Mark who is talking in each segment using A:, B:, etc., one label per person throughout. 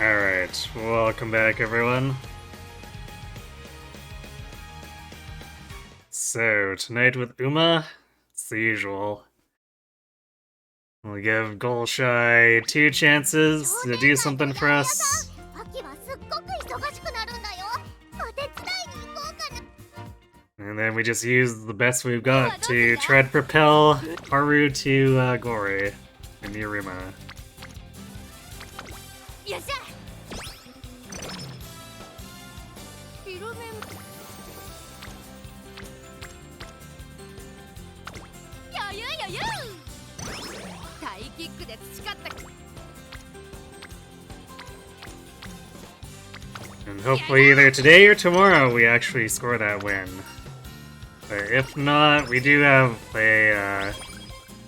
A: Alright, welcome back everyone. So, tonight with Uma, it's the usual. We'll give Golshi 2 chances to do something for us. And then we just use the best we've got to try to propel Haru to glory in the Arima. And hopefully either today or tomorrow we actually score that win. But if not, we do have a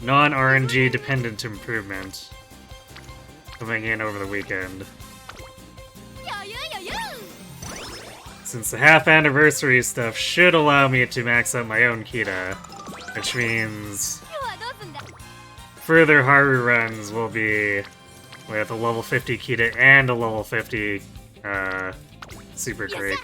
A: non-RNG dependent improvement coming in over the weekend. Since the half anniversary stuff should allow me to max out my own Kita, which means further Haru runs will be with a level 50 Kita and a level 50 Super Creek.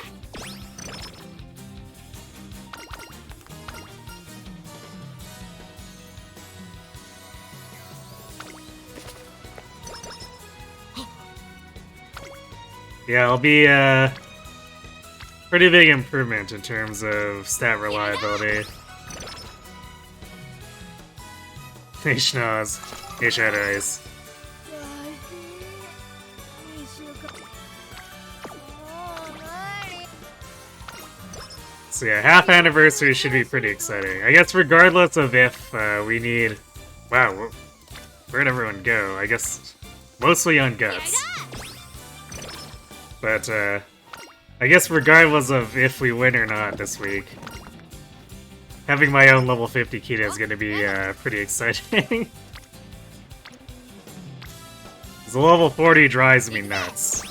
A: Yeah, it'll be a pretty big improvement in terms of stat reliability. Hey Schnoz. Hey Shadow Ice. So yeah, half anniversary should be pretty exciting. I guess regardless of if we need... Wow, where'd everyone go? I guess mostly on Guts. But I guess regardless of if we win or not this week, having my own level 50 Kita is going to be pretty exciting. The level 40 drives me nuts.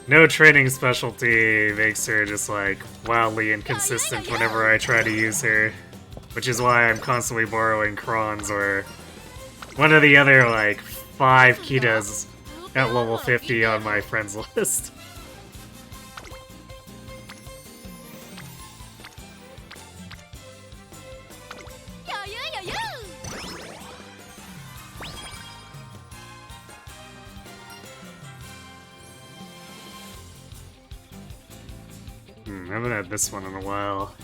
A: No training specialty makes her just like wildly inconsistent whenever I try to use her. Which is why I'm constantly borrowing Krons or one of the other like 5 Kitas at level 50 on my friends list. I haven't had this one in a while.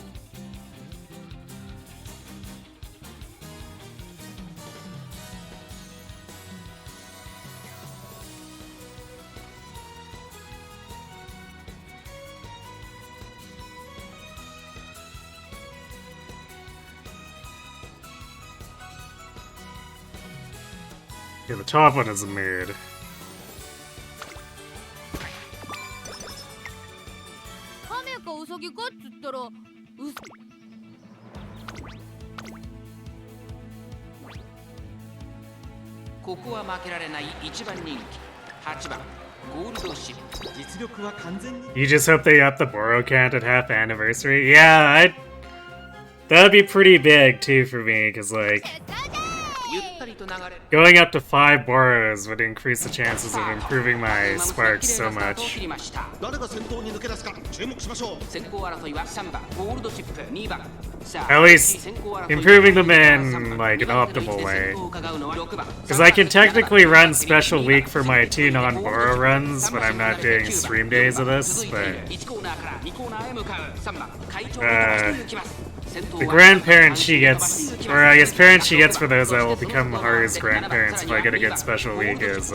A: Yeah, the top one is a mirrored. You just hope they up the Boro count at half anniversary? Yeah, that'd be pretty big too for me, cause like going up to 5 Boros would increase the chances of improving my sparks so much. At least improving them in like an optimal way. Because I can technically run Special Week for my 2 non-Boro runs when I'm not doing stream days of this, but the grandparent she gets, or I guess parents she gets for those that will become Haru's grandparents if I get a good Special Week is,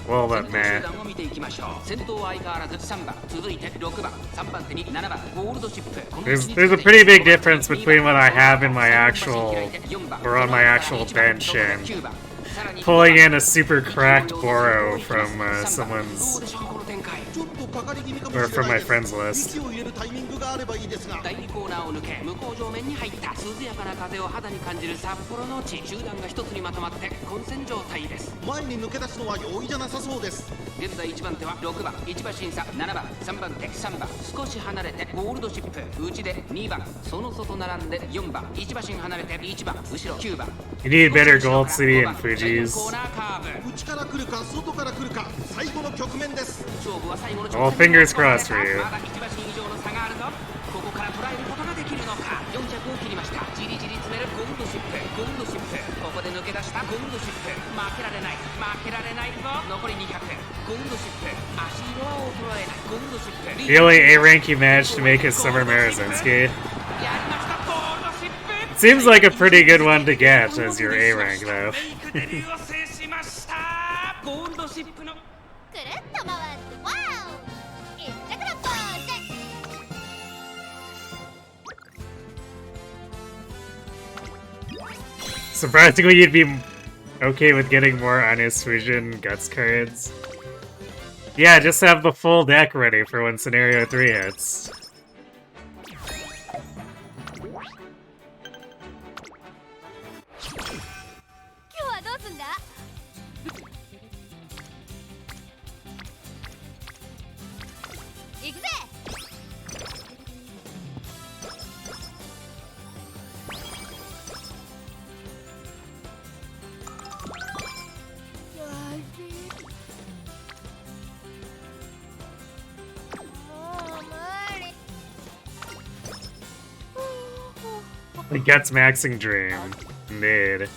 A: well, but man. There's a pretty big difference between what I have in my actual, or on my actual bench and pulling in a super cracked Boro from someone's Or from my friends list.
B: 第2コーナーを抜け向こう上面に入った涼やかな風を肌に感じる札幌の地集団が一つにまとまって混戦状態です。
C: 前に抜け出すのは容易じゃなさそうです。
B: 現在1番手は6番1馬審査7番3番手3番少し離れてゴールドシップ内で2番その外並んで4番1馬身離れて1番後ろ9番
A: You need better Gold City and Fuji's.
C: 内から来るか外から来るか最後の局面です。
A: All fingers crossed for you.
B: まだ1馬身以上の差があるぞ。ここから捉えることができるのか。4着を切りました。じりじり詰めるゴールドシップゴールドシップここで抜け出したゴールドシップ負けられない負けられないぞ。残り200ゴールドシップ足色は衰えないゴールドシップ
A: The only A rank he managed to make is Summer Marazinski. It seems like a pretty good one to get as your A rank, though. Surprisingly, you'd be okay with getting more Honest Fusion Guts cards. Yeah, just have the full deck ready for when Scenario 3 hits. The Guts Maxing Dream. Indeed.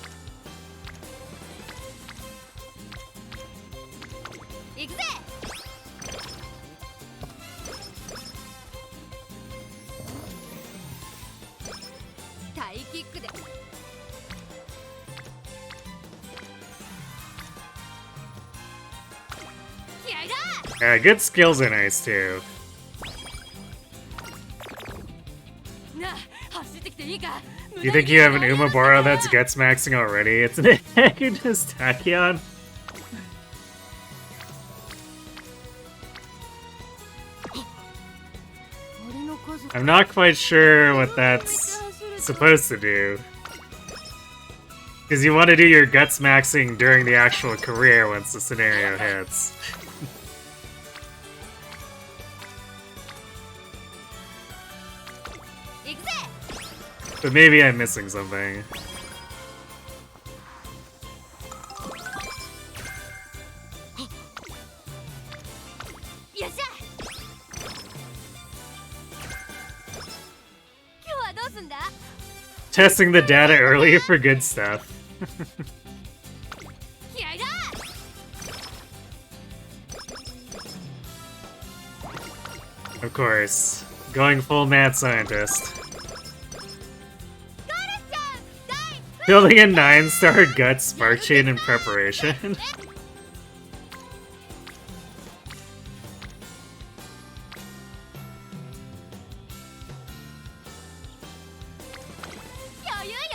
A: Good skills are nice too. You think you have an Umaboro that's Guts maxing already? It's an just Tachyon. I'm not quite sure what that's supposed to do. Because you want to do your Guts maxing during the actual career once the scenario hits. But maybe I'm missing something. Testing the data early for good stuff. Of course. Going full mad scientist. Building a 9-star Guts Spark Chain in preparation.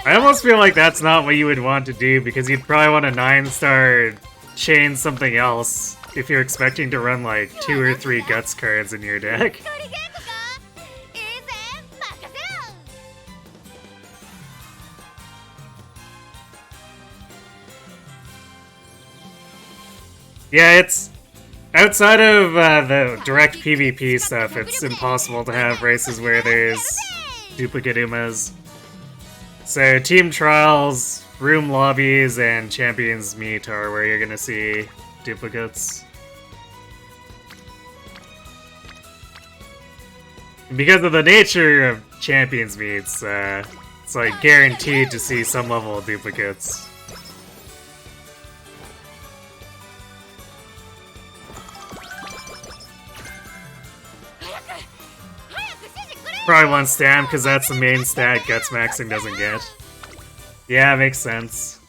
A: I almost feel like that's not what you would want to do because you'd probably want a 9-star chain something else if you're expecting to run like 2 or 3 Guts cards in your deck. Yeah, it's... outside of the direct PvP stuff, it's impossible to have races where there's duplicate Umas. So team trials, room lobbies, and champions meet are where you're gonna see duplicates. And because of the nature of champions meets, it's like guaranteed to see some level of duplicates. Probably want Stam, because that's the main stat Guts Maxing doesn't get. Yeah, makes sense.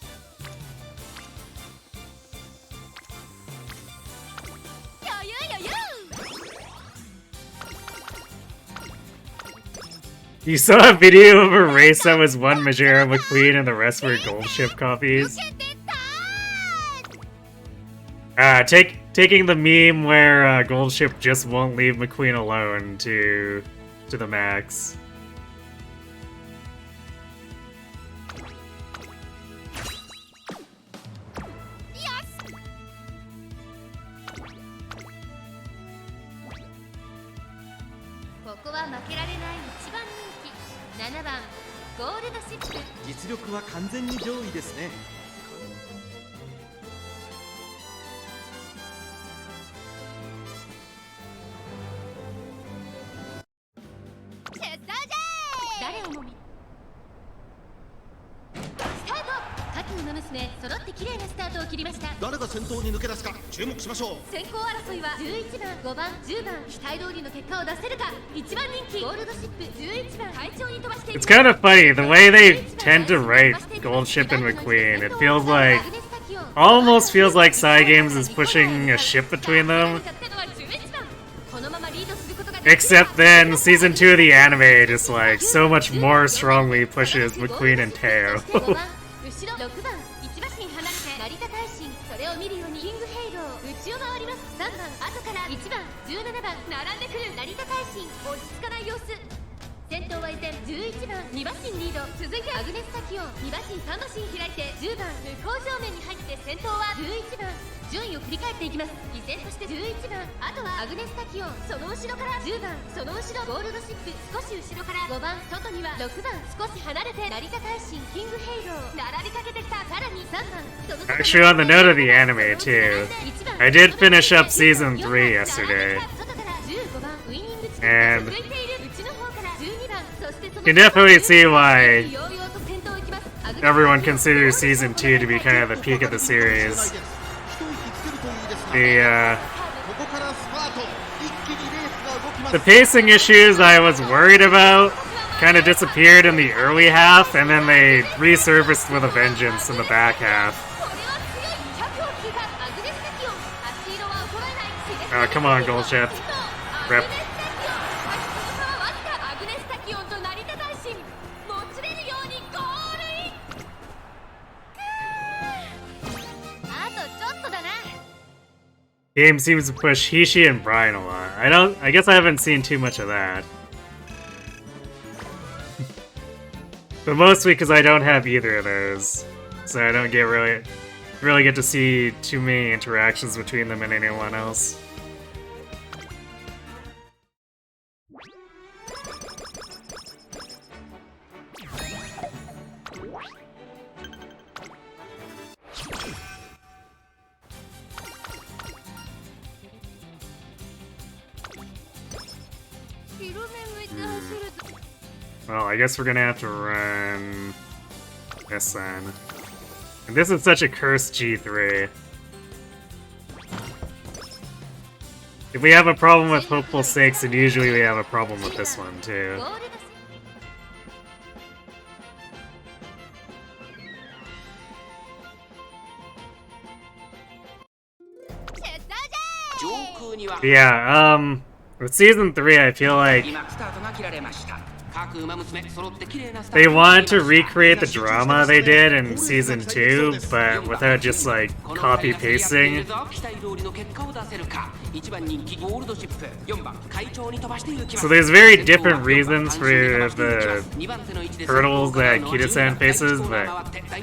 A: You saw a video of a race that was one Majora McQueen and the rest were gold ship copies? Take taking the meme where Goldship just won't leave McQueen alone to the max.
C: 実力は完全に上位ですね。
D: 誰をもみスタート。下記の娘揃って綺麗なスタートを切りました。
C: 誰が先頭に抜け出すか注目しましょう。
D: 先行争いは11番、5番、10番、期待通りの結果を出せるか。1番人気ゴールドシップ11番、快調に飛ばしている。
A: It's kind of funny the way they tend to write Goldship and McQueen. It feels like, almost feels like Cygames is pushing a ship between them. Except then season 2 of the anime just like so much more strongly pushes McQueen and Teo.
D: 6番1馬身離れて成田大臣、それを見るようにキングヘイロー内を回ります。3番後から1番17番並んでくる成田大臣、落ち着かない様子。先頭は依然11番2馬身リード、続いてアグネスタキオン2馬身3馬身開いて10番向こう正面に入って先頭は11番。順位を振り返っていきます。依然として11番、あとはアグネスタキオン、その後ろから10番、その後ろゴールドシップ、少し後ろから5番、外には6番、少し離れて成田大臣、キングヘイロー並びかけてきた。さらに3番、その
A: Actually, on the note of the anime too, I did finish up season 3 yesterday, and you can definitely see why everyone considers season 2 to be kind of the peak of the series. The pacing issues I was worried about kind of disappeared in the early half, and then they resurfaced with a vengeance in the back half. Oh, come on, Goldship. Rip. Game seems to push Hishi and Brian a lot. I guess I haven't seen too much of that. But mostly because I don't have either of those. So I don't get really get to see too many interactions between them and anyone else. Well, I guess we're gonna have to run this then. And this is such a cursed G3. If we have a problem with Hopeful 6, then usually we have a problem with this one too. Yeah, with season 3, I feel like they want to recreate the drama they did in season 2, but without just like copy pasting. So there's very different reasons for the hurdles that Kita-san faces, but I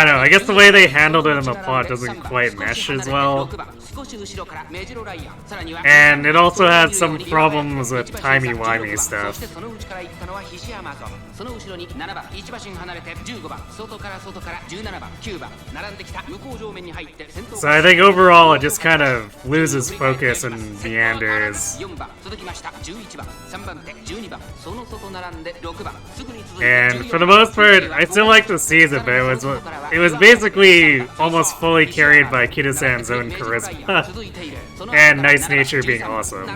A: don't know, I guess the way they handled it in the plot doesn't quite mesh as well. And it also had some problems with timey-wimey stuff. So I think overall it just kind of loses focus and meanders. And for the most part, I still like the season, but it was basically almost fully carried by Kita-san's own charisma and nice nature being awesome.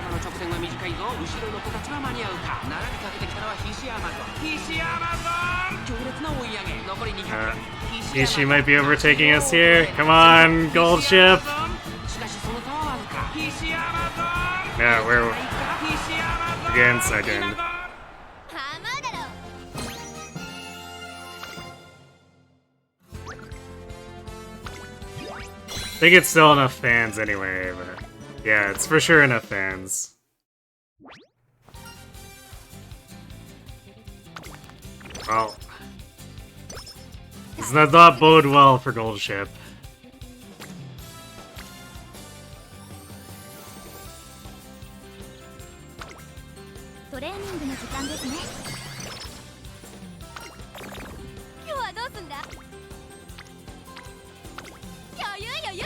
B: 山の直線は短いぞ。後ろの子たちは間に合うか。並びかけてきたのはヒシアマゾン。ヒシアマゾン。強烈な追い上げ。残り200。
A: Ishi might be overtaking us here. Come on, gold ship.
B: しかしその差はわずか。ヒシアマゾン。
A: Yeah, we're
B: ヒシアマゾン。
A: again second.
D: ハマーだろ。
A: I think it's still enough fans anyway, but yeah, it's for sure enough fans. Well, this does not bode well for Gold Ship.
D: トレーニングの時間ですね。今日はどうすんだ。余裕余裕。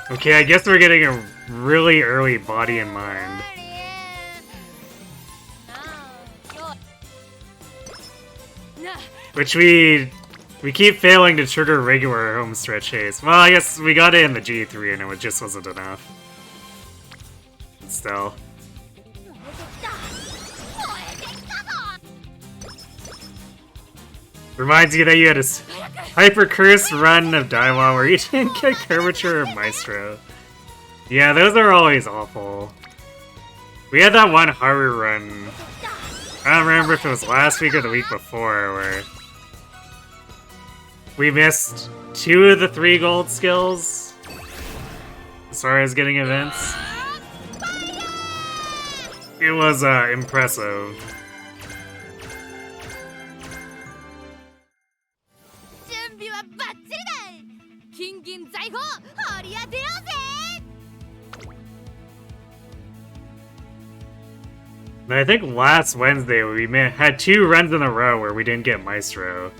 A: Okay, I guess we're getting a really early body in mind. Which we keep failing to trigger regular home stretch chase. Well, I guess we got it in the G3 and it just wasn't enough. But still. Reminds you that you had a hyper curse run of Daiwa where you didn't get curvature or Maestro. Yeah, those are always awful. We had that one Haru run. I don't remember if it was last week or the week before where we missed 2 of the 3 gold skills as far as getting events. It was impressive.
D: 準備はバッチリだ。金銀財宝掘り当てようぜ。
A: And I think last Wednesday we had 2 runs in a row where we didn't get Maestro.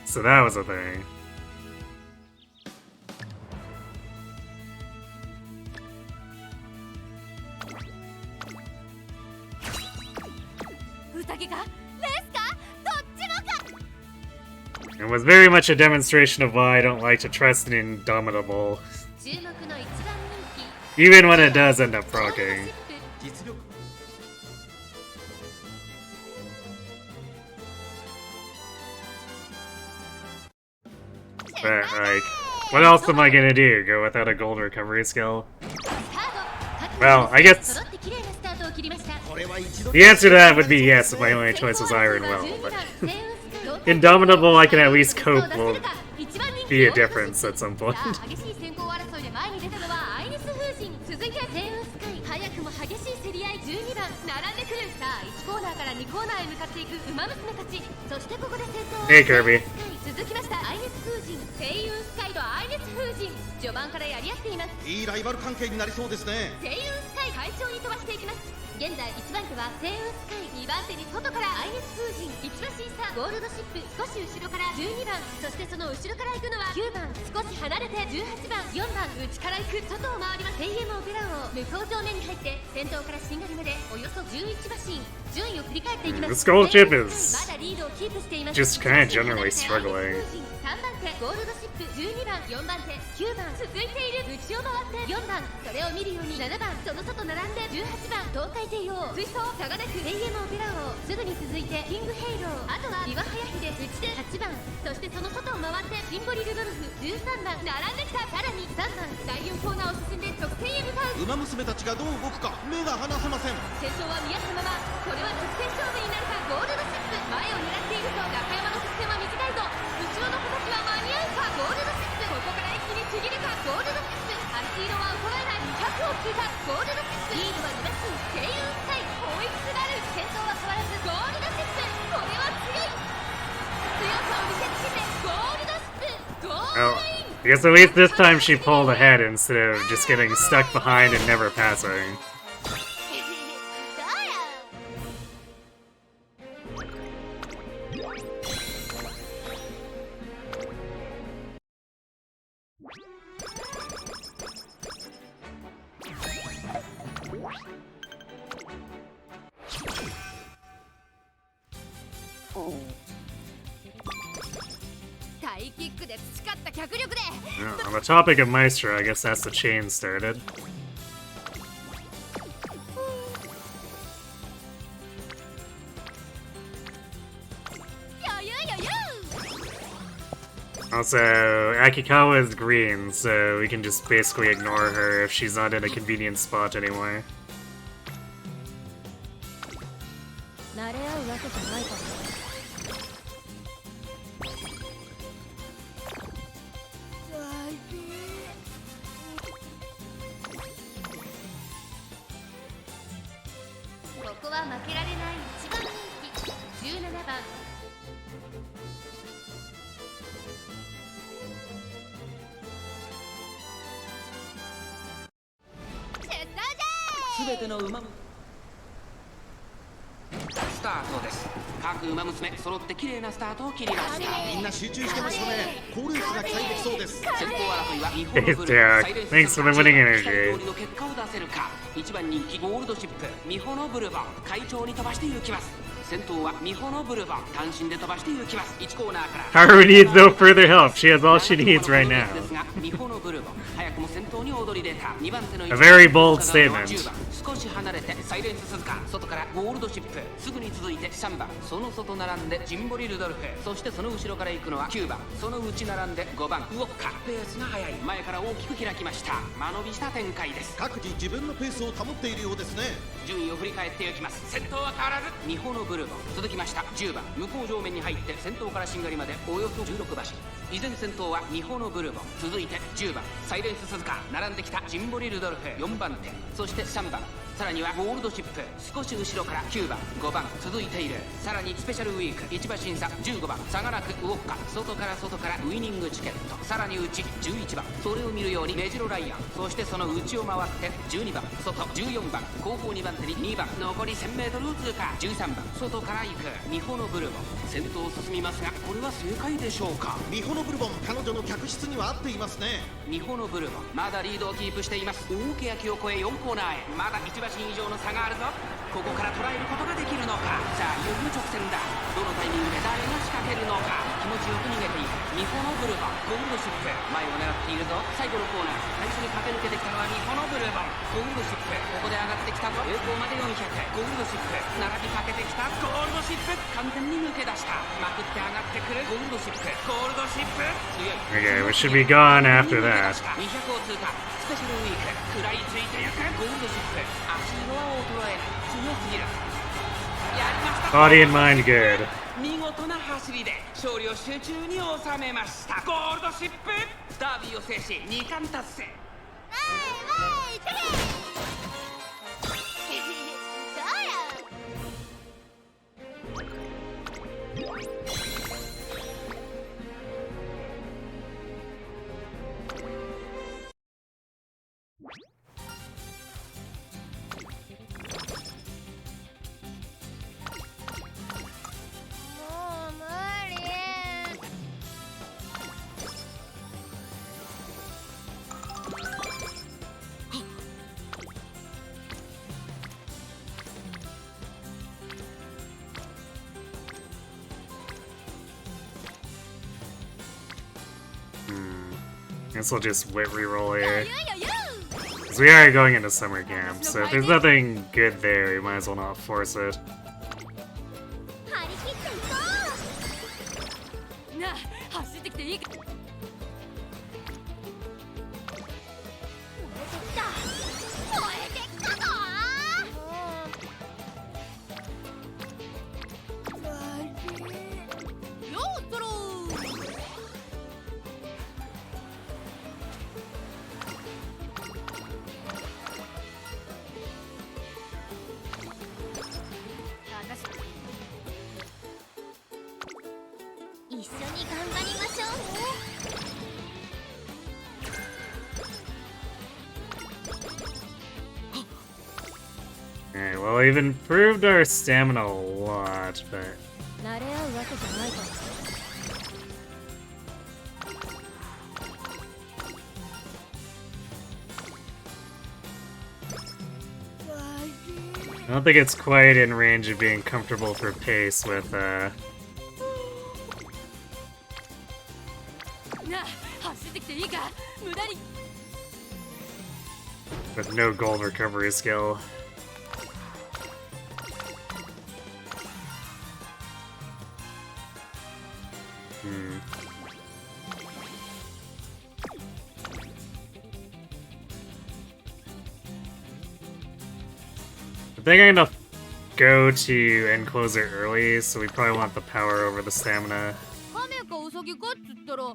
A: So that was a thing. It was very much a demonstration of why I don't like to trust an Indomitable.
D: 注目の一番人気。
A: Even when it does end up proccing.
C: 実力
A: But, like, what else am I gonna do? Go without a gold recovery skill? Well, I guess
C: これは一度
A: the answer to that would be yes if my only choice was Iron Will, but Indomitable I can at least cope will be a difference at some point.
D: 激しい先行争いで前に出たのはアイリス風神。続いて星雲スカイ。早くも激しい競り合い12番並んでくる。さあ1コーナーから2コーナーへ向かっていくウマ娘たち。そしてここで先頭は
A: Hey Kirby.
D: 続きましたアイリス風神。星雲スカイとアイリス風神。序盤からやり合っています。
C: いいライバル関係になりそうですね。
D: 星雲スカイ快調に飛ばしていきます。現在1番手は星雲スカイ、2番手に外からアイリス風神、一馬審査ゴールドシップ、少し後ろから12番、そしてその後ろから行くのは9番、少し離れて18番、4番、内から行く外を回ります。セイエムオペラ王、向こう正面に入って先頭からしんがりまでおよそ11馬身、順位を振り返っていきます。
A: This gold chip is
D: まだリードをキープしています。
A: just kind of generally struggling.
D: 3番手ゴールドシップ、12番、4番手9番、続いている。内を回って4番、それを見るように7番、その外並んで18番、東海帝王、追走差がなくレイエムオペラ王、すぐに続いてキングヘイロー、あとは岩早秀、内で8番、そしてその外を回ってシンボリルドルフ13番、並んできた。さらに3番、第4コーナーを進んで直線へ向かう。
C: 馬娘たちがどう動くか目が離せません。
D: 先頭は見合ったまま、これは直線勝負になるか。ゴールドシップ、前を狙っていると。中山の直線は短いぞ。後ろの子たちは間に合うか。ゴールドシップ、ここから一気にちぎるか。ゴールドシップ、灰色は衰えない。200を通過。ゴールドシップ、リードは2馬身。星雲スカイ、追いつつなる。先頭は変わらずゴールドシップ、これは強い。強さを見せつけてゴールドシップ、ゴー
A: Well,
D: ルイン。
A: I guess at least this time she pulled ahead instead of just getting stuck behind and never passing.
D: どうや。
A: On the topic of Maestro, I guess that's the chain started. Also, Akikawa is green, so we can just basically ignore her if she's not in a convenient spot anymore. Thanks for the winning energy.
B: 先頭はミホのブルボン単身で飛ばして行きます1コーナーから
A: Haru needs no further help. She has all she needs right now.
B: ミホのブルボン早くも先頭に躍り出た2番手の
A: A very bold statement.
B: 少し離れてサイレンス鈴鹿外からゴールドシップすぐに続いて3番その外並んでジンボリルドルフそしてその後ろから行くのは9番その内並んで5番ウォッカペースが速い前から大きく開きました間延びした展開です
C: 各自自分のペースを保っているようですね
B: 順位を振り返っていきます先頭は変わらずミホのブルボン続きました10番向こう上面に入って先頭からしんがりまでおよそ16馬身依然先頭はミホのブルボン続いて10番サイレンス鈴鹿並んできたジンボリルドルフ4番手そして3番さらにはゴールドシップ少し後ろから9番5番続いているさらにスペシャルウィーク1馬審査15番差がなくウォッカ外からウイニングチケットさらに内11番それを見るようにメジロライアンそしてその内を回って12番外14番後方2番手に2番残り 1000m を通過13番外から行くミホのブルボン先頭を進みますがこれは正解でしょうか
C: ミホのブルボン彼女の客室には合っていますね
B: ミホのブルボンまだリードをキープしています大欅を越え4コーナーへまだ1馬身以上の差があるぞここから捉えることができるのかさあいよいよ直線だどのタイミングで誰が仕掛けるのか気持ちよく逃げていくミホのブルボンゴールドシップ前を狙っているぞ最後のコーナー最初に駆け抜けてきたのはミホのブルボンゴールドシップここで上がってきたぞ栄光まで400ゴールドシップ並びかけてきたゴールドシップ完全に抜け出したまくって上がってくるゴールドシップゴールドシップ強い
A: Okay, we should be gone after that.
B: 200を通過スペシャルウィーク食らいついてゆくゴールドシップ足色は衰えない強すぎるやりました
A: Body and mind good.
B: 見事な走りで勝利を集中に収めましたゴールドシップダービーを制し2冠達成
A: Guess we'll just wit reroll here. Because we are going into summer camp, so if there's nothing good there, we might as well not force it. Alright, well, we've improved our stamina a lot, but... I don't think it's quite in range of being comfortable for pace with, with no gold recovery skill. I think I'm gonna go to end closer early, so we probably want the power over the stamina.
D: 亀かウサギかっつったら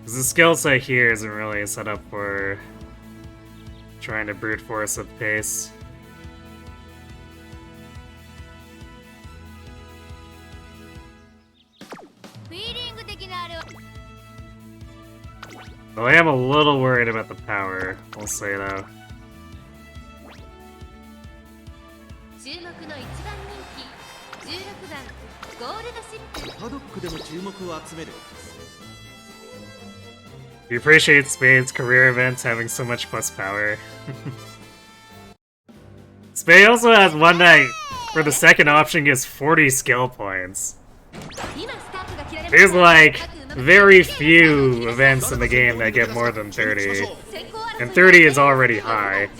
A: Because the skill set here isn't really set up for trying to brute force with pace. Though I am a little worried about the power, we'll say though.
D: 注目の一番人気16番ゴールドシップ
C: パドックでも注目を集める
A: We appreciate Spade's career events having so much plus power. Spade also has one that, for the second option, gives 40 skill points. There's like very few events in the game that get more than 30. And 30 is already high.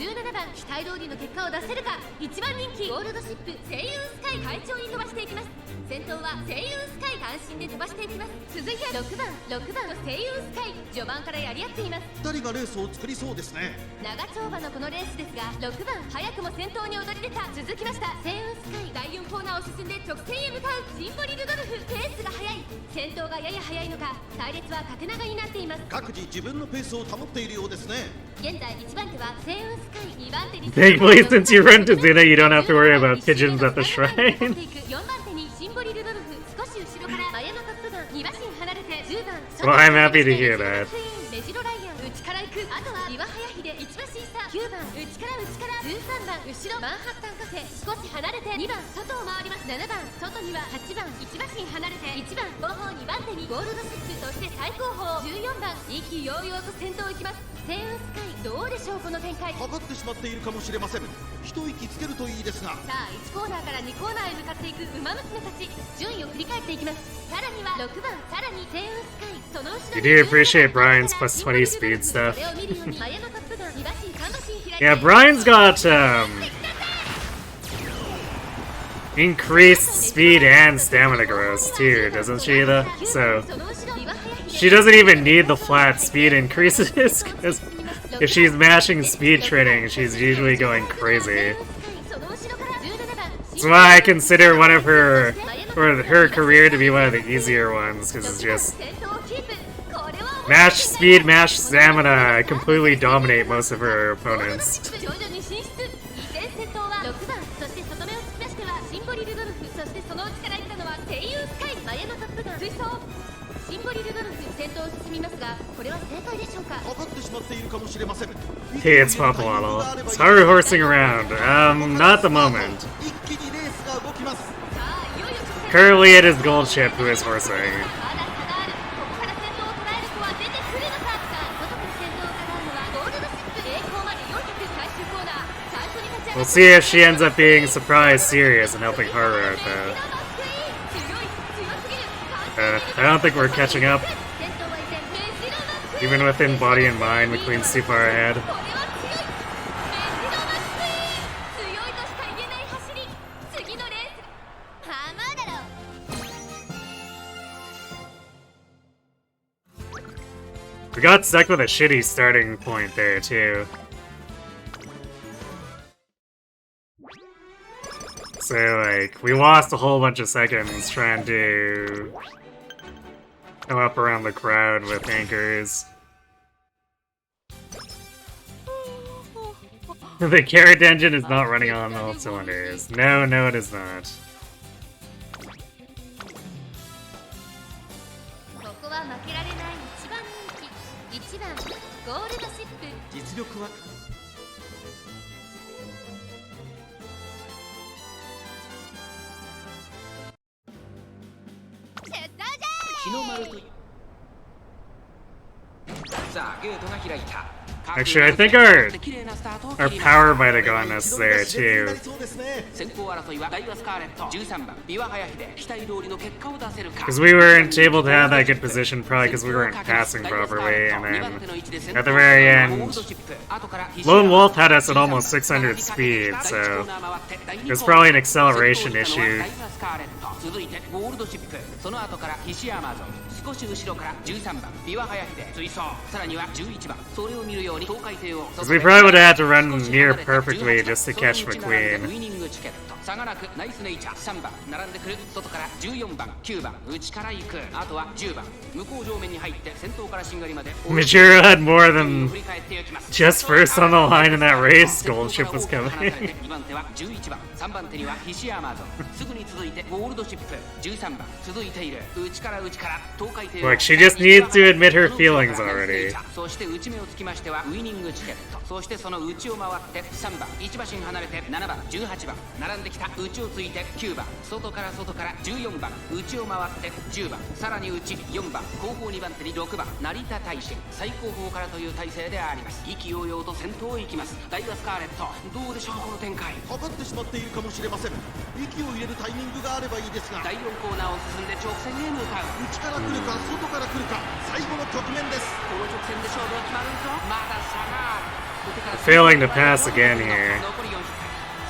D: 期待通りの結果を出せるか一番人気ゴールドシップ声優スカイ快調に飛ばしていきます先頭は声優スカイ単身で飛ばしていきます続いて6番と声優スカイ序盤からやり合っています
C: 2人がレースを作りそうですね
D: 長丁場のこのレースですが6番早くも先頭に躍り出た続きました声優スカイ第4コーナーを進んで直線へ向かうシンボリルドルフペースが速い先頭がやや速いのか隊列は縦長になっています
C: 各自自分のペースを保っているようですね
D: 現在1番手は声優スカイ2番手に
A: Thankfully, since you run to Zeta, you don't have to worry about pigeons at the shrine.
D: 4番手にシンボリルドルフ少し後ろからマヤのトップガン2馬身離れて10番
A: Well, I'm happy to hear that.
D: メジロライアン内から行くあとは岩早秀1馬身差9番内から13番後ろマンハッタンカフェ少し離れて2番外を回ります7番外には8番1馬身離れて1番後方2番手にゴールドシップそして最高峰14番意気揚々と先頭行きますセウンスカイどうでしょうこの展開
C: かかってしまっているかもしれません一息つけるといいですが
D: さあ1コーナーから2コーナーへ向かっていくウマ娘たち順位を振り返っていきますさらには6番さらにセウンスカイその後ろ
A: You do appreciate Brian's plus 20 speed stuff. Yeah, Brian's got increased speed and stamina growth too, doesn't she though? So she doesn't even need the flat speed increases, because if she's mashing speed training, she's usually going crazy. That's why I consider one of her, or her career to be one of the easier ones, because it's just mash speed, mash stamina, completely dominate most of her opponents.
D: シンボリルドルフ先頭を進みますがこれは正解でしょうか
C: かかってしまっているかもしれません
A: Hey, it's Papalotl. It's Haru horsing around. Not at the moment.
C: 一気にレースが動きます
A: Currently it is Goldship who is horsing.
D: まだ差があるここから先頭を捉える子は出てくるのかさあ外から先頭を伺うのはゴールドシップ栄光まで400最終コーナー最初に立ち上が
A: We'll see if she ends up being surprise serious and helping Haru out though. I don't think we're catching up. Even within body and mind, McQueen's too far ahead. We got stuck with a shitty starting point there too. So like, we lost a whole bunch of seconds trying to come up around the crowd with anchors. The carrot engine is not running on all cylinders. No, it is not.
D: ここは負けられない一番人気1番ゴールドシップ
C: 実力は
B: 日の丸とさあゲートが開いた
A: Actually, I think our power might have gotten us there too.
B: 先行争いはダイワスカーレット13番ビワハヤヒデ期待通りの結果を出せるか
A: Because we weren't able to have that good position, probably because we weren't passing properly, and then at the very end, Lone Wolf had us at almost 600 speed, so it was probably an acceleration issue.
B: 続いてゴールドシップその後から菱アマゾン少し後ろから13番ビワハヤヒデ追走さらには11番それを見るように東海帝を
A: Because we probably would have had to run near perfectly just to catch McQueen.
B: ウイニングチケット差がなくナイスネイチャー3番並んでくる外から14番9番内から行くあとは10番向こう上面に入って先頭からしんがりまで
A: Majuro had more than just first on the line in that race. Golshi was coming.
B: 2番手は11番3番手には菱アマゾンすぐに続いてゴールドシップ13番続いている内から東海帝
A: Like, she just needs to admit her feelings already.
B: そして内目をつきましてはウイニングチケットそしてその内を回って3番1馬身離れて7番18番並んできた内をついて9番外から14番内を回って10番さらに内4番後方2番手に6番成田大臣最後方からという体勢であります意気揚々と先頭へ行きますダイワスカーレットどうでしょうこの展開
C: かかってしまっているかもしれません。息を入れるタイミングがあればいいですが、
B: 第4コーナーを進んで直線へ向かう
C: 内から来るか外から来るか最後の局面です。
B: この直線で勝負が決まるぞまだ差がある
A: Failing to pass again here.
B: 残り400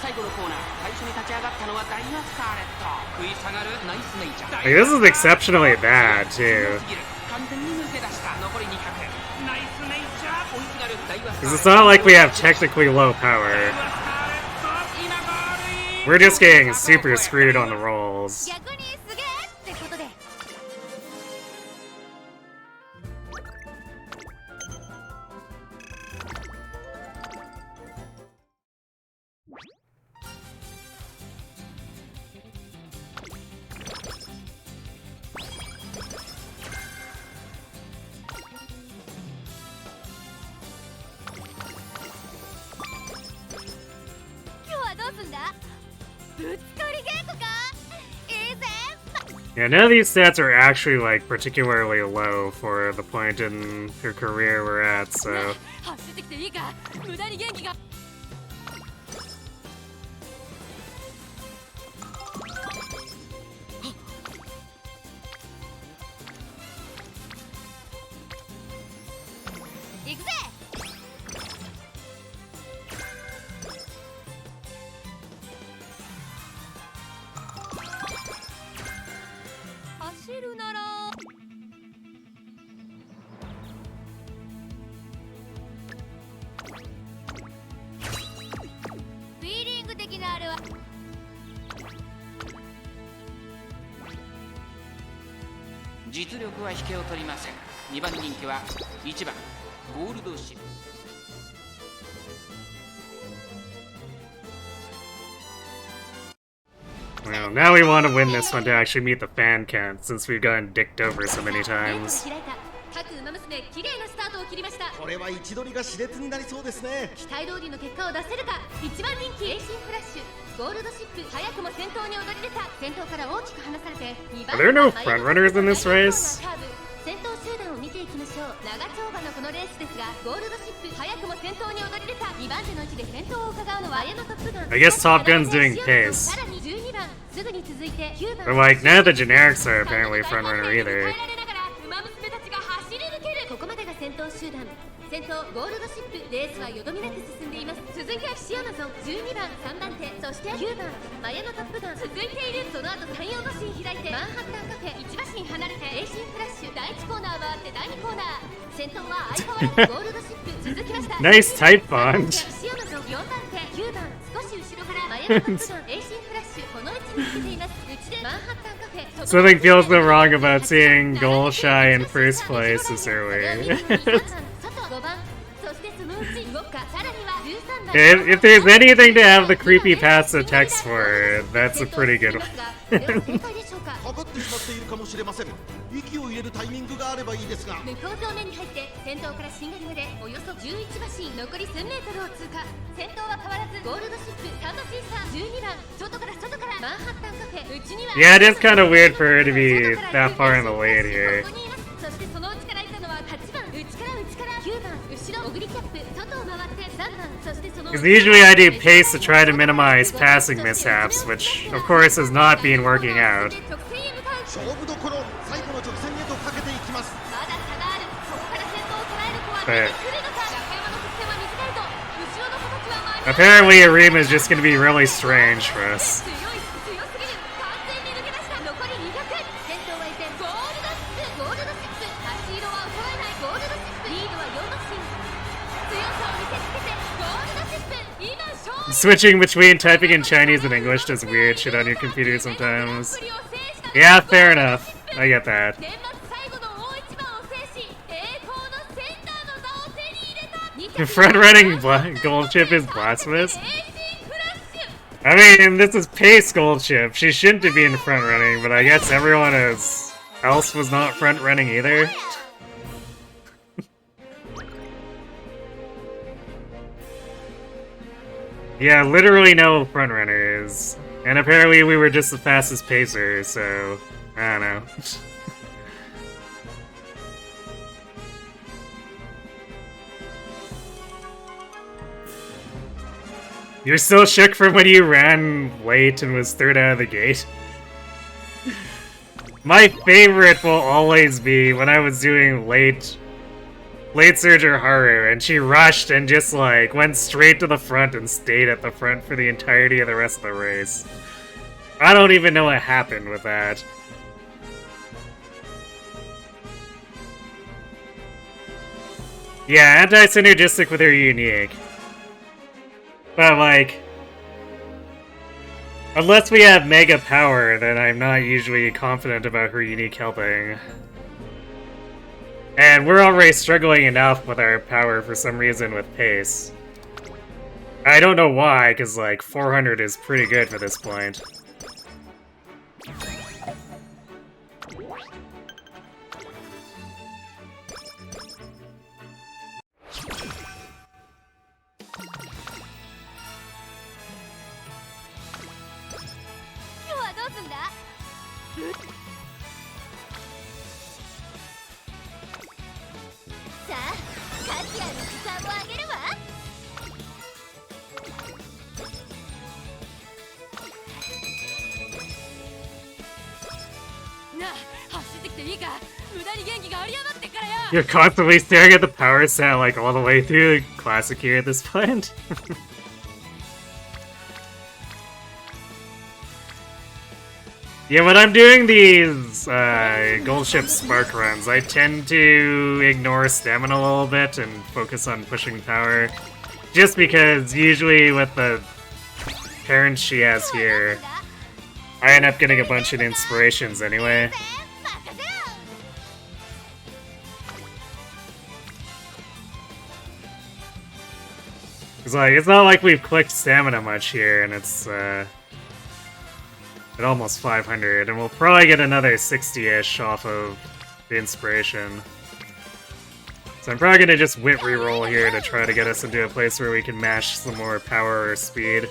B: 最後のコーナー最初に立ち上がったのはダイワスカーレット食い下がるナイスネイチャー
A: Like, this is exceptionally bad too.
B: 完全に抜け出した残り200ナイスネイチャー追いすがるダイワスカーレット
A: Because it's not like we have technically low power. We're just getting super screwed on the rolls.
D: 逆にすげえってことで 今日はどうすんだぶつかり稽古かいいぜ
A: Yeah, none of these stats are actually like particularly low for the point in her career we're at, so
D: 走ってきていいか無駄に元気が行くぜ走るならフィーリング的なあれは
B: 実力は引けを取りません2番人気は1番ゴールドシップ
A: well, now we want to win this one to actually meet the fan count since we've gotten dicked over so many times.
D: 各ウマ娘綺麗なスタートを切りました
C: これは位置取りが熾烈になりそうですね。
D: 期待通りの結果を出せるか1番人気エイシンフラッシュゴールドシップ早くも先頭に躍り出た先頭から大きく離されて2番
A: Are there no front runners in this race?
D: 先頭集団を見ていきましょう長丁場のこのレースですがゴールドシップ早くも先頭に躍り出た2番手の位置で先頭を伺うのは綾のトップガン
A: I guess Top Gun's doing pace.
D: さらに12番すぐに続いて9番
A: But like, none of the generics are apparently front runner either.
D: ここまでが先頭集団先頭ゴールドシップレースはよどみなく進んでいます続いて菱アマゾン12番3番手そして9番マヤのトップガン続いているその後山陽馬身開いてマンハッタンカフェ1馬身離れてエイシンフラッシュ第1コーナー回って第2コーナー先頭は相変わらずゴールドシップ続きました
A: Nice type bond.
D: 菱アマゾン4番手9番少し後ろからマヤのトップガンエイシンフラッシュこの位置につけています内でマンハッタンカフェ
A: Something feels so wrong about seeing Golshi in first place this early. If there's anything to have the creepy pasta text for, that's a pretty good one.
C: かかってしまっているかもしれません。息を入れるタイミングがあればいいですが、
D: 向こう正面に入って先頭からしんがりまでおよそ11馬身残り1000メートルを通過先頭は変わらずゴールドシップ3馬身差12番外からマンハッタンカフェ内には
A: Yeah, it is kind of weird for her to be that far in the lead here.
D: ここにいますそしてその内からいたのは8番内から9番後ろオグリキャップ
A: Because usually I do pace to try to minimize passing mishaps, which of course has not been working out.
C: 勝負どころ最後の直線へとかけていきます
A: But apparently Arima is just gonna be really strange for us. Switching between typing in Chinese and English does weird shit on your computer sometimes. Yeah, fair enough. I get that. Front-running gold chip is blasphemous. I mean, this is pace gold chip. She shouldn't be in front-running, but I guess everyone else was not front-running either. Yeah, literally no front-runners. And apparently we were just the fastest pacer, so I don't know. You're still shook from when you ran late and was third out of the gate? My favorite will always be when I was doing late Surger Haru, and she rushed and just like went straight to the front and stayed at the front for the entirety of the rest of the race. I don't even know what happened with that. Yeah, anti-synergistic with her unique. But like, unless we have mega power, then I'm not usually confident about her unique helping. And we're already struggling enough with our power for some reason with pace. I don't know why, because like 400 is pretty good for this point. You're constantly staring at the power set like all the way through Classic here at this point. Yeah, when I'm doing these Gold Ship Spark runs, I tend to ignore stamina a little bit and focus on pushing power. Just because usually with the parents she has here, I end up getting a bunch of inspirations anyway. It's not like we've clicked stamina much here, and it's at almost 500, and we'll probably get another 60-ish off of the inspiration. So I'm probably gonna just whip reroll here to try to get us into a place where we can mash some more power or speed.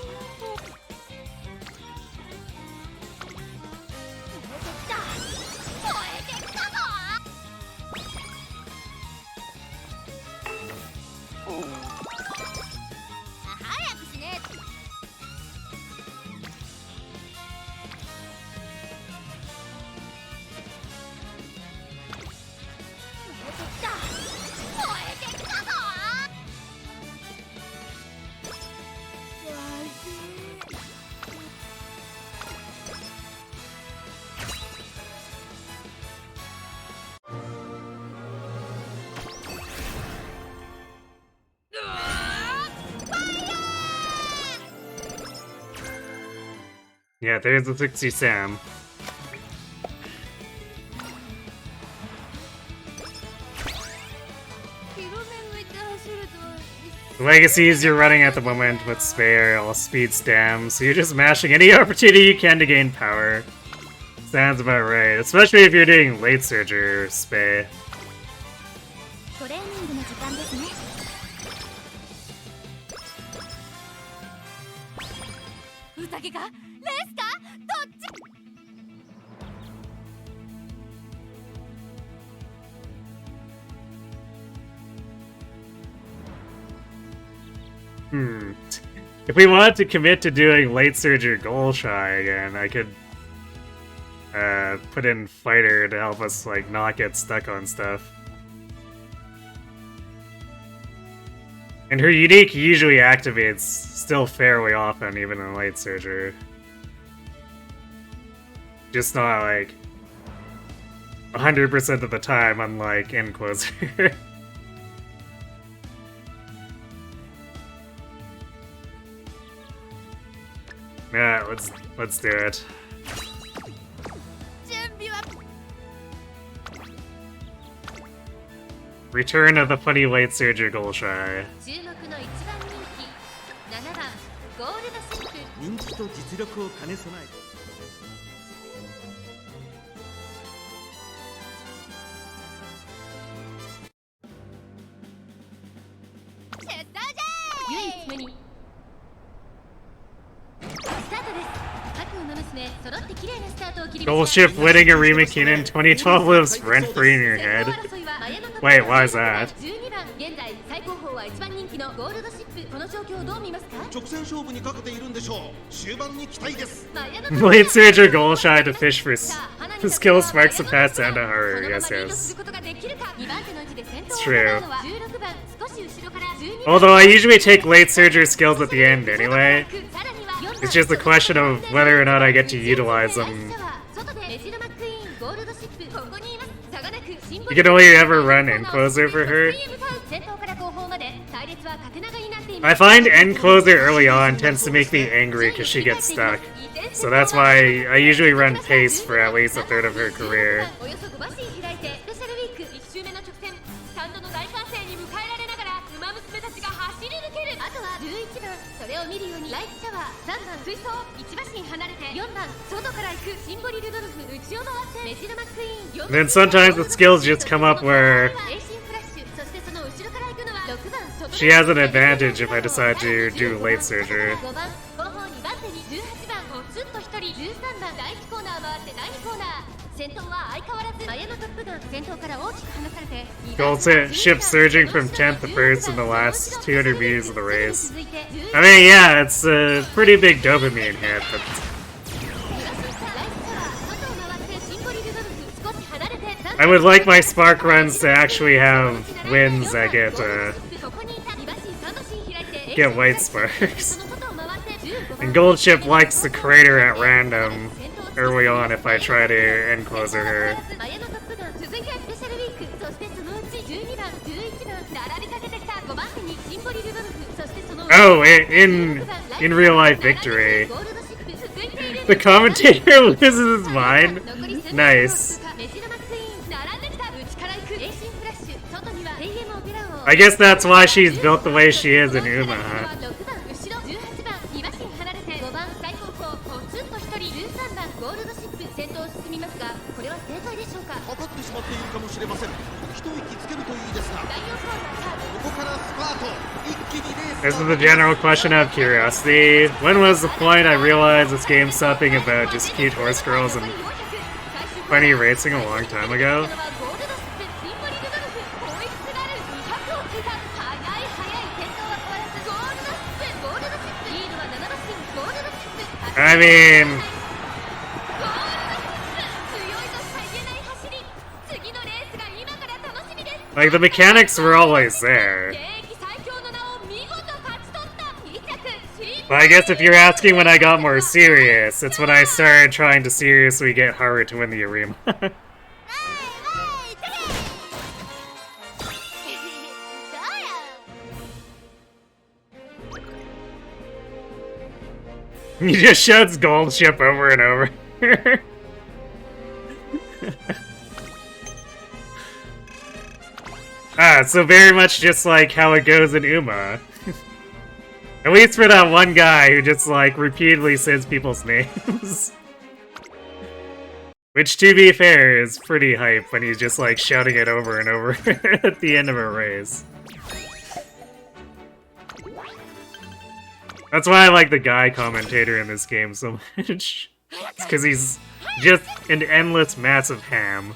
A: Yeah, there's the 60 Stam. The legacies you're running at the moment with spare all speed Stam, so you're just mashing any opportunity you can to gain power. Sounds about right, especially if you're doing late surge or spay. If we wanted to commit to doing Late Surge or Golshi again, I could put in Fighter to help us like not get stuck on stuff. And her unique usually activates still fairly often, even in Late Surger. Just not like 100% of the time, unlike End Closer. Yeah, let's do it. Return of the funny Late Surger Golshi.
C: 人気と実力を兼ね備えて
A: Golship winning Arima Keenan 2012 lives rent-free in your head. Wait, why is that?
C: 直線勝負にかけているんでしょう終盤に期待です
A: Late Surger Golshi to fish for skill sparks to pass down to Haru. Yes, yes. It's true. Although I usually take Late Surger skills at the end anyway. It's just a question of whether or not I get to utilize them. You can only ever run End Closer for her. I find End Closer early on tends to make me angry because she gets stuck. So that's why I usually run Pace for at least a third of her career. And then sometimes the skills just come up where she has an advantage if I decide to do Late Surger. Golship surging from 10th to 1st in the last 200 meters of the race. I mean, yeah, it's a pretty big dopamine hit, but I would like my Spark runs to actually have wins that get white sparks. And Golship likes the crater at random early on if I try to End Closer her. Oh, in real life victory. The commentator loses his mind? Nice. I guess that's why she's built the way she is in Uma, huh? This is the general question of curiosity. When was the point I realized this game's something about just cute horse girls and funny racing a long time ago? I mean, like, the mechanics were always there. But I guess if you're asking when I got more serious, it's when I started trying to seriously get Haru to win the Arima. He just shouts Golship over and over. So very much just like how it goes in Uma. At least for that one guy who just like repeatedly says people's names. Which, to be fair, is pretty hype when he's just like shouting it over and over at the end of a race. That's why I like the guy commentator in this game so much. It's because he's just an endless, massive ham.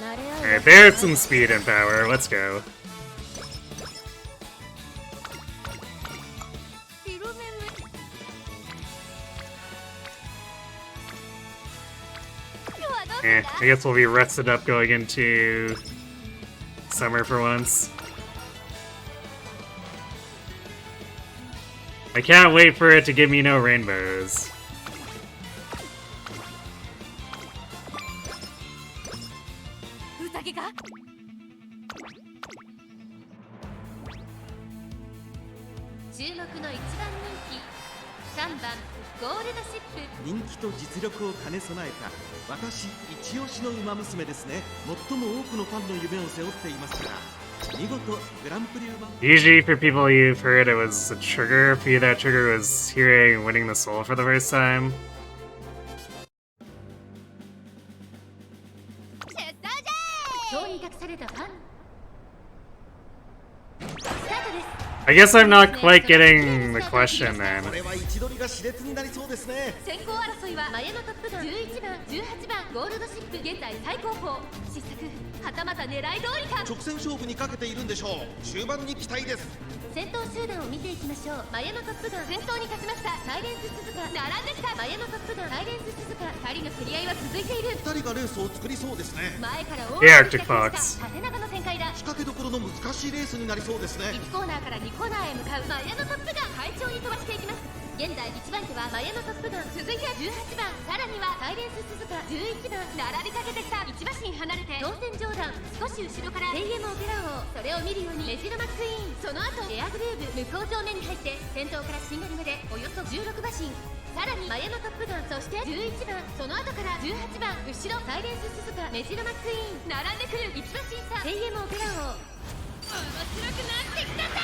A: Alright, there's some speed and power. Let's go. I guess we'll be rested up going into summer for once. I can't wait for it to give me no rainbows.
C: 人気と実力を兼ね備えた私一押しの馬娘ですね。最も多くのファンの夢を背負っていますから見事グランプリ馬
A: Usually for people you've heard it was a trigger. For you that trigger was hearing winning the soul for the first time. I guess I'm not quite getting the question then.
C: これは位置取りが熾烈になりそうですね。
D: 先行争いはマヤのトップガン11番18番ゴールドシップ現在最高峰失策はたまた狙い通りか
C: 直線勝負にかけているんでしょう。中盤に期待です。
D: 先頭集団を見ていきましょう。マヤのトップガン先頭に立ちました。サイレンス鈴鹿並んできた。マヤのトップガンサイレンス鈴鹿2人の競り合いは続いている。
C: 2人がレースを作りそうですね。
D: 前から大
A: Yeah,
D: き
A: Arctic
D: な
A: Fox.
D: 縦長の展開だ。
C: 仕掛けどころの難しいレースになりそうですね。
D: 1コーナーから2コーナーへ向かうマヤのトップガン快調に飛ばしていきます。現在1番手はマヤのトップガン続いて18番さらにはサイレンス鈴鹿11番並びかけてきた。1馬身離れて当選上段少し後ろから AM オペラ王それを見るようにメジロマックイーンその後エアグルーブ向こう上面に入って先頭からシンガル目でおよそ16馬身さらにマヤのトップガンそして11番その後から18番後ろサイレンス鈴鹿メジロマックイーン並んでくる1馬身差 AM オペラ王面白くなってきたぜ。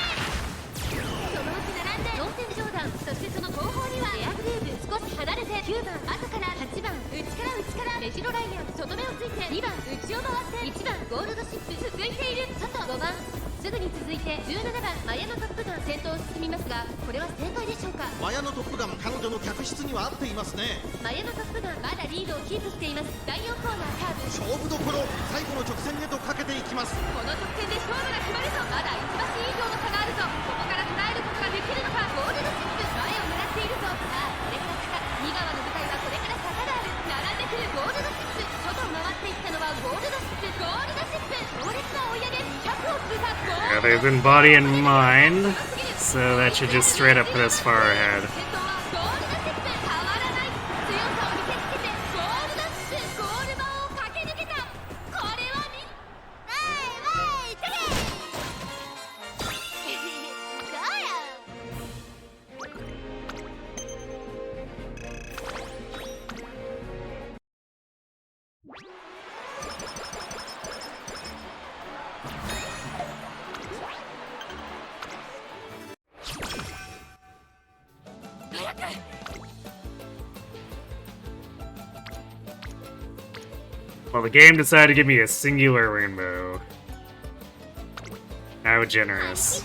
D: そのうち並んで当選上段そしてその後方にはエアグルーブ少し離れて9番後から8番内からメジロライアン外目をついて2番内を回って1番ゴールドシップ続いている外5番すぐに続いて17番マヤのトップガン先頭を進みますがこれは正解でしょうか。
C: マヤのトップガン彼女の客室には合っていますね。
D: マヤのトップガンまだリードをキープしています。第4コーナーカーブ
C: 勝負どころ最後の直線へとかけていきます。
D: この直線で勝負が決まるぞ。まだ1馬身以上の差があるぞ。ここから捉えることができるのか。ゴールドシップ前を狙っているぞ。さあこれから坂2側の舞台はこれから坂がある。並んでくるゴールドシップ外を回っていったのはゴールドシップ強烈な追い上げ100を通過。
A: Yeah, there's in body and mind, so that should just straight up put us far ahead.
D: 先頭はゴールドシップ変わらない強さを見せつけてゴールドシップゴール板を駆け抜けた。これはみわいてけどうや
A: Well, the game decided to give me a singular rainbow. How generous.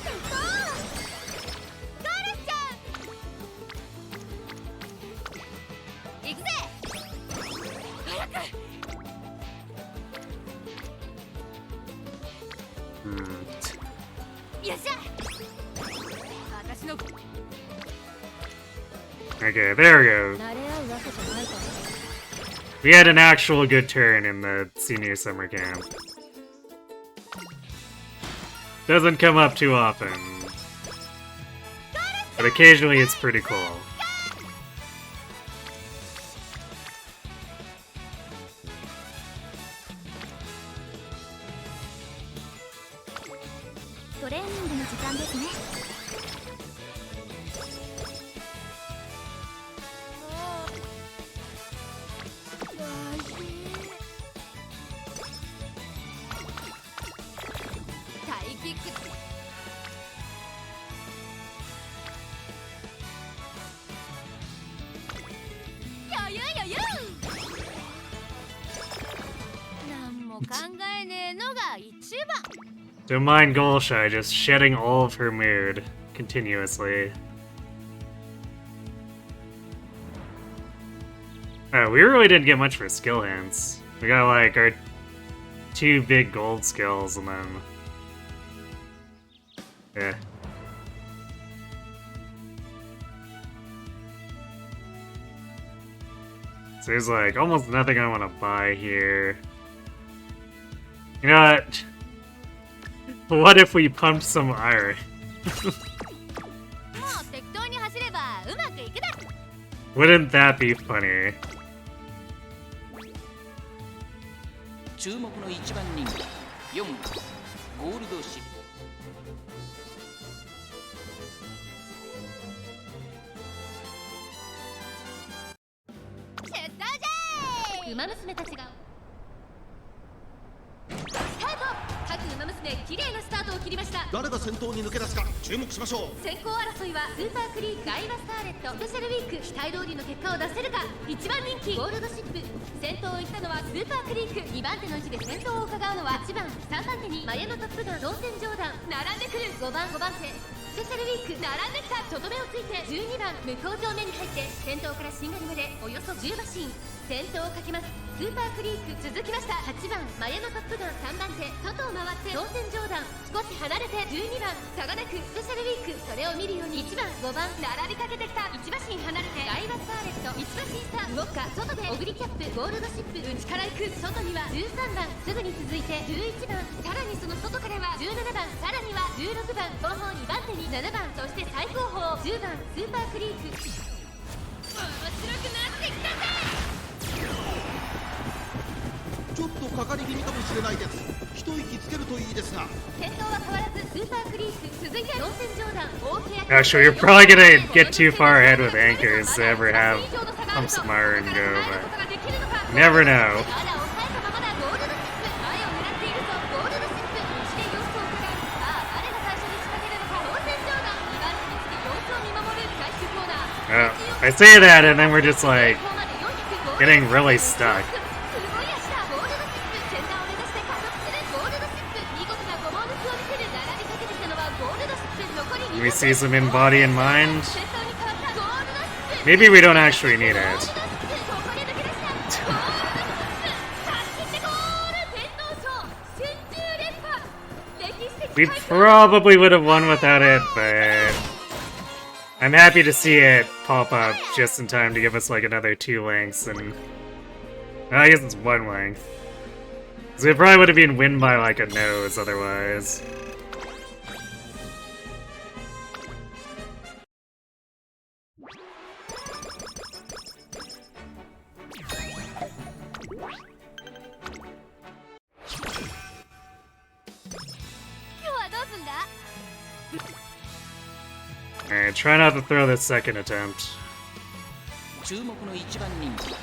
A: Okay, there we go. We had an actual good turn in the senior summer camp. Doesn't come up too often. But occasionally it's pretty cool. Don't mind Golshi just shedding all of her mood continuously. Oh, we really didn't get much for skill hands. We got like our 2 big gold skills and then... yeah. So there's like almost nothing I want to buy here. You know what? What if we pumped some iron? Wouldn't that be funny?
B: 注目の一番人気4番ゴールドシップ。
D: ウマ娘たちがスタート。各ウマ娘綺麗なスタートを切りました。
C: 誰が先頭に抜け出すか注目しましょう。
D: 先行争いはスーパークリーク、ダイワスターレット、スペシャルウィーク。期待通りの結果を出せるか。一番人気ゴールドシップ。先頭を行ったのはスーパークリーク。2番手の位置で先頭を伺うのは8番、3番手にマヤのトップガン、当選ジョーダン。並んでくる5番手スペシャルウィーク。並んできた。とどめをついて12番向こう上面に入って先頭からしんがりまでおよそ10馬身。先頭をかけます。スーパークリーク。続きました8番マヤのトップガン、3番手外を回って当選ジョーダン。少し離れて12番差がなくスペシャルウィーク。それを見るように1番5番並びかけてきた。1馬身離れてダイワスターレット、1馬身差。動くか。外でオグリキャップ、ゴールドシップ。内から行く。外には13番、すぐに続いて11番。さらにその外からは17番、さらには16番。後方2番手に7番、そして最後方10番スーパークリーク。面白くなってきたぜ。
C: ちょっとかかり気味かもしれないです。一息つけるといいですが。
D: 先頭は変わらずスーパークリーク。続いて四千ジョーダン、大部屋。
A: Actually, you're probably gonna get too far ahead with anchors to ever have pump some iron go, but you never know.
D: まだ抑えたままだ。ゴールドシップ前を狙っているぞ。ゴールドシップ内で様子を伺う。さあ誰が最初に仕掛けるのか。四千ジョーダン2番手につき様子を見守る最終コーナー。
A: I say that and then we're just like getting really stuck. We see some in body and mind. Maybe we don't actually need it. We probably would have won without it, but I'm happy to see it pop up just in time to give us like another 2 lengths, and I guess it's 1 length. So it probably would have been win by like a nose otherwise. Alright, try not to throw this second attempt.
B: 注目の一番人気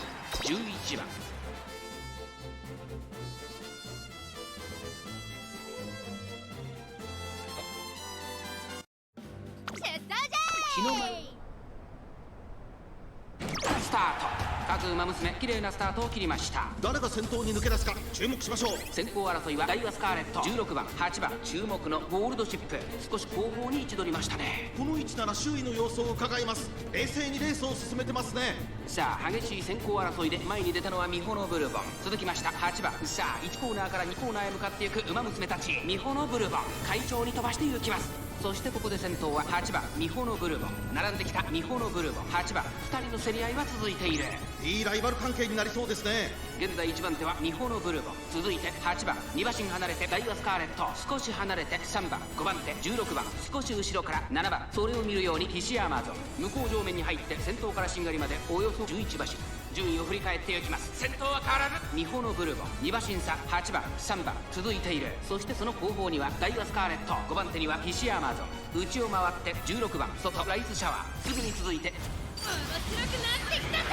B: 11番。日の丸スタート。各馬娘綺麗なスタートを切りました。
C: 誰が先頭に抜け出すか注目しましょう。
B: 先行争いはダイワスカーレット、16番8番注目のゴールドシップ。少し後方に位置取りましたね。
C: この位置なら周囲の様子を伺います。冷静にレースを進めてますね。
B: さあ激しい先行争いで前に出たのはミホノブルボン。続きました8番。さあ1コーナーから2コーナーへ向かっていく馬娘たち。ミホノブルボン快調に飛ばしていきます。そしてここで先頭は8番ミホノブルボン。並んできたミホノブルボン8番。2人の競り合いは続いている。
C: いいライバル関係になりそうですね。
B: 現在1番手はミホノブルボン。続いて8番2馬身離れてダイワスカーレット。少し離れて3番5番手16番。少し後ろから7番。それを見るようにヒシアマゾン。向こう上面に入って先頭からしんがりまでおよそ11馬身。順位を振り返っていきます。先頭は変わらずミホノブルボン。2馬身差8番3番続いている。そしてその後方にはダイワスカーレット。5番手にはヒシアマゾン。内を回って16番外ライズシャワー。すぐに続いて
D: 面白くなってきたぜ。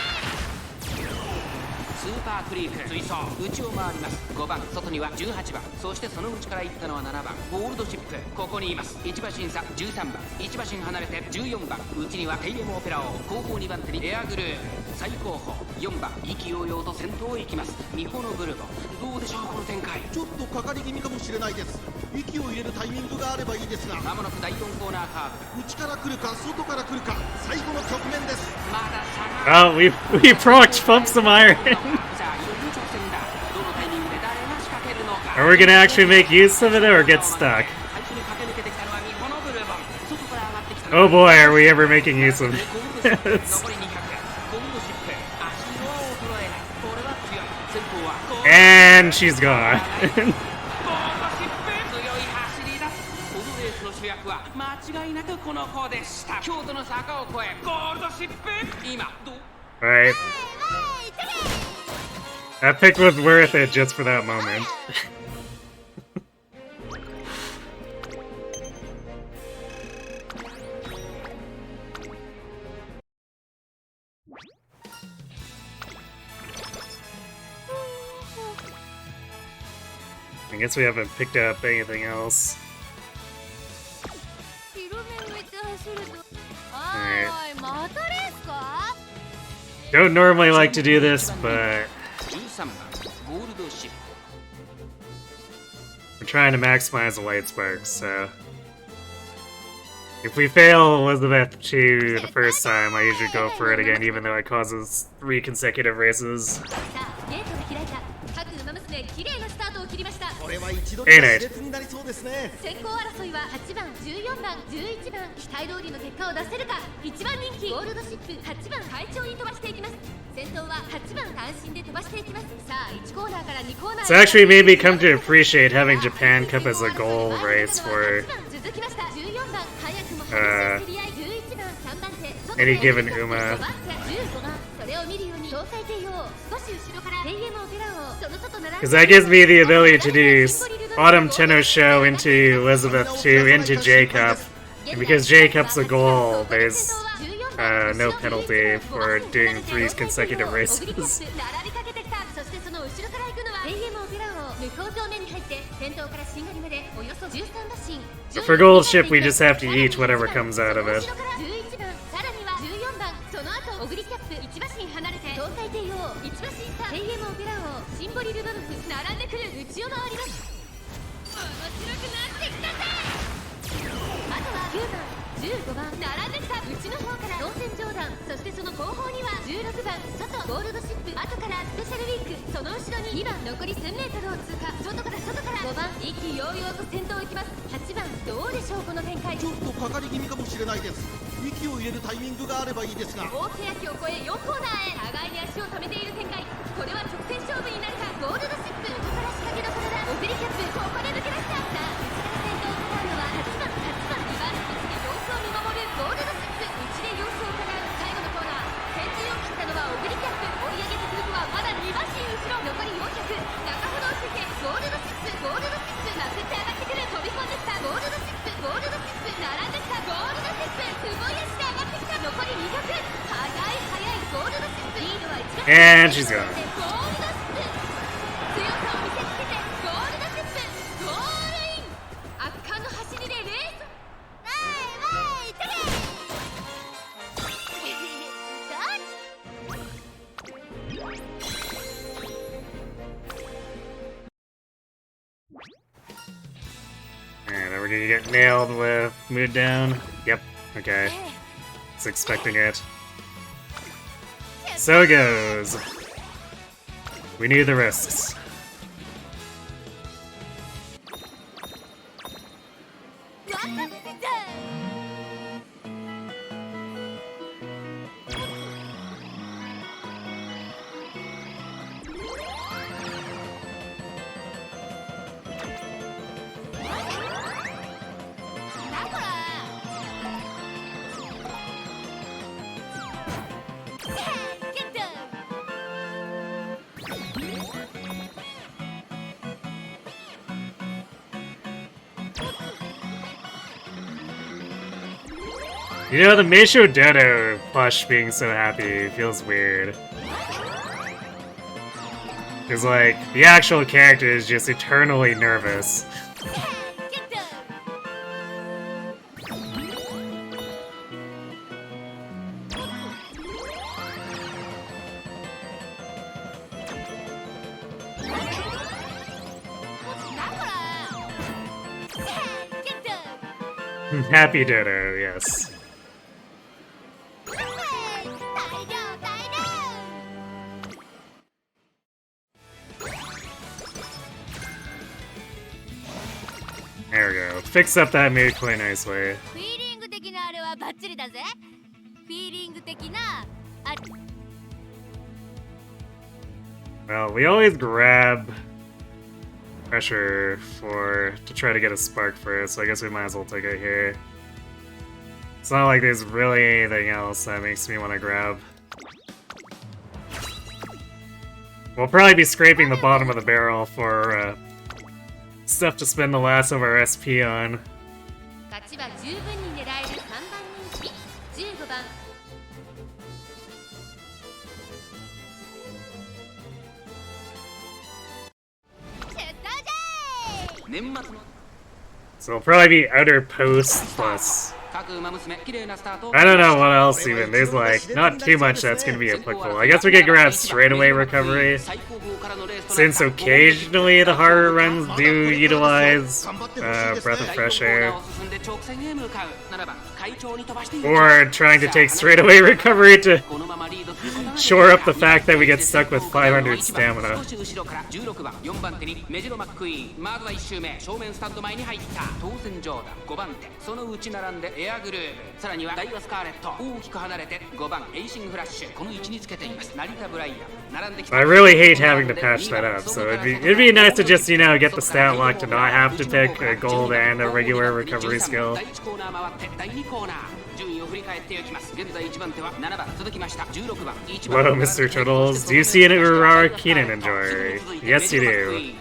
B: スーパークリーク追走。内を回ります。5番外には18番。そしてその内から行ったのは7番ゴールドシップ。ここにいます。1馬身差13番。1馬身離れて14番。内にはテイレムオペラオ。後方2番手にエアグルー。最後方4番意気揚々と先頭へ行きますミホノブルボン。どうでしょうこの展開。
C: ちょっとかかり気味かもしれないです。息を入れるタイミングがあればいいですが。
B: まもなく第4コーナーカーブ。
C: 内から来るか外から来るか最後の局面です。
B: まだ差が。
A: Oh, we proc pumped some iron.
B: さあいよいよ挑戦だ。どのタイミングで誰が仕掛けるのか。
A: Are we gonna actually make use of it or get stuck? Oh boy, are we ever making use of this? And she's gone. Right. That pick was worth it just for that moment. I guess we haven't picked up anything else. Alright. Don't normally like to do this, but we're trying to maximize the light sparks, so if we fail Elizabeth 2 the first time, I usually go for it again, even though it causes 3 consecutive races.
C: これは一度に熾烈になりそうですね。
D: 先行争いは8番、14番、11番期待通りの結果を出せるか。1番人気ゴールドシップ8番快調に飛ばしていきます。先頭は8番単身で飛ばしていきます。さあ1コーナーから2コーナー。
A: It's actually made me come to appreciate having Japan Cup as a goal race for any given Uma. Because that gives me the ability to do Autumn Tenno Show into Elizabeth 2 into J-Cup. And because J-Cup's a goal, there's no penalty for doing 3 consecutive races. So for Gold Ship, we just have to eat whatever comes out of it. オグリキャップ1馬身離れて東海帝王1馬身差テイエモオペラ王シンボリルドルフ並んでくる内を回ります。面白くなってきたぜ。あとは9番15番並んできた内の方から当選上段、そしてその後方には16番外ゴールドシップ、後からスペシャルウィーク、その後ろに2番残り 1000m を通過、外から5番意気揚々と先頭を行きます。8番どうでしょうこの展開。
C: ちょっとかかり気味かもしれないです。息を入れるタイミングがあればいいですが、
D: 大欅を越え4コーナーへ互いに足を止めている展開。これは直線勝負になるか。ゴールドシップここから仕掛けどころだ。オグリキャップここで抜け出した。さあ内から先頭を狙うのは8番2番位置で様子を見守るゴールドシップ、内で様子を伺う最後のコーナー。先陣を切ったのはオグリキャップ、追い上げてくるのはまだ2馬身後ろ、残り400、中ほどをついてゴールドシップまくって上がってくる、飛び込んできたゴールドシップ並んできたゴールドシップ、すごい足で上がってきた。残り200、速いゴールドシップ、リードは1番
A: And she's gone.
D: ゴールドシップ、強さを見せつけてゴールドシップゴールイン。圧巻の走りでレース
A: And are we gonna get nailed with Mood Down? Yep, okay. Was expecting it. So it goes. We knew the risks. You know, the Meisho Dodo plush being so happy feels weird. Because, like, the actual character is just eternally nervous. Happy Dodo, yes. There we go. Fix up that mood quite nicely.
D: フィーリング的なあれはバッチリだぜ。フィーリング的なあ
A: Well, we always grab pressure to try to get a spark first, so I guess we might as well take it here. It's not like there's really anything else that makes me want to grab. We'll probably be scraping the bottom of the barrel for stuff to spend the last of our SP on.
D: 勝ちは十分に狙える3番人気15番
A: So it'll probably be outer post plus. I don't know what else even. There's like not too much that's gonna be applicable. I guess we could grab straightaway recovery, since occasionally the Haru runs do utilize breath of fresh air. Or trying to take straightaway recovery to shore up the fact that we get stuck with 500 stamina. I really hate having to patch that up, so it'd be nice to just, you know, get the stat lock to not have to pick a gold and a regular recovery skill. Hello, Mr. Turtles. Do you see an Urara Keenan enjoyer? Yes, you do.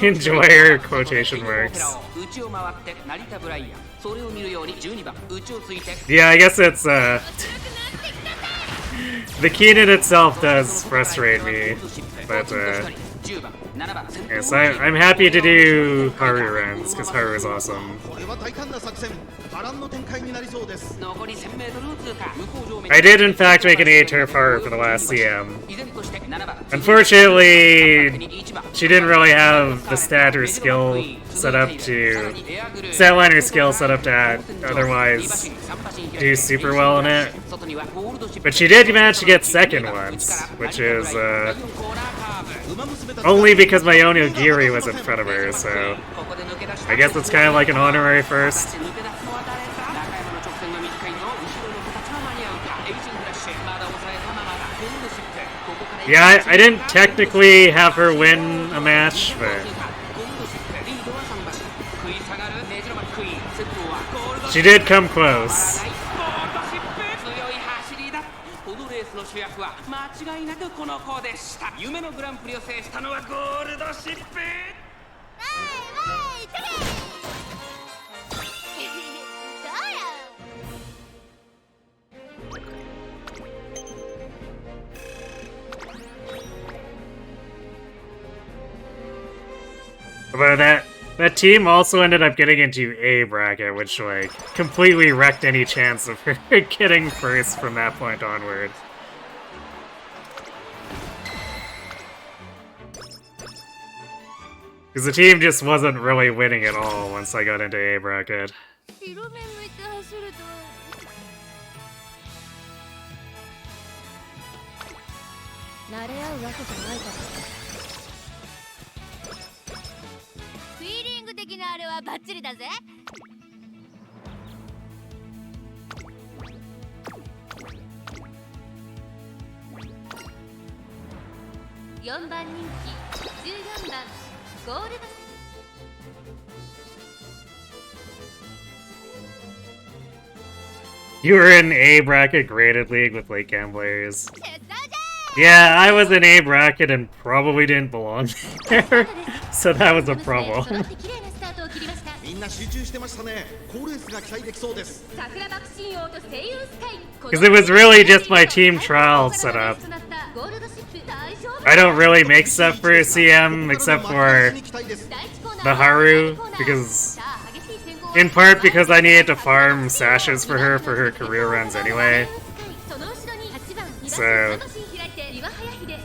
A: Enjoyer quotation marks. Yeah, I guess it's the Keenan itself does frustrate me, but yes, I'm happy to do Haru runs, because Haru is awesome. I did in fact make an A-turf Haru for the last CM. Unfortunately, she didn't really have the stat or skill set up to... stat line or skill set up to otherwise do super well in it. But she did manage to get second once, which is only because my Onigiri was in front of her, so I guess it's kind of like an honorary first. Yeah, I didn't technically have her win a match, but she did come close. But that team also ended up getting into A bracket, which like completely wrecked any chance of her getting first from that point onward. Because the team just wasn't really winning at all once I got into A bracket. You were in A bracket graded league with late gamblers. Yeah, I was in A bracket and probably didn't belong there, so that was a problem. Because it was really just my team trial setup. I don't really make stuff for CM except for the Haru, because in part because I needed to farm sashes for her career runs anyway. So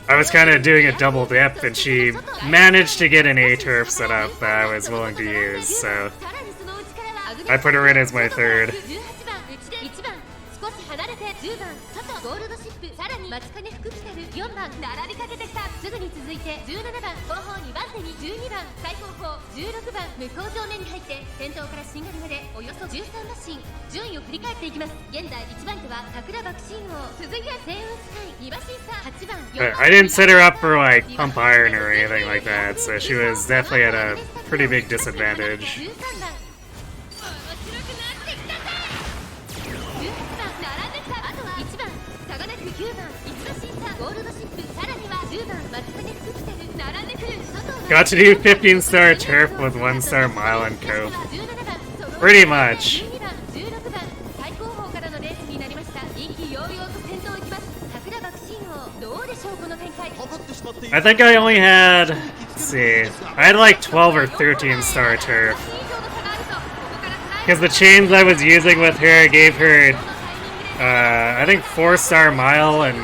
A: I was kind of doing a double dip, and she managed to get an A-turf set up that I was willing to use, so I put her in as my third.
D: 少し離れて10番外ゴールドシップさらに待ち金福来てる4番並びかけてきたすぐに続いて17番後方2番手に12番最後方16番向こう上面に入って先頭からしんがりまでおよそ13馬身順位を振り返っていきます。現在1番手は桜爆心王続いて星雲スカイ2馬身差8番
A: I didn't set her up for like pump iron or anything like that, so she was definitely at a pretty big disadvantage.
D: 13番
A: Got to do 15-star turf with 1-star mile and cope. Pretty much. I think I only had, let's see, I had like 12 or 13-star turf. Because the chains I was using with her gave her, I think 4-star mile and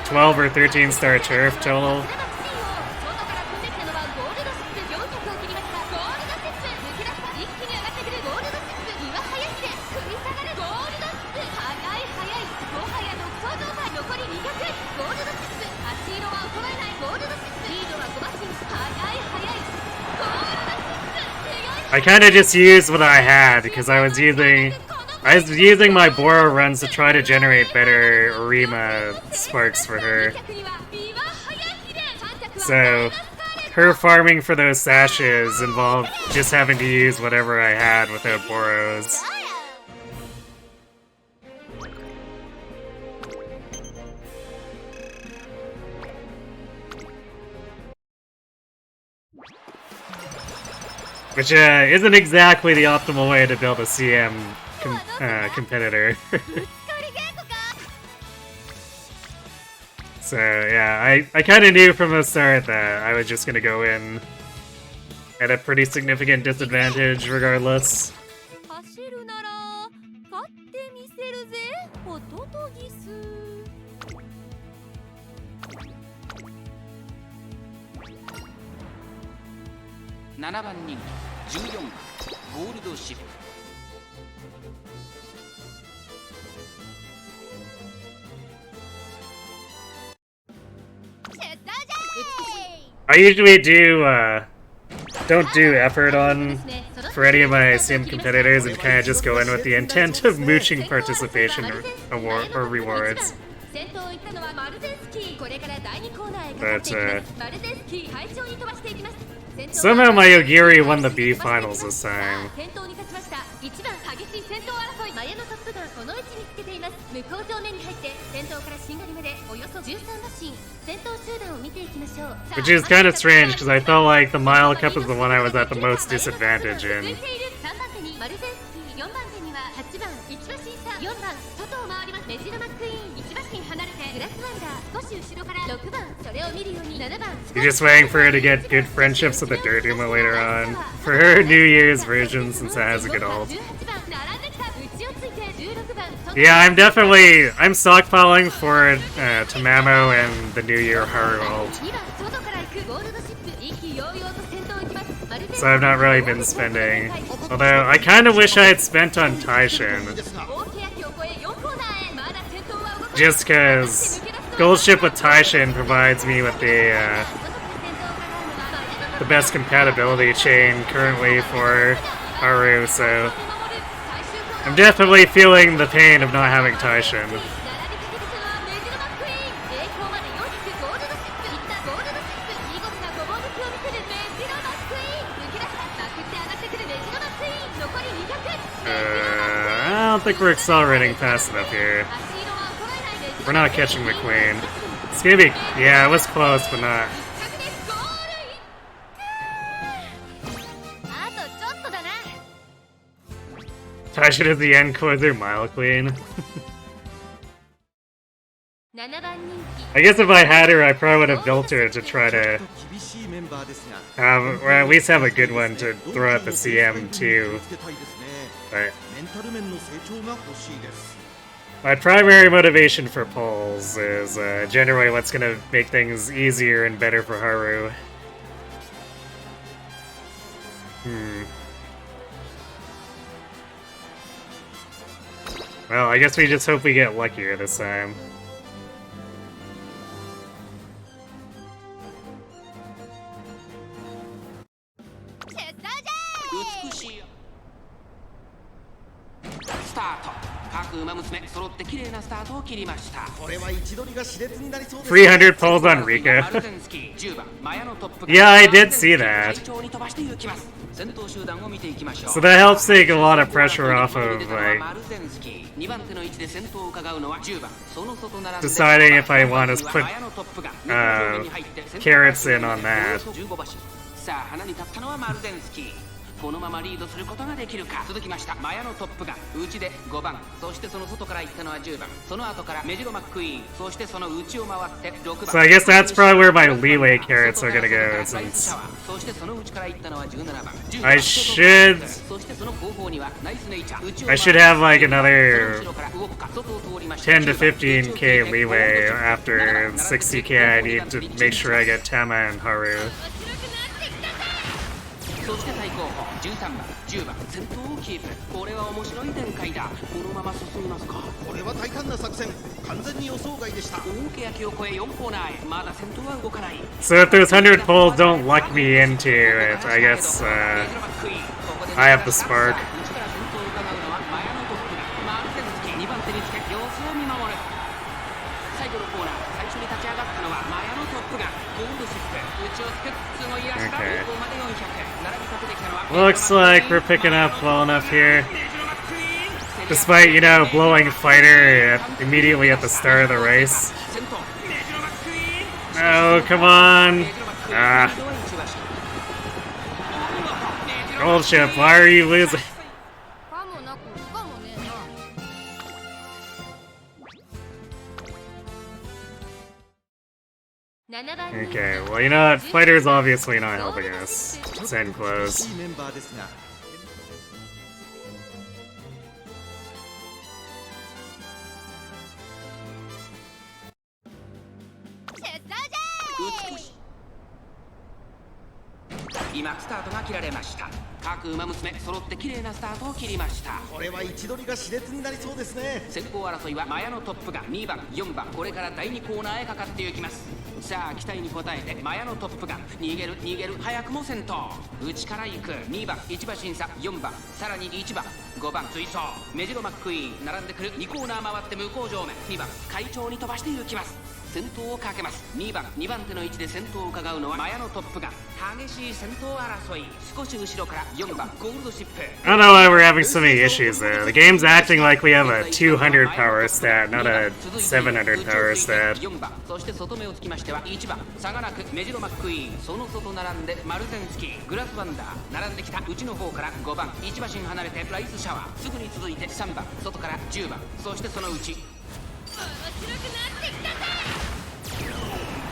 A: 12 or 13-star turf total. I kind of just used what I had because I was using my Boro runs to try to generate better Arima sparks for her. So her farming for those sashes involved just having to use whatever I had without Boros. Which isn't exactly the optimal way to build a CM competitor. So yeah, I kind of knew from the start that I was just gonna go in at a pretty significant disadvantage regardless.
B: 7番人気14番ゴールドシップ
A: I usually don't do effort for any of my sim competitors and kind of just go in with the intent of mooching participation or rewards. But somehow my Yogiri won the B finals this time.
D: この位置につけています。向こう上面に入って先頭からしんがりまでおよそ13馬身先頭集団を見ていきましょう。
A: Which is kind of strange because I felt like the Mile Cup is the one I was at the most disadvantage in.
D: 3番手にマルゼンスキー4番手には8番1馬身差4番外を回りますメジロマックイーン1馬身離れてグラスワンダー少し後ろから6番それを見るように7番
A: You're just waiting for her to get good friendships with the Dirt Uma later on. For her New Year's version since it has a good ult. Yeah, I'm stockpiling for Tamamo and the New Year Haru ult. So I've not really been spending. Although, I kind of wish I had spent on Taishin. Just because Goldship with Taishin provides me with the best compatibility chain currently for Haru, so I'm definitely feeling the pain of not having Taishin. I don't think we're accelerating fast enough here. We're not catching the queen. It's gonna be... yeah, it was close, but not. Taishin is the end closer Mile Queen. I guess if I had her, I probably would have built her to try to have, or at least have a good one to throw at the CM too. But my primary motivation for polls is generally what's going to make things easier and better for Haru. Well, I guess we just hope we get luckier this time.
B: Start. 各馬娘揃って綺麗なスタートを切りました。
C: これは位置取りが熾烈になりそうです。
A: 300 pulls on Rika. Yeah, I did see that. So that helps take a lot of pressure off of, like, deciding if I want to put carrots in on that.
B: さあ花に立ったのはマルゼンスキー。このままリードすることができるか。続きましたマヤのトップが内で5番、そしてその外から行ったのは10番、その後からメジロマックイーン、そしてその内を回って6番。
A: So I guess that's probably where my leeway carrots are gonna go, since
B: そしてその内から行ったのは17番。
A: I should
B: そしてその後方にはナイスネイチャー。
A: I should have like another 10 to 15k leeway after 60k. I need to make sure I get Tama and Haru.
B: そして最後方13番10番先頭をキープ。これは面白い展開だ。このまま進みますか。
C: これは大胆な作戦。完全に予想外でした。
B: 大けやきを越え4コーナーへ。まだ先頭は動かない。
A: So if those 100 pulls don't luck me into it, I guess I have the spark. 最後のコーナー最初に立ち上がったのはマヤのトップがゴールドシップ。内をつくすごい足だ。ここまで400。 Looks like we're picking up well enough here. Despite, you know, blowing fighter immediately at the start of the race. Oh, come on. Gold ship, why are you losing? Okay, well, you know what? Fighter's obviously not helping us. It's end close.
B: Now, スタートが切られました。各馬娘揃って綺麗なスタートを切りました。
C: これは位置取りが熾烈になりそうですね。
B: 先行争いはマヤのトップが2番4番、これから第2コーナーへかかっていきます。さあ期待に応えてマヤのトップが逃げる早くも先頭。内から行く2番1馬審査4番、さらに1番5番追走。メジロマックイーン並んでくる。2コーナー回って向こう上面2番快調に飛ばしていきます。先頭をかけます。2番手の位置で先頭を伺うのはマヤのトップが激しい先頭争い。少し後ろから4番ゴールドシップ。
A: I don't know why we're having so many issues there. The game's acting like we have a 200 power stat, not a 700 power stat.
B: 4番そして外目をつきましては1番差がなくメジロマックイーン、その外並んでマルゼンスキーグラスワンダー並んできた。内の方から5番1馬身離れてライスシャワー。すぐに続いて3番外から10番、そしてその内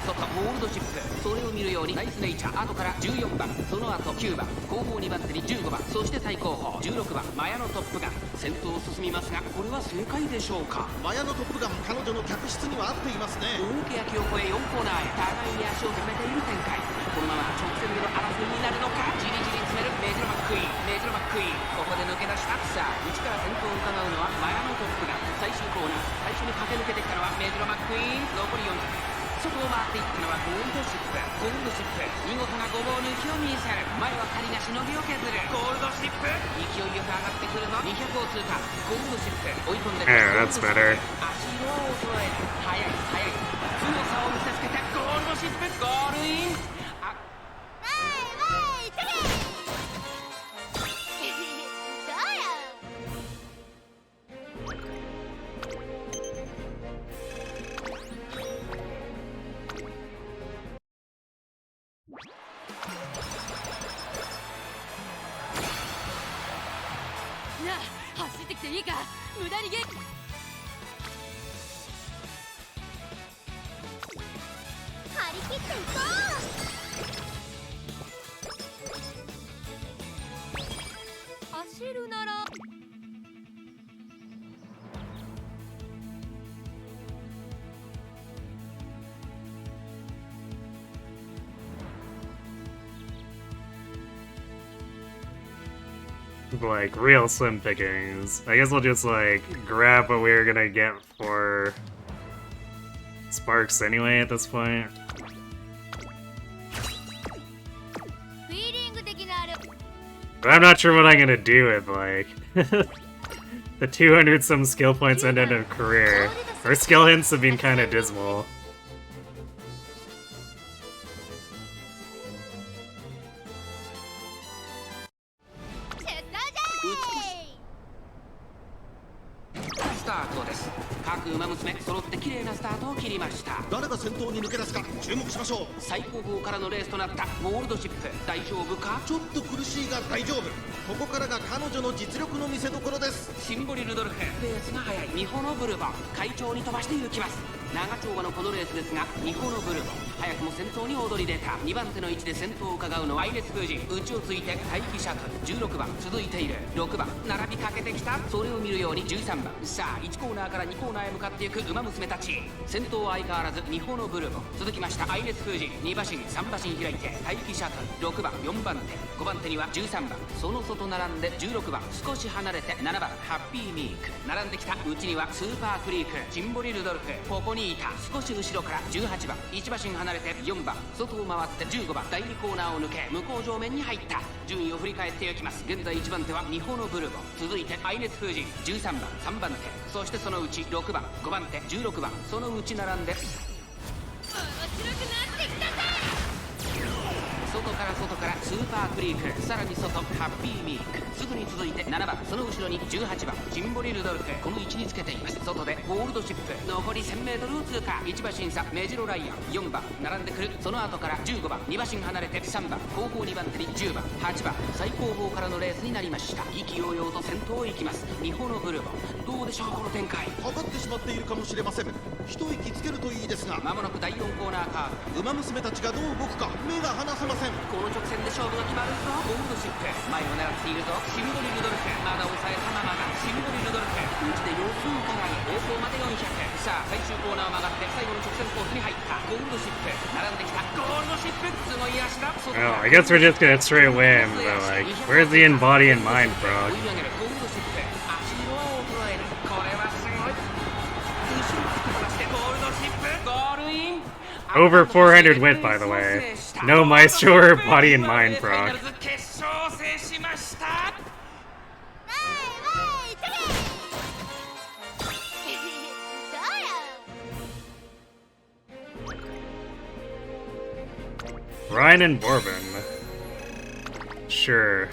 B: 外ゴールドシップ。それを見るようにナイスネイチャー。後から14番、その後9番、後方2番手に15番、そして最後方16番マヤのトップガン。先頭を進みますがこれは正解でしょうか。
C: マヤのトップガン、彼女の客室には合っていますね。
B: 大けやきを越え4コーナーへ。互いに足を止めている展開。このまま直線での争いになるのか。じりじり詰めるメジロマックイーン。メジロマックイーンここで抜け出した。さあ内から先頭を伺うのはマヤのトップガン。最終コーナー最初に駆け抜けてきたのはメジロマックイーン。残り400。外を回っていったのはゴールドシップ。ゴールドシップ見事なごぼう抜きを見せる。前は仮がしのぎを削る。ゴールドシップ勢いよく上がってくるぞ。200を通過。ゴールドシップ追い込んでくる。
A: Yeah, that's better.
B: 足色を衰える。速い強さを見せつけてゴールドシップゴールイン。あ
D: なあ走ってきていいか。無駄にゲ張り切っていこう。走るなら
A: like real slim pickings. I guess we'll just like grab what we're gonna get for Sparks anyway at this point. But I'm not sure what I'm gonna do with like the 200 some skill points and end of career. Our skill hints have been kind of dismal. Well, I guess we're just gonna straight win, but like, where's the in body and mind, bro? Over 400 wit, by the way. No Maestro or body and mind, proc. Ryan and Bourbon. Sure.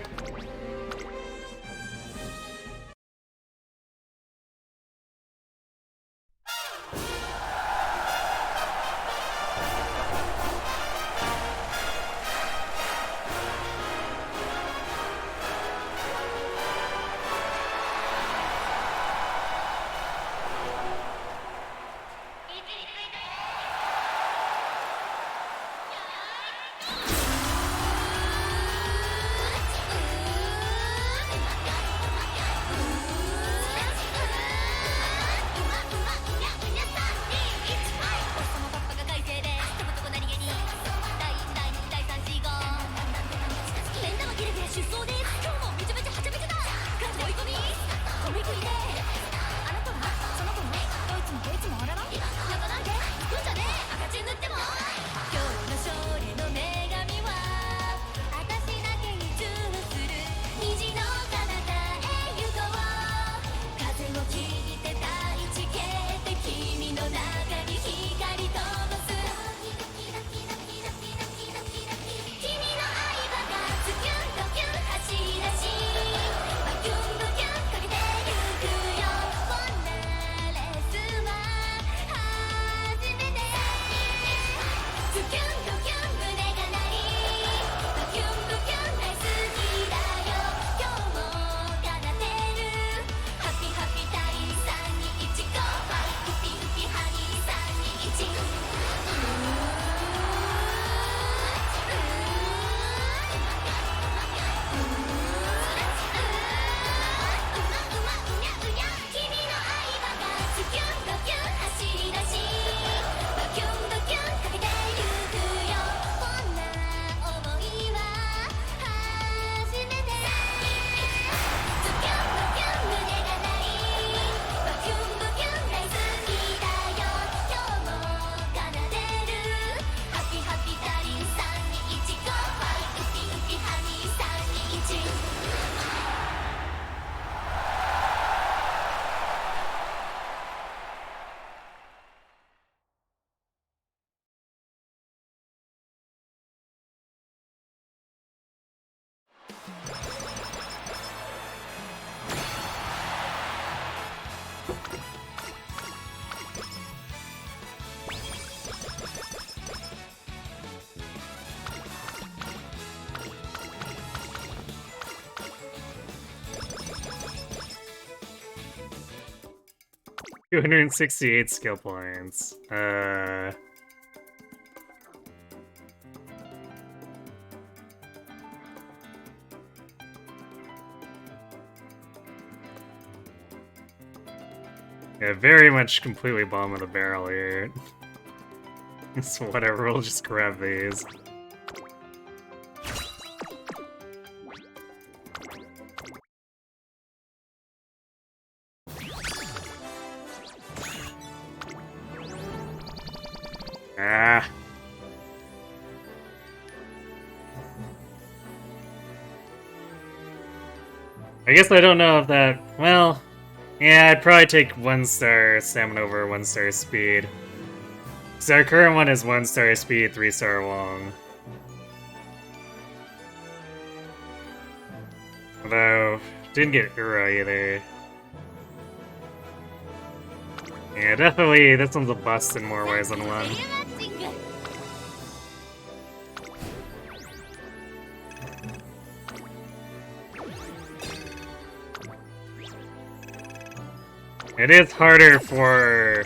A: 268 skill points. Yeah, very much completely bottom of the barrel here. So whatever, we'll just grab these. Ah. I guess I don't know if that... Well... Yeah, I'd probably take 1-star stamina over 1-star speed. So our current one is 1-star speed, 3-star long. Although, didn't get Ura either. Yeah, definitely, this one's a bust in more ways than one. It is harder for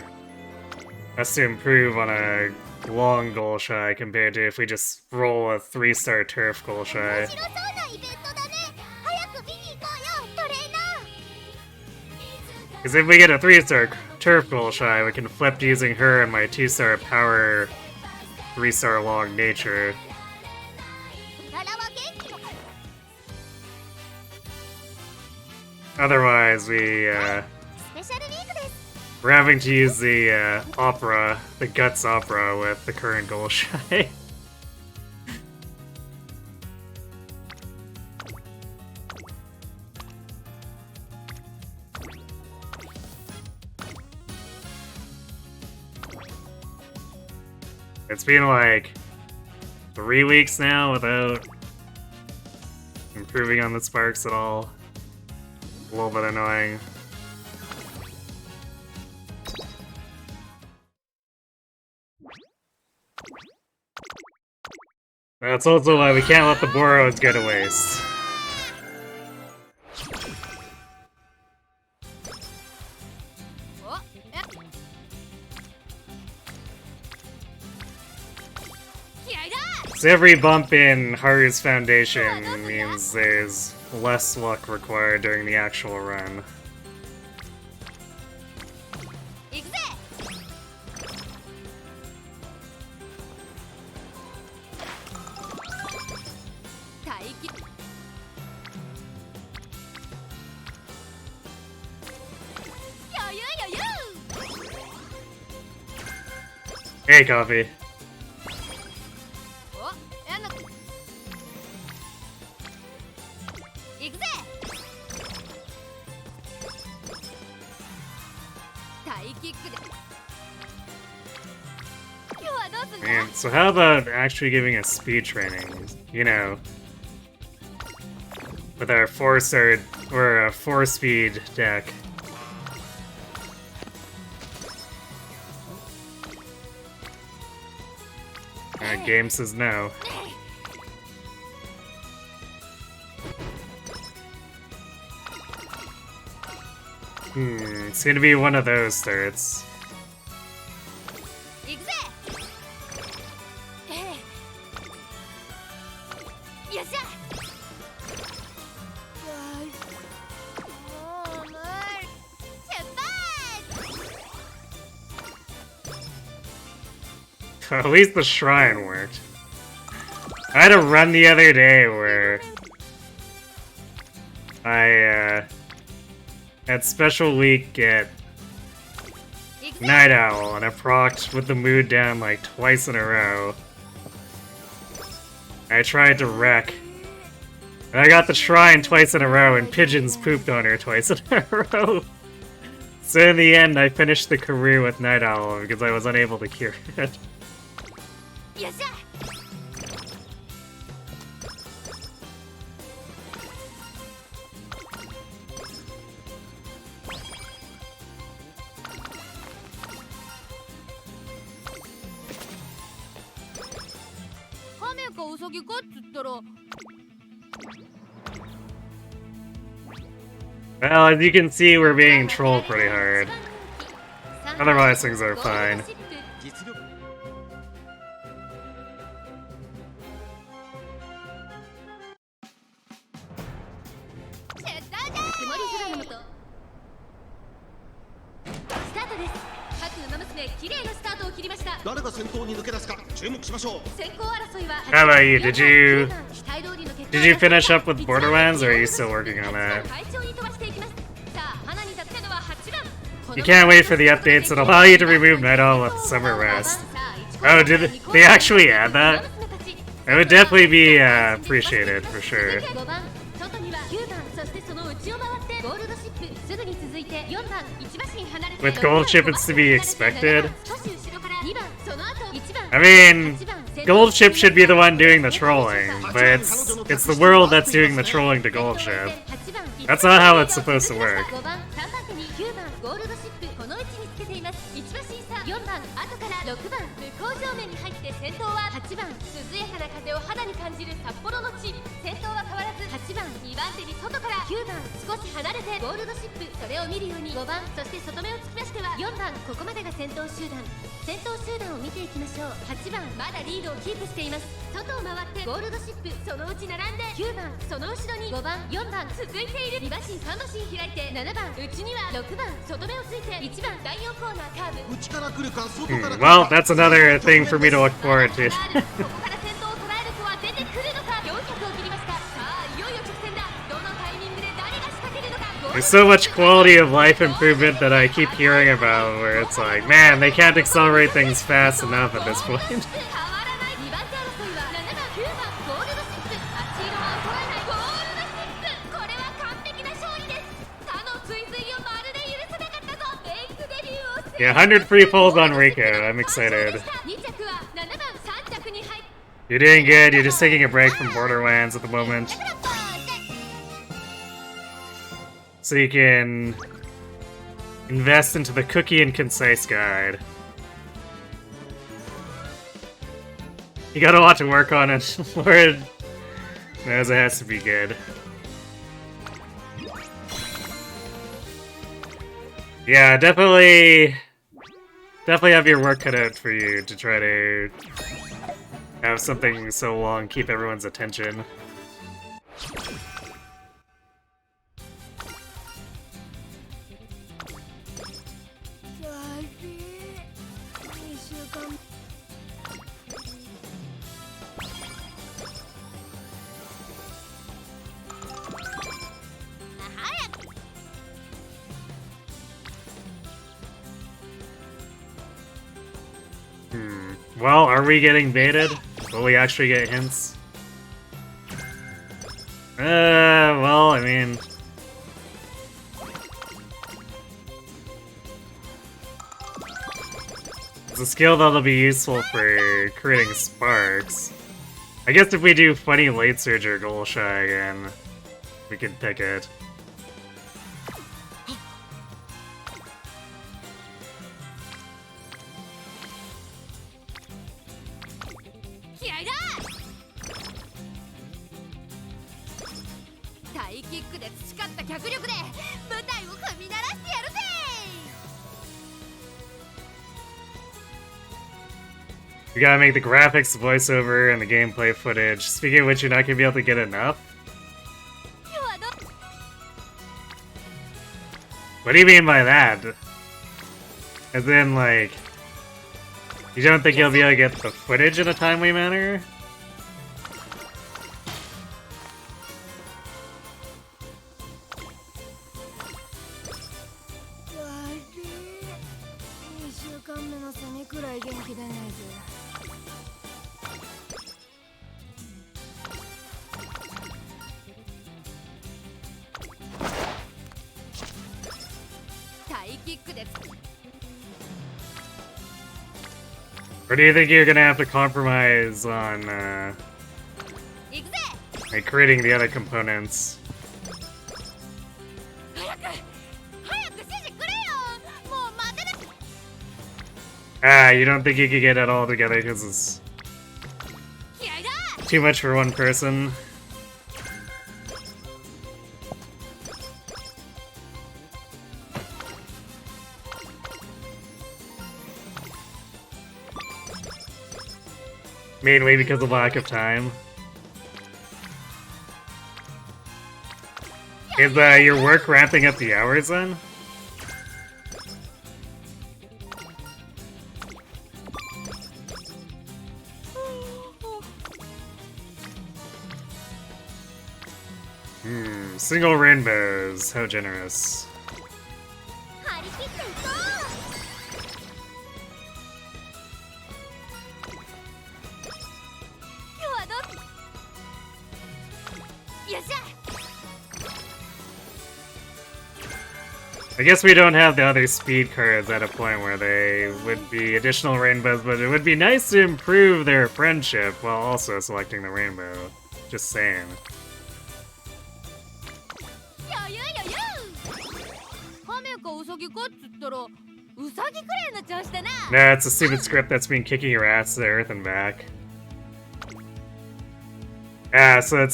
A: us to improve on a long Golshi compared to if we just roll a 3-star turf Golshi. Because if we get a 3-star turf Golshi, we can flip using her and my 2-star power 3-star long nature. Otherwise, we're having to use the opera, the Guts opera with the current Golshi. It's been like 3 weeks now without improving on the sparks at all. A little bit annoying. That's also why we can't let the Boros go to waste. So every bump in Haru's foundation means there's less luck required during the actual run. Hey, Coffee. Man, so how about actually giving us speed training? You know, with our 4-star or a 4-speed deck. Game says no. It's gonna be one of those thirds. At least the shrine worked. I had a run the other day where I had special week at Night Owl and I procced with the mood down like twice in a row. I tried to wreck. And I got the shrine twice in a row and pigeons pooped on her twice in a row. So in the end I finished the career with Night Owl because I was unable to cure it. Well, as you can see, we're being trolled pretty hard. Otherwise, things are fine.
C: 実力
D: 曇り空の下スタートです。各馬娘綺麗なスタートを切りました。
C: 誰が先頭に抜け出すか注目しましょう。
D: 先行争いは
A: How about you? Did
D: 期待通りの結果
A: you finish up with Borderlands, or are you still working on that?
D: 快調に飛ばしていきます。さあ花に立つのは8番。
A: You can't wait for the updates that allow you to remove Night Owl with Summer Rest. Oh, did they actually add that? It would definitely be appreciated for sure.
D: 5番外には9番、そしてその内を回ってゴールドシップ、すぐに続いて4番1馬身離れて
A: With gold ship, it's to be expected.
D: 少し後ろから2番、その後1番
A: I mean, Gold Ship should be the one doing the trolling, but it's the world that's doing the trolling to Gold Ship. That's not how it's supposed to work.
D: 5番3番手に9番ゴールドシップ、この位置につけています。1馬身差4番後から6番向こう正面に入って先頭は8番涼やかな風を肌に感じる札幌の地。先頭は変わらず8番2番手に外から9番少し離れてゴールドシップ、それを見るように5番、そして外目をつきましては4番、ここまでが先頭集団。先頭集団を見ていきましょう。8番まだリードをキープしています。外を回ってゴールドシップ、そのうち並んで9番、その後ろに5番4番続いている。2馬身3馬身開いて7番、内には6番外目をついて1番第4コーナーカーブ。
C: 内から来るか外から来る
A: Well,
C: か
A: that's another thing for me to look forward to.
D: ここから先頭を捉える子は出てくるのか。400を切りました。さあいよいよ直線だ。どのタイミングで誰が仕掛けるのか。
A: There's so much quality of life improvement that I keep hearing about, where it's like, man, they can't accelerate things fast enough at this point.
D: 変わらない。2番手争いは7番9番ゴールドシップ、あっち色は衰えないゴールドシップ、これは完璧な勝利です。他の追随をまるで許せなかったぞ。ベイクデビューをする
A: Yeah, 100 free pulls on Rico. I'm excited.
D: 2着は7番3着に入っ
A: You're doing good. You're just taking a break from Borderlands at the moment, so you can invest into the cookie and concise guide. You got a lot to work on, and Lord knows it has to be good. Yeah, definitely have your work cut out for you to try to have something so long keep everyone's attention. Well, are we getting baited? Will we actually get hints? Well, I mean... it's a skill that'll be useful for creating sparks. I guess if we do funny late surge or Golshi again, we could pick it. We gotta make the graphics, voiceover, and the gameplay footage. Speaking of which, you're not gonna be able to get enough? What do you mean by that? As in, like... you don't think you'll be able to get the footage in a timely manner? Or do you think you're gonna have to compromise on, like, creating the other components? Ah, you don't think you could get it all together because it's too much for one person? Mainly because of lack of time. Is your work ramping up the hours then? Single rainbows, how generous.
D: 張り切っていこう。今日はどう？よっしゃ。
A: I guess we don't have the other speed cards at a point where they would be additional rainbows, but it would be nice to improve their friendship while also selecting the rainbow. Just saying.
D: 余裕余裕。亀かウサギかっつったらウサギくらいの調子だな。
A: Nah, it's a stupid script that's been kicking your ass to the earth and back. Ah, so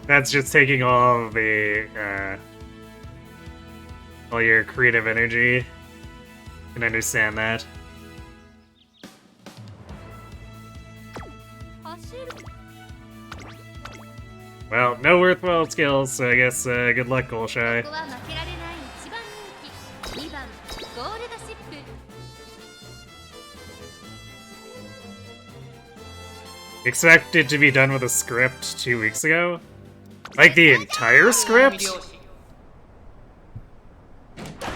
A: that's just taking all of the all your creative energy. Can understand that.
D: 走る。
A: Well, no worthwhile skills, so I guess good luck, Golshi.
D: ここは負けられない一番人気。2番ゴールドシップ。
A: Expect it to be done with a script 2 weeks ago? Like the entire script?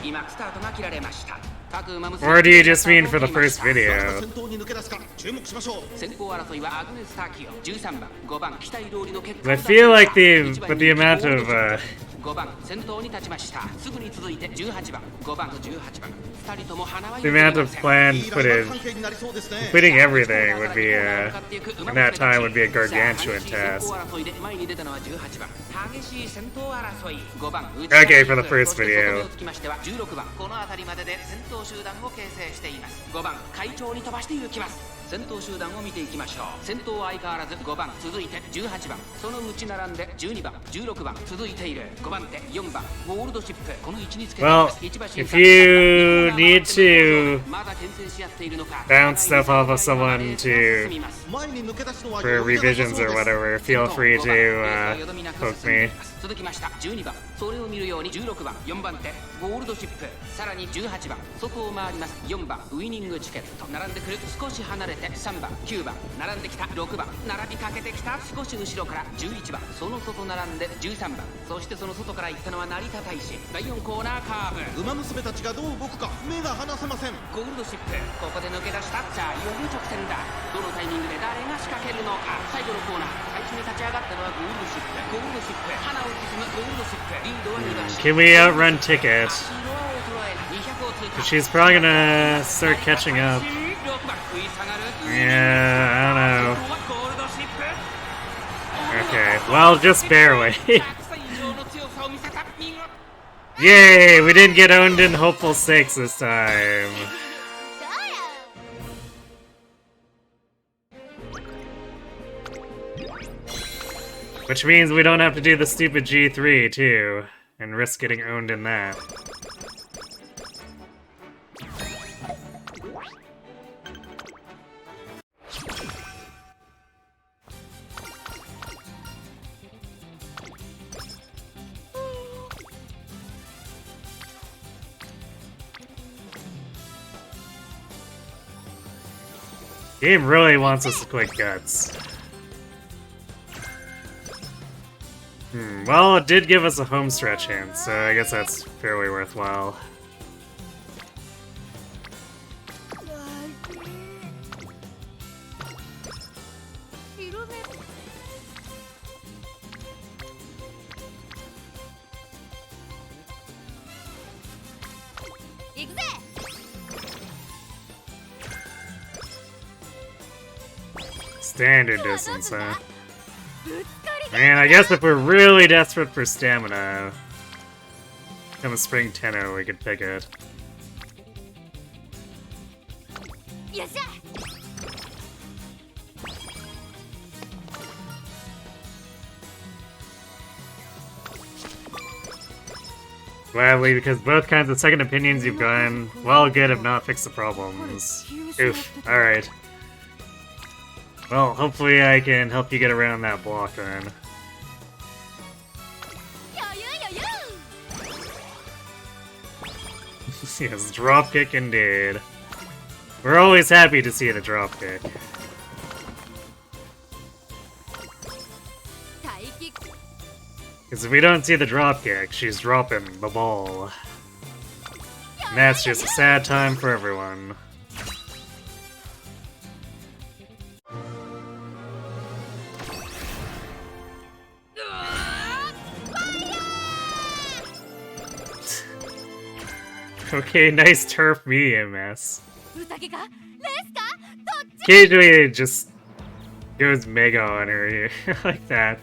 B: 今スタートが切られました。各馬娘
A: Or do you just mean for the first video?
C: 先頭に抜け出すか注目しましょう。
B: 先行争いはアグネス・ターキオ、13番、5番、期待通りの結果
A: I feel like with the amount of
B: 5番、先頭に立ちました。すぐに続いて18番、5番と18番。2人とも花は
A: the amount of planned
C: いいライバル
A: footage,
C: 関係になりそうですね。
A: including everything, would be in that time would be a gargantuan task. Okay, for the first video.
B: 16番、この辺りまでで先頭集団を形成しています。5番、快調に飛ばしていきます。先頭集団を見ていきましょう。先頭は相変わらず5番、続いて18番、その内並んで12番、16番続いている。5番手、4番、ゴールドシップ、この位置につけてい
A: Well,
B: ます。1馬身
A: if you need to
B: まだ牽制し合っているのか。
A: bounce stuff off of someone to
C: 前に抜け出すのは
A: for revisions or whatever, feel free to poke me.
B: 続きました12番、それを見るように16番、4番手ゴールドシップ、さらに18番、外を回ります。4番ウイニングチケット、並んでくる。少し離れて3番、9番、並んできた。6番、並びかけてきた。少し後ろから11番、その外並んで13番、そしてその外から行ったのは成田大使。第4コーナーカーブ、
C: 馬娘たちがどう動くか目が離せません。
B: ゴールドシップ、ここで抜け出した。さあいよいよ直線だ。どのタイミングで誰が仕掛けるのか。最後のコーナー、最初に立ち上がったのはゴールドシップ。ゴールドシップ、花を進むゴールドシップ。リードは2番。
A: Can we outrun Ticket? She's probably gonna start catching up. Yeah, I don't know. Okay, well, just barely. Yay, we didn't get owned in Hopeful Stakes this time. Which means we don't have to do the stupid G3, too, and risk getting owned in that. Game really wants us to click guts. Well, it did give us a home stretch hint, so I guess that's fairly worthwhile. Standard distance, huh? Man, I guess if we're really desperate for stamina, come a spring tenno, we could pick it. Gladly, because both kinds of second opinions you've gotten, well, good, have not fixed the problems. Oof, alright. Well, hopefully I can help you get around that block then. Yes, dropkick indeed. We're always happy to see the dropkick. Because if we don't see the dropkick, she's dropping the ball. And that's just a sad time for everyone. Okay, nice turf medium mess. Occasionally it just goes mega on her like that.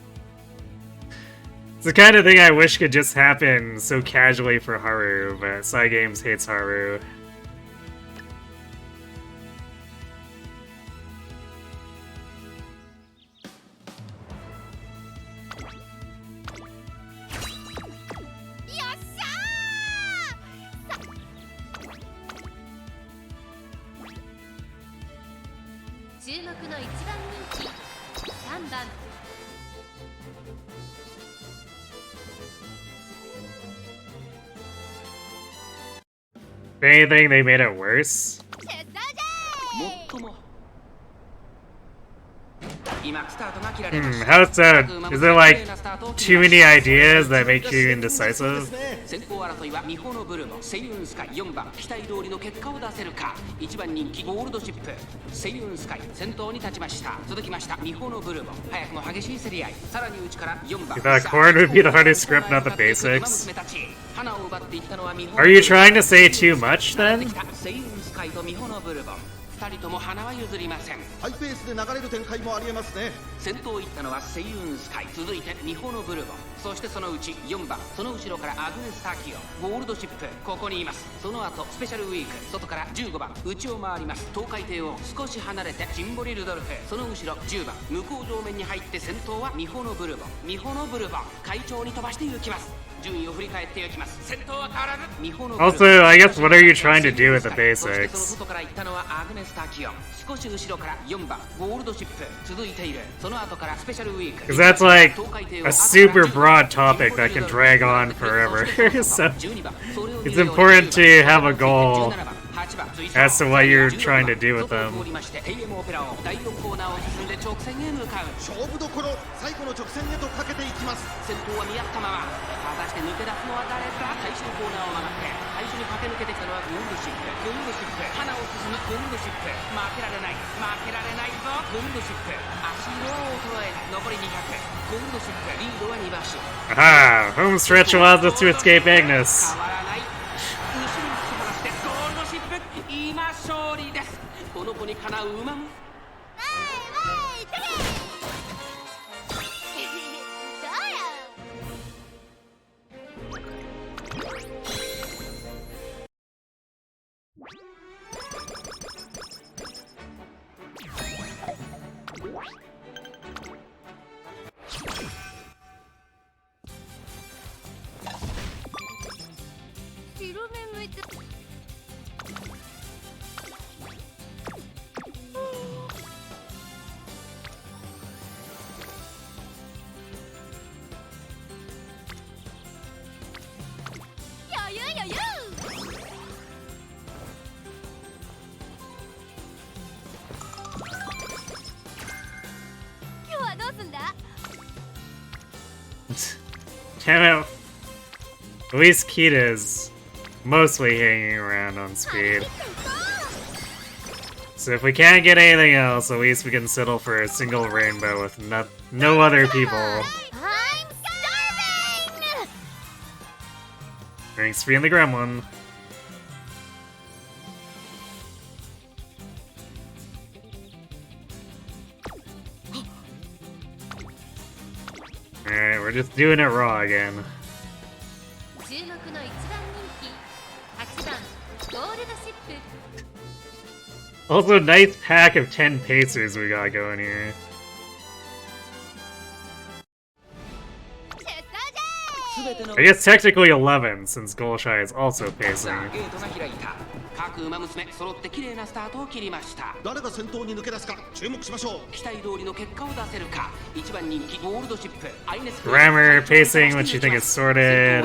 A: It's the kind of thing I wish could just happen so casually for Haru, but Cygames hates Haru. If anything, they made it worse. How's that? Is there like too many ideas that make you indecisive?
B: 先行争いはミホノブルボ、セイウンスカイ4番期待通りの結果を出せるか。1番人気ゴールドシップ、セイウンスカイ先頭に立ちました。続きましたミホノブルボ、早くも激しい競り合い。さらに内から4番
A: That corn would be the hardest script, not the basics. Are you trying to say too much then?
B: セイウンスカイとミホノブルボ、2人とも花は譲りません。
C: ハイペースで流れる展開もありえますね。
B: 先頭行ったのはセイウンスカイ、続いてミホノブルボン、そしてそのうち4番、その後ろからアグネス・タキオ、ゴールドシップ、ここにいます。その後スペシャルウィーク、外から15番内を回ります。東海帝王少し離れてジンボリ・ルドルフ、その後ろ10番向こう上面に入って先頭はミホノブルボン、ミホノブルボン会長に飛ばして行きます。順位を振り返っていきます。先頭は変わらずミホノブルボン。
A: Also, I guess what are you trying to do with the basics?
B: その外から行ったのはアグネス・タキオ、少し後ろから4番ゴールドシップ続いている。その後からスペシャルウィーク。
A: Because that's like a super broad topic that can drag on forever. So it's important to have a goal as to what you're trying to do with them.
C: 勝負どころ、最後の直線へとかけていきます。
B: 先頭は見合ったまま、果たして抜け出すのは誰か。最終コーナーを曲がって最初に駆け抜けてきたのはゴールドシップ、ゴールドシップ、花を進むゴールドシップ、負けられない負けられないぞ。ゴールドシップ、足色を衰え残り200、ゴールドシップリードは2馬身。
A: Aha! Home stretch allows us to escape Agnes.
B: 変わらない。後ろに突き放してゴールドシップ、今勝利です。この子にかなう馬も。
A: Damn it. At least Kita's mostly hanging around on speed. So if we can't get anything else, at least we can settle for a single rainbow with no other people.
D: I'm starving!
A: Thanks for being the gremlin. Alright, we're just doing it raw again. Also, nice pack of 10 pacers we got going here. I guess technically 11, since Golshi is also pacing.
B: ゲートが開いた。確各馬娘揃って綺麗なスタートを切りました。
C: 誰が先頭に抜け出すか注目しましょう。
B: 期待通りの結果を出せるか。1番人気ゴールドシップアイネス
A: Grammar, pacing, which you think is sorted.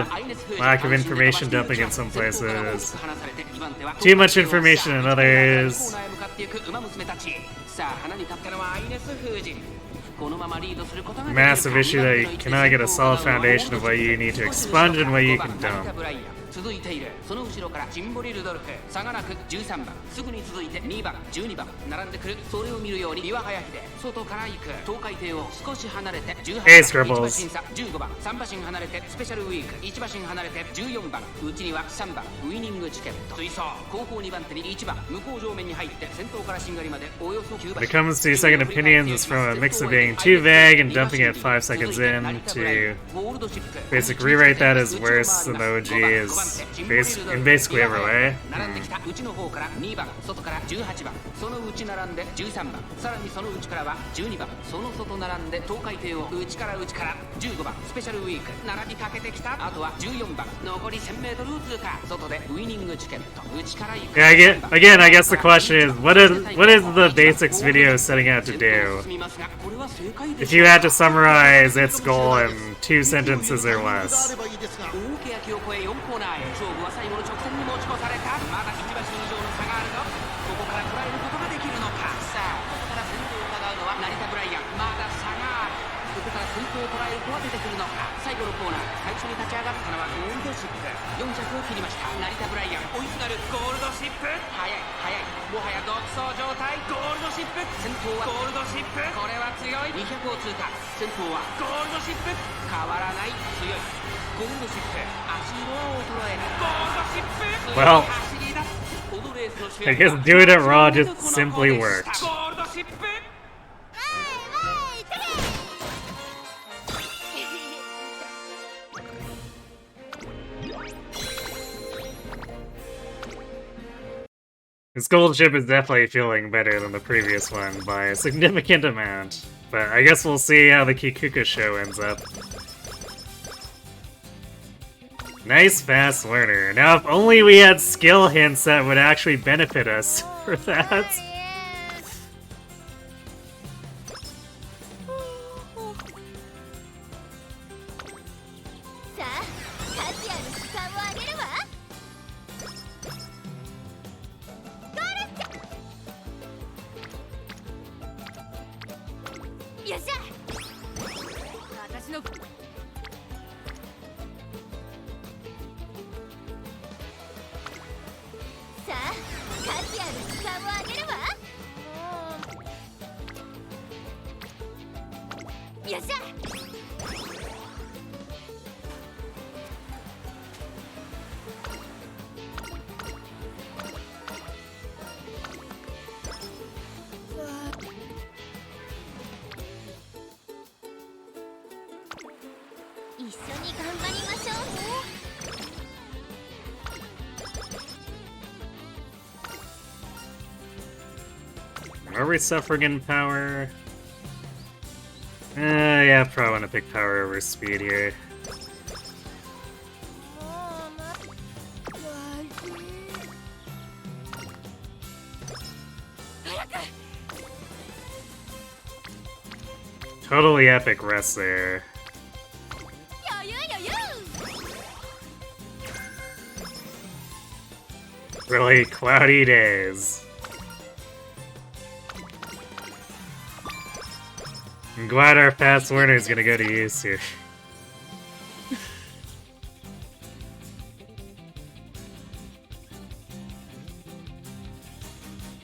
A: Lack of information dumping in some places. Too much information in others.
B: さあ花に立ったのはアイネス封じ。このままリードすることが
A: Massive issue that you cannot get a solid foundation of what you need to expunge and what you can dump.
B: 続いている。その後ろからジンボリルドルフ、差がなく13番、すぐに続いて2番、12番並んでくる。それを見るように岩早秀外から行く。東海帝を少し離れて18番、1馬身差15番、3馬身離れてスペシャルウィーク1馬身離れて14番、内には3番ウイニングチケット。追走後方2番手に1番、向こう上面に入って先頭からしんがりまでおよそ9馬身。
A: When it comes to second opinions, it's from a mix of being too vague and dumping it 5 seconds in to basically rewrite that as worse than the OG is in basically every way.
B: 並んできた内の方から2番、外から18番、その内並んで13番、さらにその内からは12番、その外並んで東海帝を内から15番、スペシャルウィーク並びかけてきた。あとは14番、残り 1000m を通過。外でウイニングチケット、内から行く。
A: Yeah, I guess the question is, what is the basics video setting out to do? If you had to summarize its goal in 2 sentences or less.
B: 大欅を越え4コーナーへ。勝負は最後の直線に持ち越された。まだ1馬身以上の差があるぞ。ここから捉えることができるのか。さあここから先頭を伺うのは成田ブライアン。まだ差がある。ここから先頭を捉える子は出てくるのか。最後のコーナー、最初に立ち上がったのはゴールドシップ。4着を切りました。成田ブライアン追いすがるゴールドシップ。速いもはや独走状態。ゴールドシップ先頭はゴールドシップ。これは強い。200を通過。先頭はゴールドシップ。変わらない。強いゴールドシップ。足色は衰えない。ゴールドシップ。
A: Well,
B: 走り出す。このレースの主
A: I
B: 役
A: guess doing it raw just simply worked.
B: ゴールドシップ。
A: This gold ship is definitely feeling better than the previous one by a significant amount, but I guess we'll see how the Kikuka show ends up. Nice fast learner. Now if only we had skill hints that would actually benefit us for that. Are we suffering in power? Yeah, probably want to pick power over speed here. Totally epic rest there. Really cloudy days. I'm glad our fast learner is gonna go to use here.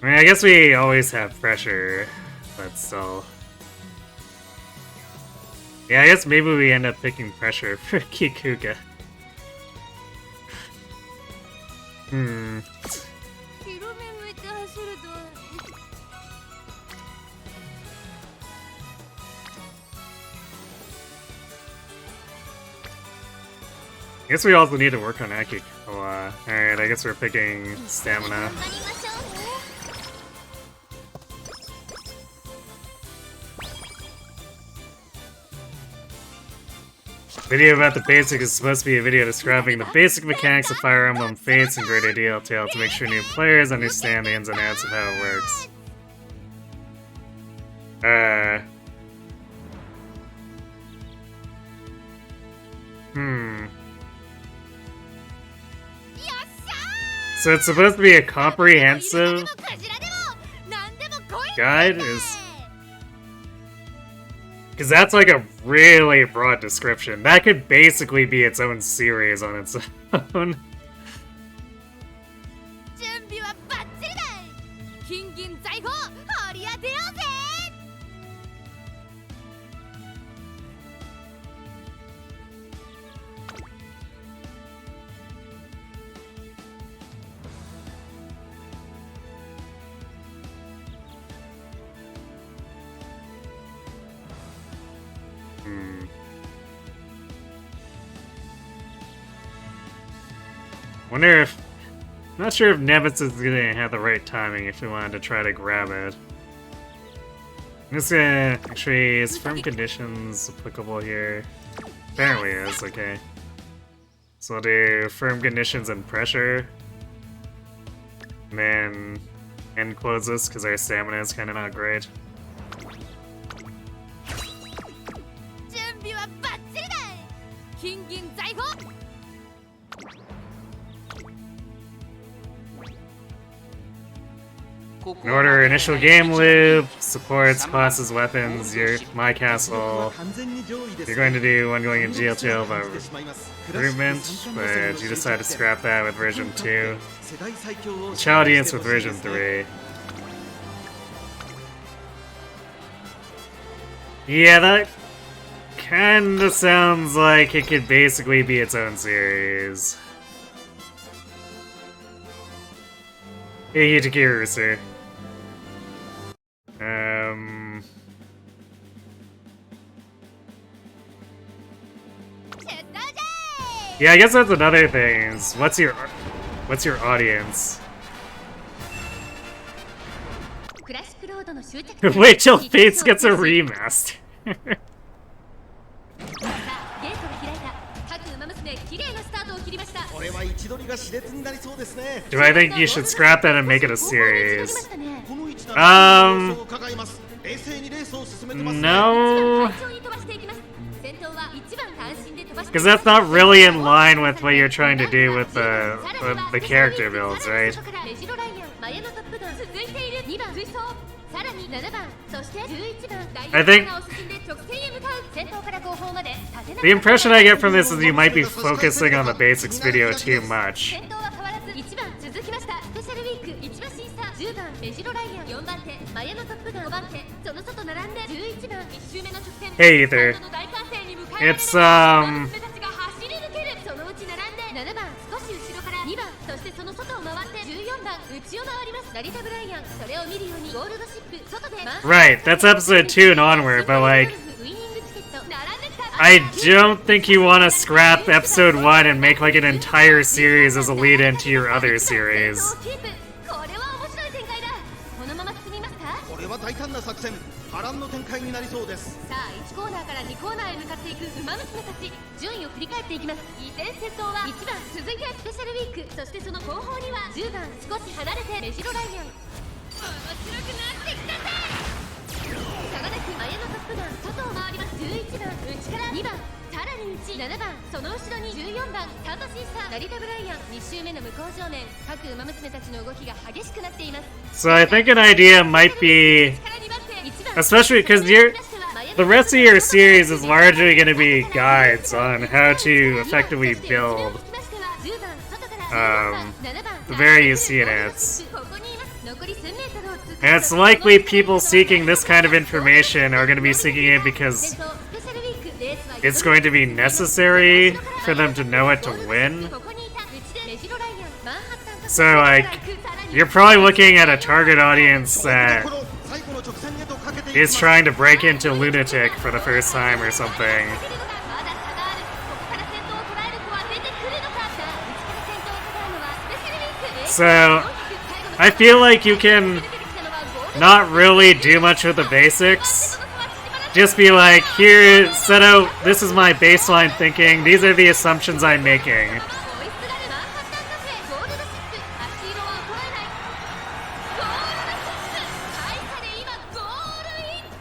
A: I mean, I guess we always have pressure, but still. Yeah, I guess maybe we end up picking pressure for Kikuga. I guess we also need to work on Akikoa. Alright, I guess we're picking stamina. Video about the basic is supposed to be a video describing the basic mechanics of Fire Emblem Fates in greater detail to make sure new players understand the ins and outs of how it works. So it's supposed to be a comprehensive guide? Because that's like a really broad description. That could basically be its own series on its own. Wonder if... Not sure if Nemesis is gonna have the right timing if we wanted to try to grab it. I'm just gonna... Actually, is firm conditions applicable here? Apparently is, okay. So I'll do firm conditions and pressure. And then end closes, because our stamina is kinda not great. In order, initial game loop, supports, classes, weapons, my castle. You're going to do one going in GLTL by recruitment, but you decide to scrap that with version 2. Child audience with version 3. Yeah, that kinda sounds like it could basically be its own series. Hey, Takiru, sir. Yeah, I guess that's another thing. Is what's your audience? Wait till Fates gets a remaster. Do I think you should scrap that and make it a series? No. Because that's not really in line with what you're trying to do with the character builds, right? I think the impression I get from this is you might be focusing on the basics video too much. Hey Ether. It's right, that's episode 2 and onward, but like I don't think you want to scrap episode 1 and make like an entire series as a lead into your other series. So I think an idea might be, especially because the rest of your series is largely going to be guides on how to effectively build the various units. And it's likely people seeking this kind of information are going to be seeking it because it's going to be necessary for them to know it to win. So, like, you're probably looking at a target audience that is trying to break into Lunatic for the first time or something. So, I feel like you can not really do much with the basics just be like, here, set out, this is my baseline thinking, these are the assumptions I'm making.
D: 追いすがるマンハッタンカフェゴールドシップ足色は衰えないゴールドシップ大差で今ゴールイン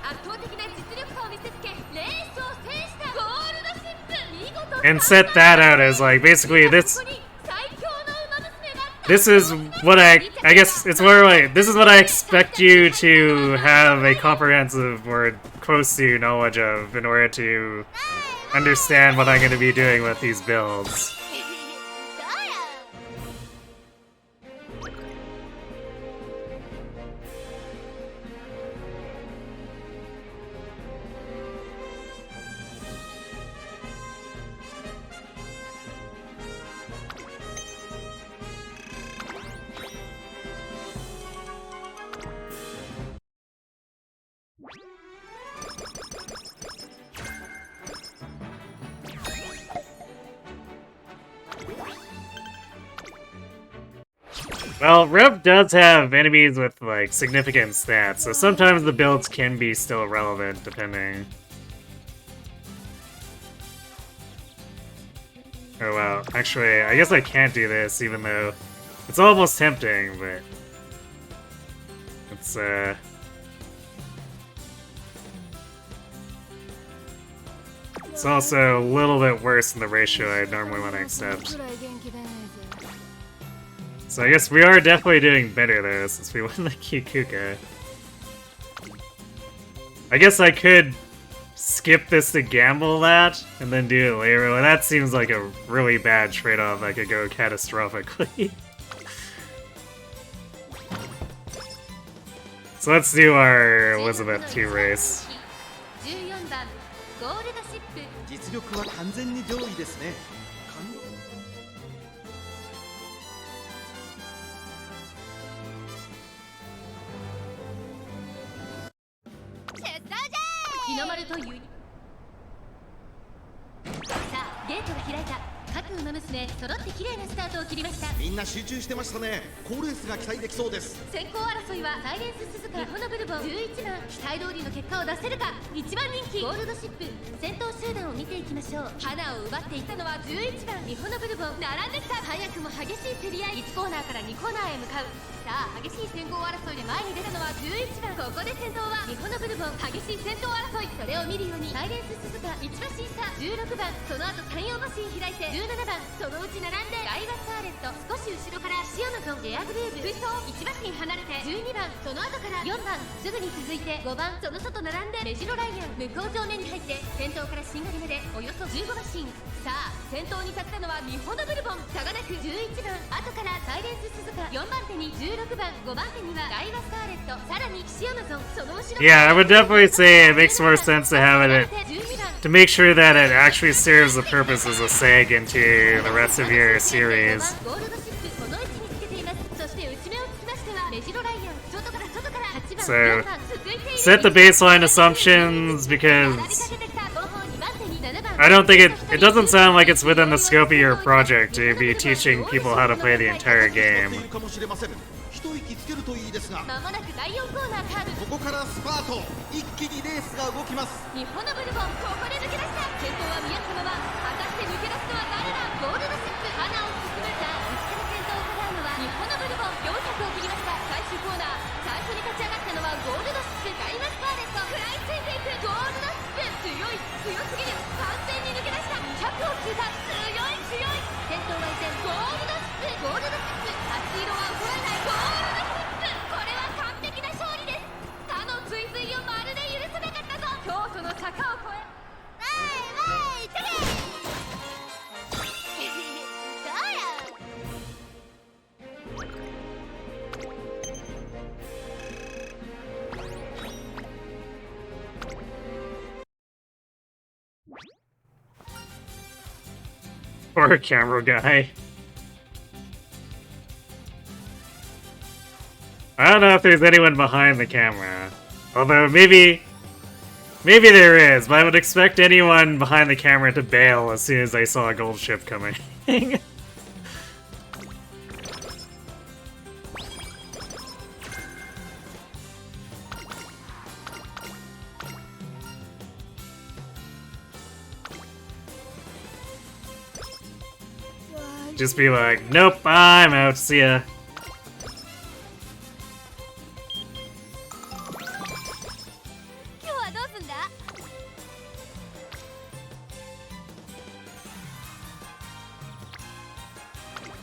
D: 圧倒的な実力差を見せつけレースを制したゴールドシップ見事
A: And set that out as like, basically this,
D: ここに最強の馬娘が
A: this is what I guess it's more like, this is what I expect you to have a comprehensive or close to knowledge of in order to understand what I'm going to be doing with these builds. Well, Rev does have enemies with, like, significant stats, so sometimes the builds can be still relevant, depending. Oh wow, actually, I guess I can't do this, even though it's almost tempting, but... It's, It's also a little bit worse than the ratio I'd normally want to accept. So I guess we are definitely doing better though, since we won the Kikuka. I guess I could skip this to gamble that, and then do it later, but that seems like a really bad trade-off that could go catastrophically. So let's do our Elizabeth 2 race.
D: 14番ゴールドシップ
C: 実力は完全に上位ですね。感動
D: 日の丸というさあゲートが開いた各馬娘揃って綺麗なスタートを切りました
C: みんな集中してましたね。好レースが期待できそうです。
D: 先行争いはサイレンス鈴鹿日本のブルボン11番期待通りの結果を出せるか1番人気ゴールドシップ先頭集団を見ていきましょう花を奪っていったのは11番日本のブルボン並んできた早くも激しい競り合い1コーナーから2コーナーへ向かうさあ激しい先行争いで前に出たのは11番ここで先頭は日本のブルボン激しい先頭争いそれを見るようにサイレンス鈴鹿1馬身差16番その後山陽馬身開いて17番そのうち並んでダイワスターレット少し後ろからシオノゾンエアグレーブ追走1馬身離れて12番その後から4番すぐに続いて5番その外並んでメジロライアン向こう上面に入って先頭からしんがり目でおよそ15馬身さあ先頭に立ったのは日本のブルボン差がなく11番後からサイレンス鈴鹿4番手に16番5番手にはダイワスターレットさらにシオノゾンその後ろ
A: Yeah, I would definitely say it makes more sense to have it to make sure that it actually serves the purpose as a seg into the rest of your series. So, set the baseline assumptions because I don't think it doesn't sound like it's within the scope of your project to be teaching people how to play the entire game.
C: 一息つけるといいですがまもなく第4コーナーカーブここからスパート一気にレースが動きます
D: 日本のブルボンここで抜け出した先頭は宮様は果たして抜け出すのは誰だゴールドシップ花を進めた内から先頭を伺うのは日本のブルボン400を切りました最終コーナー最初に立ち上がったのはゴールドシップダイワスカーレット食らいついていくゴールドシップ強い強すぎる完全に抜け出した100を通過強い強い先頭は依然ゴールドシップゴールドシップ初色は衰えないゴールドシップこれは完璧な勝利です他の追随をまるで許せなかったぞ京都の坂を越えわいわいチェケ
A: Poor camera guy. I don't know if there's anyone behind the camera. Although maybe there is, but I would expect anyone behind the camera to bail as soon as they saw a gold ship coming. Just be like, nope, I'm out, see ya.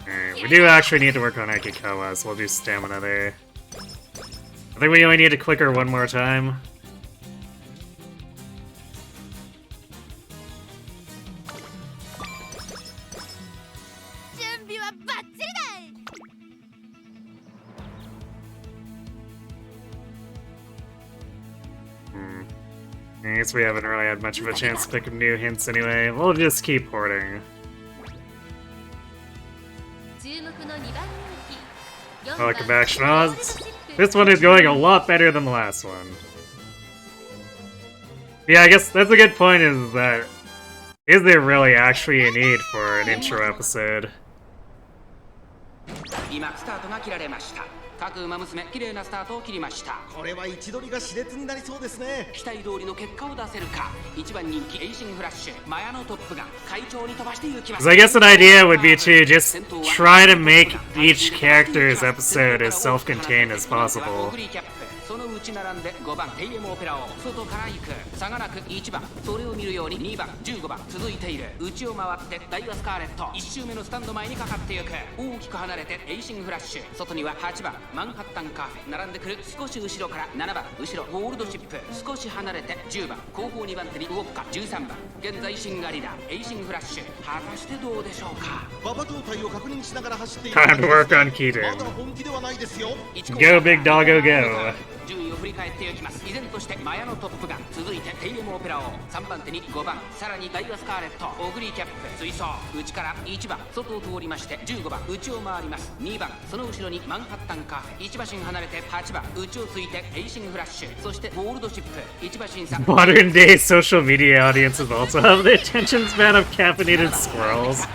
A: Alright, we do actually need to work on Akikawa, so we'll do stamina there. I think we only need to click her one more time. I guess we haven't really had much of a chance to pick up new hints anyway. We'll just keep hoarding. Welcome back, Schnoz. This one is going a lot better than the last one. Yeah, I guess that's a good point, is that... Is there really actually a need for an intro episode?
B: 今スタートが切られました。各馬娘綺麗なスタートを切りました。
C: これは位置取りが熾烈になりそうですね。
B: 期待通りの結果を出せるか。一番人気エイシンフラッシュマヤのトップガン会長に飛ばして行きます。
A: Because I guess an idea would be to just try to make each character's episode as self-contained as possible.
B: そのうち並んで5番テイエムオペラを外から行く差がなく1番それを見るように2番15番続いている内を回ってダイワスカーレット1周目のスタンド前にかかっていく大きく離れてエイシングフラッシュ外には8番マンハッタンカフェ並んでくる少し後ろから7番後ろゴールドシップ少し離れて10番後方2番手にウォッカ13番現在シンガリダエイシングフラッシュ果たしてどうでしょうか
C: 馬場状態を確認しながら走っている
A: Time to work on Keaton.
C: まだ本気ではないですよ
A: Go big doggo go.
B: 順位を振り返っていきます依然としてマヤのトップガン続いてテイエムオペラ王3番手に5番さらにダイワスカーレットオグリーキャップ追走内から1番外を通りまして15番内を回ります2番その後ろにマンハッタンカフェ1馬身離れて8番内をついてエイシングフラッシュそしてゴールドシップ1馬身差
A: Modern day social media audiences also have the attention span of caffeinated squirrels.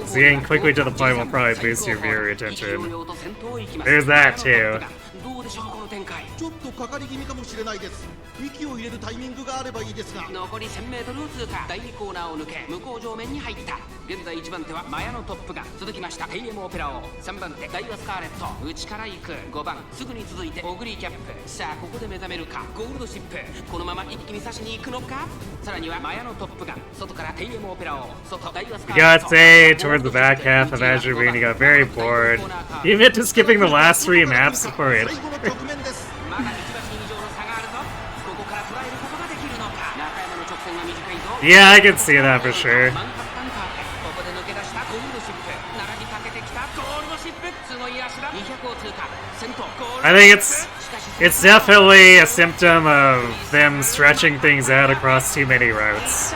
A: So getting quickly to the point will probably boost your viewer attention. There's that too.
B: どうでしょうこの展開
C: ちょっとかかり気味かもしれないです息を入れるタイミングがあればいいですが
B: 残り 1000m を通過第2コーナーを抜け向こう上面に入った現在1番手はマヤのトップが続きましたテイエムオペラ王3番手ダイワスカーレット内から行く5番すぐに続いてオグリーキャップさあここで目覚めるかゴールドシップこのまま一気に差しに行くのかさらにはマヤのトップが外からテイエムオペラ王外ダイワスカーレット
A: You gotta say, towards the back half of Azure Green, he got very bored. He admitted to skipping the last 3 maps before it.
B: まだ1馬身以上の差があるぞここから捉えることができるのか中山の直線は短いぞ
A: Yeah, I can see that for sure.
B: マンハッタンカーフェここで抜け出したゴールドシップ並びかけてきたゴールドシップすごい足だ200を通過先頭ゴールド
A: I think it's definitely a symptom of them stretching things out across too many routes.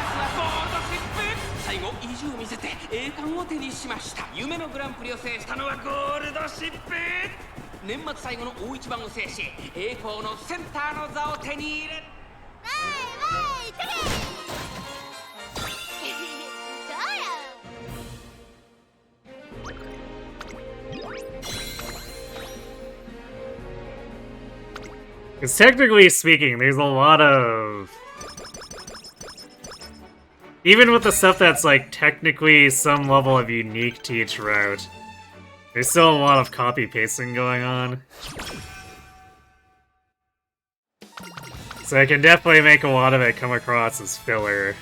B: 最後意地を見せて栄冠を手にしました夢のグランプリを制したのはゴールドシップ年末最後の大一番を制し栄光のセンターの座を手に入れ
A: Because technically speaking, there's a lot of... Even with the stuff that's like technically some level of unique to each route, there's still a lot of copy-pasting going on. So I can definitely make a lot of it come across as filler.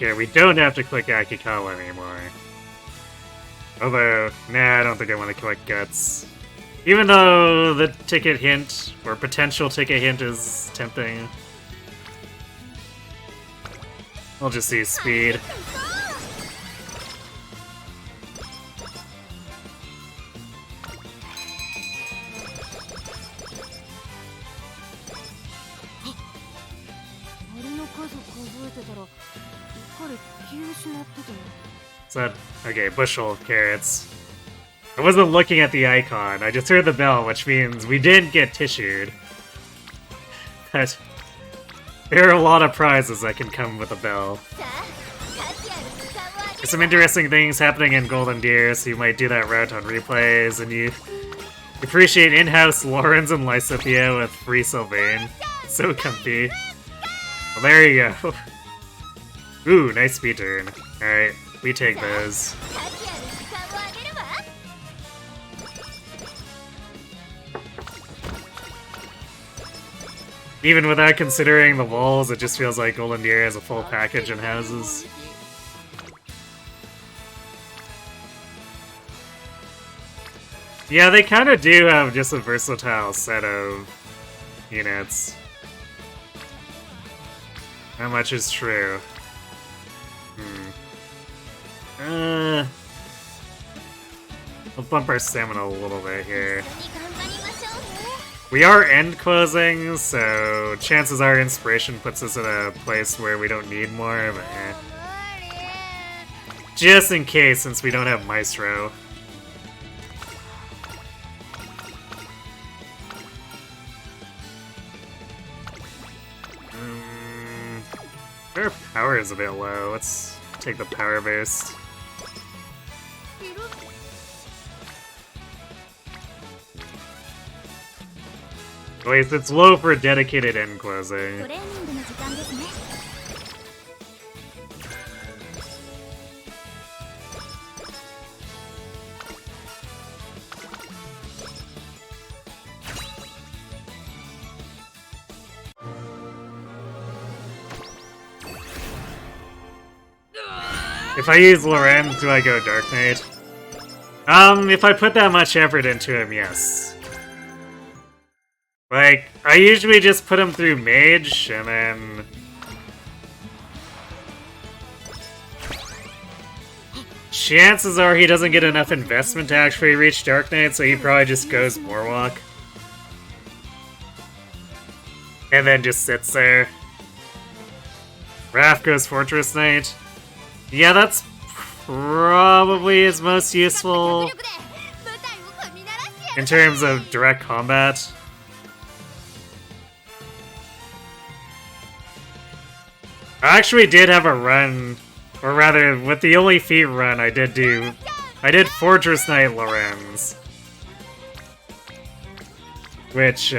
A: Okay, we don't have to click Akikawa anymore. Although, nah, I don't think I want to click Guts. Even though the ticket hint, or potential ticket hint, is tempting. I'll just use speed. So, okay, bushel of carrots. I wasn't looking at the icon, I just heard the bell, which means we didn't get tissued. But there are a lot of prizes that can come with a bell. There's some interesting things happening in Golden Deer, so you might do that route on replays, and you appreciate in-house Lawrence and Lysithia with free Sylvain. So comfy. Well, there you go. Ooh, nice speed turn. Alright, we take those. Even without considering the walls, it just feels like Golden Deer has a full package in houses. Yeah, they kind of do have just a versatile set of units. How much is true? We'll bump our stamina a little bit here. We are end closing, so chances are Inspiration puts us in a place where we don't need more, but just in case, since we don't have Maestro. Our power is a bit low. Let's take the power boost. At least it's low for dedicated end closing. If I use Lorenz, do I go Dark Knight? If I put that much effort into him, yes. Like, I usually just put him through Mage, and then... chances are he doesn't get enough investment to actually reach Dark Knight, so he probably just goes Warlock. And then just sits there. Raph goes Fortress Knight. Yeah, that's probably his most useful in terms of direct combat. I actually did have a run, or rather, with the only feat run I did Fortress Knight Lorenz. Which,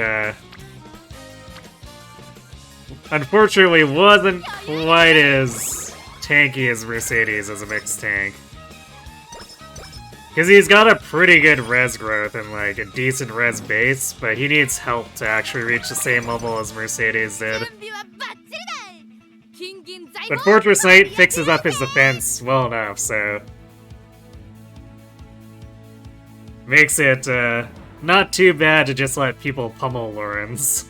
A: unfortunately wasn't quite as tanky as Mercedes as a mixed tank. Because he's got a pretty good res growth and like a decent res base, but he needs help to actually reach the same level as Mercedes did. But Fortress Knight fixes up his defense well enough, so... makes it, not too bad to just let people pummel Lorenz.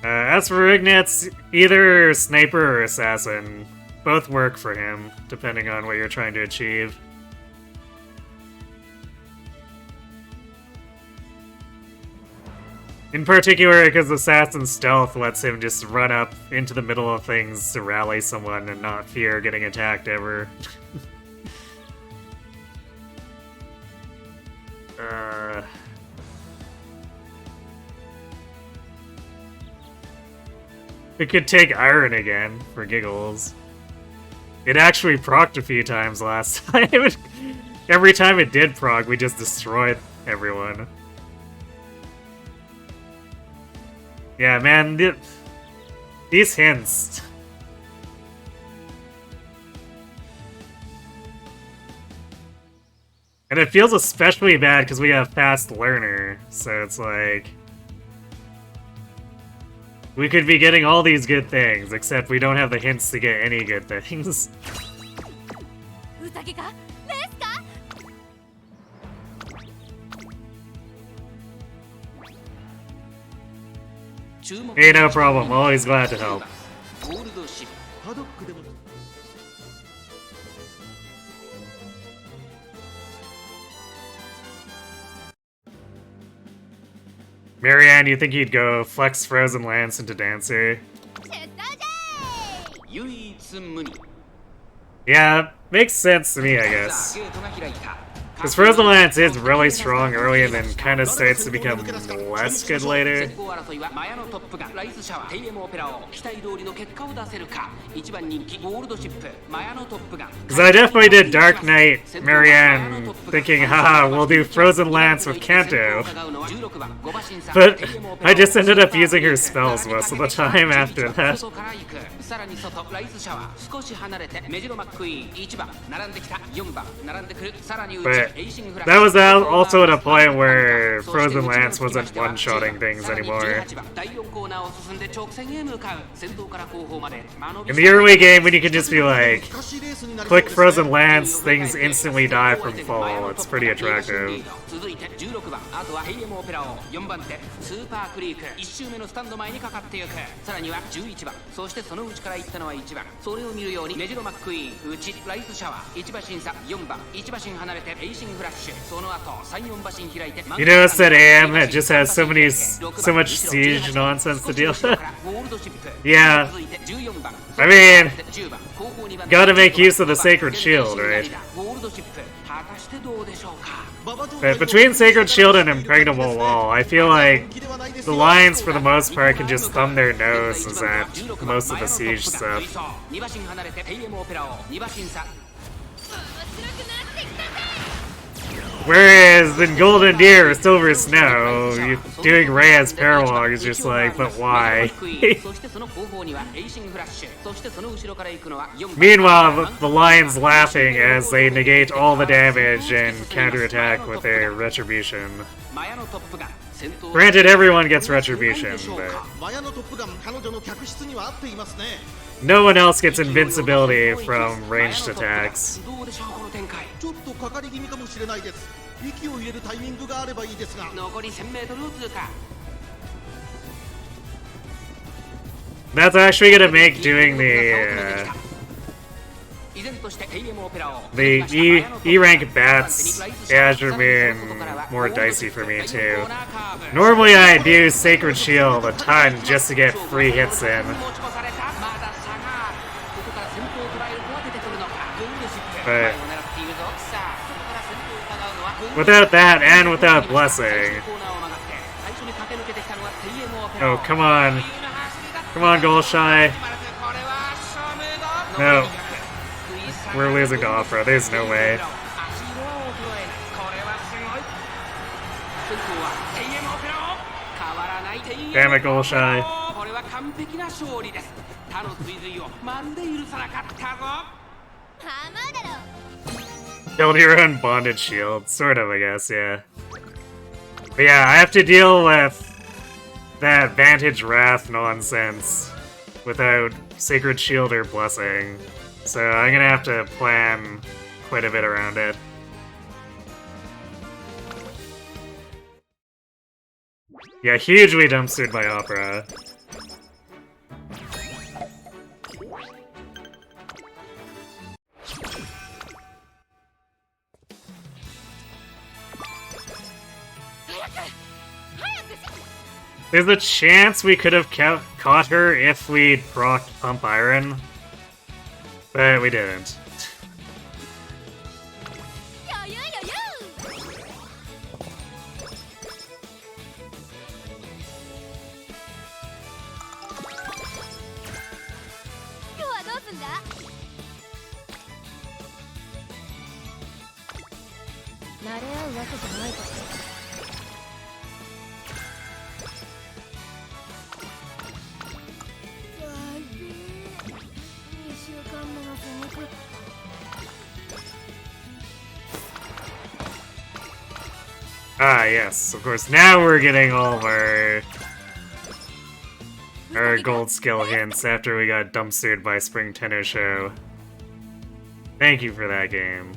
A: As for Ignatz, either Sniper or Assassin. Both work for him, depending on what you're trying to achieve. In particular, because Assassin Stealth lets him just run up into the middle of things to rally someone and not fear getting attacked ever. We could take Iron again, for giggles. It actually procced a few times last time. Every time it did proc, we just destroyed everyone. Yeah, man, these hints. And it feels especially bad because we have Fast Learner, so it's like... we could be getting all these good things, except we don't have the hints to get any good things. Hey, no problem. Always glad to help. Marianne, you think you'd go Flex Frozen Lance into Dancer? Yeah, makes sense to me, I guess. Because Frozen Lance is really strong early and then kind of starts to become less good later. Because I definitely did Dark Knight Marianne thinking, haha, we'll do Frozen Lance with Kanto. But I just ended up using her spells most of the time after that. But that was also at a point where Frozen Lance wasn't one-shotting things anymore. In the early game, when you can just be like, click Frozen Lance, things instantly die from fall, it's pretty attractive. You notice that AM just has so much siege nonsense to deal with? Yeah. I mean, gotta make use of the Sacred Shield, right? But between Sacred Shield and Impregnable Wall, I feel like the Lions, for the most part, can just thumb their noses at most of the siege stuff. Whereas in Golden Deer or Silver Snow, doing Reyes Paralog is just like, but why? Meanwhile, the Lion's laughing as they negate all the damage and counterattack with their Retribution. Granted, everyone gets Retribution, but no one else gets invincibility from ranged attacks. That's actually gonna make doing the E-rank bats Azure Moon more dicey for me too. Normally I do Sacred Shield a ton just to get free hits in. But without that and without Blessing. Oh, come on. Come on, Golshi. No. We're losing to Opera. There's no way. Damn it, Golshi. Killed your own bonded shield. Sort of, I guess, yeah. But yeah, I have to deal with that Vantage Wrath nonsense without Sacred Shield or Blessing. So I'm gonna have to plan quite a bit around it. Yeah, hugely dumpstered by Opera. There's a chance we could have caught her if we'd procced Pump Iron, but we didn't. Ah, yes, of course. Now we're getting all of our gold skill hints after we got dumpstered by Spring Tenno Show. Thank you for that game.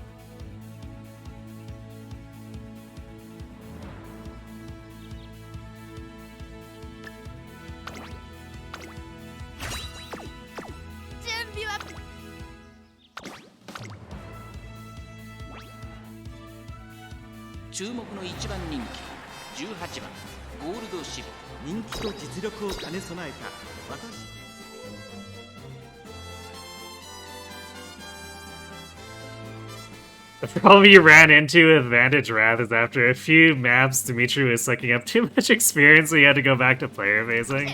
A: The problem you ran into with Vantage Wrath is after a few maps, Dimitri was sucking up too much experience, so he had to go back to player phasing.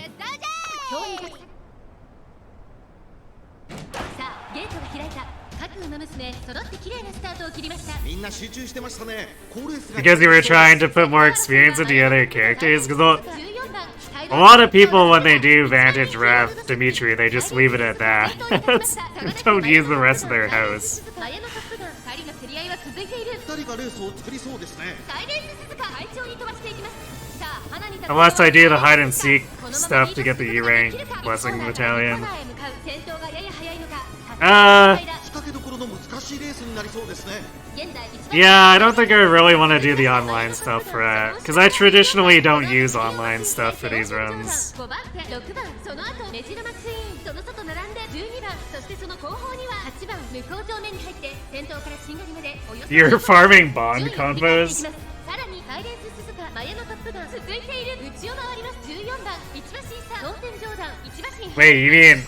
C: みんな集中してましたね。高レースが
A: Because you were trying to put more experience into the other characters? Because a lot of people, when they do Vantage Wrath Dimitri, they just leave it at that. Don't use the rest of their house.
C: 2人がレースを作りそうですね。
A: Unless I do the hide and seek stuff to get the E rank blessing battalion.
C: 仕掛けどころの難しいレースになりそうですね。
A: Yeah, I don't think I really want to do the online stuff for that, because I traditionally don't use online stuff for these runs. You're farming bond combos? Wait, you mean...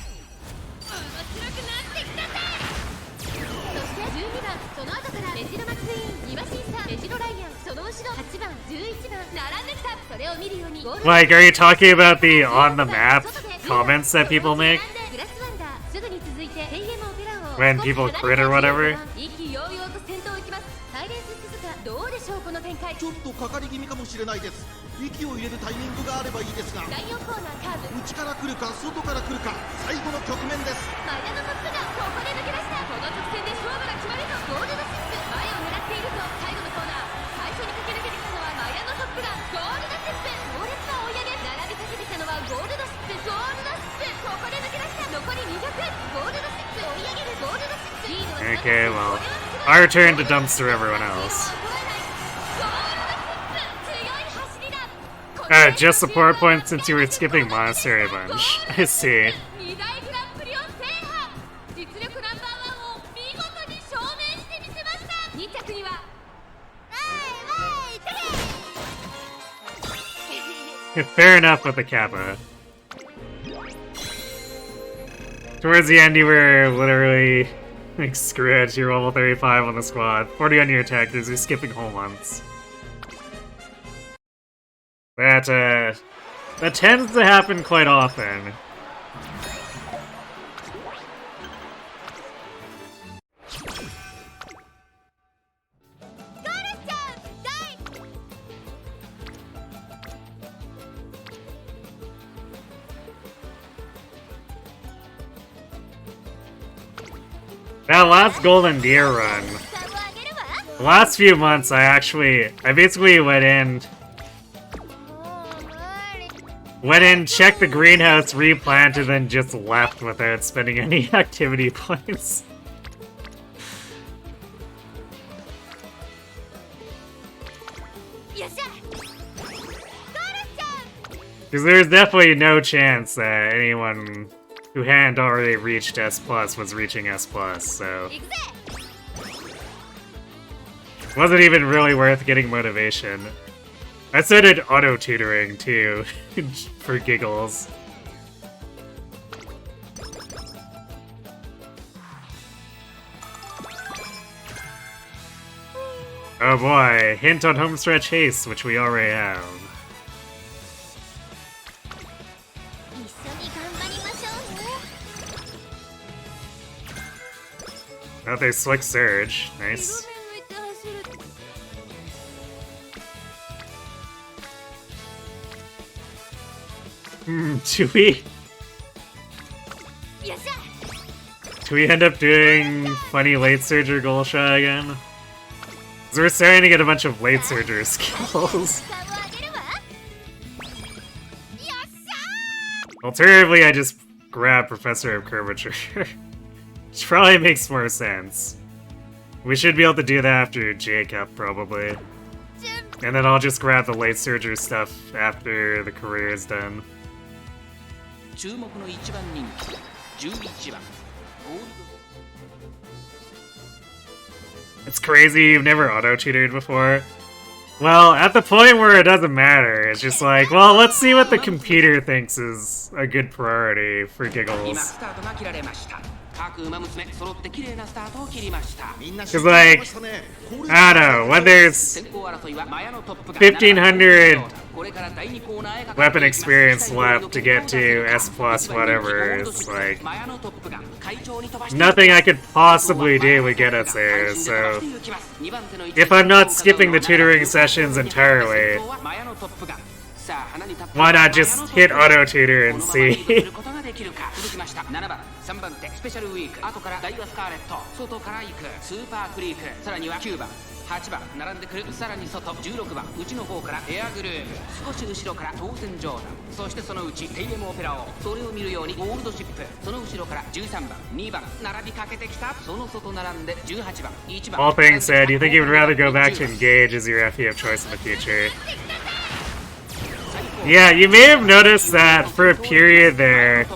A: Like, are you talking about the on-the-map comments that people make? When people crit or whatever?
C: ちょっとかかり気味かもしれないです。息を入れるタイミングがあればいいですが、内から来るか外から来るか、最後の局面です。
A: Okay, well, our turn to dumpster everyone else. Just support points since you were skipping monastery a bunch. I see. Fair enough with the Kappa. Towards the end, you were literally like, screw it, you're level 35 on the squad, 40 on your attackers, you're skipping whole months. That tends to happen quite often. That last Golden Deer run, the last few months I basically went in, checked the greenhouse, replanted, and just left without spending any activity points. Because there's definitely no chance that anyone who hadn't already reached S+ was reaching S+, so... Wasn't even really worth getting motivation. I started auto-tutoring, too, for giggles. Oh boy, hint on homestretch haste, which we already have. Oh, they Slick Surge. Nice. Do we end up doing funny late surger Golshi again? Because we're starting to get a bunch of late surger skills. Alternatively, I just grab Professor of Curvature. Which probably makes more sense. We should be able to do that after Jacob, probably. And then I'll just grab the late surger stuff after the career is done. It's crazy, you've never auto-tutored before. Well, at the point where it doesn't matter, it's just like, well, let's see what the computer thinks is a good priority for giggles. Because, like, I don't know, when there's 1,500 weapon experience left to get to S plus whatever, it's like, nothing I could possibly do would get us there, so if I'm not skipping the tutoring sessions entirely, why not just hit auto tutor and see?
B: 7番3番手スペシャルウィーク後からダイワスカーレット外から行くスーパークリークさらには9番8番並んでくるさらに外16番内の方からエアグルーヴ少し後ろから当然ジョーダンそしてそのうちテイエムオペラ王それを見るようにゴールドシップその後ろから13番2番並びかけてきたその外並んで18番1番
A: All things said, you think you would rather go back to engage as your FE of choice in the future? Yeah, you may have noticed that for a period there,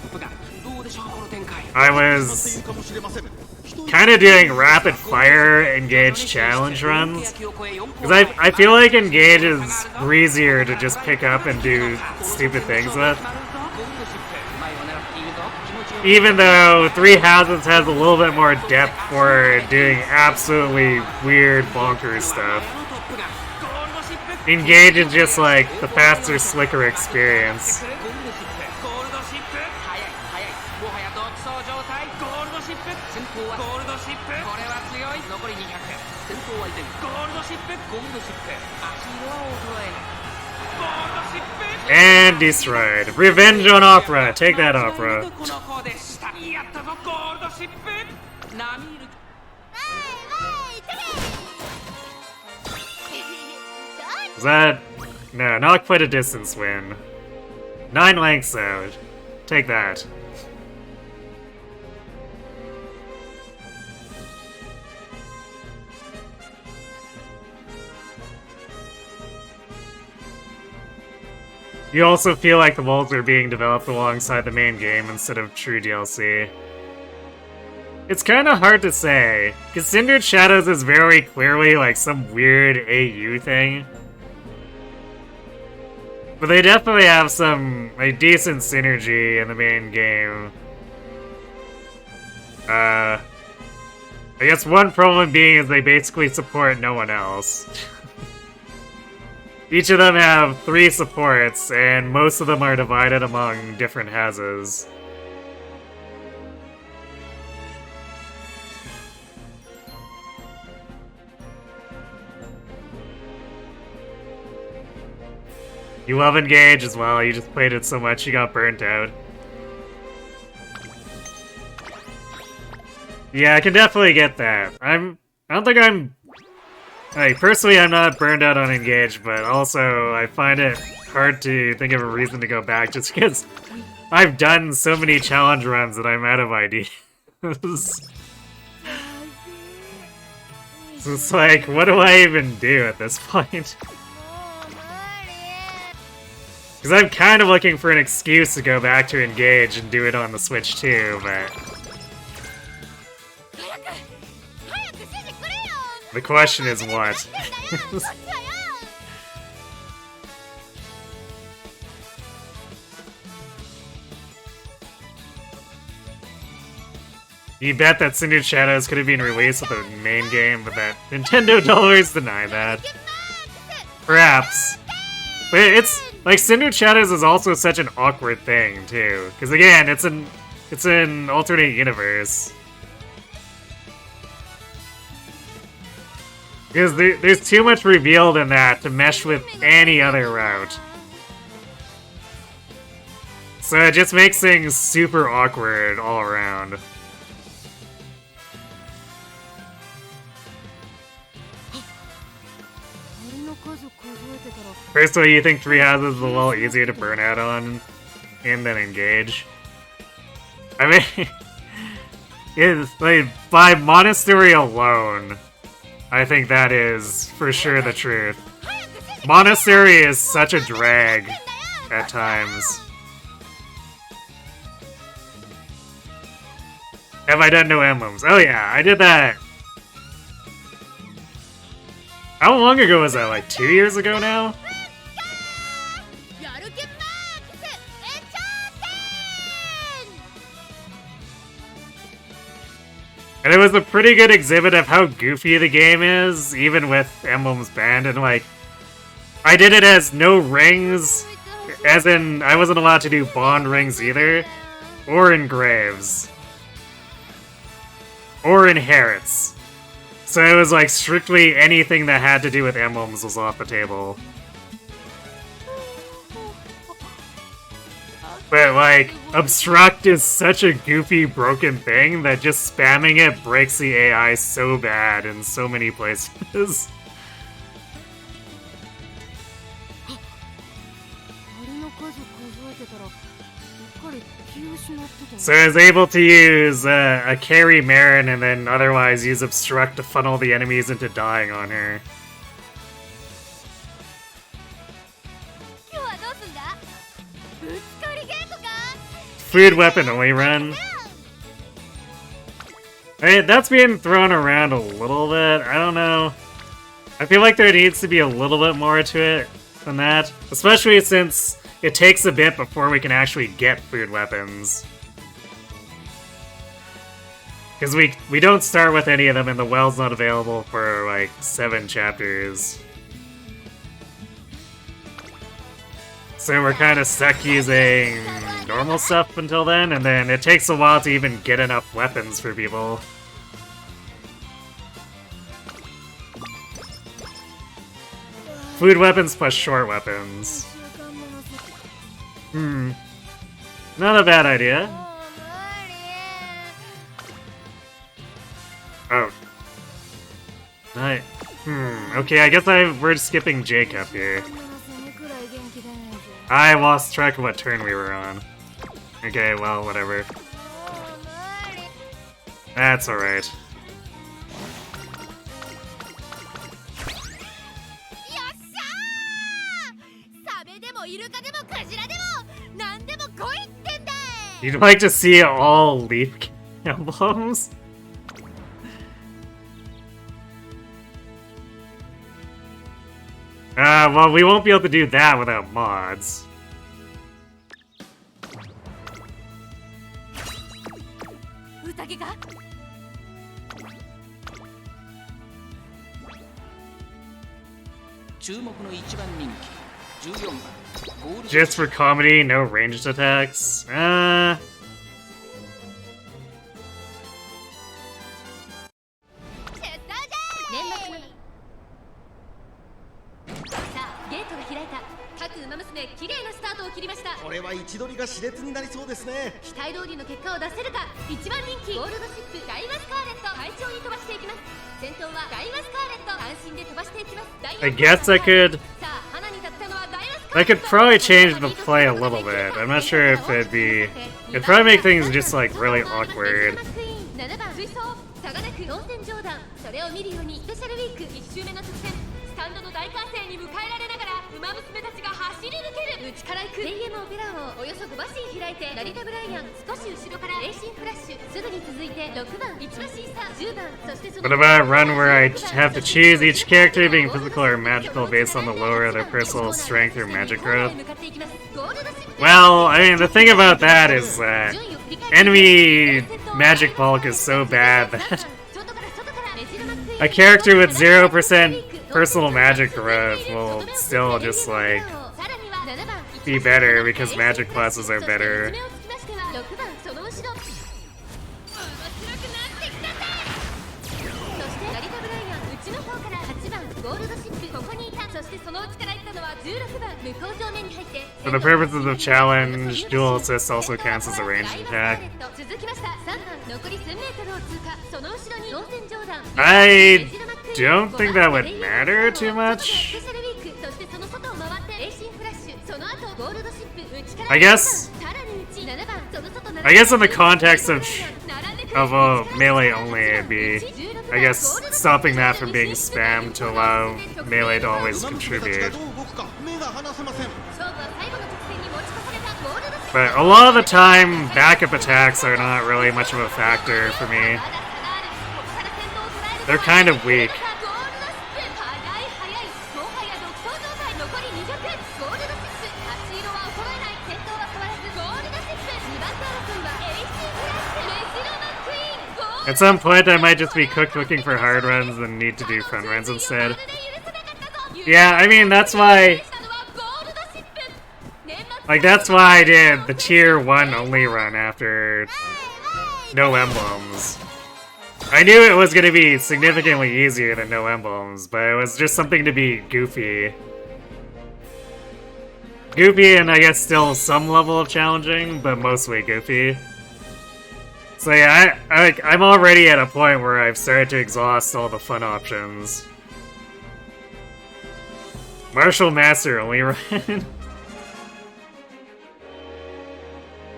A: I was kind of doing rapid fire engage challenge runs. Because I feel like engage is breezier to just pick up and do stupid things with. Even though Three Houses has a little bit more depth for doing absolutely weird bonkers stuff. Engage is just like the faster, slicker experience. And destroyed. Revenge on Opera. Take that, Opera. Is that... No, not quite a distance win. 9 lengths out. Take that. You also feel like the worlds are being developed alongside the main game instead of true DLC. It's kind of hard to say, because Cindered Shadows is very clearly like some weird AU thing. But they definitely have some like decent synergy in the main game. I guess one problem being is they basically support no one else. Each of them have 3 supports, and most of them are divided among different houses. You love Engage as well, you just played it so much you got burnt out. Yeah, I can definitely get that. I don't think I'm... Like, personally, I'm not burned out on Engage, but also I find it hard to think of a reason to go back just because I've done so many challenge runs that I'm out of ideas. So it's like, what do I even do at this point? Because I'm kind of looking for an excuse to go back to Engage and do it on the Switch too, but... The question is what? You bet that Cindered Shadows could have been released with the main game, but that Nintendo dollars deny that. Perhaps. But it's like Cindered Shadows is also such an awkward thing too, because again, it's an alternate universe. Because there's too much revealed in that to mesh with any other route. So it just makes things super awkward all around. Personally, you think Three Houses is a little easier to burn out on and then Engage? I mean, it's like by Monastery alone, I think that is for sure the truth. Monastery is such a drag at times. Have I done No Emblems? Oh yeah, I did that. How long ago was that? Like 2 years ago now? And it was a pretty good exhibit of how goofy the game is, even with emblems banned, and like, I did it as no rings, as in, I wasn't allowed to do bond rings either, or engraves, or inherits. So it was like, strictly anything that had to do with emblems was off the table. But like, obstruct is such a goofy, broken thing that just spamming it breaks the AI so bad in so many places. So I was able to use a carry Marin and then otherwise use obstruct to funnel the enemies into dying on her. Food weapon only run. I mean, that's being thrown around a little bit. I don't know. I feel like there needs to be a little bit more to it than that. Especially since it takes a bit before we can actually get food weapons. Because we don't start with any of them and the well's not available for like 7 chapters. So we're kind of stuck using normal stuff until then, and then it takes a while to even get enough weapons for people. Food weapons plus short weapons. Not a bad idea. Oh. Right. Okay, I guess we're skipping Jacob here. I lost track of what turn we were on. Okay, well, whatever. That's alright. You'd like to see all leaf emblems? Well, we won't be able to do that without mods. Just for comedy, no ranged attacks? I guess I could probably change the play a little bit. I'm not sure if it'd probably make things just like really awkward. What about a run where I have to choose each character being physical or magical based on the lower of their personal strength or magic growth? Well, I mean, the thing about that is that enemy magic bulk is so bad that a character with 0% personal magic growth will still just like be better because magic classes are better. For the purposes of the challenge, dual assist also counts as a ranged attack. I don't think that would matter too much. I guess in the context of a melee only, it'd be, I guess, stopping that from being spammed to allow melee to always contribute. But a lot of the time, backup attacks are not really much of a factor for me. They're kind of weak. At some point, I might just be cooked looking for hard runs and need to do front runs instead. Yeah, I mean, that's why... Like, that's why I did the tier 1 only run after no emblems. I knew it was going to be significantly easier than no emblems, but it was just something to be goofy. Goofy and I guess still some level of challenging, but mostly goofy. So yeah, I'm already at a point where I've started to exhaust all the fun options. Martial Master only run.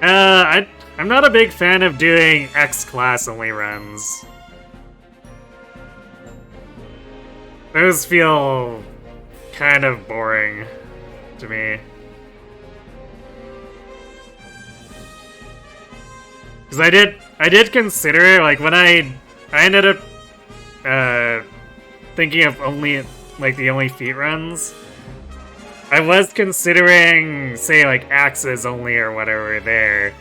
A: I'm not a big fan of doing X-class only runs. Those feel kind of boring to me. Because I did consider it, like, when I ended up thinking of only, like, the only feat runs, I was considering, say, like, axes only or whatever there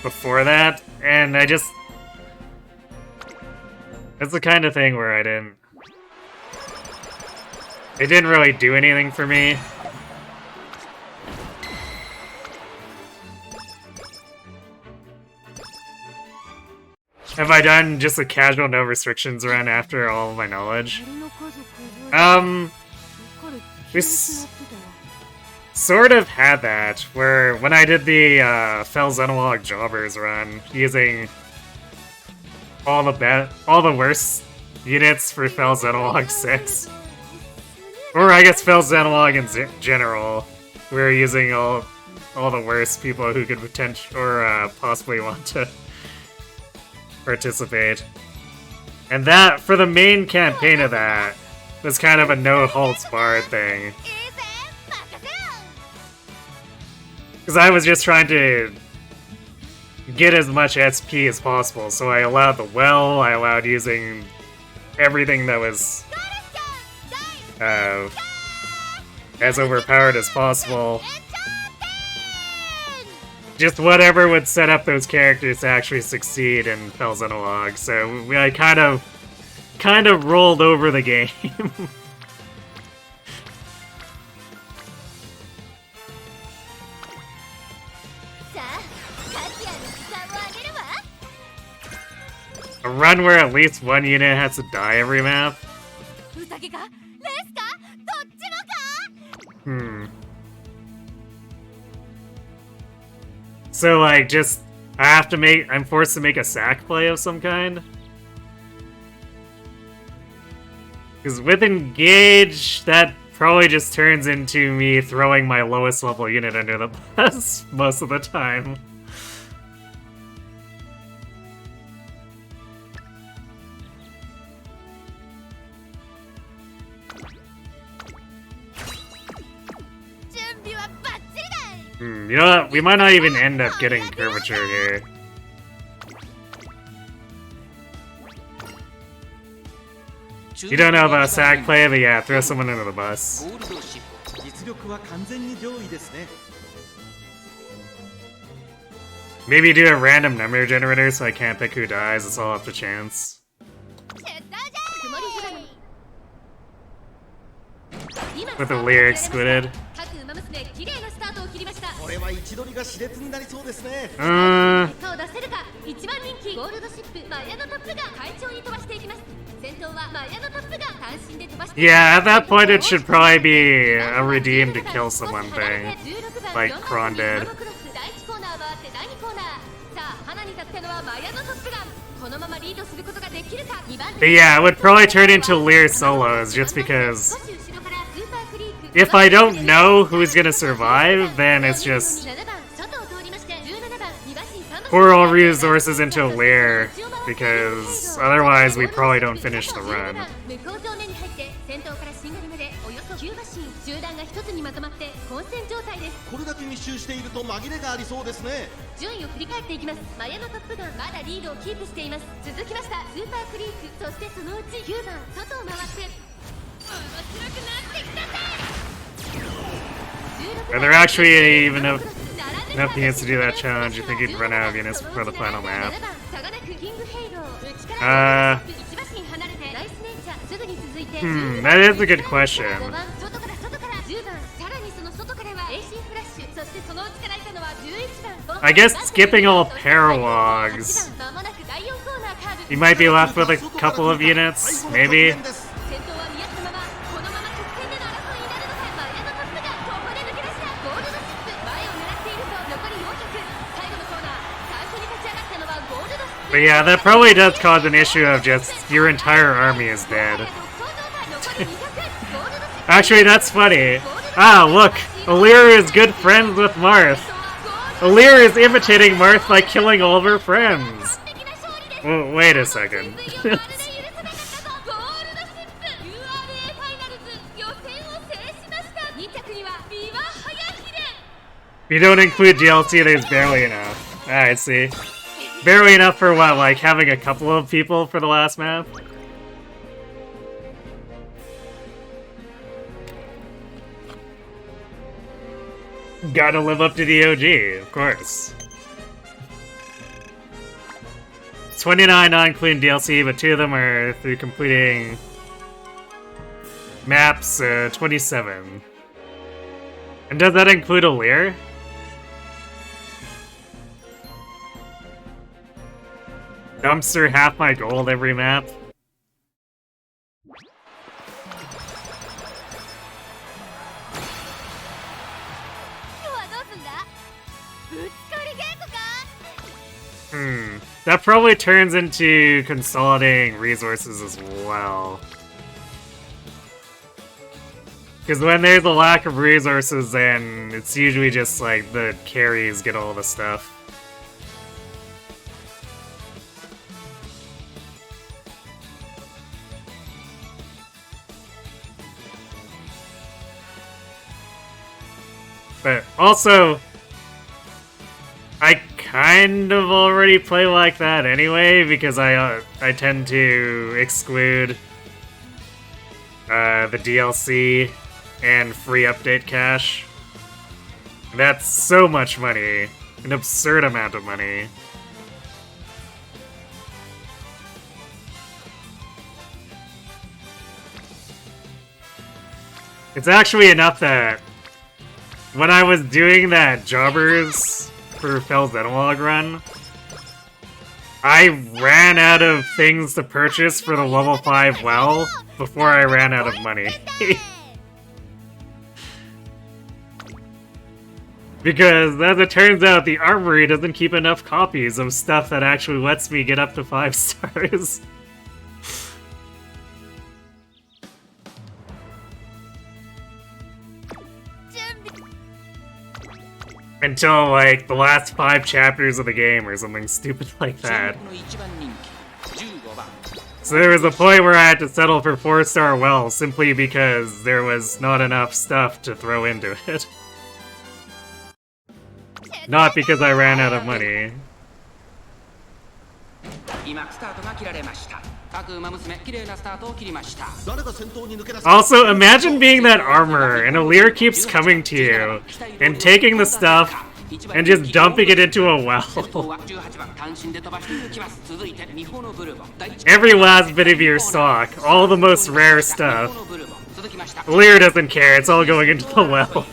A: before that, and I just... It's the kind of thing where I didn't... It didn't really do anything for me. Have I done just a casual no restrictions run after all of my knowledge? We sort of had that, where when I did the Fel's Analog Jobbers run, using all the worst units for Fel's Analog 6. Or I guess Fel's Analog in general, we were using all the worst people who could possibly want to participate. And that, for the main campaign of that, was kind of a no-holds-barred thing. Because I was just trying to get as much SP as possible, so I allowed the well, I allowed using everything that was as overpowered as possible. Just whatever would set up those characters to actually succeed in Fel's Analog, so I kind of rolled over the game. A run where at least one unit has to die every map? So, like, just... I'm forced to make a sack play of some kind? Because with Engage, that probably just turns into me throwing my lowest level unit under the bus most of the time. You know what? We might not even end up getting curvature here. You don't know about sack play, but yeah, throw someone under the bus. Maybe do a random number generator so I can't pick who dies, it's all up to chance. With the Lear excluded. Yeah, at that point it should probably be a redeem to kill someone thing, like Kron did. But yeah, it would probably turn into Lear solos, just because if I don't know who's gonna survive, then it's just pour all resources into Lear, because otherwise we probably don't finish the run. Are there actually even enough units to do that challenge? You think you'd run out of units before the final map? That is a good question. I guess skipping all paralogs, you might be left with a couple of units, maybe. But yeah, that probably does cause an issue of just your entire army is dead. Actually, that's funny. Ah, look! Alir is good friends with Marth. Alir is imitating Marth by killing all of her friends. Well, wait a second. If you don't include DLC, there's barely enough. I see. Barely enough for what, like having a couple of people for the last map? Gotta live up to the OG, of course. 29 non-including DLC, but 2 of them are through completing maps, 27. And does that include Alir? Dumpster half my gold every map. That probably turns into consolidating resources as well. Because when there's a lack of resources, then it's usually just like the carries get all the stuff. But also, I kind of already play like that anyway, because I tend to exclude the DLC and free update cash. That's so much money. An absurd amount of money. It's actually enough that when I was doing that Jobbers for Fell's Etymologue run, I ran out of things to purchase for the level 5 well before I ran out of money. Because, as it turns out, the armory doesn't keep enough copies of stuff that actually lets me get up to 5 stars. Until, like, the last 5 chapters of the game or something stupid like that. So there was a point where I had to settle for 4-star well simply because there was not enough stuff to throw into it. Not because I ran out of money. Also, imagine being that armor and Alir keeps coming to you and taking the stuff and just dumping it into a well. Every last bit of your stock, all the most rare stuff. Alir doesn't care, it's all going into the well.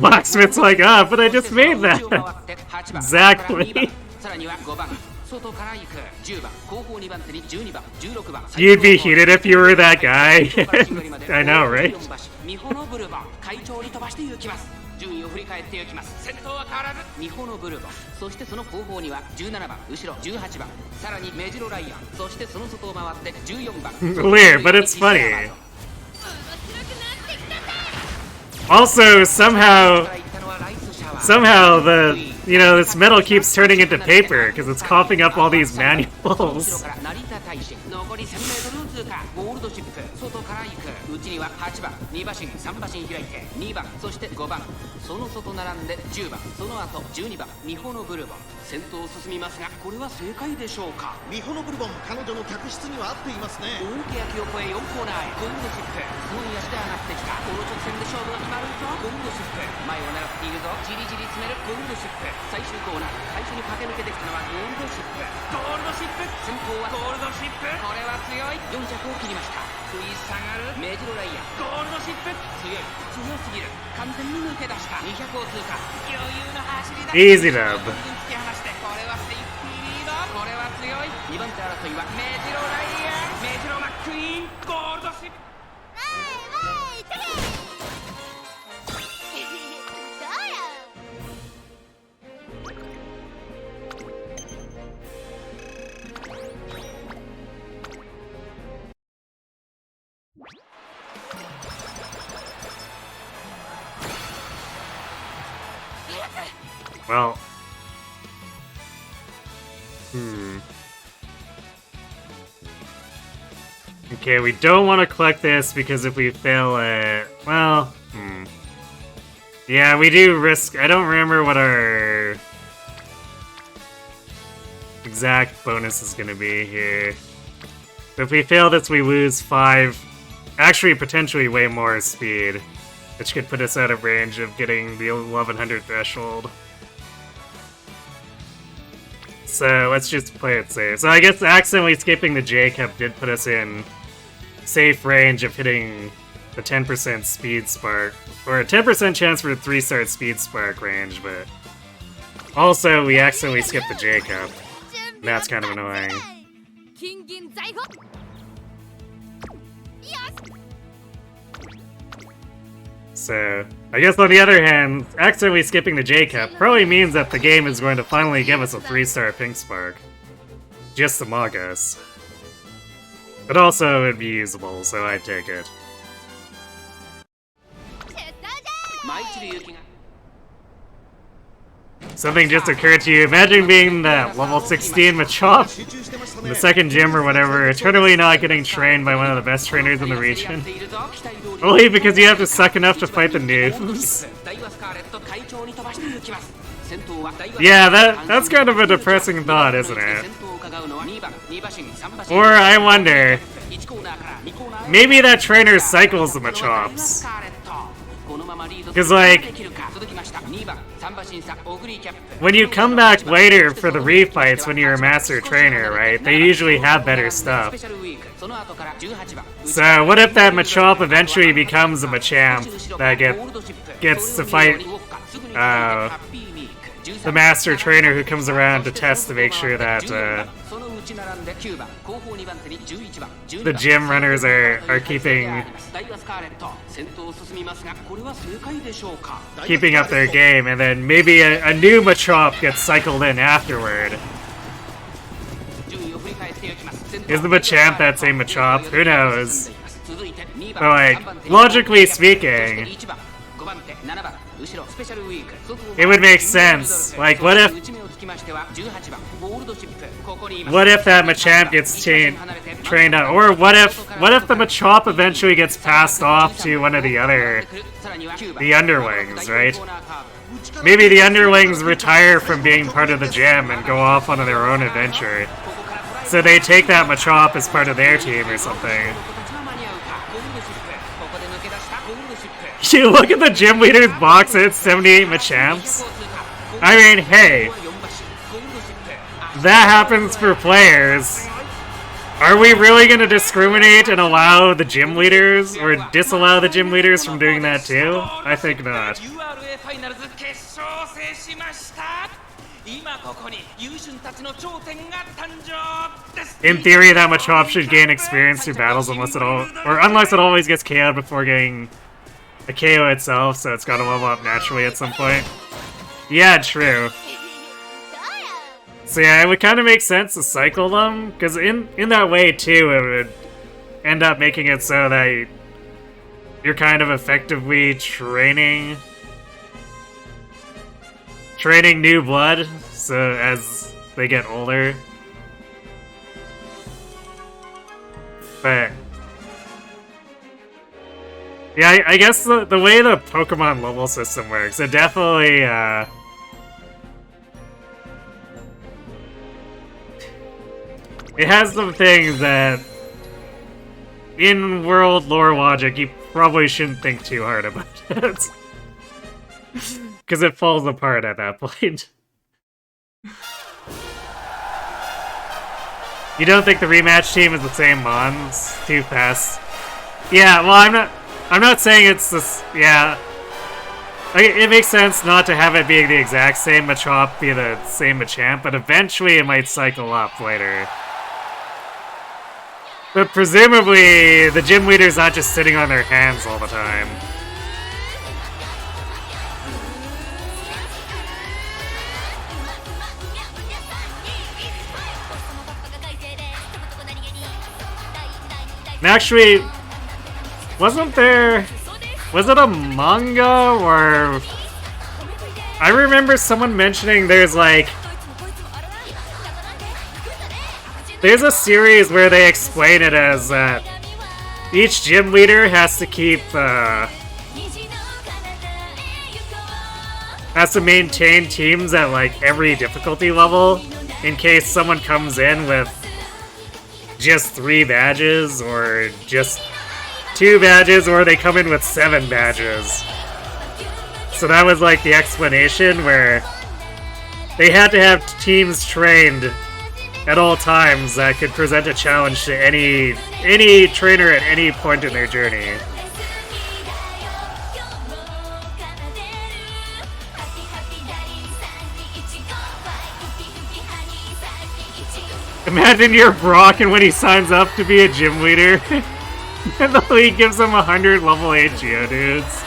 A: Blacksmith's like, ah, but I just made that. Exactly. You'd be heated if you were that guy. I know, right? 順位を振り返っていきます。先頭は変わらずミホノブルボン、そしてその後方には17番、後ろ18番、さらにメジロライアン、そしてその外を回って14番。Weird, but it's funny. Also, somehow the, you know, this metal keeps turning into paper because it's coughing up all these manuals.
B: ちには8番2馬身3馬身開いて2番そして5番その外並んで10番その後12番ミホノブルボン先頭を進みますがこれは正解でしょうか
C: ミホノブルボン彼女の客室には合っていますね
B: 大けやきを越え4コーナーへゴンドシップすごい足で上がってきたこの直線で勝負が決まるぞゴンドシップ前を狙っているぞじりじり詰めるゴンドシップ最終コーナー最初に駆け抜けてきたのはゴールドシップゴールドシップ先頭はゴールドシップこれは強い4着を切りました食い下がるメジロライアンゴールドシップ強すぎる完全に抜け出した200を通過余裕の走りだ
A: Easy dub
B: 突き放してこれはセーフティーリードこれは強い2番手争いはメジロライアンメジロマックイーンゴールドシップ
A: Well. Okay, we don't want to collect this because if we fail it... Well, Yeah, we do risk... I don't remember what our exact bonus is going to be here. But if we fail this, we lose 5... Actually, potentially way more speed, which could put us out of range of getting the 1100 threshold. So let's just play it safe. So I guess accidentally skipping the J-Cup did put us in safe range of hitting the 10% speed spark, or a 10% chance for a 3-star speed spark range, but also we accidentally skipped the J-Cup. That's kind of annoying. So, I guess on the other hand, accidentally skipping the J-Cup probably means that the game is going to finally give us a 3-star Pink Spark. Just to mock us. But also, it'd be usable, so I'd take it. Something just occurred to you. Imagine being that level 16 Machop in the second gym or whatever, eternally not getting trained by one of the best trainers in the region. Only because you have to suck enough to fight the noobs. Yeah, that's kind of a depressing thought, isn't it? Or I wonder, maybe that trainer cycles the Machops. Because, like, when you come back later for the refights when you're a master trainer, right, they usually have better stuff. So what if that Machop eventually becomes a Machamp that gets to fight the master trainer who comes around to test to make sure that the gym runners are keeping up their game, and then maybe a new Machop gets cycled in afterward. Is the Machamp that same Machop? Who knows? But like, logically speaking, it would make sense. Like, what if that Machamp gets trained out, or what if the Machop eventually gets passed off to one of the underlings, right? Maybe the underlings retire from being part of the gym and go off on their own adventure. So they take that Machop as part of their team or something. You look at the gym leader's box and it's 78 Machamps. I mean, hey, that happens for players. Are we really going to discriminate and allow the gym leaders, or disallow the gym leaders from doing that too? I think not. In theory, that Machop should gain experience through battles unless it always gets KO'd before getting a KO itself, so it's gotta level up naturally at some point. Yeah, true. So yeah, it would kind of make sense to cycle them, because in that way too, it would end up making it so that you're kind of effectively training new blood, so as they get older. Yeah, I guess the way the Pokemon level system works, it definitely, it has some things that, in world lore logic, you probably shouldn't think too hard about it. Because it falls apart at that point. You don't think the rematch team is the same mons? Too fast. Yeah, well, I'm not saying it's this. Yeah, it makes sense not to have it being the exact same Machop be the same Machamp, but eventually it might cycle up later. But presumably, the gym leader's not just sitting on their hands all the time. And actually, wasn't there... Was it a manga or... I remember someone mentioning there's like... There's a series where they explain it as that each gym leader has to keep... has to maintain teams at like every difficulty level in case someone comes in with just 3 badges or just 2 badges, or they come in with 7 badges. So that was like the explanation where they had to have teams trained at all times that could present a challenge to any trainer at any point in their journey. Imagine you're Brock and when he signs up to be a gym leader, and the league gives him 100 level 8 Geodudes.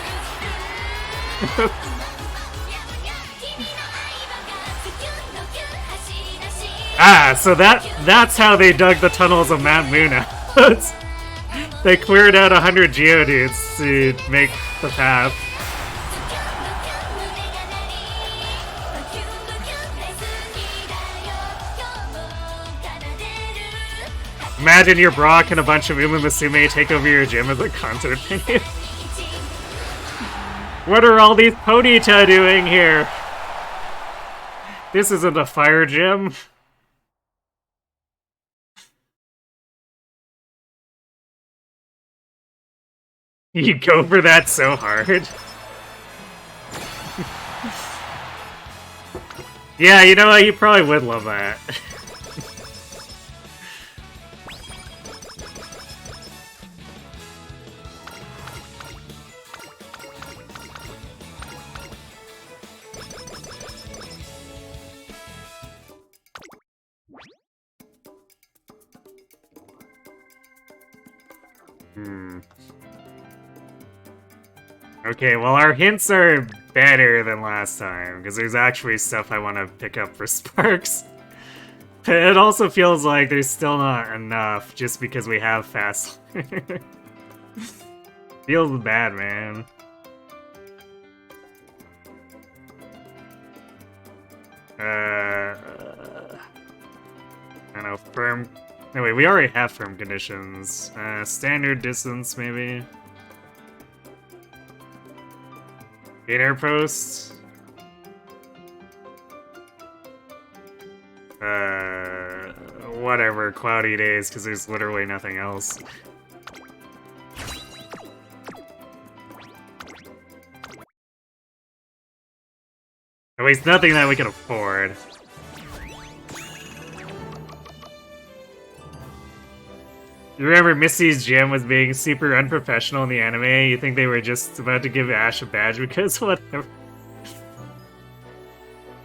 A: So that's how they dug the tunnels of Mount Moon out. They cleared out 100 Geodudes to make the path. Imagine you're Brock and a bunch of Umamusume take over your gym as a concert venue. What are all these Ponyta doing here? This isn't a fire gym. You go for that so hard. Yeah, you know what? You probably would love that. Okay, well our hints are better than last time, because there's actually stuff I want to pick up for Sparks. But it also feels like there's still not enough, just because we have fast. Feels bad, man. I don't know, firm... No, wait, we already have firm conditions. Standard distance, maybe? Inner post? Whatever, cloudy days, because there's literally nothing else. At least nothing that we can afford. You remember Missy's gym was being super unprofessional in the anime? You think they were just about to give Ash a badge because whatever.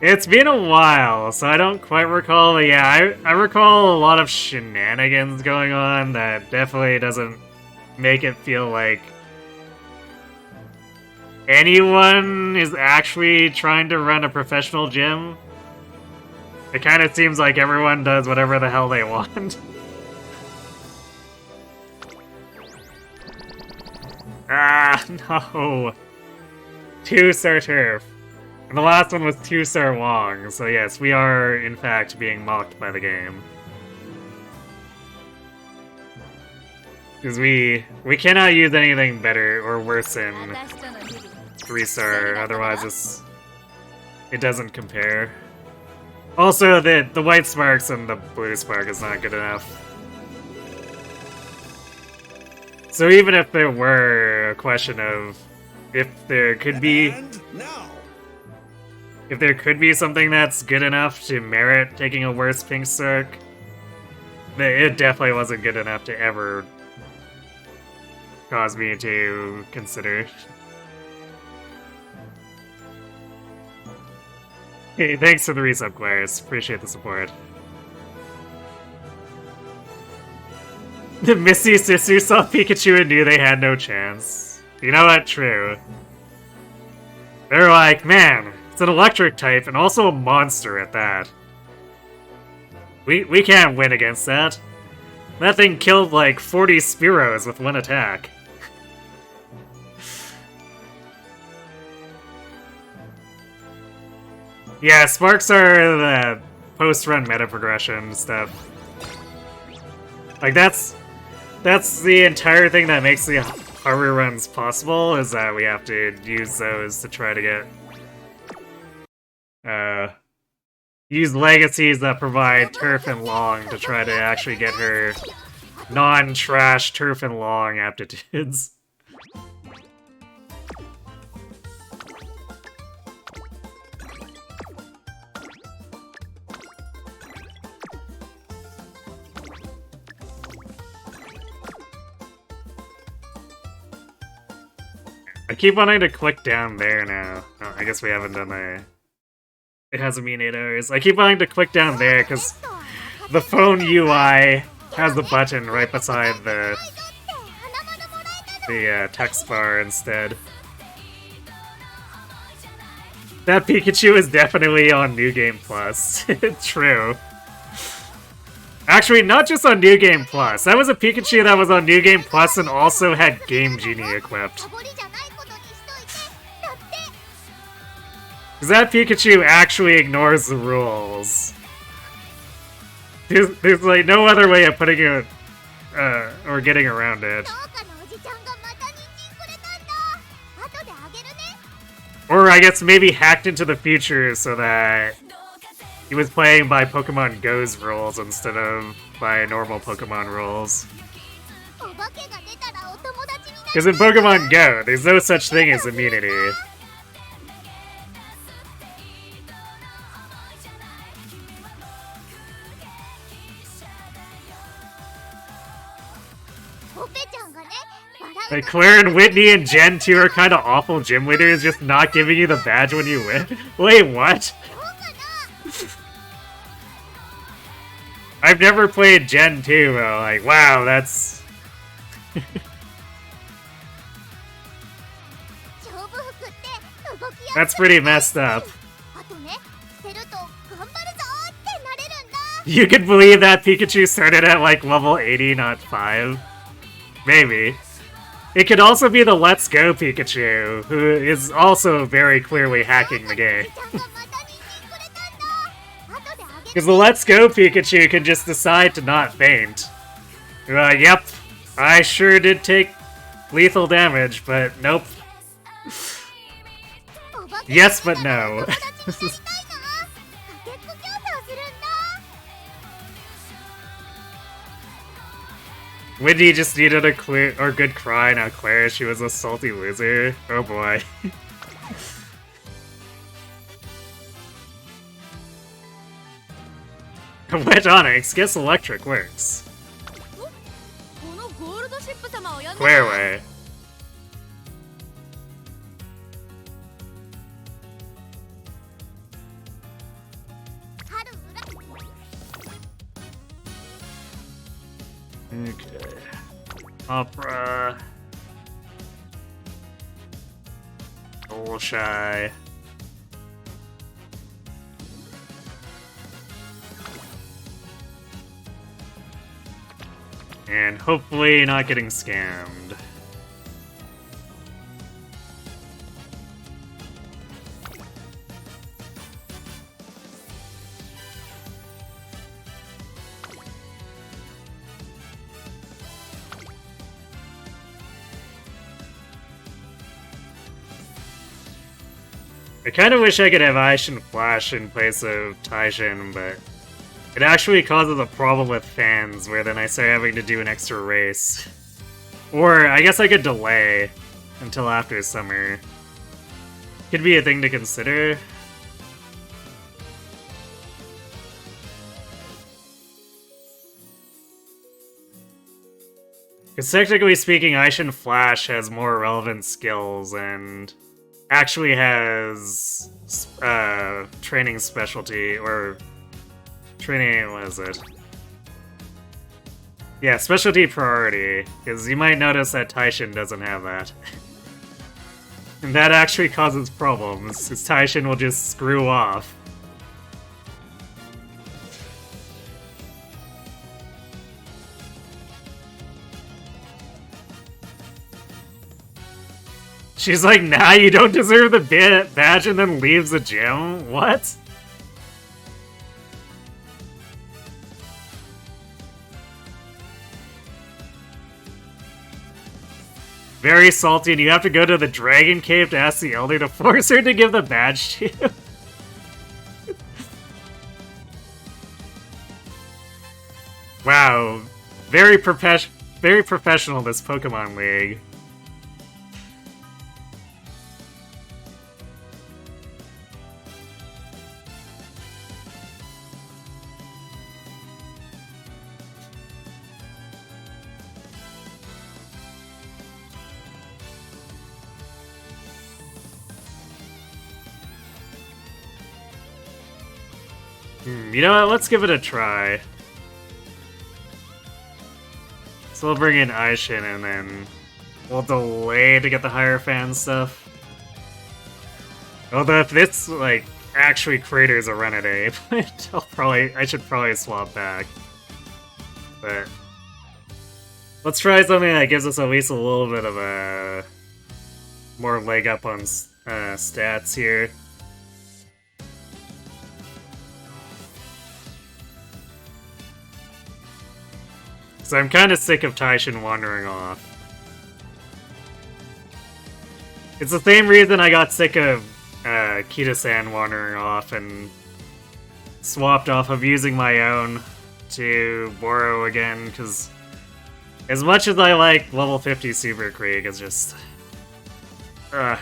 A: It's been a while, so I don't quite recall, but yeah, I recall a lot of shenanigans going on that definitely doesn't make it feel like anyone is actually trying to run a professional gym. It kind of seems like everyone does whatever the hell they want. Ah, no. 2-star turf. And the last one was 2-star Wong, so yes, we are, in fact, being mocked by the game. Because we cannot use anything better or worse than 3-star, otherwise it doesn't compare. Also, the white sparks and the blue spark is not good enough. So even if there were a question of if there could be something that's good enough to merit taking a worse pink spark, it definitely wasn't good enough to ever cause me to consider. Hey, thanks for the resub, Claris. Appreciate the support. The Misty sisters saw Pikachu and knew they had no chance. You know what? True. They're like, man, it's an electric type and also a monster at that. We can't win against that. That thing killed like 40 Spearows with one attack. Yeah, sparks are the post-run meta progression stuff. Like that's the entire thing that makes the Haru runs possible, is that we have to use those to try to get use legacies that provide turf and long to try to actually get her non-trash turf and long aptitudes. I keep wanting to click down there now. Oh, I guess we haven't done a... It hasn't been 8 hours. I keep wanting to click down there because the phone UI has the button right beside the text bar instead. That Pikachu is definitely on New Game Plus. True. Actually, not just on New Game Plus. That was a Pikachu that was on New Game Plus and also had Game Genie equipped. Because that Pikachu actually ignores the rules. There's like no other way of putting it, or getting around it. Or I guess maybe hacked into the future so that he was playing by Pokemon Go's rules instead of by normal Pokemon rules. Because in Pokemon Go, there's no such thing as immunity. Like, Claire and Whitney and Gen 2 are kind of awful gym leaders, just not giving you the badge when you win. Wait, what? I've never played Gen 2, but like, wow, that's... That's pretty messed up. You could believe that Pikachu started at like level 80, not 5? Maybe. It could also be the Let's Go Pikachu, who is also very clearly hacking the game. Because the Let's Go Pikachu can just decide to not faint. Yep, I sure did take lethal damage, but nope. Yes, but no. Wendy just needed a clear or good cry, now Claire, she was a salty loser. Oh boy. Wet Onyx, guess electric works. Claire way. Okay. Opera. Golshi. And hopefully not getting scammed. I kind of wish I could have Aishin Flash in place of Taishin, but it actually causes a problem with fans, where then I start having to do an extra race. Or, I guess I could delay until after summer. Could be a thing to consider. Because technically speaking, Aishin Flash has more relevant skills and actually has training specialty, or training, what is it? Yeah, specialty priority, because you might notice that Taishin doesn't have that. And that actually causes problems, because Taishin will just screw off. She's like, nah, you don't deserve the badge, and then leaves the gym? What? Very salty, and you have to go to the Dragon Cave to ask the Elder to force her to give the badge to you. Wow. Very professional, this Pokemon League. You know what, let's give it a try. So we'll bring in Aishin and then we'll delay to get the higher fan stuff. Although if this, like, actually craters a Renade, I should probably swap back. But let's try something that gives us at least a little bit of a more leg up on stats here. So I'm kind of sick of Taishin wandering off. It's the same reason I got sick of Kita-san wandering off and swapped off of using my own to borrow again, because as much as I like level 50 Super Krieg, it's just...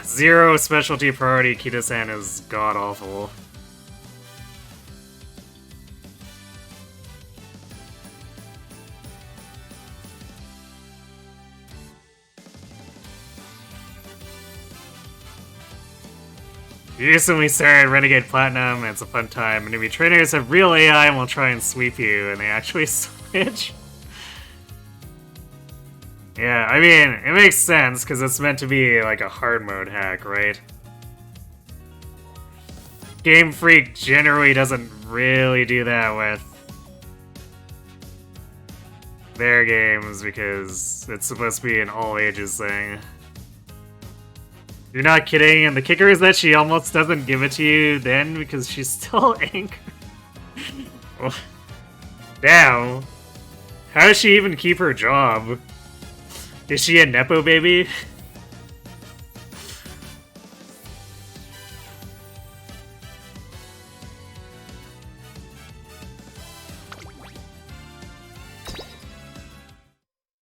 A: zero specialty priority Kita-san is god-awful. You recently started Renegade Platinum, and it's a fun time. Enemy trainers have real AI and will try and sweep you, and they actually switch. Yeah, I mean, it makes sense, because it's meant to be like a hard mode hack, right? Game Freak generally doesn't really do that with their games, because it's supposed to be an all-ages thing. You're not kidding, and the kicker is that she almost doesn't give it to you then because she's still angry. Damn. How does she even keep her job? Is she a Nepo baby?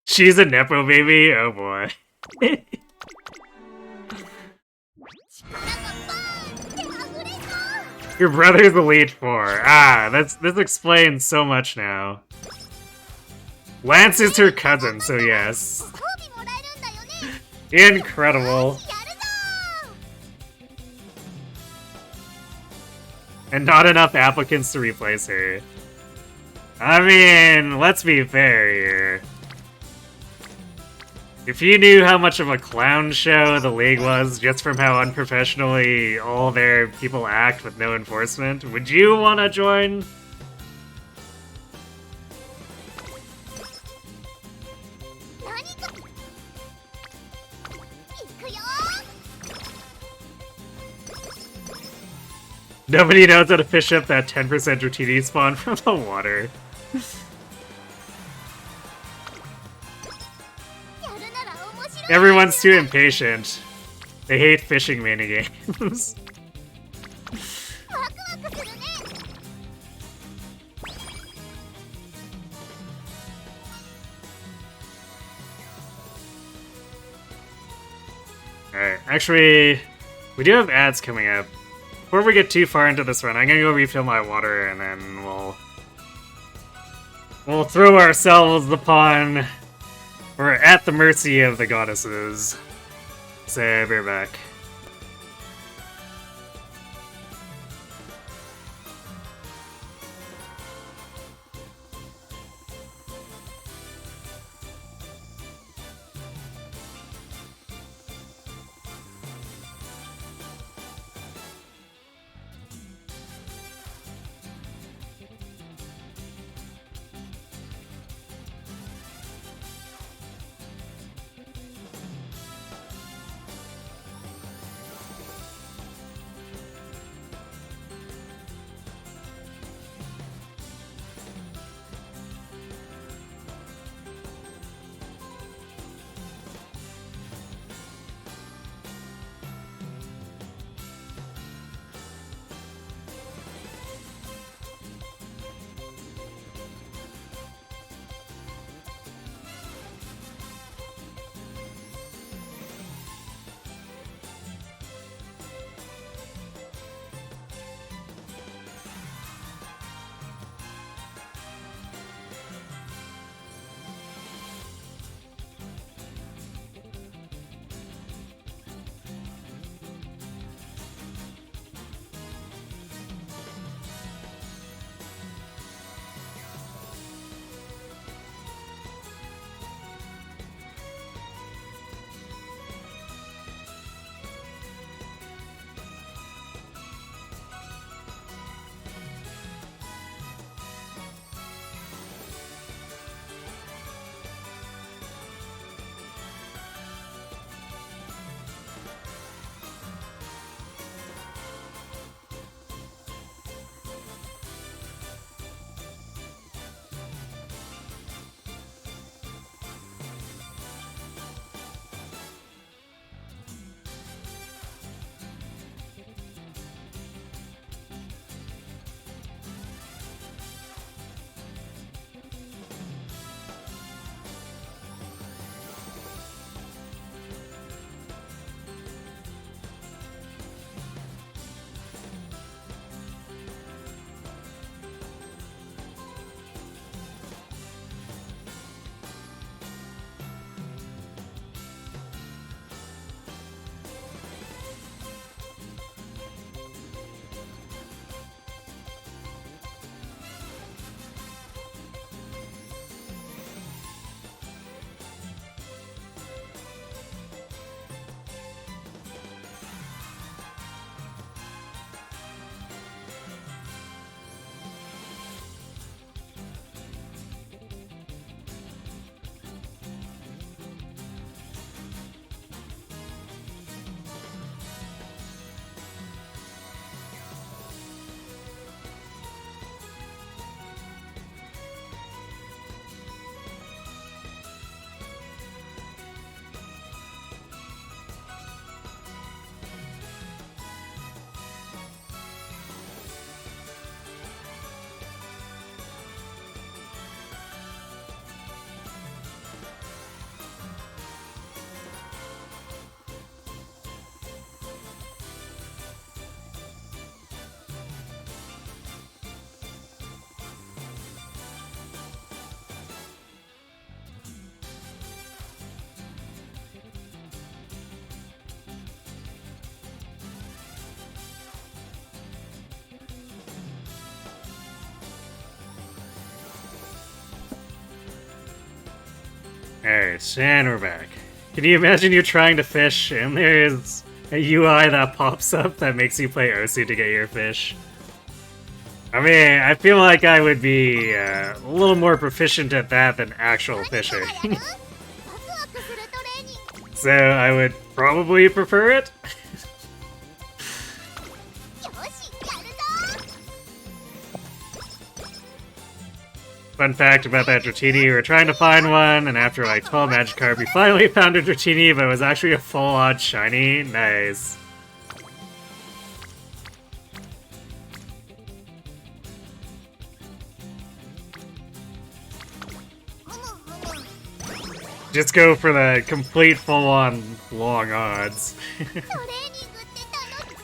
A: She's a Nepo baby? Oh boy. Your brother's Elite Four. Ah, this explains so much now. Lance is her cousin, so yes. Incredible. And not enough applicants to replace her. I mean, let's be fair here. If you knew how much of a clown show the League was just from how unprofessionally all their people act with no enforcement, would you want to join? Nobody knows how to fish up that 10% Dratini spawn from the water. Everyone's too impatient. They hate fishing minigames. Alright, actually, we do have ads coming up. Before we get too far into this run, I'm gonna go refill my water and then we'll throw ourselves upon... We're at the mercy of the goddesses. So, I'll be right back. Alright, and we're back. Can you imagine you're trying to fish and there's a UI that pops up that makes you play OC to get your fish? I mean, I feel like I would be a little more proficient at that than actual fishing. So I would probably prefer it. Fun fact about that Dratini, we were trying to find one, and after like 12 Magikarp, we finally found a Dratini, but it was actually a full-on shiny. Nice. Just go for the complete full-on long odds.
D: トレーニングって楽し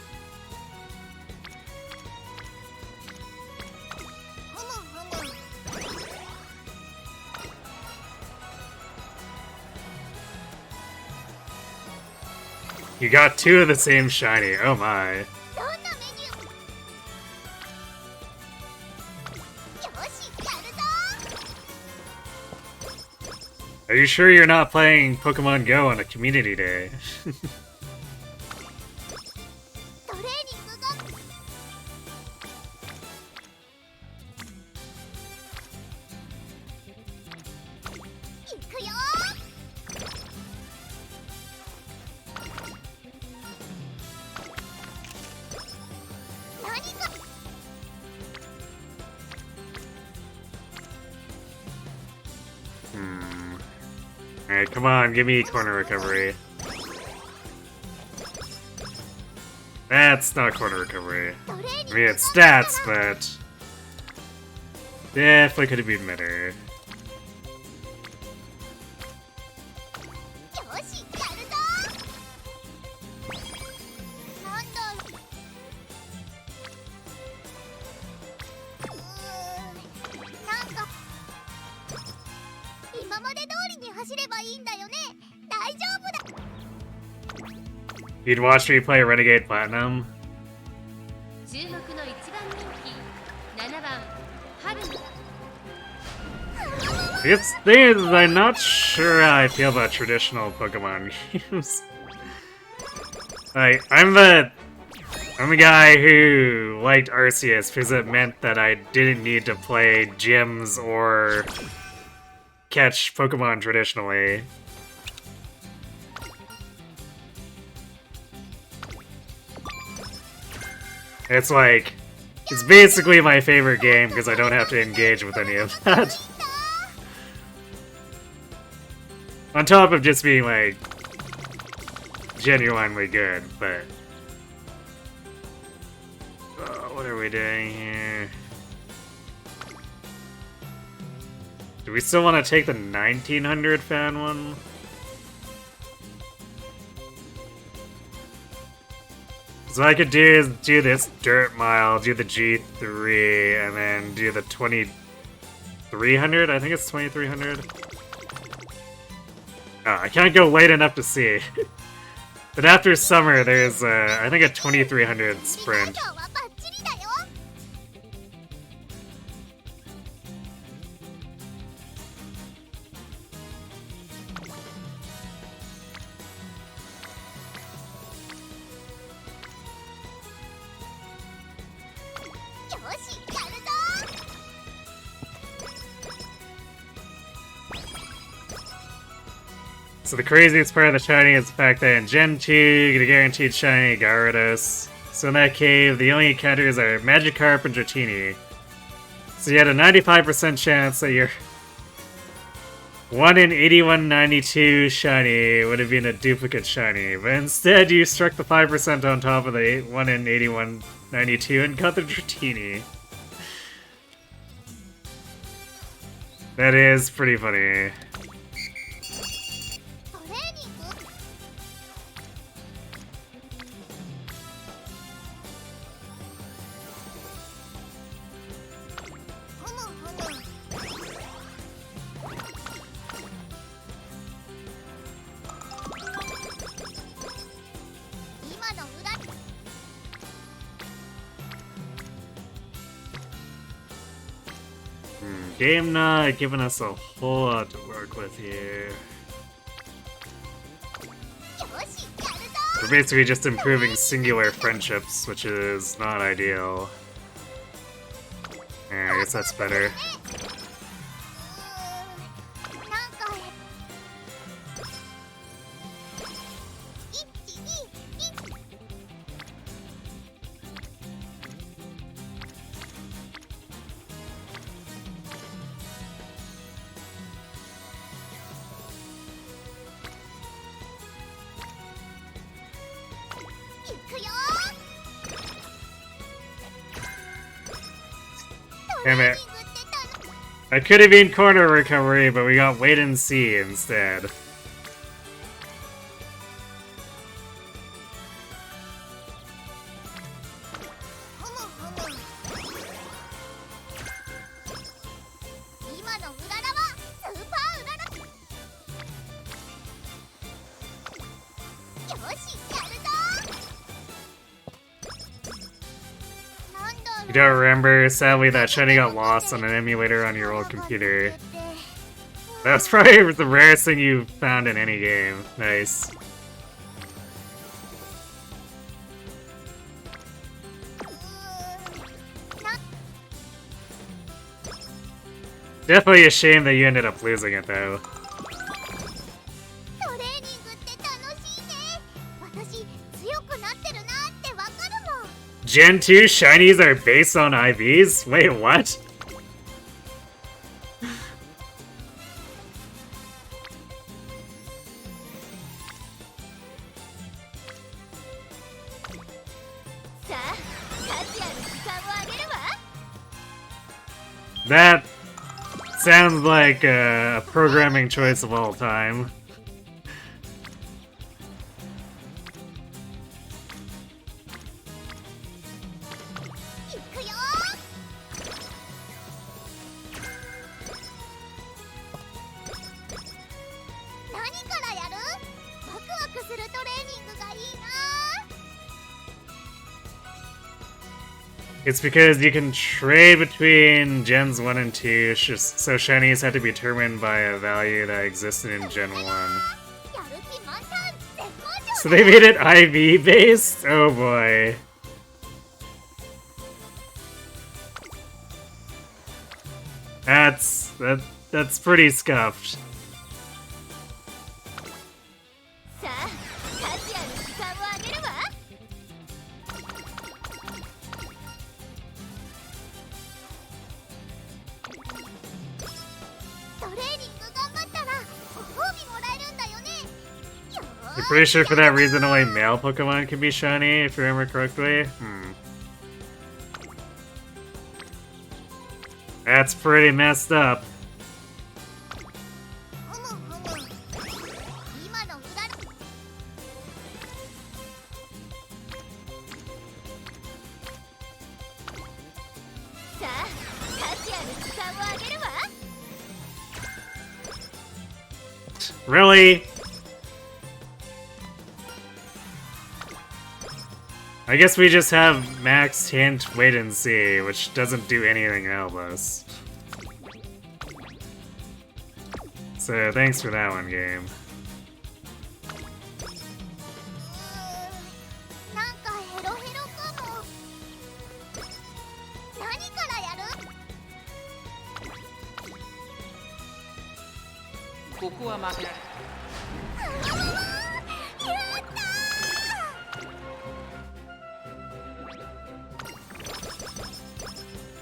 A: You got two of the same shiny. Oh my.
D: どんなメニューよしやるぞ
A: Are you sure you're not playing Pokemon Go on a community day?
D: トレーニングがいくよ何か
A: Alright, come on, give me corner recovery. That's not corner recovery.
D: トレー
A: I
D: ニン
A: mean,
D: グ
A: it's stats, but definitely could have been better.
D: よしやるぞなんだろなんか今まで通りに走ればいいんだよね大丈夫だ
A: You'd watch me play Renegade Platinum?
D: 注目の一番人気7番ハル
A: It's I'm not sure how I feel about traditional Pokemon games. Like, I'm the guy who liked Arceus because it meant that I didn't need to play gyms or catch Pokemon traditionally. It's like, it's basically my favorite game because I don't have to engage with any of that. On top of just being, like, genuinely good, but... what are we doing here? Do we still want to take the 1900 fan one? So I could do this dirt mile, do the G3, and then do the 2300? I think it's 2300. Oh, I can't go late enough to see. But after summer, there's, I think a 2300 sprint.
D: 今日はバッチリだよ
A: So the craziest part of the shiny is the fact that in Gen 2, you get a guaranteed shiny Gyarados. So in that cave, the only encounters are Magikarp and Dratini. So you had a 95% chance that your 1 in 8192 shiny would have been a duplicate shiny, but instead you struck the 5% on top of the 1 in 8192 and got the Dratini. That is pretty funny.
D: トレーニング ふむふむ 今の裏
A: Game not giving us a whole lot to work with here.
D: よしやるぞ
A: We're basically just improving singular friendships, which is not ideal. Yeah, I guess that's better.
D: なんか一気に一 いくよ
A: Damn it.
D: トレーニングって楽
A: I could have been corner recovery, but we got wait and see instead. You don't remember? Sadly, that shiny got lost on an emulator on your old computer. That's probably the rarest thing you found in any game. Nice. Definitely a shame that you ended up losing it, though. Gen 2 shinies are based on IVs? Wait, what? That sounds like a programming choice of all time. It's because you can trade between Gens 1 and 2, so shinies have to be determined by a value that existed in Gen 1. So they made it IV based? Oh boy. That's pretty scuffed. You're pretty sure for that reason only male Pokemon can be shiny, if you remember correctly? That's pretty messed up. Really? I guess we just have max hint, wait and see, which doesn't do anything to help us. So thanks for that one, game.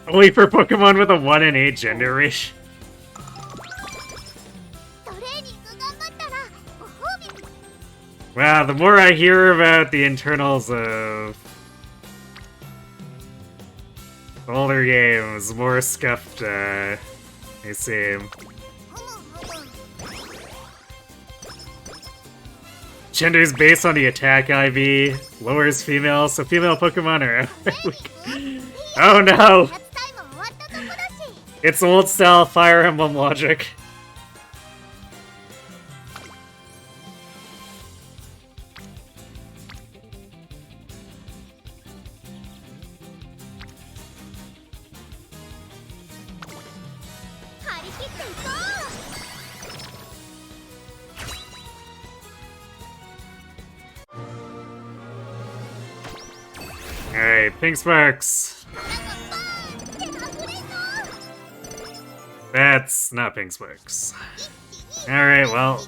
A: Only for Pokemon with a 1 in 8 gender ratio. Wow, the more I hear about the internals of older games, the more scuffed they seem. Gender is based on the attack IV, lowers female, so female Pokemon are weak. Oh no! It's old style Fire Emblem logic. Alright, Pink Sparks. That's not Pink Sparks. Alright, well.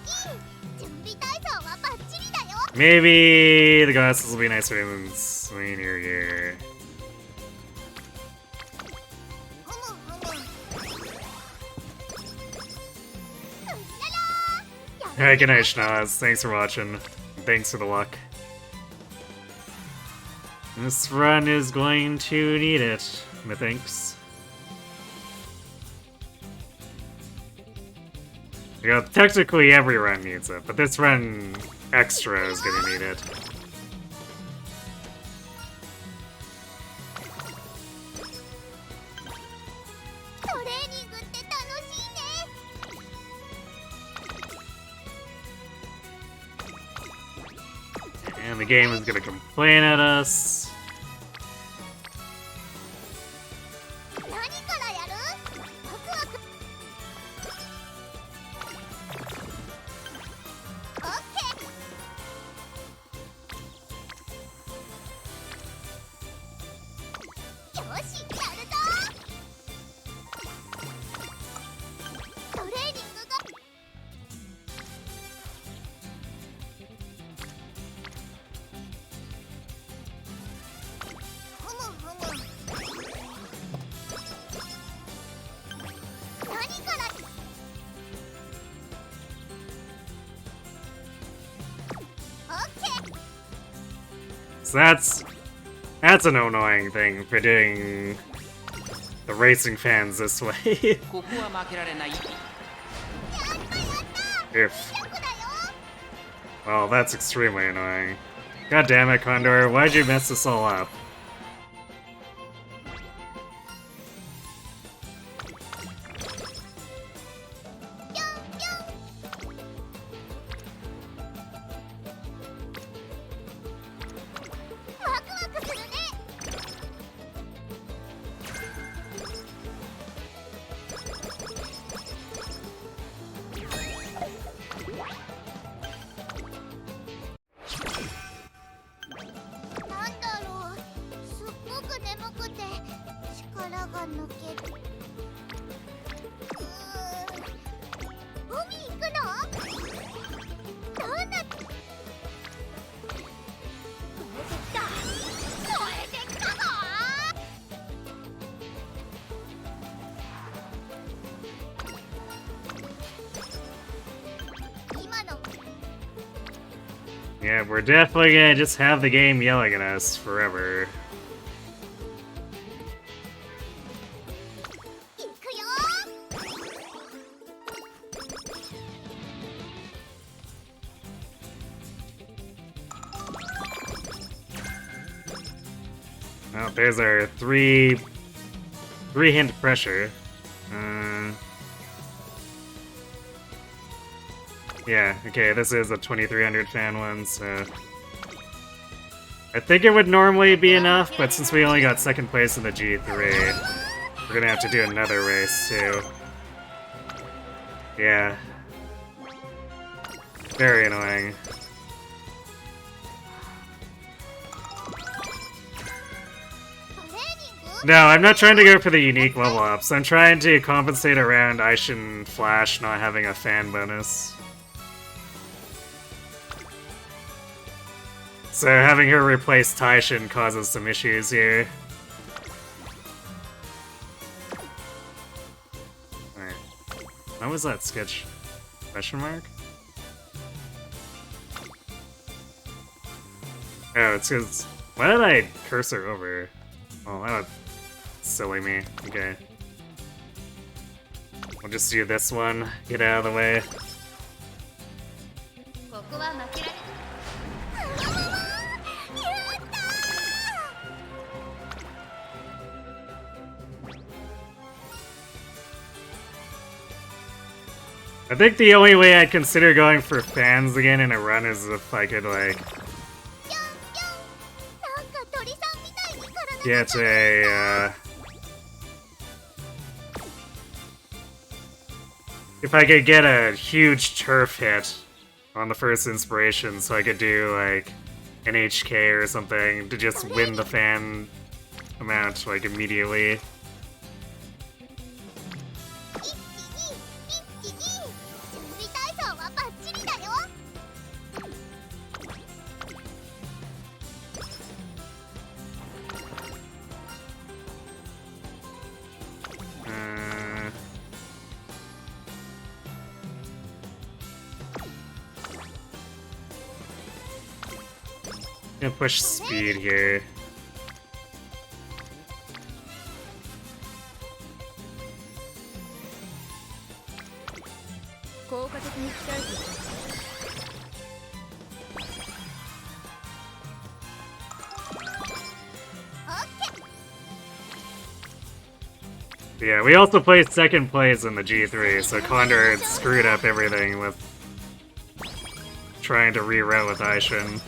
A: Maybe the glasses will be nicer than senior year. Alright, good night, Schnoz. Thanks for watching. And thanks for the luck. This run is going to need it, methinks. You know, technically every run needs it, but this run extra is gonna need it. And the game is gonna complain at us. So that's an annoying thing for doing the racing fans this way.
B: ここは負けられない
A: If. Well, that's extremely annoying. God damn it, Condor, why'd you mess this all up? Yeah, we're definitely gonna just have the game yelling at us forever. Oh, there's our three hint pressure. Yeah, okay, this is a 2300 fan one, so... I think it would normally be enough, but since we only got second place in the G3, we're gonna have to do another race, too. Yeah. Very annoying. No, I'm not trying to go for the unique level ups. I'm trying to compensate around Aishin Flash not having a fan bonus. So having her replace Taishin causes some issues here. Alright. How was that sketch? Question mark? Oh, it's because... Why did I cursor over? Oh, that was silly me. Okay. We'll just do this one. Get out of the way. I think the only way I'd consider going for fans again in a run is if I could, like, get a, if I could get a huge turf hit on the first inspiration so I could do, like, an HK or something to just win the fan amount, like, immediately. Gonna push speed here.
D: 効果的に鍛えていきます。
A: Yeah, we also placed second place in the G3, so Condor had screwed up everything with trying to reroute with Aishin.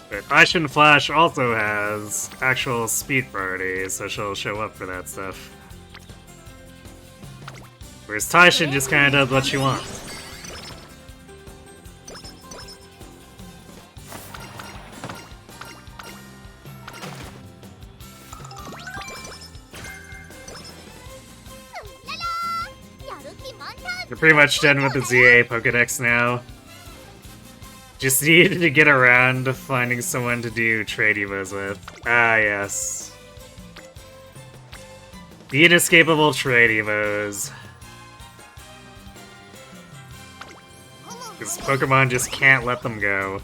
A: But Aishin Flash also has actual speed priority, so she'll show up for that stuff. Whereas Taishin just kinda does what she wants. We're pretty much done with the ZA Pokedex now. Just needed to get around to finding someone to do trade evos with. Ah, yes. The inescapable trade evos. Because Pokemon just can't let them go.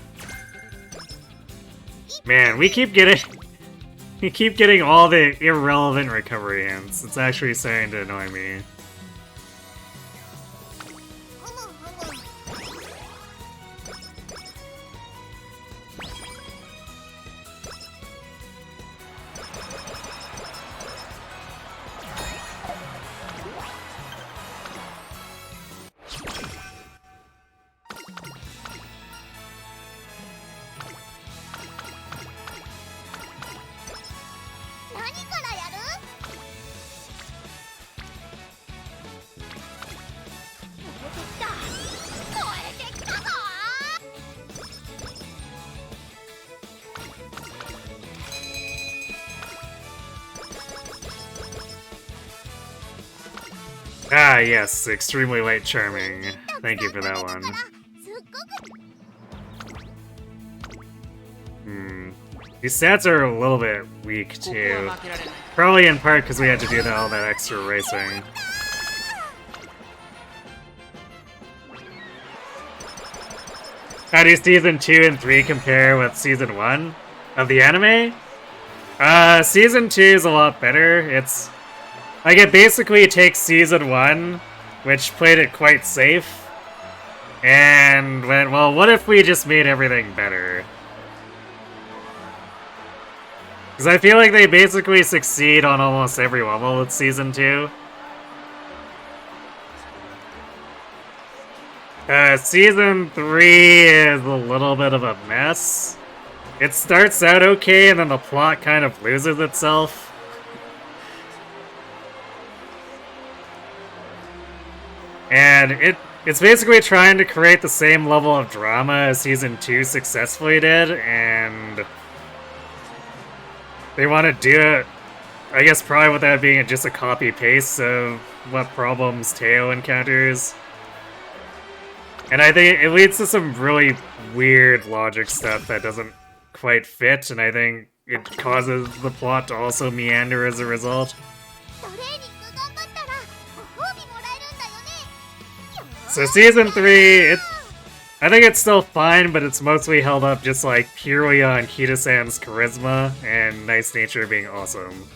A: Man, we keep getting all the irrelevant recovery hints. It's actually starting to annoy me. Ah, yes, extremely late charming. Thank you for that one. These stats are a little bit weak, too. Probably in part because we had to do all that extra racing. How do Season 2 and 3 compare with Season 1 of the anime? Season 2 is a lot better. It's... like, it basically takes Season 1, which played it quite safe, and went, well, what if we just made everything better? Because I feel like they basically succeed on almost every level with Season 2. Season 3 is a little bit of a mess. It starts out okay, and then the plot kind of loses itself. And it's basically trying to create the same level of drama as Season 2 successfully did, and they want to do it, I guess, probably without being just a copy-paste of what problems Teo encounters. And I think it leads to some really weird logic stuff that doesn't quite fit, and I think it causes the plot to also meander as a result. So Season 3, I think it's still fine, but it's mostly held up just like purely on Kita-san's charisma and nice nature being awesome.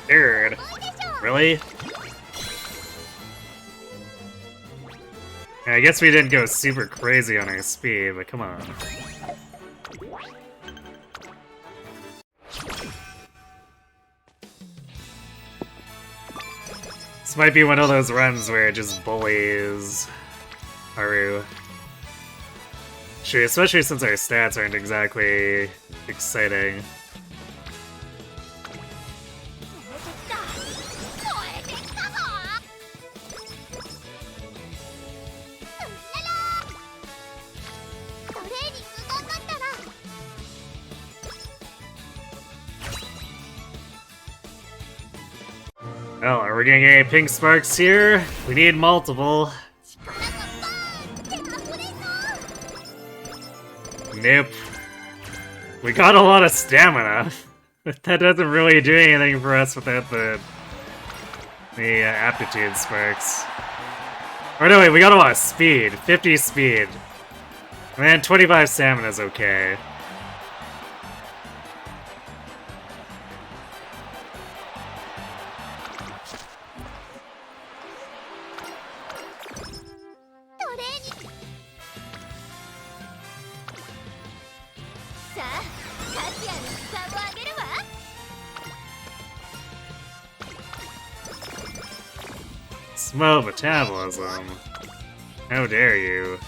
A: Third? Really? I guess we didn't go super crazy on our speed, but come on. This might be one of those runs where it just bullies Haru. Sure, especially since our stats aren't exactly exciting. Well, are we getting any pink sparks here? We need multiple. Nope. We got a lot of stamina. But that doesn't really do anything for us without the aptitude sparks. Or no, wait, we got a lot of speed. 50 speed. And then 25 stamina is okay. Slow metabolism. How dare you?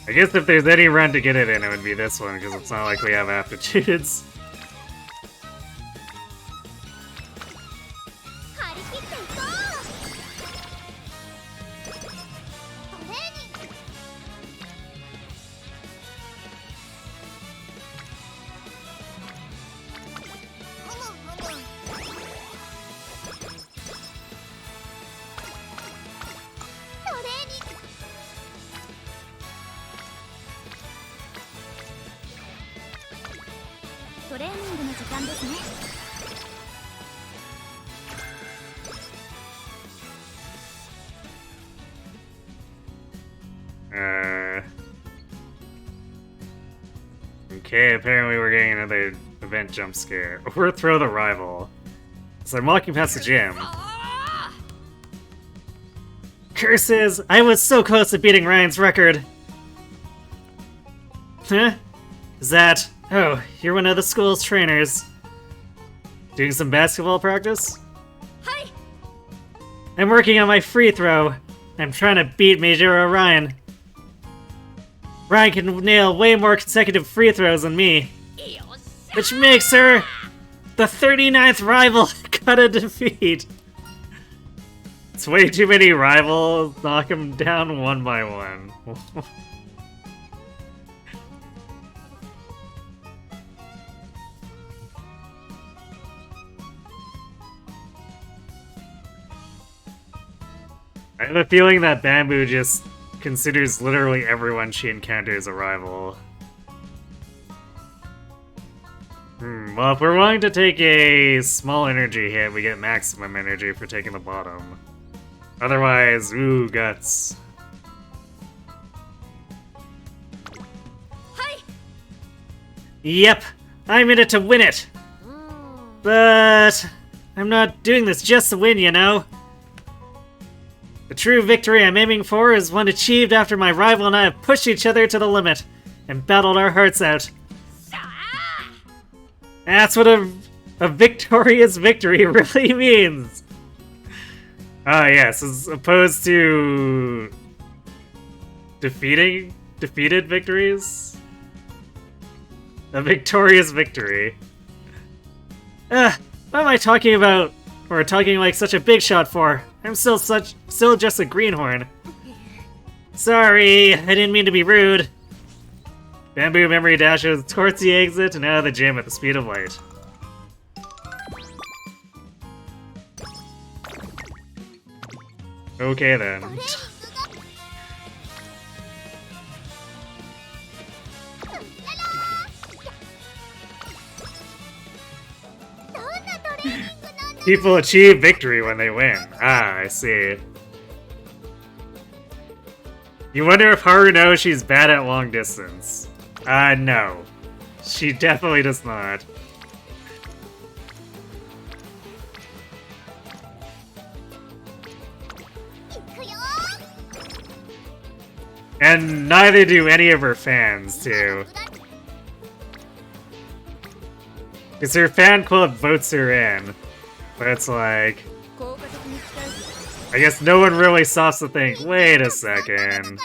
A: I guess if there's any run to get it in, it would be this one, because it's not like we have aptitudes. Okay, apparently we're getting another event jump scare. Overthrow the rival. So I'm walking past the gym. Curses! I was so close to beating Ryan's record! Huh? Is that... Oh, you're one of the school's trainers. Doing some basketball practice?
D: Hi!
A: I'm working on my free throw. I'm trying to beat Major Ryan. Ryan can nail way more consecutive free throws than me. Which makes her the 39th rival gotta defeat. It's way too many rivals. Knock them down one by one. I have a feeling that Bamboo just considers literally everyone she encounters a rival. Well, if we're willing to take a small energy hit, we get maximum energy for taking the bottom. Otherwise, ooh, guts.
D: Hi!
A: Yep, I'm in it to win it! But I'm not doing this just to win, you know? The true victory I'm aiming for is one achieved after my rival and I have pushed each other to the limit and battled our hearts out. That's what a victorious victory really means. Ah, yes, as opposed to defeated victories. A victorious victory. What am I talking about? Or talking like such a big shot for? I'm still just a greenhorn. Sorry, I didn't mean to be rude. Bamboo memory dashes towards the exit and out of the gym at the speed of light. Okay then. People achieve victory when they win. Ah, I see. You wonder if Haru knows she's bad at long distance. No. She definitely does not. And neither do any of her fans, too. Because her fan club votes her in. But it's like... I guess no one really stops to think, wait a second.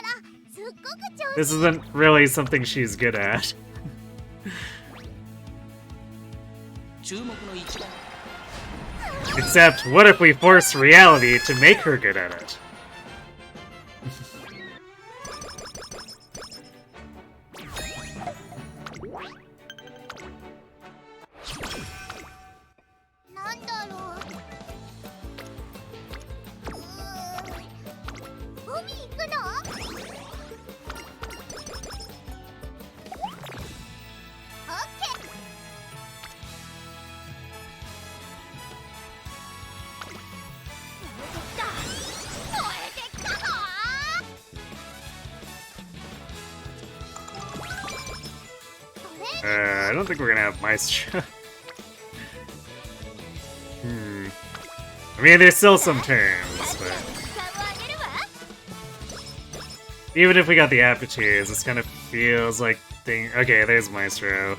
A: This isn't really something she's good at. Except, what if we force reality to make her good at it? I don't think we're gonna have Maestro. I mean, there's still some turns, but... Even if we got the aptitudes, this kind of feels like thing. Okay, there's Maestro.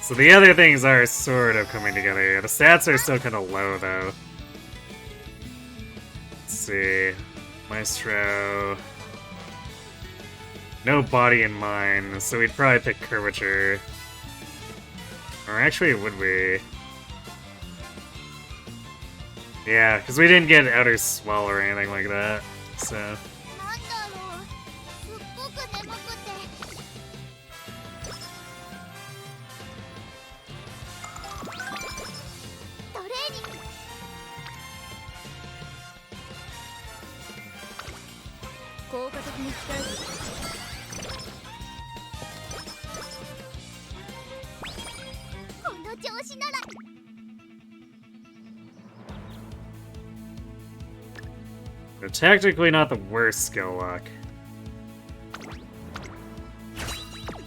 A: So the other things are sort of coming together. The stats are still kind of low, though. Let's see. Maestro... No body and mind, so we'd probably pick Curvature. Or actually, would we? Yeah, because we didn't get Outer Swell or anything like that, so... They're technically not the worst skill lock.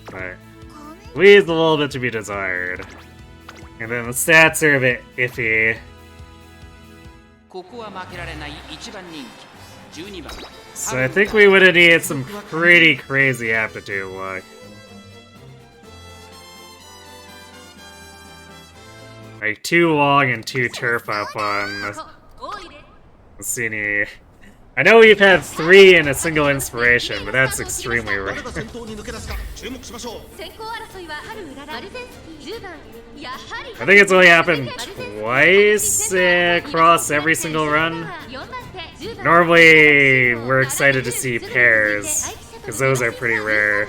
A: But leaves a little bit to be desired. And then the stats are a bit iffy. So I think we would have needed some pretty crazy aptitude luck. Like 2 long and 2 turf up on Sini. I know we've had 3 in a single inspiration, but that's extremely rare. I think it's only happened twice across every single run. Normally, we're excited to see pairs, because those are pretty rare.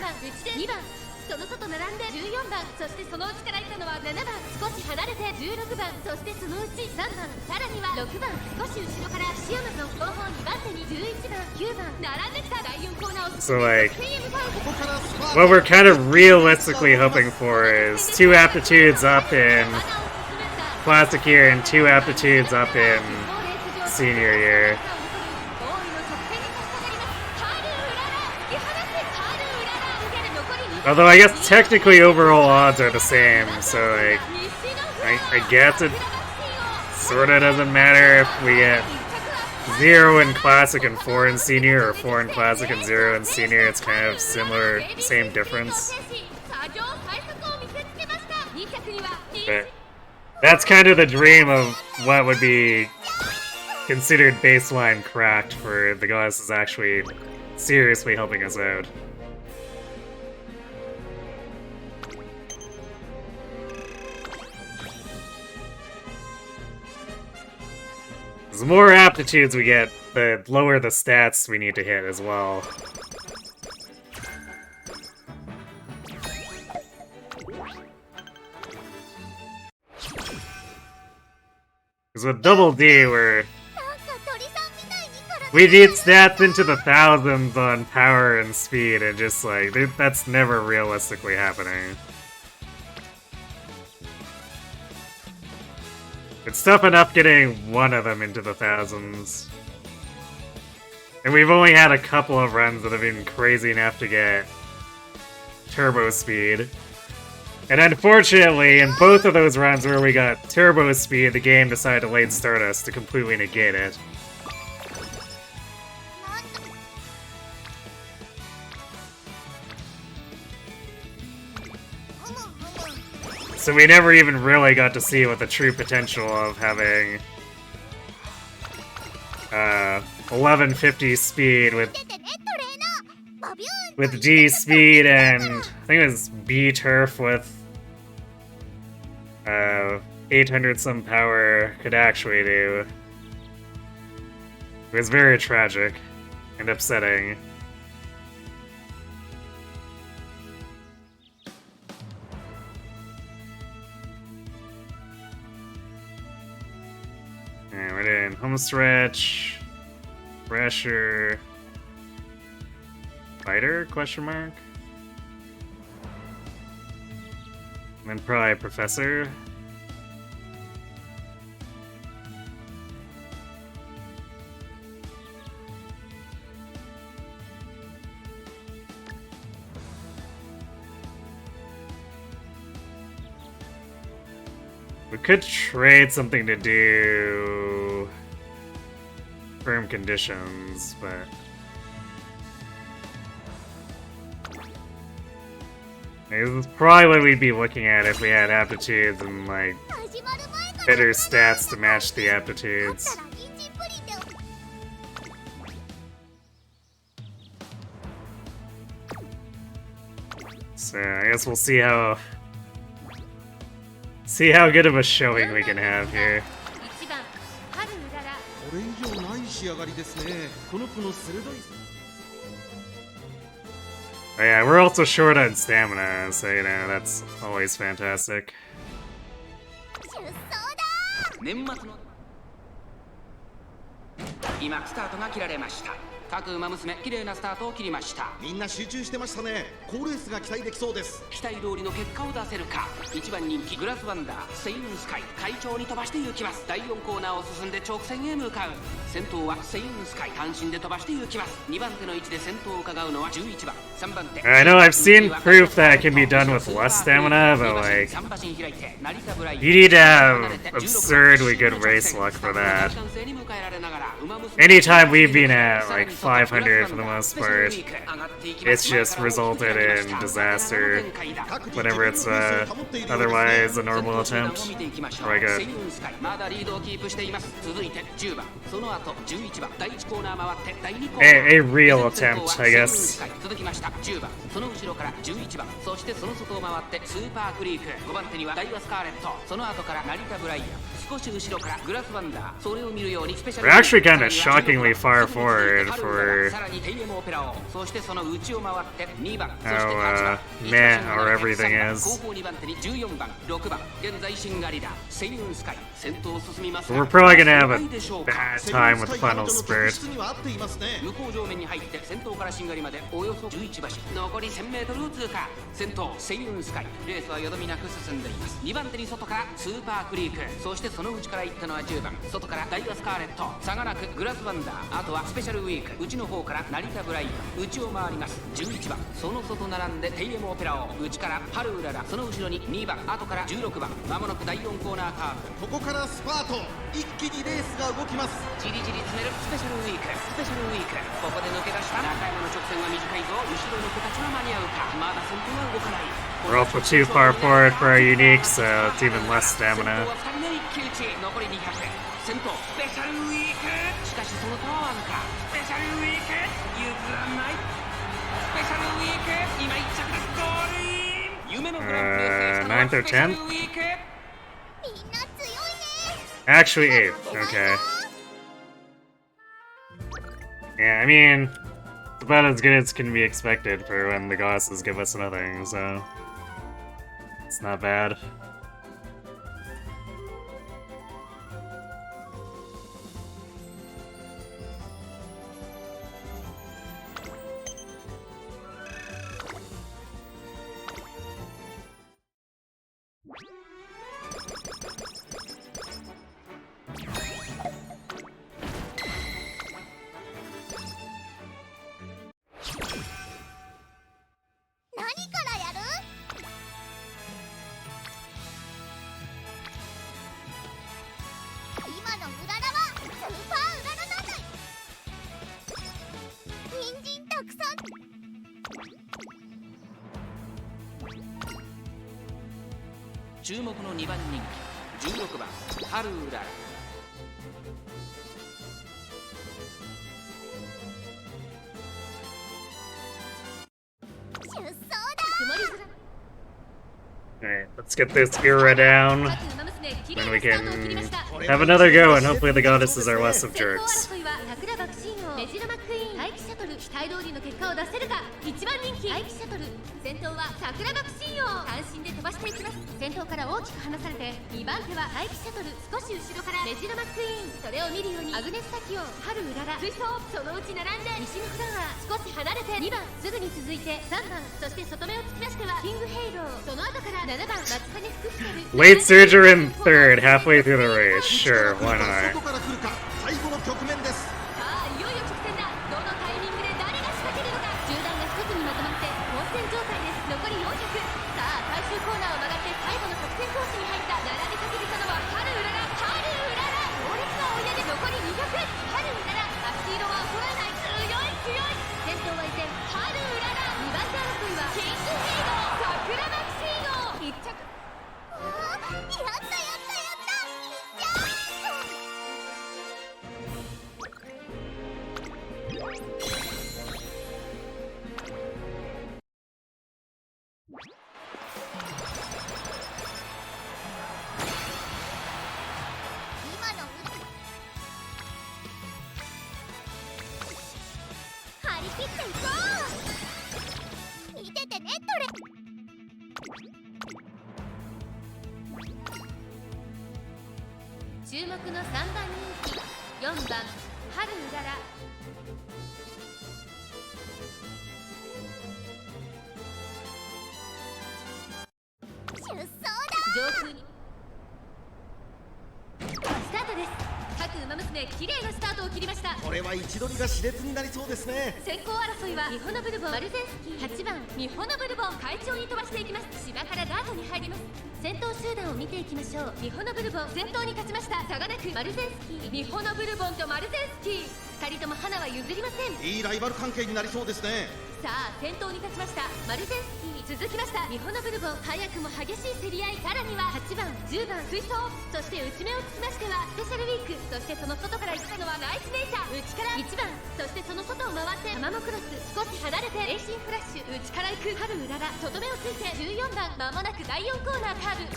A: So like, what we're kind of realistically hoping for is 2 aptitudes up in Classic year and 2 aptitudes up in Senior year. Although I guess technically overall odds are the same, so like, I guess it sorta doesn't matter if we get 0 in Classic and 4 in Senior, or 4 in Classic and 0 in Senior. It's kind of similar, same difference. But that's kind of the dream of what would be considered baseline cracked for the goddesses actually seriously helping us out. The more aptitudes we get, the lower the stats we need to hit as well. Because with Double D, we need stats into the thousands on power and speed, and just like, that's never realistically happening. It's tough enough getting one of them into the thousands. And we've only had a couple of runs that have been crazy enough to get turbo speed. And unfortunately, in both of those runs where we got turbo speed, the game decided to late start us to completely negate it. So we never even really got to see what the true potential of having 1150 speed with D speed and I think it was B turf with 800 some power could actually do. It was very tragic and upsetting. And we're doing home stretch, pressure, fighter, question mark? And then probably professor. We could trade something to do firm conditions, but this is probably what we'd be looking at if we had aptitudes and like better stats to match the aptitudes. So I guess we'll see how good of a showing we can have here.
C: これ以上ない仕上がりですね。この子の鋭い
A: Oh yeah, we're also short on stamina, so you know, that's always fantastic.
B: 年末の今スタートが切られました。各馬娘綺麗なスタートを切りました。
C: みんな集中してましたね。好レースが期待できそうです。
B: 期待通りの結果を出せるか。1番人気グラスワンダーセイウンスカイ快調に飛ばして行きます。第4コーナーを進んで直線へ向かう。先頭はセイウンスカイ単身で飛ばして行きます。2番手の位置で先頭を伺うのは11番3番手。
A: I know I've seen proof that it can be done with less stamina, but like you need to have absurdly good race luck for that. Anytime we've been at like 500 for the most part, it's just resulted in disaster whenever it's otherwise a normal attempt, or like a real attempt, I guess.
B: 続きました10番その後ろから11番そしてその外を回ってスーパークリーク5番手にはダイワスカーレットその後から成田ブライアン少し後ろからグラスワンダーそれを見るようにスペシャル
A: We're actually kind of shockingly far forward for
B: さらにテイエムオペラをそしてその内を回って2番そして
A: how meh or everything is.
B: 後方2番手に14番6番現在シンガリダセイウンスカイ先頭を進みます
A: We're probably gonna have a bad time with Final Spirit.
B: 向こう上面に入って先頭からシンガリまでおよそ11馬身残り 1000m を通過先頭セイウンスカイレースはよどみなく進んでいます2番手に外からスーパークリークそしてその内から行ったのは10番外からダイワスカーレット差がなくグラスワンダーあとはスペシャルウィーク内の方から成田ブライアン内を回ります11番その外並んでテイエムオペラを内からハルウララその後ろに2番後から16番まもなく第4コーナーカーブ
C: ここからスパート一気にレースが動きます
B: じりじり詰めるスペシャルウィークスペシャルウィークここで抜け出した中山の直線は短いぞ後ろの子たちは間に合うかまだ先頭は動かない
A: We're also too far forward for our unique, so it's even less stamina.
B: 先頭は2人目一騎打ち残り200先頭スペシャルウィークしかしその他はあるかスペシャルウィーク譲らないスペシャルウィーク今1着でゴールイン夢のグランプリを制したのは
A: 9th or
B: スペシャル
A: 10th?
B: ウィーク
A: Actually 8th, okay. Yeah, I mean, it's about as good as can be expected for when the goddesses give us nothing, so it's not bad.
B: 注目の2番人気16番ハルウララ
A: Alright, let's get this era down. Then we can have another go, and hopefully the goddesses are less of jerks.
D: メジロマクイーン待機シャトル期待通りの結果を出せるか1番人気待機シャトル先頭は桜爆心王単身で飛ばしていきます先頭から大きく離されて2番手は待機シャトル少し後ろからメジロマクイーンそれを見るようにアグネスタキオ春うらら追走そのうち並んで西のフラワー少し離れて2番すぐに続いて3番そして外目を突き出してはキングヘイローその後から7番松金福来る
A: Late surger in third, halfway through the race. Sure, why not?
C: 外から来るか最後の局面です
D: いよいよ直線だどのタイミングで誰が仕掛けるのか集団が一つにまとまって混戦状態です残り400さあ最終コーナーを曲がって最後の直線コースに入った並びかけてたのは張り切っていこう。見ててねトレ。注目の3番人気4番春うらら。出走だ。上空にスタートです。各馬娘綺麗なスタートを切りました。
C: これは位置取りが熾烈になりそうですね。
D: 先行争いはミホノブルボン、マルゼンスキー8番ミホノブルボン快調に飛ばしていきます。芝からダートに入ります。先頭集団を見ていきましょう。ミホノブルボン先頭に勝ちました。差がなくマルゼンスキー、ミホノブルボンとマルゼンスキー2人とも花は譲りません。
C: いいライバル関係になりそうですね。
D: さあ先頭に立ちましたマルゼンスキー、続きましたミホノブルボン。早くも激しい競り合い。さらには8番10番水槽、そして内目をつきましてはスペシャルウィーク、そしてその外から行ったのはナイスネイチャー。内から1番、そしてその外を回ってタマモクロス、少し離れてレーシンフラッシュ、内から行く春うらら、外目をついて14番、間もなく第4コーナーカーブ。ワ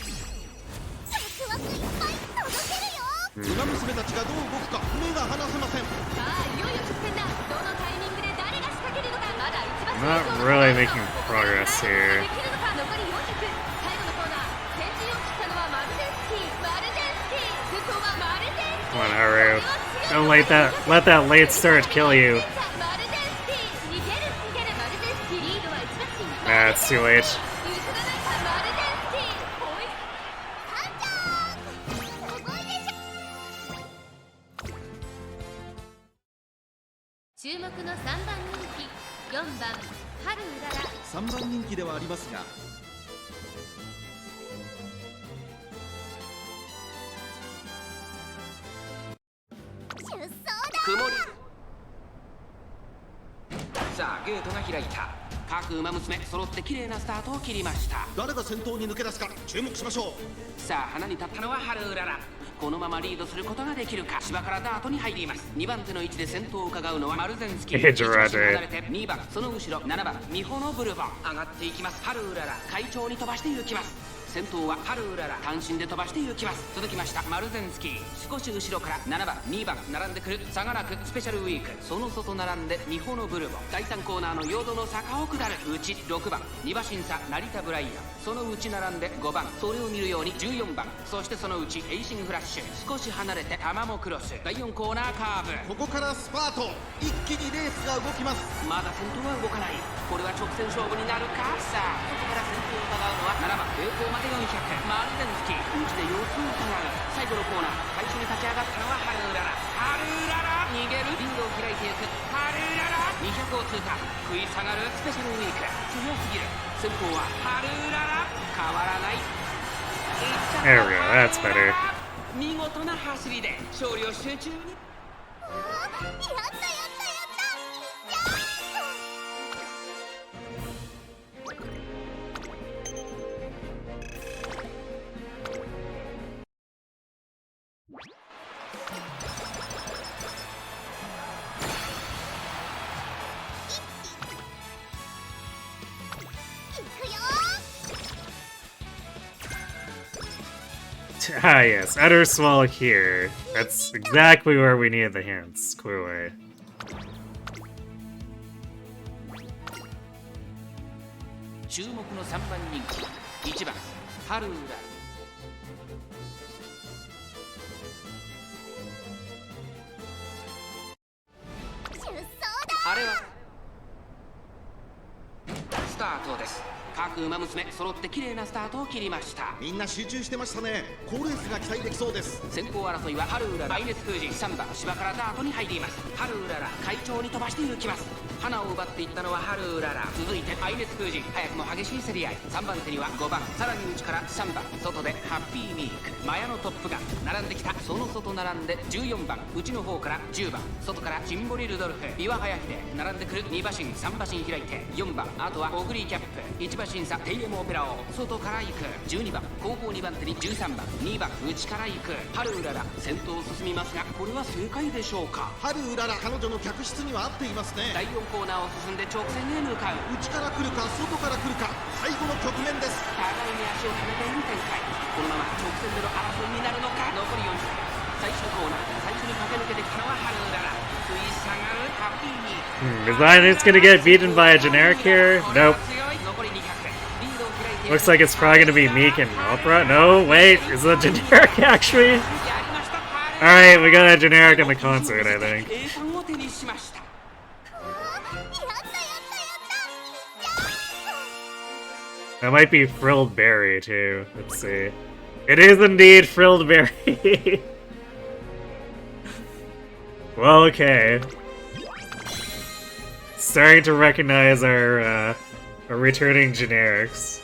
D: クワクいっぱい届けるよ。
C: 馬娘たちがどう動くか目が離せません。
D: さあいよいよ直線だ。どのタイミングで誰が仕掛けるのか。まだ一番
A: Not really making progress
D: で
A: here.
D: きるのか。残り400、最後のコーナー、先陣を切ったのはマルゼンスキー。マルゼンスキー、先頭はマルゼンスキー。
A: Come on, Haru. Don't let that late start kill you.
D: マルゼンスキー、逃げる逃げるマルゼンスキー。リードは一馬身。
A: That's too late.
D: 譲らないかマルゼンスキー。ポイント。すごいでしょ。注目の3番人気4番春うらら。
C: 3番人気ではありますが、
D: 出走だ。
B: 曇り。さあゲートが開いた。各馬娘揃って綺麗なスタートを切りました。
C: 誰が先頭に抜け出すか注目しましょう。
B: さあ花に立ったのは春うらら。このままリードすることができるか。芝からダートに入ります。2番手の位置で先頭を伺うのはマルゼンスキー。
A: Hey, Gerard.
B: 一馬身離れて2番、その後ろ7番ミホノブルボン。上がっていきます。春うらら快調に飛ばして行きます。先頭は春うらら、単身で飛ばして行きます。続きましたマルゼンスキー、少し後ろから7番2番並んでくる。差がなくスペシャルウィーク、その外並んでミホノブルボン。第3コーナーのヨードの坂を下る。内6番2馬身差成田ブライアン、その内並んで5番、それを見るように14番、そしてその内エイシンフラッシュ、少し離れてタマモクロス。第4コーナーカーブ。
C: ここからスパート、一気にレースが動きます。
B: まだ先頭は動かない。これは直線勝負になるか。さあ外から先頭を伺うのは7番平行まで400マルゼンスキー。内で様子を伺う。最後のコーナー、最初に立ち上がったのは春うらら。春うらら逃げる。リードを開いていく春うらら。200を通過、食い下がるスペシャルウィーク。強すぎる。先頭は春うらら、変わらない。
A: There we go, that's better.
B: 見事な走りで勝利を集中に。
D: やったやったやった。いっちゃう。
A: Ah, yes, utter swell here. That's exactly where we needed the hints, clearly.
B: 注目の3番人気1番春うらら。あれはスタートです。各馬娘揃って綺麗なスタートを切りました。
C: みんな集中してましたね。好レースが期待できそうです。
B: 先行争いは春うらら、愛熱封じ3番芝からダートに入ります。春うらら快調に飛ばして行きます。花を奪っていったのは春うらら。続いて愛熱封じ、早くも激しい競り合い。3番手には5番、さらに内から3番、外でハッピーミーク、マヤのトップガン並んできた。その外並んで14番、内の方から10番、外からシンボリルドルフ、岩早秀並んでくる。2馬身3馬身開いて4番、あとはオグリーキャップ1馬馬審査 TM オペラを外から行く12番後方2番手に13番2番内から行く春うらら先頭を進みますがこれは正解でしょうか。
C: 春うらら彼女の客室には合っていますね。
B: 第4コーナーを進んで直線へ向かう。
C: 内から来るか外から来るか最後の局面です。
B: 互いに足を溜めている展開。このまま直線での争いになるのか。残り40分最初のコーナー最初に駆け抜けてきたのは春うらら。食い下がるハッピーに。
A: Is Linus gonna get beaten by a generic here? Nope.
B: 残り200。リードを開いて
A: Looks like it's probably gonna be Meek and Opera. No, wait, is it a generic actually? Alright, we got a generic in the concert, I think.
B: 栄冠を手にしました。
A: That might be Frilled Berry too. Let's see. It is indeed Frilled Berry. Well, okay. Starting to recognize our returning generics.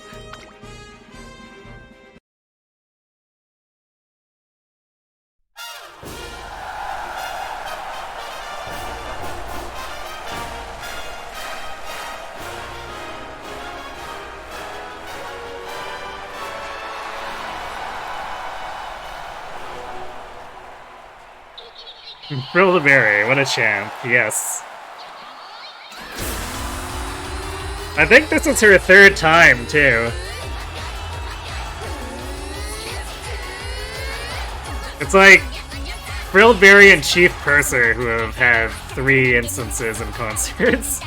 A: Frilled Berry, what a champ, yes. I think this is her third time, too. It's like Frilled Berry and Chief Purser who have had 3 instances in concerts.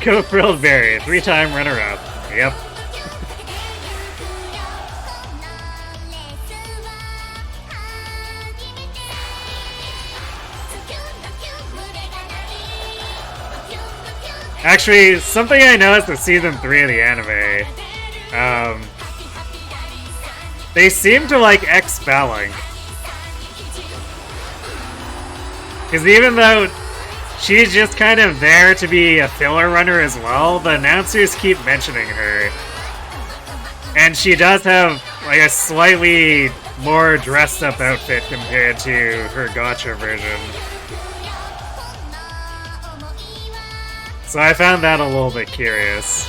A: Go Frilled Berry, 3-time runner-up. Yep. Actually, something I noticed with Season 3 of the anime, they seem to like expelling. Because even though she's just kind of there to be a filler runner as well, the announcers keep mentioning her. And she does have like a slightly more dressed up outfit compared to her gacha version. So I found that a little bit curious.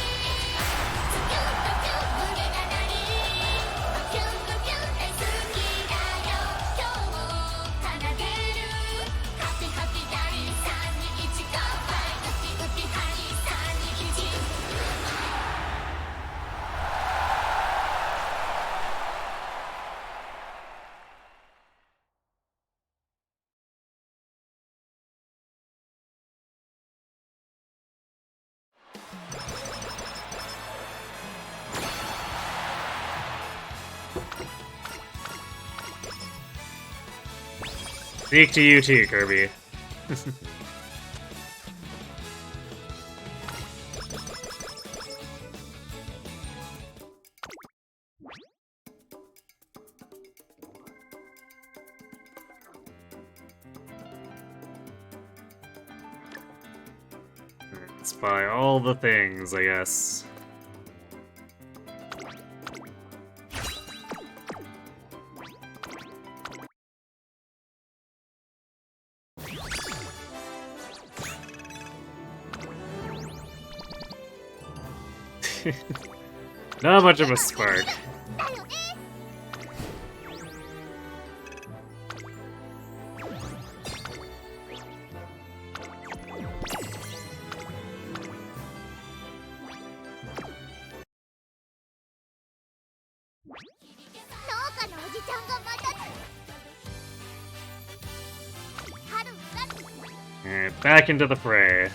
A: Speak to you too, Kirby. Let's buy all the things, I guess. Not much of a spark. Alright, back into the fray.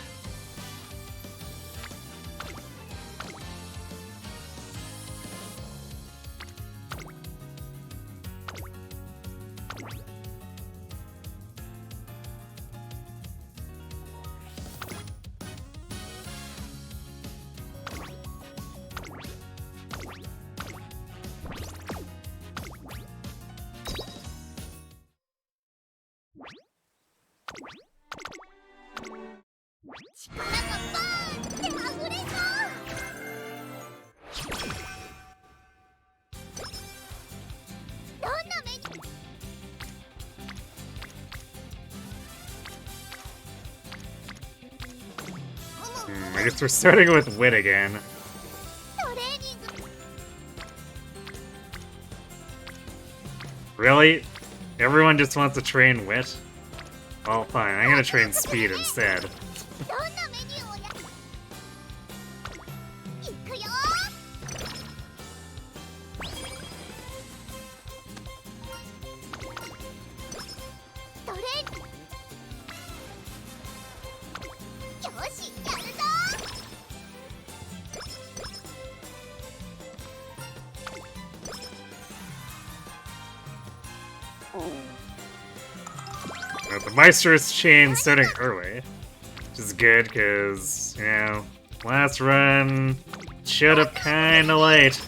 A: I guess we're starting with wit again. Really? Everyone just wants to train wit? Well, fine, I'm gonna train speed instead. The Maestro's chain starting early, which is good because, you know, last run showed up kinda late.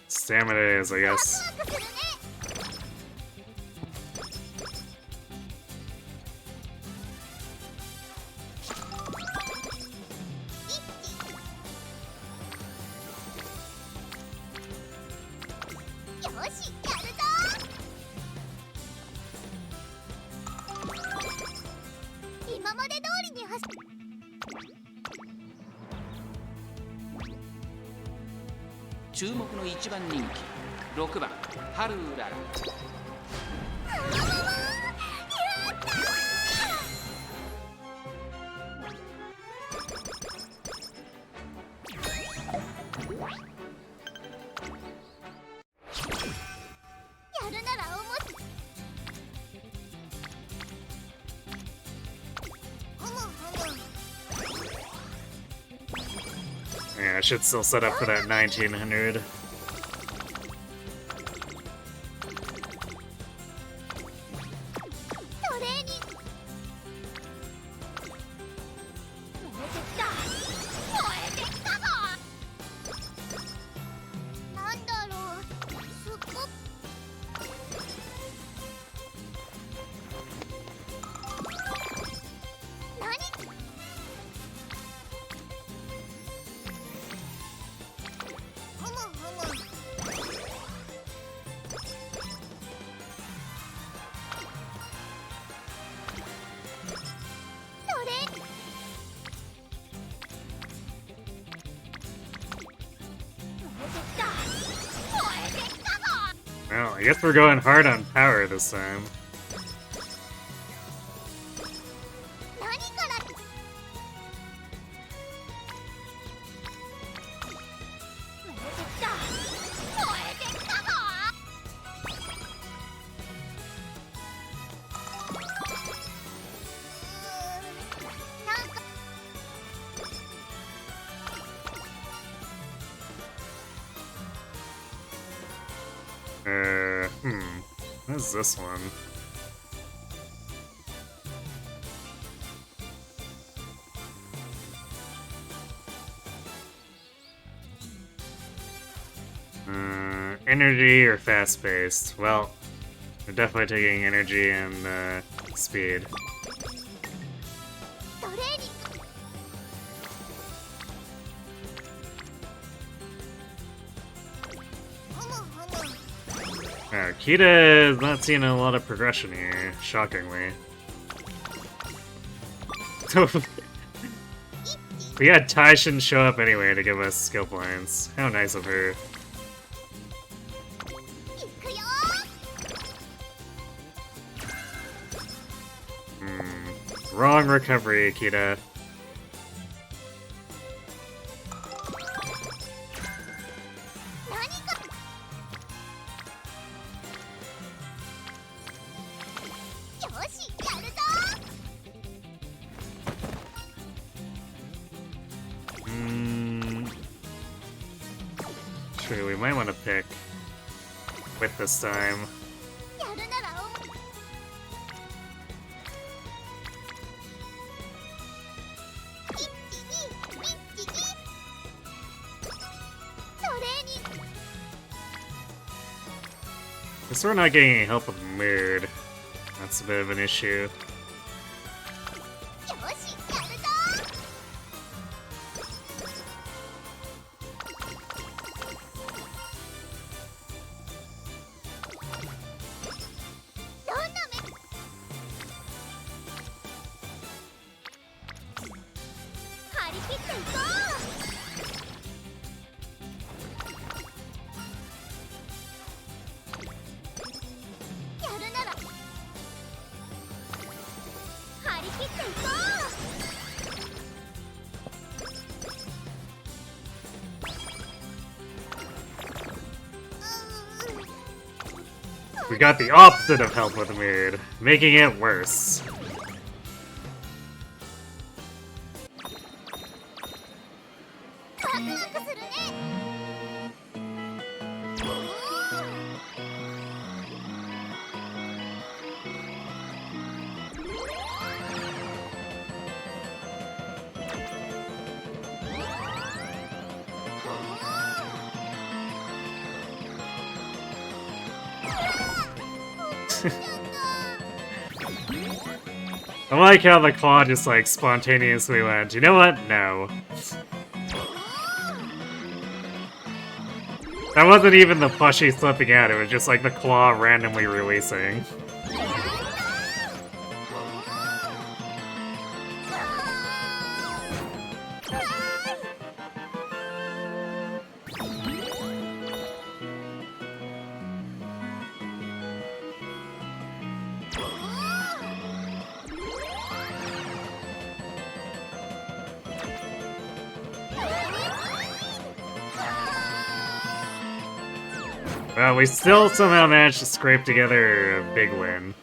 A: Stamina is, I guess.
B: 注目の1番人気6番ハルーララ。
A: Yeah, I should still set up for that 1900. Well, I guess we're going hard on power this time. What is this one? Energy or fast-paced? Well, we're definitely taking energy and speed. Kita is not seeing a lot of progression here, shockingly. We had Tactician show up anyway to give us skill points. How nice of her. Wrong recovery, Kita. Actually, we might want to pick with this time.
D: やるなら一気にトレーニング
A: Guess we're not getting any help with mood. That's a bit of an issue.
D: よしやるぞどんな目張り切っていこうやるなら張り切っていこう
A: We got the opposite of help with mood, making it worse.
D: ワクワクするね
A: I like how the claw just like spontaneously went, you know what? No. That wasn't even the plushie slipping out, it was just like the claw randomly releasing. Well, we still somehow managed to scrape together a big win.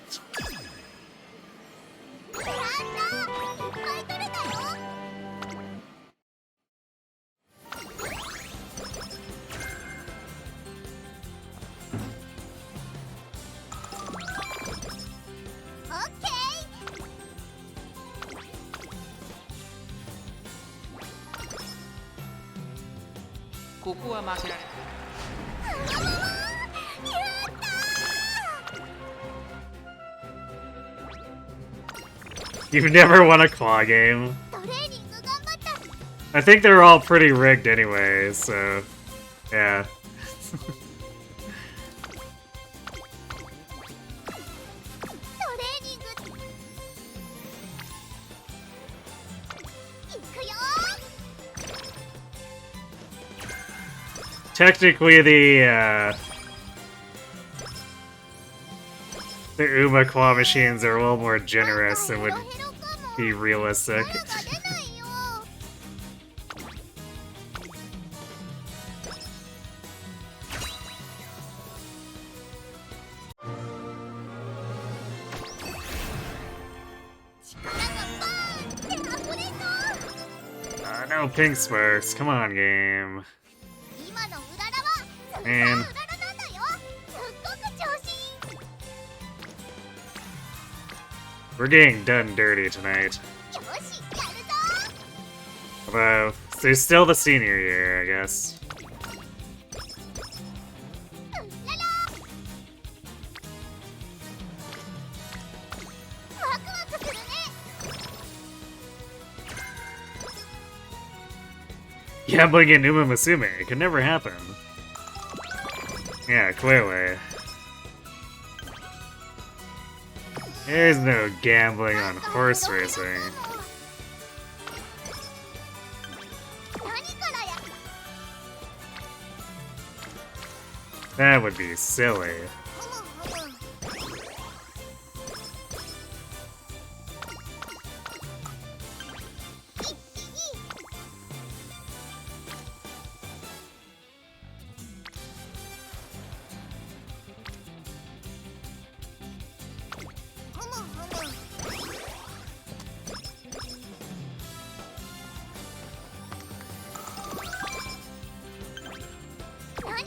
D: やったいっぱい取れたよ オッケー
B: ここは負けられない。
A: You've never won a claw game.
D: トレーニング頑張った
A: I think they're all pretty rigged anyway, so yeah.
D: トレーニングいくよ
A: Technically, the Uma claw machines are a little more generous and would be realistic.
D: 声が出ないよ
A: No pink sparks. Come on, game.
D: 今のうららはスーパーうら
A: Man.
D: らなんだよすっごく調子いい
A: We're getting done dirty tonight.
D: よしやるぞ
A: Although, there's still the senior year, I guess.
D: うららワクワクするね
A: Gambling in Umamusume. It could never happen. Yeah, clearly. There's no gambling on horse racing.
D: 何からや
A: That would be silly.
D: ふむふむ 何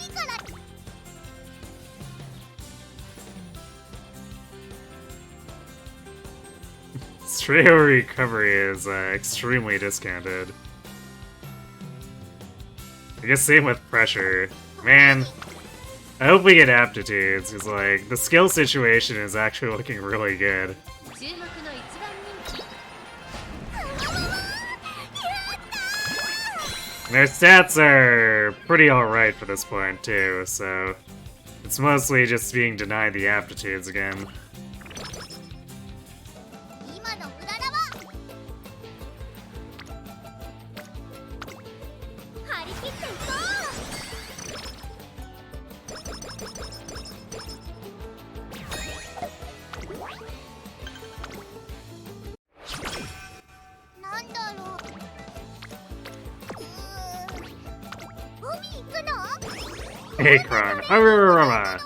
A: trio recovery is extremely discounted. I guess same with pressure. Man, I hope we get aptitudes, because like, the skill situation is actually looking really good.
D: 注目の一番人気
A: And their stats are pretty alright for this point too, so it's mostly just being denied the aptitudes again.
D: 今の無駄だわ張り切っていこうなんだろう海行くの
A: Hey, Kron. Arima.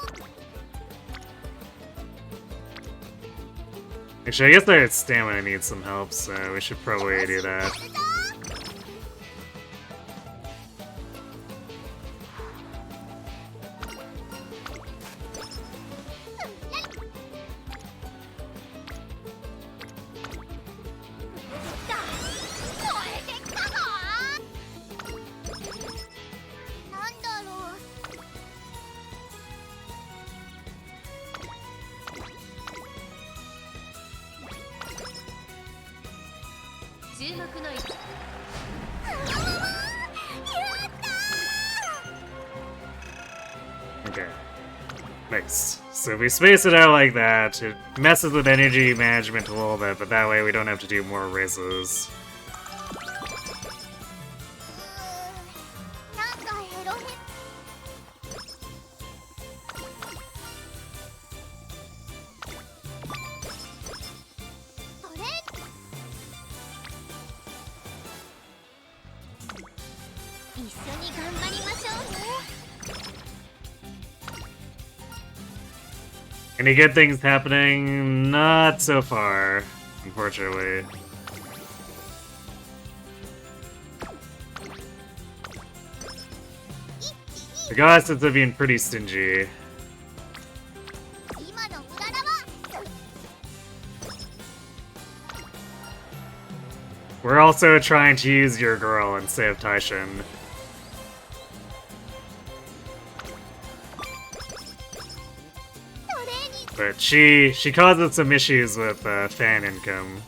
A: Actually, I guess their stamina needs some help, so we should probably do that. Okay. Nice. So if we space it out like that, it messes with energy management a little bit, but that way we don't have to do more races.
D: なんかヘロヘそれ一緒に頑張りましょうね
A: Any good things happening? Not so far, unfortunately. The gossips have been pretty stingy.
D: 今の無駄だわ
A: We're also trying to use your girl instead of Taishin. But she causes some issues with fan income.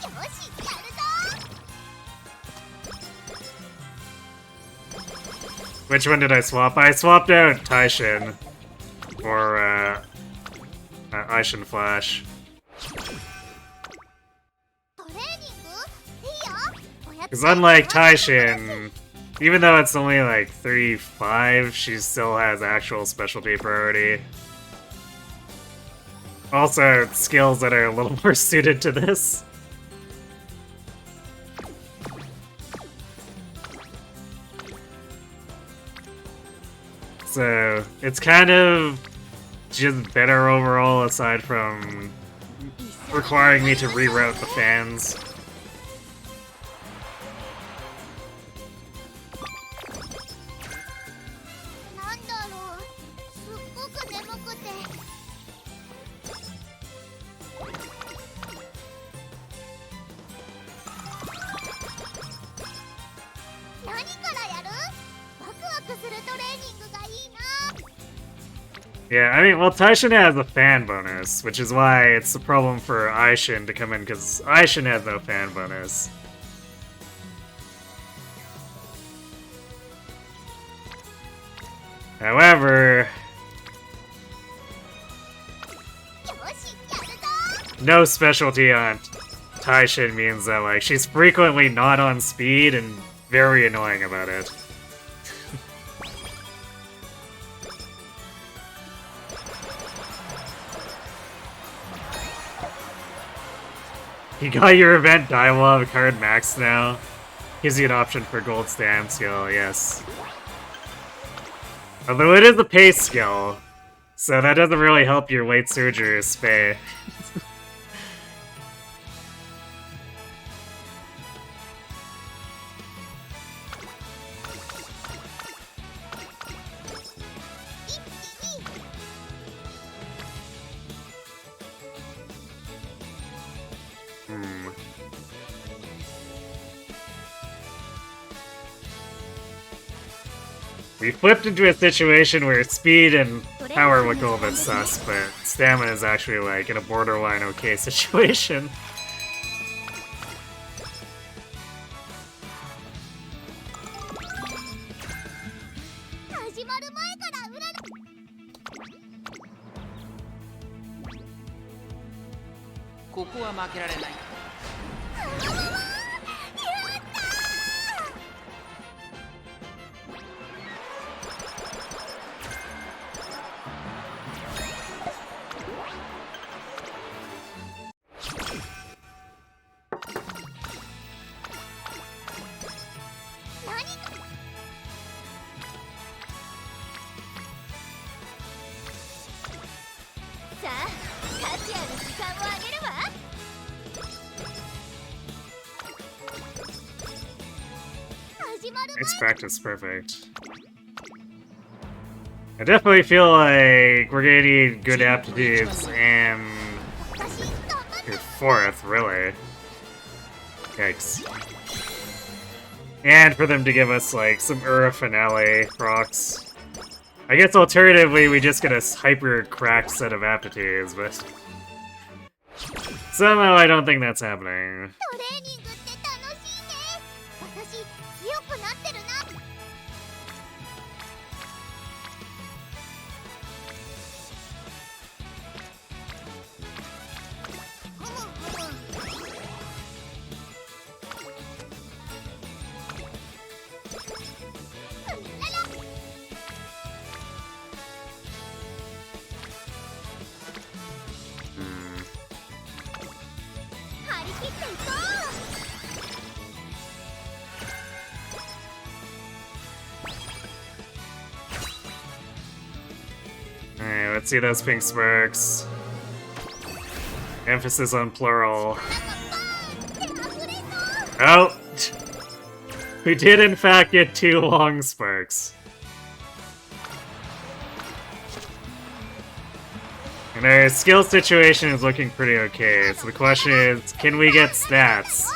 D: よしやるぞ
A: Which one did I swap? I swapped out Taishin for Aishin Flash.
D: トレーニングいいよおやつ
A: Because unlike Taishin, even though it's only like 35, she still has actual specialty priority. Also, skills that are a little more suited to this. So, it's kind of just better overall aside from requiring me to reroute the fans.
D: なんだろうすっごく眠くて何からやるワクワクするトレーニングがいいな
A: Yeah, I mean, well, Taishin has a fan bonus, which is why it's a problem for Aishin to come in, because Aishin has no fan bonus. However,
D: よしやるぞ
A: no specialty on Taishin means that, like, she's frequently not on speed and very annoying about it. You got your event dialogue card maxed now. Gives you an option for gold stamp skill, yes. Although it is a pace skill, so that doesn't really help your late surger Spay. We flipped into a situation where speed and power look a little bit sus, but stamina is actually like in a borderline okay situation. It's practice perfect. I definitely feel like we're gonna need good aptitudes and your fourth, really. Yikes. And for them to give us like some Ura finale procs. I guess alternatively we just get a hyper cracked set of aptitudes, but somehow I don't think that's happening. Alright, let's see those pink sparks. Emphasis on plural. Oh! We did in fact get 2 long sparks. And our skill situation is looking pretty okay, so the question is, can we get stats?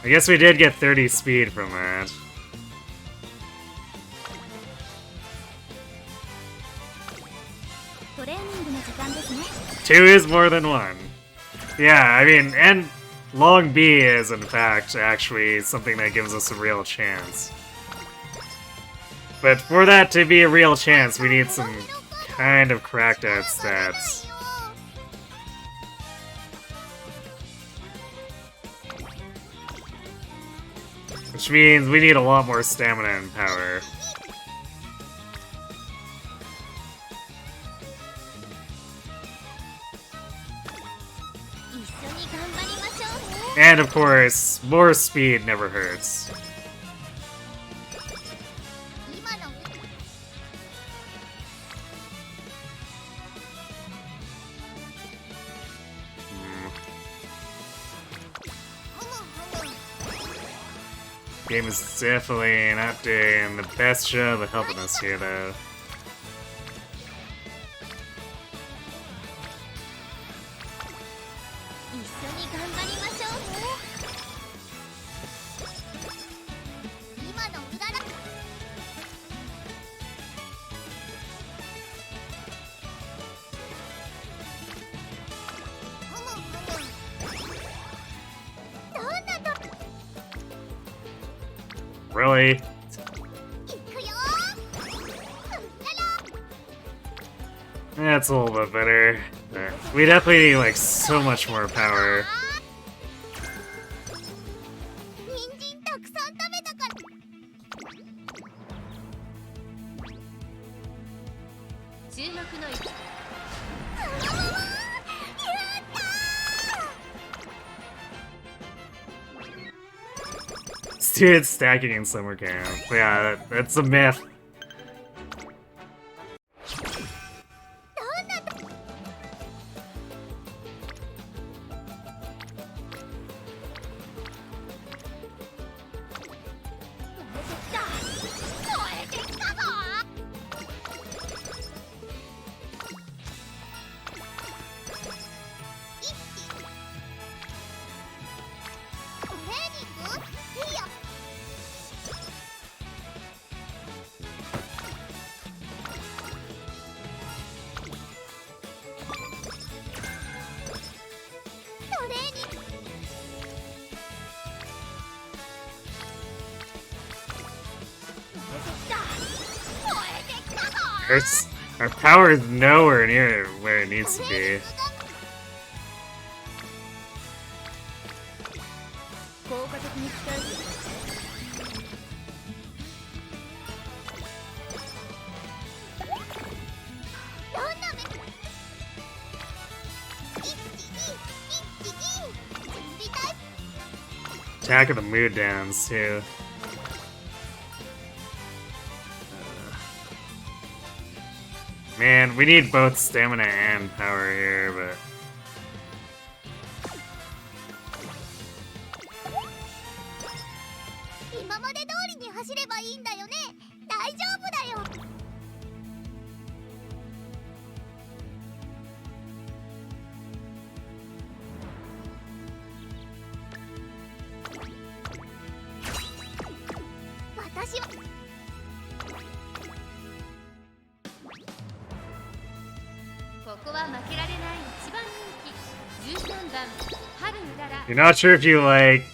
A: I guess we did get 30 speed from that. Two is more than one. Yeah, I mean, and long B is in fact actually something that gives us a real chance. But for that to be a real chance, we need some kind of cracked out stats. Which means we need a lot more stamina and power. And of course, more speed never hurts. Game is definitely not doing the best job of helping us here, though. Really? That's a little bit better. We definitely need like so much more power. Dude, stacking in summer camp. Yeah, that's a myth. Our power is nowhere near where it needs to be.
D: 効果的に使う。どんな目。
A: Attacking the mood downs too. Man, we need both stamina and power here, but...
D: 今まで通りに走ればいいんだよね。大丈夫だよ。私はここは負けられない一番人気13番春うらら。
A: You're not sure if you like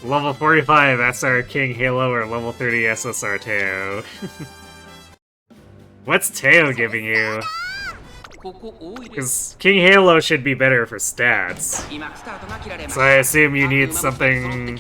A: level 45 SR King Halo or level 30 SSR Teo. What's Teo giving you?
B: ここ多いです
A: Because King Halo should be better for stats.
B: 今スタートが切られま
A: So
B: す
A: I assume you need something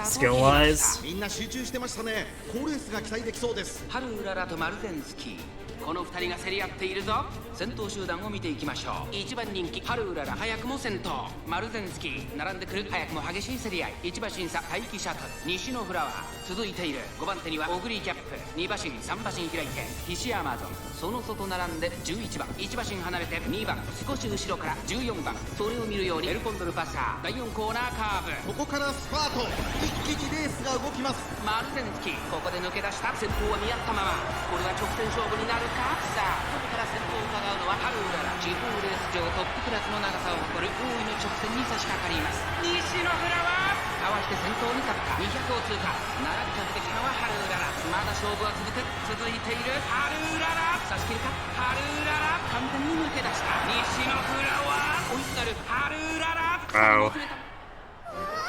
A: skill-wise?
C: みんな集中してましたね。好レースが期待できそうです。
B: ハルウララとマルゼンスキー、この2人が競り合っているぞ。先頭集団を見ていきましょう。1番人気ハルウララ早くも先頭、マルゼンスキー並んでくる早くも激しい競り合い。1馬審査待機シャトル西のフラワー続いている。5番手にはオグリーキャップ、2馬身3馬身開いてヒシアマゾン、その外並んで11番、1馬身離れて2番、少し後ろから14番、それを見るようにエルコンドルパサー第4コーナーカーブ。
C: ここからスパート。一気にレースが動きます。
B: マルゼンスキーここで抜け出した。先頭は見合ったまま、これは直線勝負になるか。さあここから先頭を伺うのはハルウララ。地方レース場トップクラスの長さを誇る大井の直線に差し掛かります。西のフラワーかわして先頭に立った200を通過。並びかけてきたのはハルウララ。まだ勝負は続く。続いているハルウララ、差し切るか。ハルウララ完全に抜け出した。西のフラワー追いすがるハルウララ。
A: Wow.
D: やっ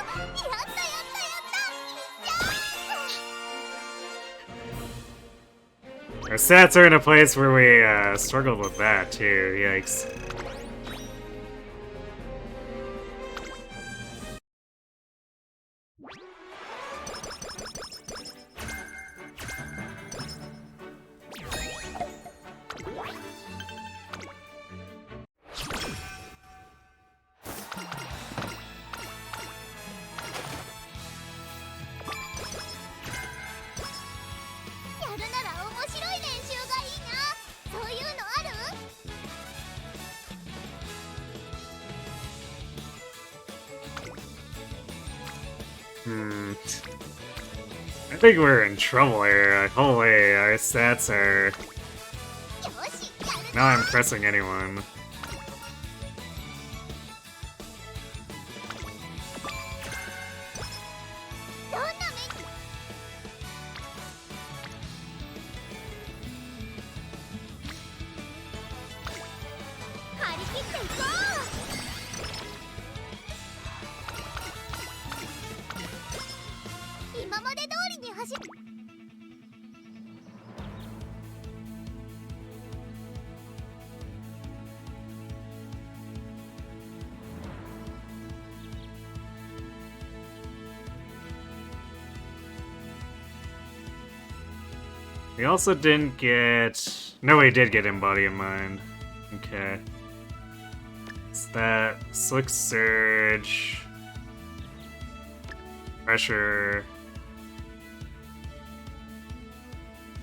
D: たやったやった。
A: Our stats are in a place where we struggled with that too. Yikes. I think we're in trouble here. Holy, our stats are... Not impressing anyone. We also didn't get... No, we did get Embody in Mind. Okay. It's that Slick Surge... Pressure...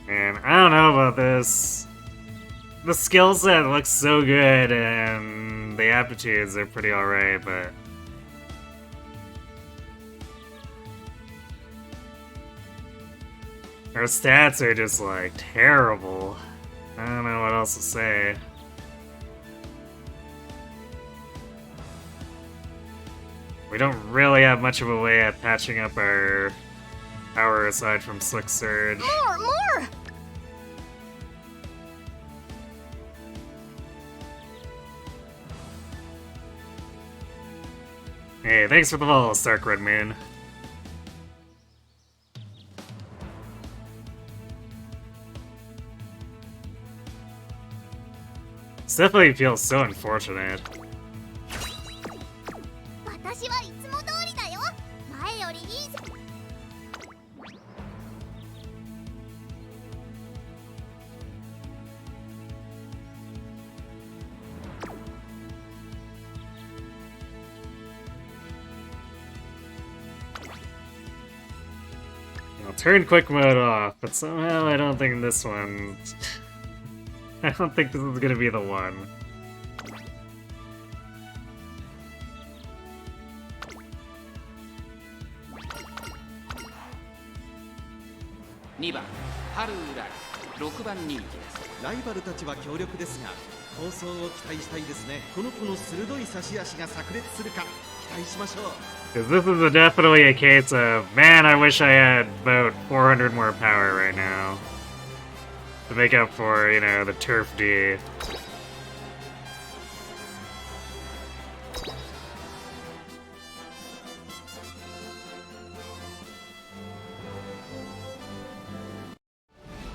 A: And I don't know about this. The skill set looks so good and the aptitudes are pretty alright, but... Our stats are just, like, terrible. I don't know what else to say. We don't really have much of a way at patching up our power aside from Slick Surge.
D: More!
A: Hey, thanks for the follow, Stark Red Moon. definitely feels so unfortunate.
D: 私はいつも通りだよ。前よりいいぜ。
A: I'll turn quick mode off, but somehow I don't think this one... I don't think this is gonna be the one.
B: 2番ハルウライ6番人気です。
C: ライバルたちは強力ですが構想を期待したいですね。この子の鋭い差し足が炸裂するか期待しましょう。
A: Because this is definitely a case of, man, I wish I had about 400 more power right now. To make up for, you know, the turf D.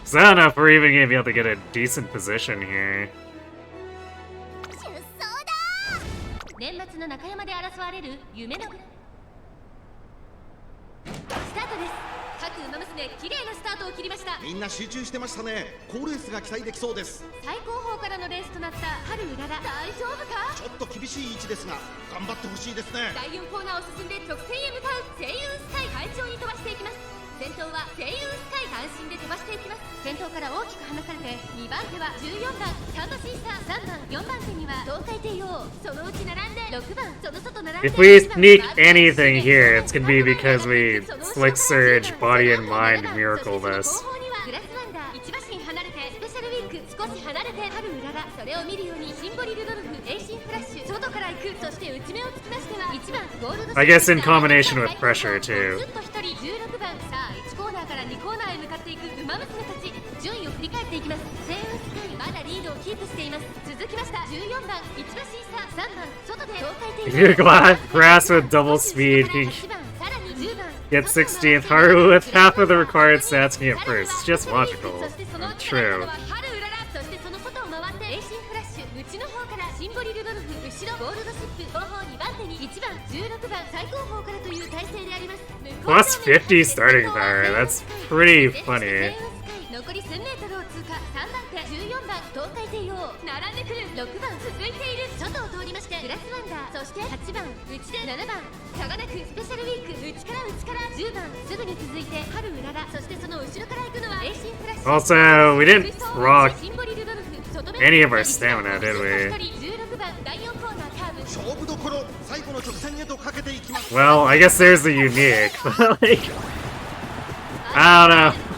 A: So I don't know if we're even gonna be able to get a decent position here.
D: 出走だ。年末の中山で争われる夢のグラスタートです。各馬娘綺麗なスタートを切りました。
C: みんな集中してましたね。好レースが期待できそうです。
D: 最高峰からのレースとなった春うらら、大丈夫か。
C: ちょっと厳しい位置ですが頑張ってほしいですね。
D: 第4コーナーを進んで直線へ向かう声優スカイ、快調に飛ばしていきます。先頭は声優スカイ、単身で飛ばしていきます。先頭から大きく離されて2番手は14番サンドシーサー、3番4番手には東海帝王、そのうち並んで6番、その外並んで
A: If we sneak anything here, it's gonna be because we Slick Surge, Body and Mind miracle this.
D: グラスワンダー1馬身離れてスペシャルウィーク少し離れて春うらら、それを見るようにシンボリルドルフ、エイシンフラッシュ、外から行く。そして内目をつきましては1番ゴールド
A: I guess in combination with pressure too.
D: ずっと1人16番、さあ1コーナーから2コーナーへ向かっていく馬娘たち、順位を振り返っていきます。セウスカイまだリードをキープしています。続きました14番1馬身差、3番外で東海帝
A: You're glad grass with double speed. He
D: 8番、さらに10番
A: gets 16th. Haru with half of the required stats can get first. It's just logical.
D: そしてその
A: And
D: 内からの
A: true.
D: は春うらら、そしてその外を回ってエイシンフラッシュ、内の方からシンボリルドルフ、後ろゴールドシップ、後方2番手に1番16番最高峰からという体制であります。
A: Plus 50 starting power. That's pretty funny.
D: 残り 1000m を通過、3番手14番東海帝王、並んでくる6番続いている、外を通りましてグラスワンダー、そして8番内で7番差がなくスペシャルウィーク、内から10番すぐに続いて春うらら、そしてその後ろから行くのはエイシンフラッシュ。
A: Also, we didn't proc
D: シンボリルドルフ、外目
A: any of our stamina, did we?
D: 16番第4コーナーカーブ、
C: 勝負どころ、最後の直線へとかけていきます。
A: Well, I guess there's the unique. But like, I don't know.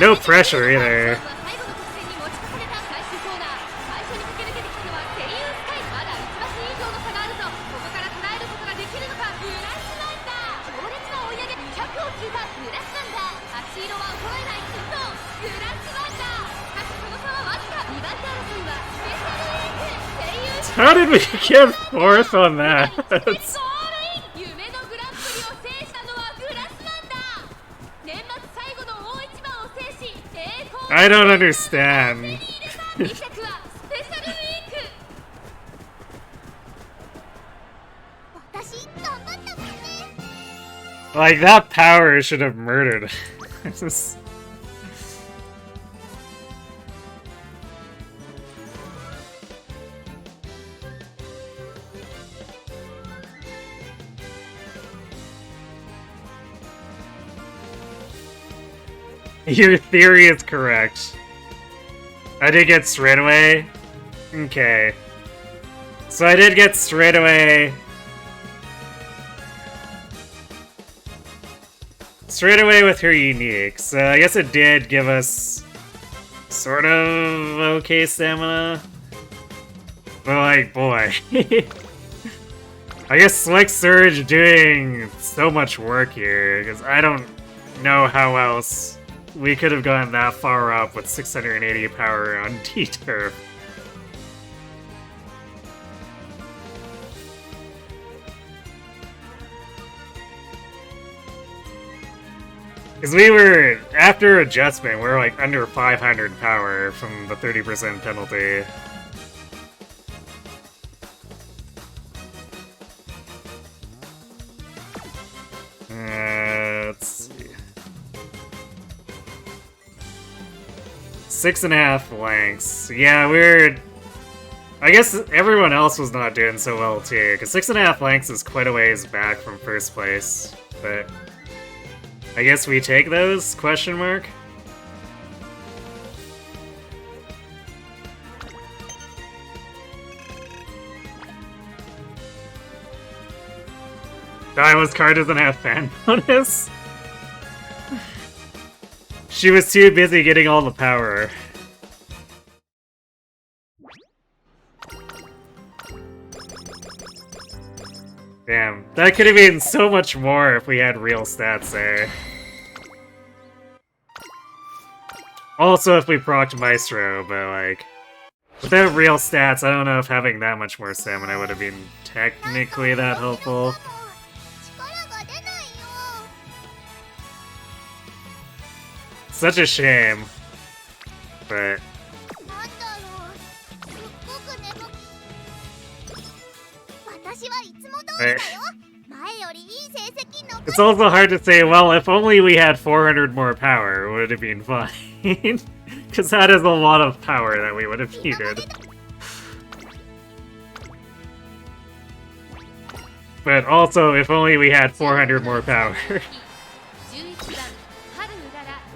A: No pressure either.
D: 最後の直線に持ち越された最終コーナー、最初に駆け抜けてきたのは声優スカイ、まだ1馬身以上の差があるぞ。ここから捉えることができるのか。グラスワンダー、強烈な追い上げ、200を通過。グラスワンダー、足色は衰えない奮闘。グラスワンダー、しかしその差はわずか。2番手争いはスペシャルウィーク、声優スカイ。
A: How did we get fourth on that?
D: ゴールイン、夢のグランプリを制したのはグラスワンダー。年末最後の大一番を制し、栄光
A: I don't understand.
D: 200はスペシャルウィーク。私頑張ったもんね。
A: Like, that power should have murdered. This is- Your theory is correct. I did get straight away. Okay. So I did get straight away. Straight away with her unique. So I guess it did give us sort of okay stamina. But like, boy. I guess Slick Surge doing so much work here, because I don't know how else we could have gone that far up with 680 power on D-Turf. Because we were, after adjustment, we were like under 500 power from the 30% penalty. Let's see. 6.5 lengths. Yeah, we're... I guess everyone else was not doing so well too, because 6.5 lengths is quite a ways back from first place, but... I guess we take those? Question mark? Daiwa's card doesn't have fan bonus? She was too busy getting all the power. Damn, that could have been so much more if we had real stats there. Also if we procced Maestro, but like... without real stats, I don't know if having that much more stamina would have been technically that helpful. Such a shame. But... it's also hard to say, well, if only we had 400 more power, it would have been fine. Because that is a lot of power that we would have needed. But also, if only we had 400 more power.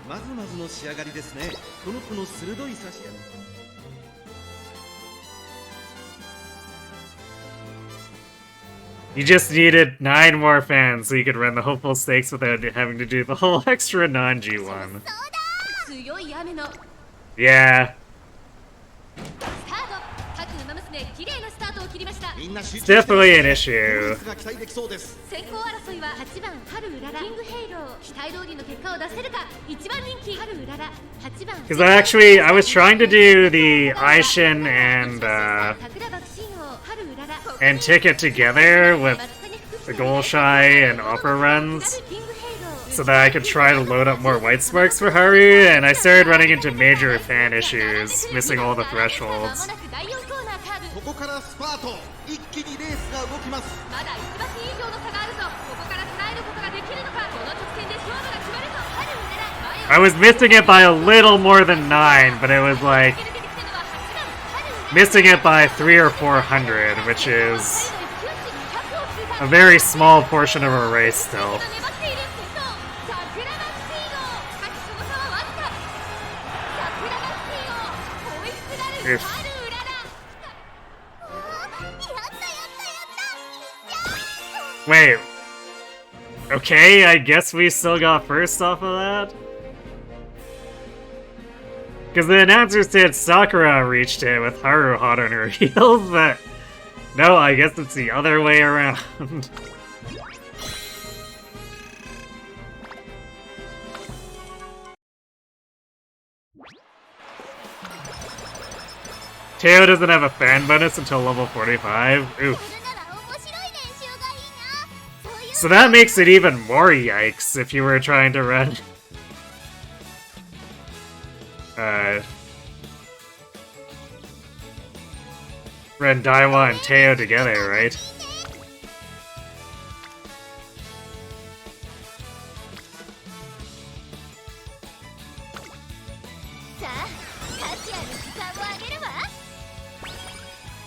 C: まずまずの仕上がりですね。この子の鋭い差し。
A: You just needed 9 more fans so you could run the hopeful stakes without having to do the whole extra non-G one. Yeah. It's definitely an issue. Because I was trying to do the Aishin and Ticket together with the Golshi and Opera runs, so that I could try to load up more White Sparks for Haru, and I started running into major fan issues, missing all the thresholds. I was missing it by a little more than 9, but it was like... missing it by 300 or 400, which is... a very small portion of a race still. Oof. Wait. Okay, I guess we still got first off of that? Because the announcer said Sakura reached it with Haru hot on her heels, but... no, I guess it's the other way around. Teo doesn't have a fan bonus until level 45? Oof. So that makes it even more yikes if you were trying to run... run Daiwa and Teo together, right?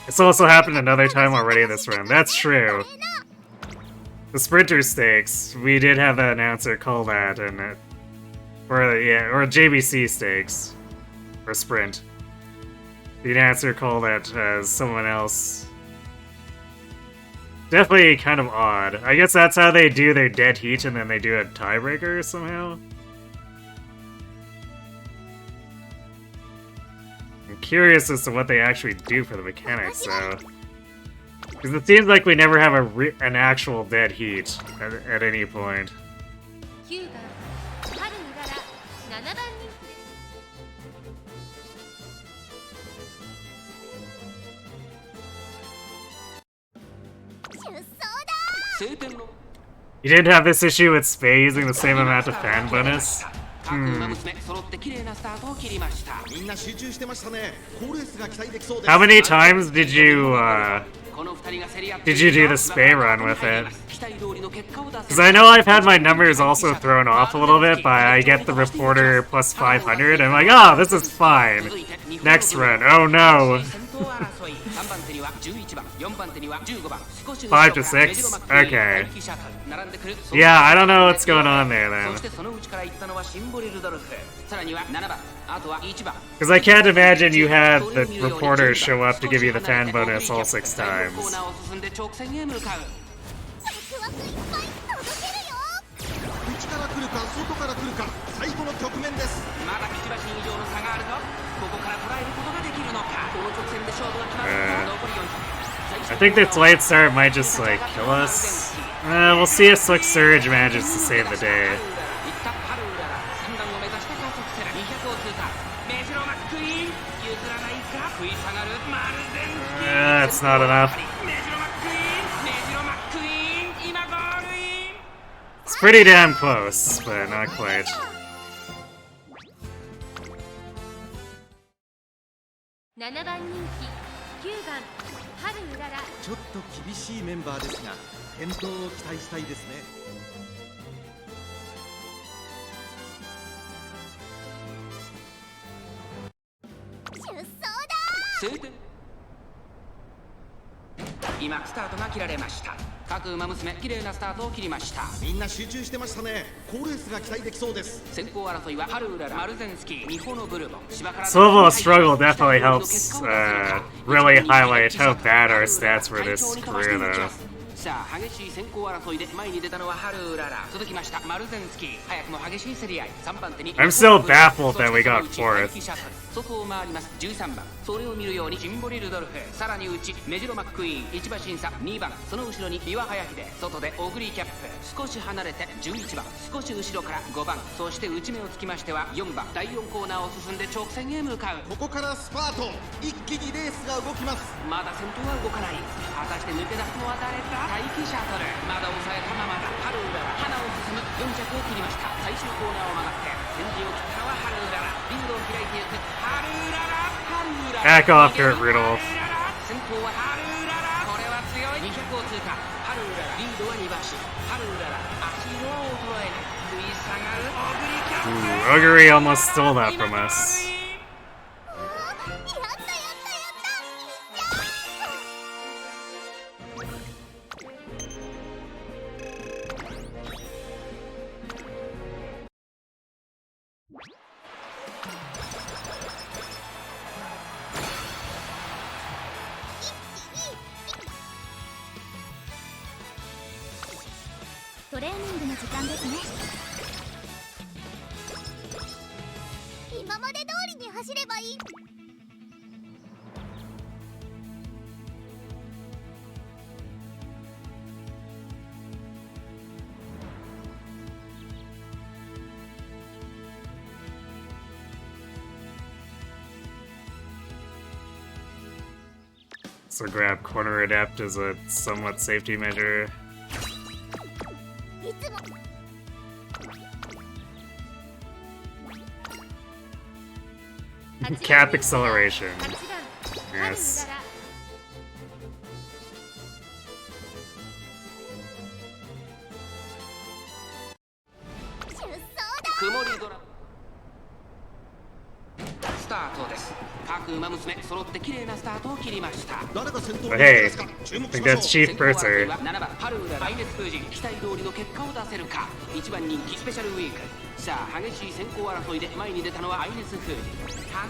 A: It's also happened another time already in this run. That's true. The Sprinter Stakes, we did have the announcer call that, and or JBC Stakes, or Sprint. The announcer called it as someone else. Definitely kind of odd. I guess that's how they do their dead heat, and then they do a tiebreaker somehow. I'm curious as to what they actually do for the mechanics, though. Because it seems like we never have an actual dead heat at any point. You didn't have this issue with Spei using the same amount of fan bonus? How many times did you do the Spei run with it? Because I know I've had my numbers also thrown off a little bit by I get the reporter plus 500. I'm like, oh, this is fine. Next run. Oh no. 5 to 6? Okay. Yeah, I don't know what's going on there then. Because I can't imagine you had the reporter show up to give you the fan bonus all 6 times.
C: 内から来るか外から来るか最後の局面です。まだ1馬身以上の差があるぞ。ここから捉えることができるのか。この直線で勝負が決まる。残り400。
A: I think this late start might just like kill us. We'll see if Slick Surge manages to save the day. That's not enough. It's pretty damn close, but not quite.
D: 7番人気9番春うらら。
C: ちょっと厳しいメンバーですが健闘を期待したいですね。
D: 出走だ。
B: 晴天。今スタートが切られました。各馬娘綺麗なスタートを切りました。
C: みんな集中してましたね。好レースが期待できそうです。
B: 先行争いはハルウララ、マルゼンスキー、ニホのブルボン、芝から。
A: Swivel struggle definitely helps really highlight how bad our stats were this career though.
B: さあ激しい先行争いで前に出たのはハルウララ。続きましたマルゼンスキー。早くも激しい競り合い。3番手に
A: I'm still baffled that we got fourth.
B: 外を回ります13番。それを見るようにシンボリルドルフ。さらに内メジロマッククイーン1馬審査2番。その後ろに三輪早秀。外でオグリーキャップ。少し離れて11番。少し後ろから5番。そして内目をつきましては4番。第4コーナーを進んで直線へ向かう。
C: ここからスパート。一気にレースが動きます。
B: まだ先頭は動かない。果たして抜け出すのは誰か。待機シャトル。まだ抑えたままだ。ハルウララ花を進む4着を切りました。最終コーナーを曲がって先陣を切ったのはハルウララ。リードを開いていくハルウララ。
A: Back off, Dirt Riddle.
B: 先頭はハルウララ。これは強い。200を通過。ハルウララリードは2馬身。ハルウララ足色は衰えない。食い下がるオグリキャップ。
A: Augury almost stole that from us.
D: トレーニングの時間ですね。今まで通りに走ればいい。
A: So grab corner adept as a somewhat safety measure. Cap acceleration. Yes.
B: 曇り空。スタートです。各馬娘揃って綺麗なスタートを切りました。
A: But hey, I think that's Chief Purser.
B: 7番ハルウララ愛熱封じ期待通りの結果を出せるか。1番人気スペシャルウィーク。さあ激しい先行争いで前に出たのは愛熱封じ。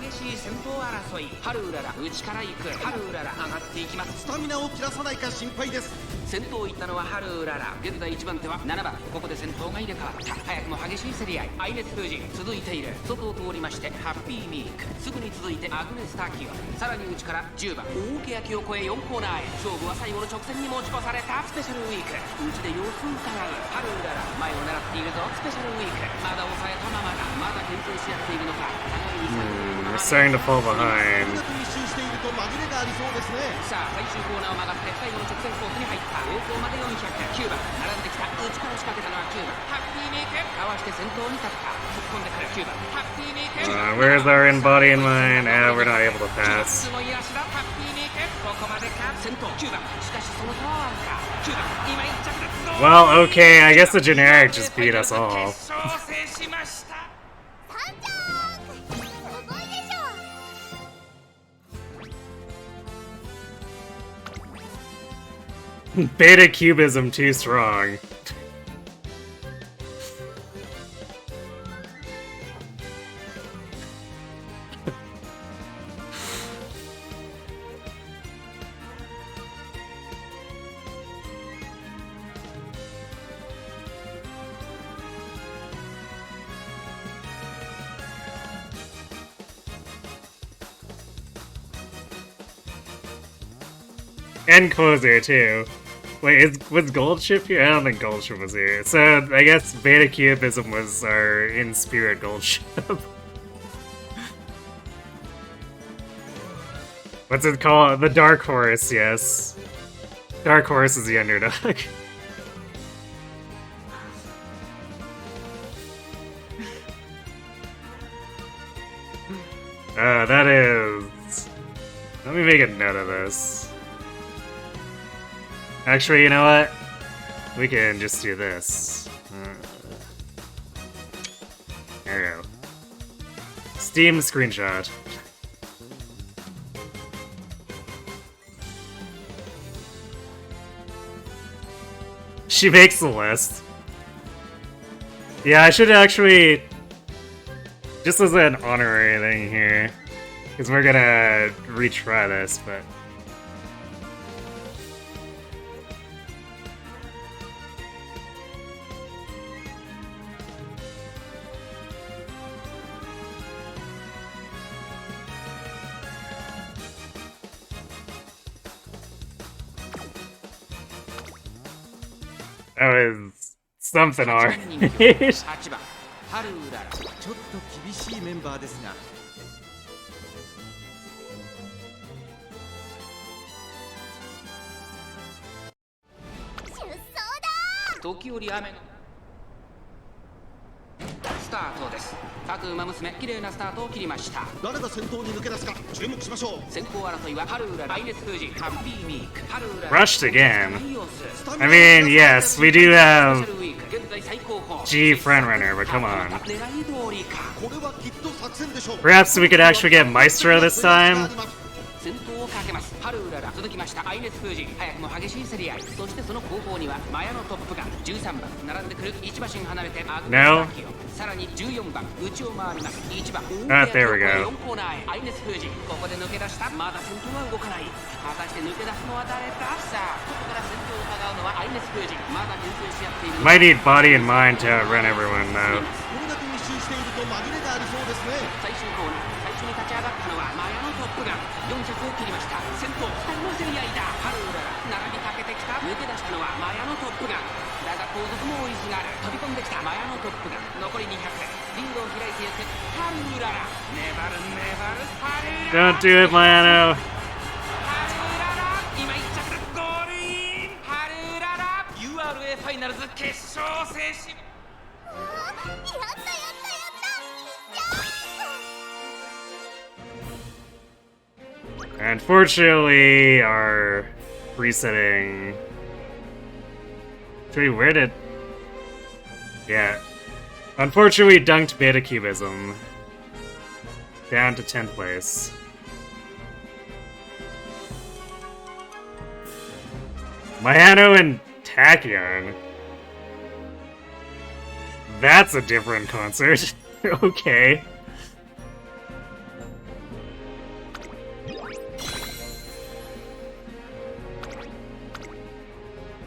B: 激しい先頭争い。ハルウララ内から行く。ハルウララ上がっていきます。
C: スタミナを切らさないか心配です。
B: 先頭行ったのはハルウララ。現在1番手は7番。ここで先頭が入れ替わった。早くも激しい競り合い。愛熱封じ続いている。外を通りましてハッピーミーク。すぐに続いてアグネスタキオ。さらに内から10番大けやきを越え4コーナーへ。勝負は最後の直線に持ち越された。スペシャルウィーク内で様子を伺う。ハルウララ前を狙っているぞ。スペシャルウィークまだ抑えたままだ。まだ牽制し合っているのか。互いに
A: We're starting to fall behind.
C: 密集していると紛れがありそうですね。
B: さあ最終コーナーを曲がって最後の直線コースに入った。方向まで400。9番並んできた。内から仕掛けたのは9番ハッピーメイク。かわして先頭に立った。突っ込んでくる9番ハッピーメイク。
A: Where's our in-body and mine? We're not able to pass.
B: すごい足だハッピーメイク。ここまでか先頭9番。しかしその差はあるか。9番今1着でど
A: Well, okay, I guess the generic just beat us all.
D: 3着すごいでしょ
A: Beta Cubism too strong. And closer too. Wait, was Goldship here? I don't think Goldship was here. So I guess Beta Cubism was our in-spirit Goldship. What's it called? The Dark Horse, yes. Dark Horse is the underdog. That is... Let me make a note of this. Actually, you know what? We can just do this. There we go. Steam screenshot. She makes the list. Yeah, I should actually... Just as an honorary thing here. Because we're gonna retry this, but... That was something hard.
B: 8番ハルウララ。
C: ちょっと厳しいメンバーですが、
D: 出走だ
B: 時折雨がスタートです。各馬娘綺麗なスタートを切りました。
C: 誰が先頭に抜け出すか注目しましょう。
B: 先行争いはハルウララ、アイネス封じ、ハッピーウィーク、ハルウララ
A: Rushed again. I mean, yes, we do have G Frontrunner, but come on.
C: これはきっと作戦でしょう。
A: Perhaps we could actually get Maestro this time?
B: 先頭をかけます。ハルウララ続きました。アイネス封じ、早くも激しい競り合い。そしてその後方にはマヤのトップが13番並んでくる。1馬身離れてアグネス
A: No.
B: アキオ、さらに14番内を回ります。1番
A: there we go.
B: 4コーナーへアイネス封じ、ここで抜け出した。まだ先頭は動かない。果たして抜け出すのは誰か。さあここから先頭を伺うのはアイネス封じ。まだ牽制し合っている。
A: Might need body and mind to outrun everyone, though.
C: これだけ密集していると紛れがありそうですね。
B: 最終コーナー、最初に立ち上がったのはマヤのトップガン。4着を切りました。先頭2人の競り合いだ。ハルウララ並びかけてきた。抜け出したのはマヤのトップガン。だが後続も追いすがる。飛び込んできたマヤのトップガン。残り200。リードを開いていくハルウララ。粘る粘るハルウララ。
A: Don't do it, Mayano.
B: ハルウララ今1着でゴールイン。ハルウララ URA ファイナルズ決勝制し。
D: やったやったやった。
A: Unfortunately, our resetting... Actually, where did... Yeah. Unfortunately, we dunked Beta Cubism. Down to 10th place. Mayano and Tachyon. That's a different concert. Okay.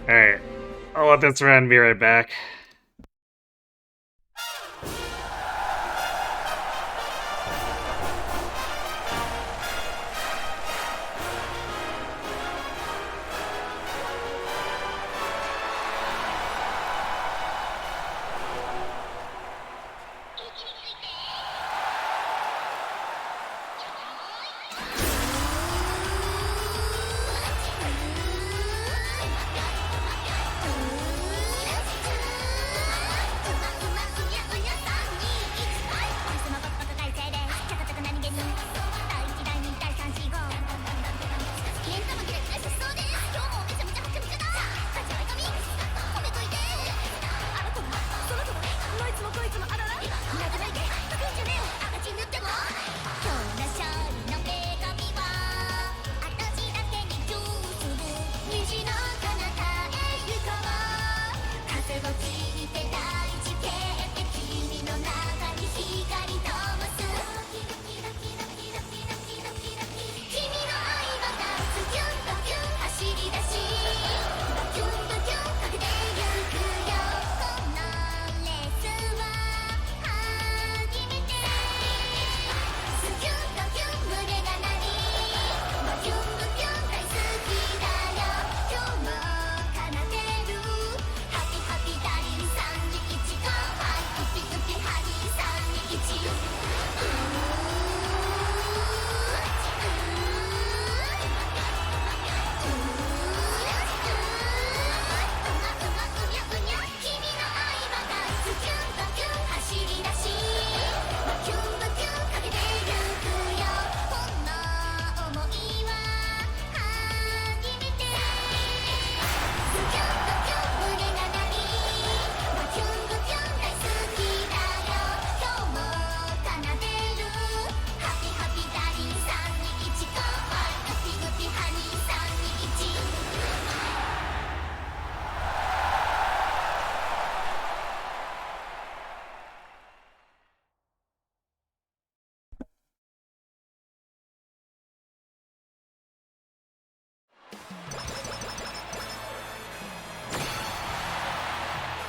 A: Alright. I'll let this run, be right back.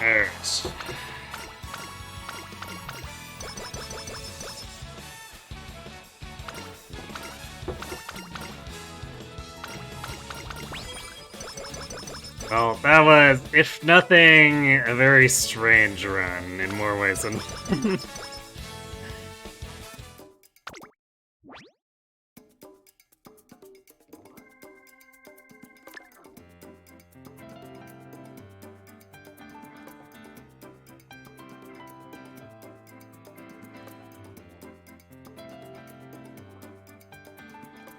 A: Alright. Well, that was, if nothing, a very strange run in more ways than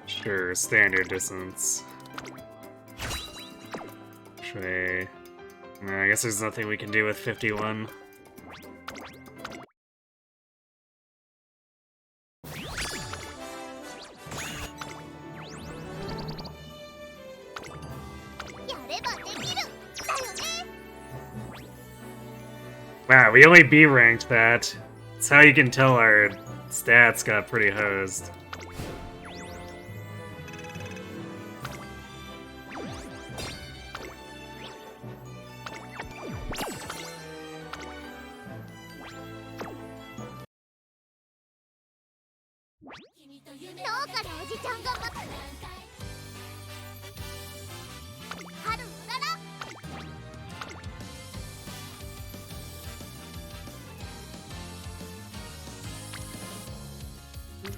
A: Sure, standard distance. I guess there's nothing we can do with 51. Wow, we only B ranked that. That's how you can tell our stats got pretty hosed.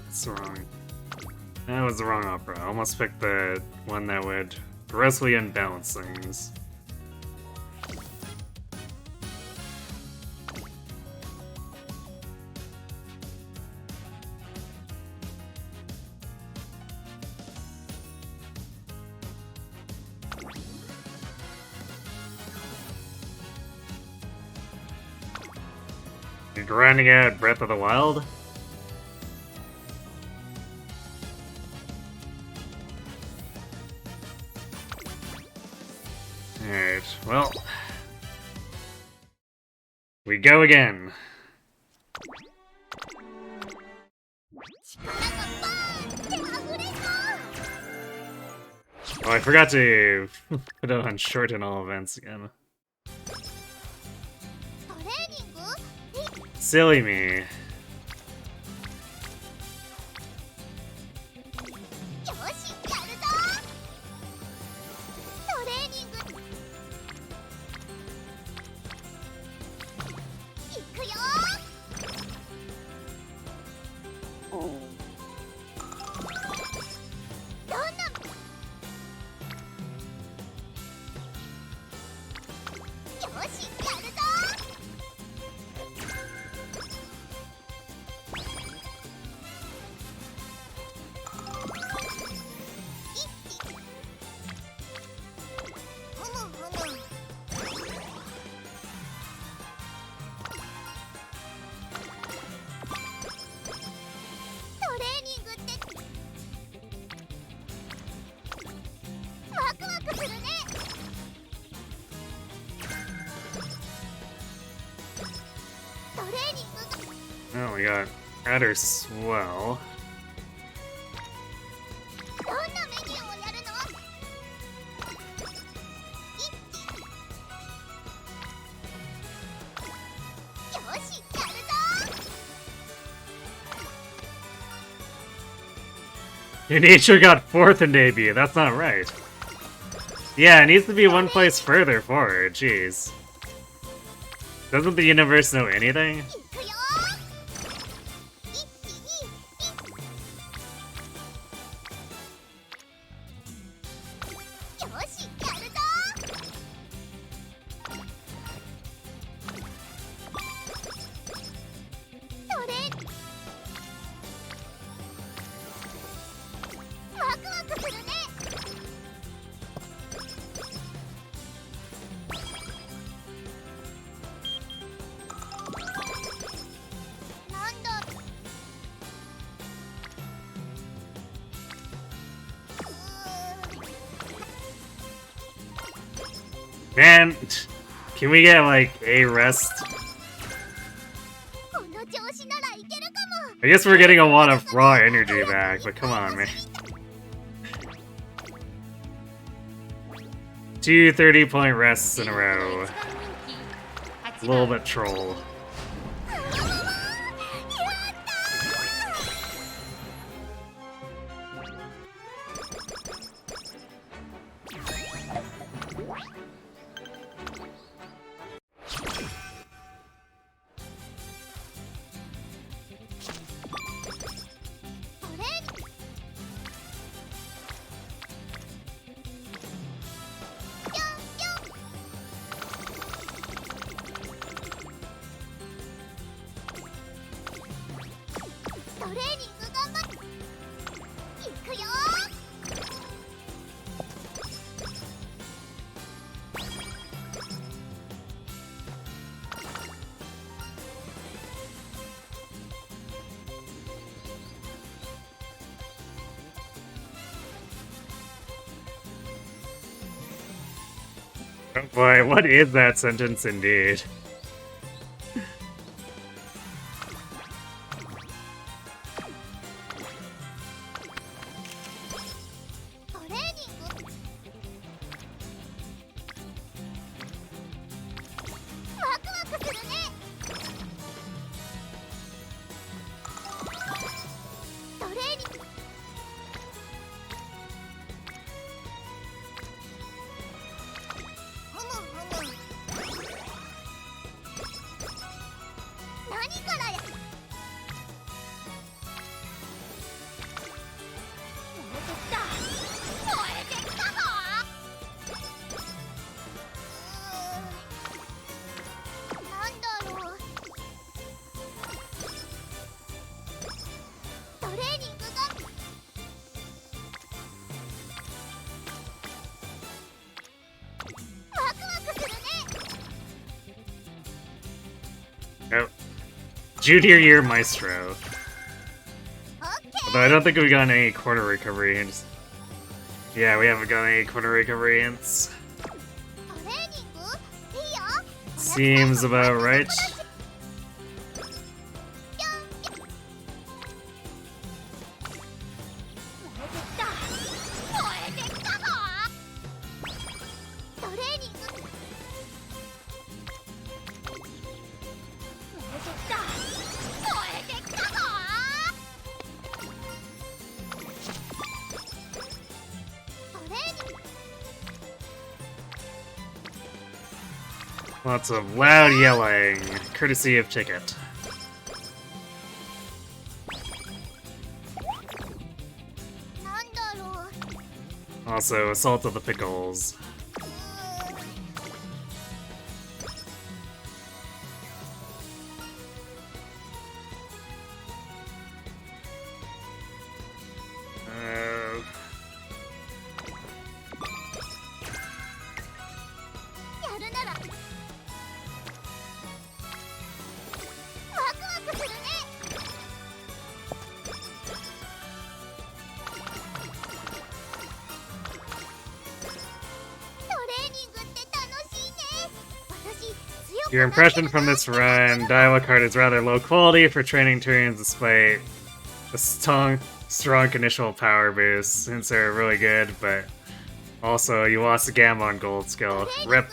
A: That's wrong. That was the wrong opera. I almost picked the one that would grossly unbalance things. You're grinding out Breath of the Wild? Alright, well. We go again. Oh, I forgot to put it on short in all events again. Silly me. Oh, we got Adder Swell. Your nature got 4th in debut, that's not right. Yeah, it needs to be one place further forward, jeez. Doesn't the universe know anything? Man, can we get, like, a rest? I guess we're getting a lot of raw energy back, but come on, man. 2 30-point rests in a row. A little bit troll. Oh boy, what is that sentence indeed? Oh. Junior year Maestro. Although I don't think we've gotten any corner recovery hints. Yeah, we haven't gotten any corner recovery hints. Seems about right. Lots of loud yelling, courtesy of Ticket. Also, Assault of the Pickles. Your impression from this run, Daiwa card is rather low quality for training turns despite a strong initial power boost, since they're really good, but also you lost the Gammon gold skill. RIP.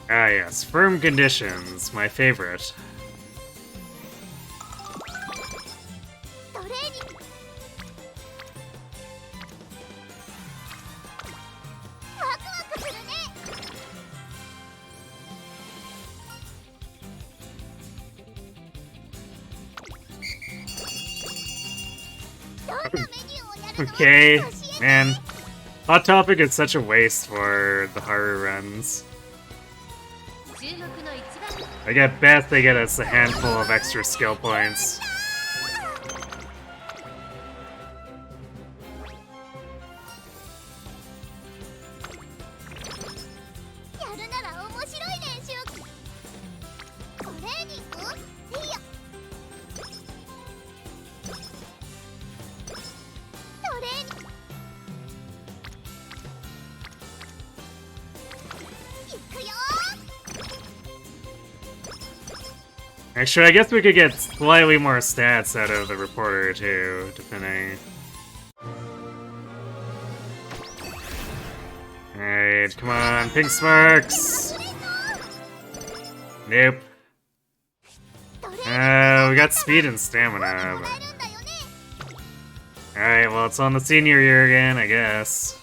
A: Ah yes, firm conditions, my favorite. Okay, man. Hot Topic is such a waste for the Haru runs. Like at best they get us a handful of extra skill points. Actually, I guess we could get slightly more stats out of the reporter too, depending. Alright, come on, pink sparks! Nope. We got speed and stamina, but... Alright, well, it's on the senior year again, I guess.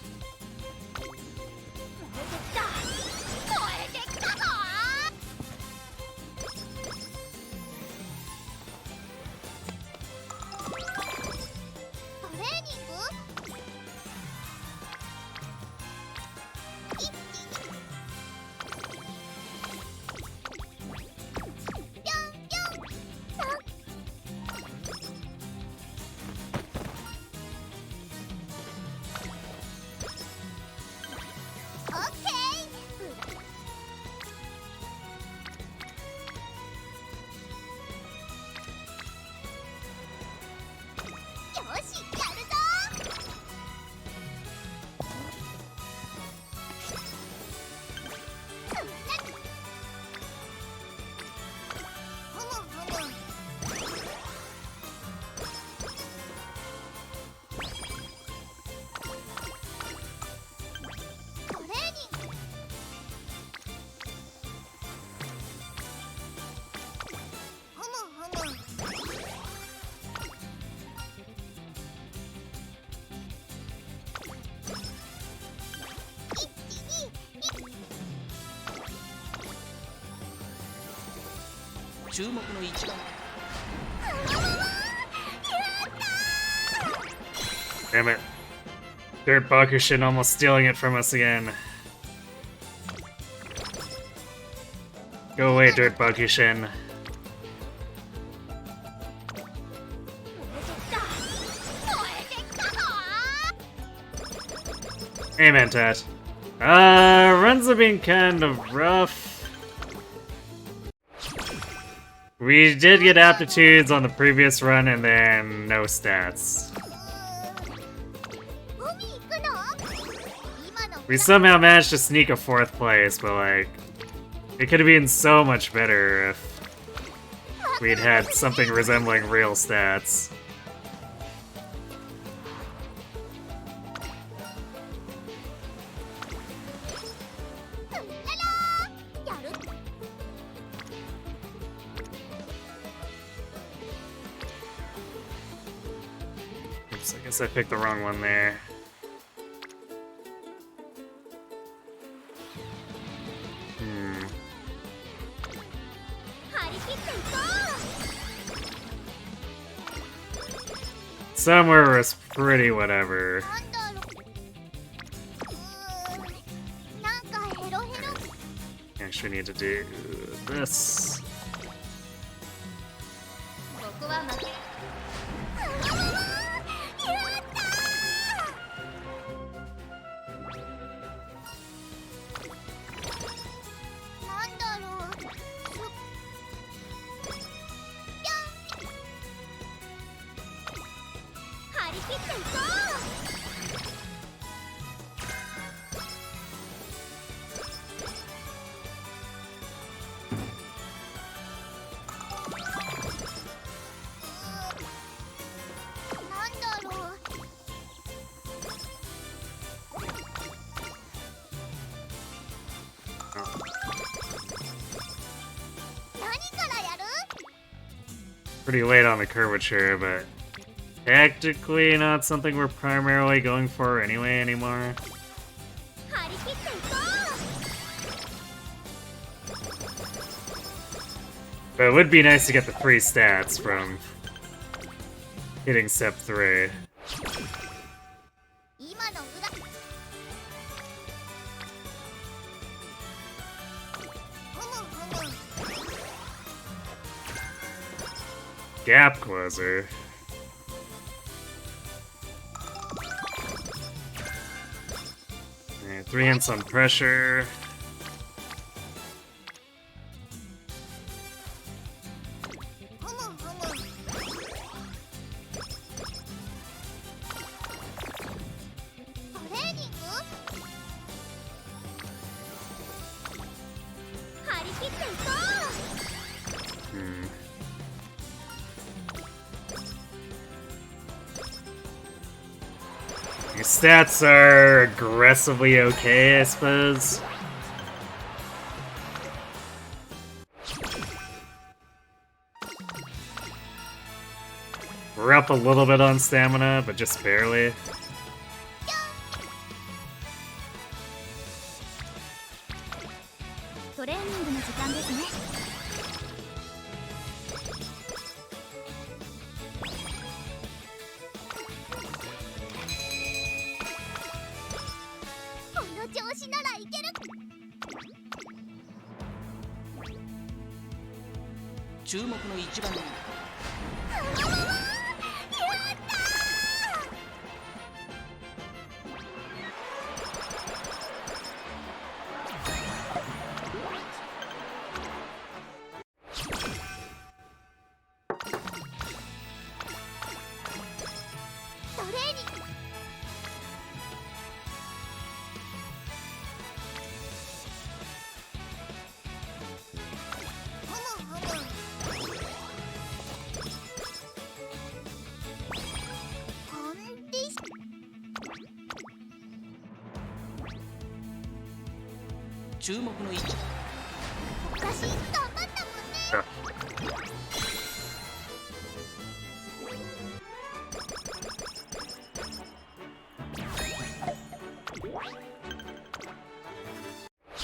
A: Damn it. Dirt Bakushin almost stealing it from us again. Go away, Dirt Bakushin. Hey, Mentat. Runs have been kind of rough. We did get aptitudes on the previous run and then no stats. We somehow managed to sneak a 4th place, but like, it could have been so much better if we'd had something resembling real stats. Oops, I guess I picked the wrong one there. Somewhere was pretty whatever. Actually need to do this. Pretty late on the curvature, but technically not something we're primarily going for anyway anymore. But it would be nice to get the 3 stats from hitting step 3. Gap closer. Alright, 3 hints on pressure. His stats are aggressively okay, I suppose. We're up a little bit on stamina, but just barely.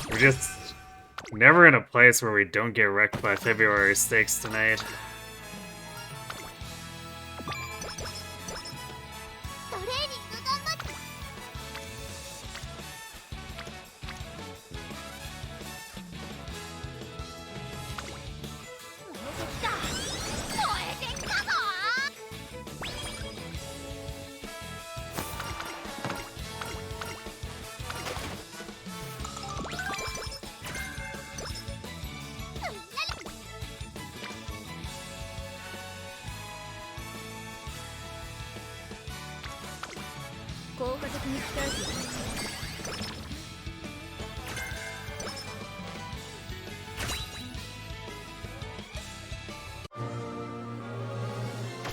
A: We're just never in a place where we don't get wrecked by February stakes tonight.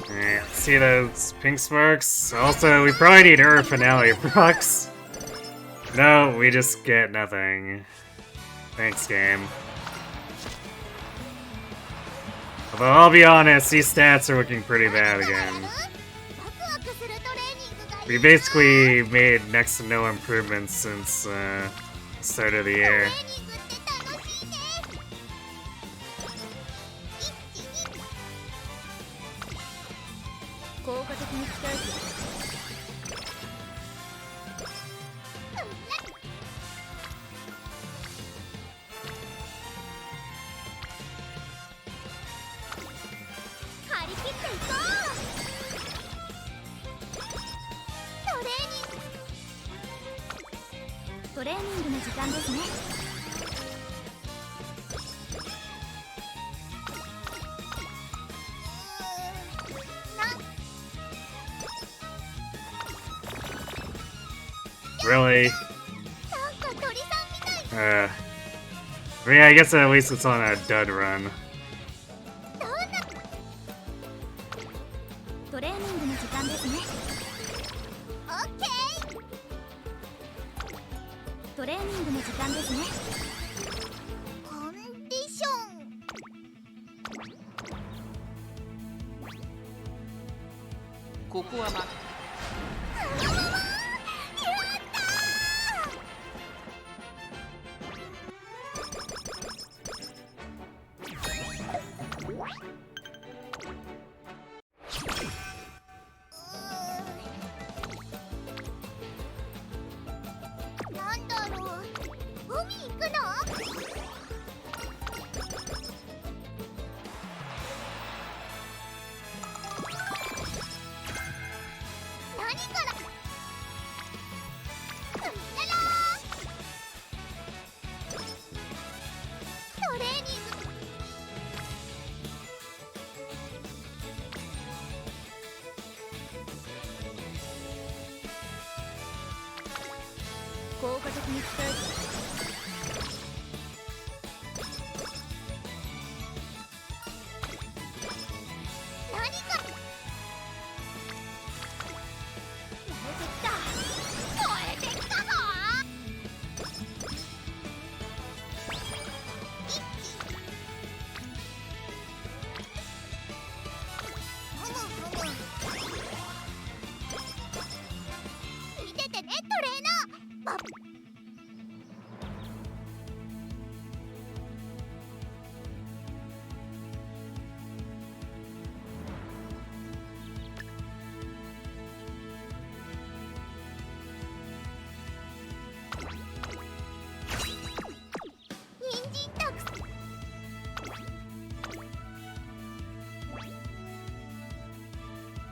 A: Yeah, see those pink sparks? Also, we probably need Ur Finale procs. No, we just get nothing. Thanks, game. Although, I'll be honest, these stats are looking pretty bad again. We basically made next to no improvements since the start of the year. Really? But yeah, I guess at least it's on a dud run.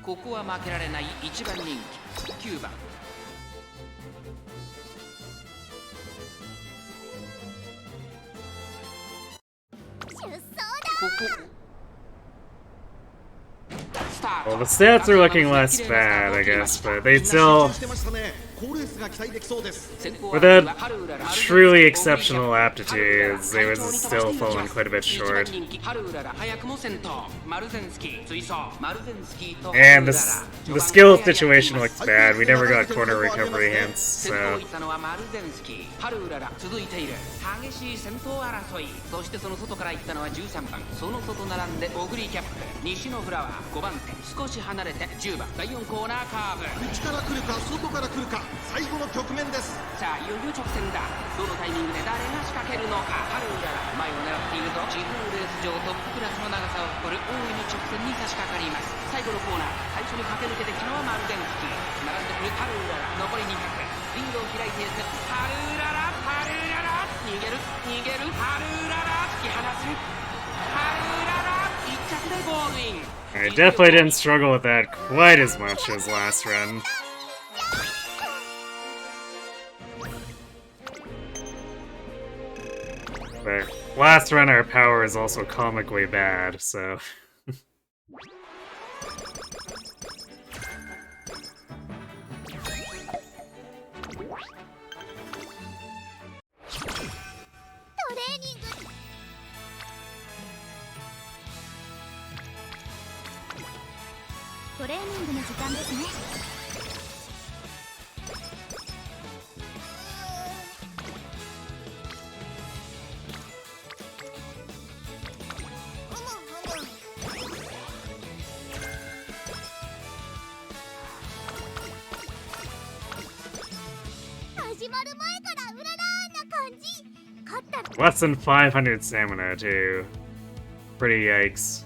B: ここは負けられない1番人気9番。
A: Well, the stats are looking less bad, I guess, but they still, without truly exceptional aptitudes, they would still fall in quite a bit short. And the skill situation looks bad. We never got corner recovery hints, so.
B: 激しい戦闘争い、そしてその外から行ったのは13番、その外並んでオグリキャップ、西のフラワー5番手、少し離れて10番、第4コーナーカーブ。
C: 内から来るか外から来るか、最後の局面です。
B: さあいよいよ直線だ。どのタイミングで誰が仕掛けるのか。ハルウララ前を狙っているぞ。地方レース場トップクラスの長さを誇る大いに直線に差し掛かります。最後のコーナー、最初に駆け抜けてきたのはマルゼンスキー、並んでくるハルウララ、残り200、リングを開いていく。ハルウララ、ハルウララ、逃げる逃げる、ハルウララ、突き放す。ハルウララ、1着でゴールイン。
A: I definitely didn't struggle with that quite as much as last run. But last run our power is also comically bad, so...
D: トレーニングの時間ですね。始まる前からうららーな感じ。勝ったら
A: Less than 500 stamina, too. Pretty yikes.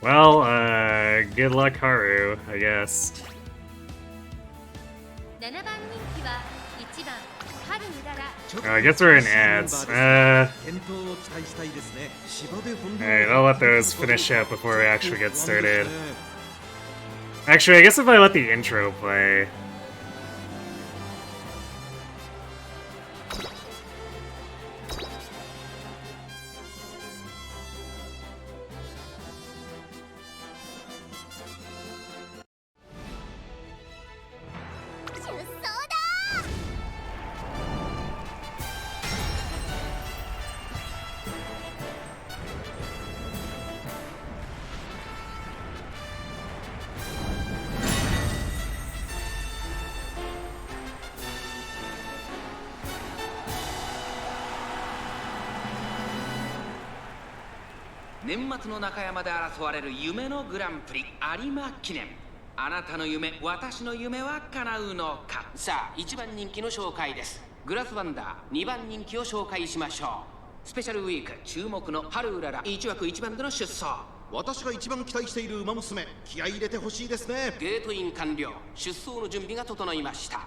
A: Well, good luck, Haru, I guess.
D: 7番人気は1番ハルウララ。
A: I guess we're in ads. Alright, I'll let those finish up before we actually get started. Actually, I guess if I let the intro play.
B: 「年末の中山で争われる夢のグランプリ有馬記念」、あなたの夢、私の夢は叶うのか。さあ1番人気の紹介です。グラスワンダー2番人気を紹介しましょう。スペシャルウィーク注目のハルウララ1枠1番での出走。
C: 私が一番期待している馬娘、気合い入れてほしいですね。
B: ゲートイン完了、出走の準備が整いました。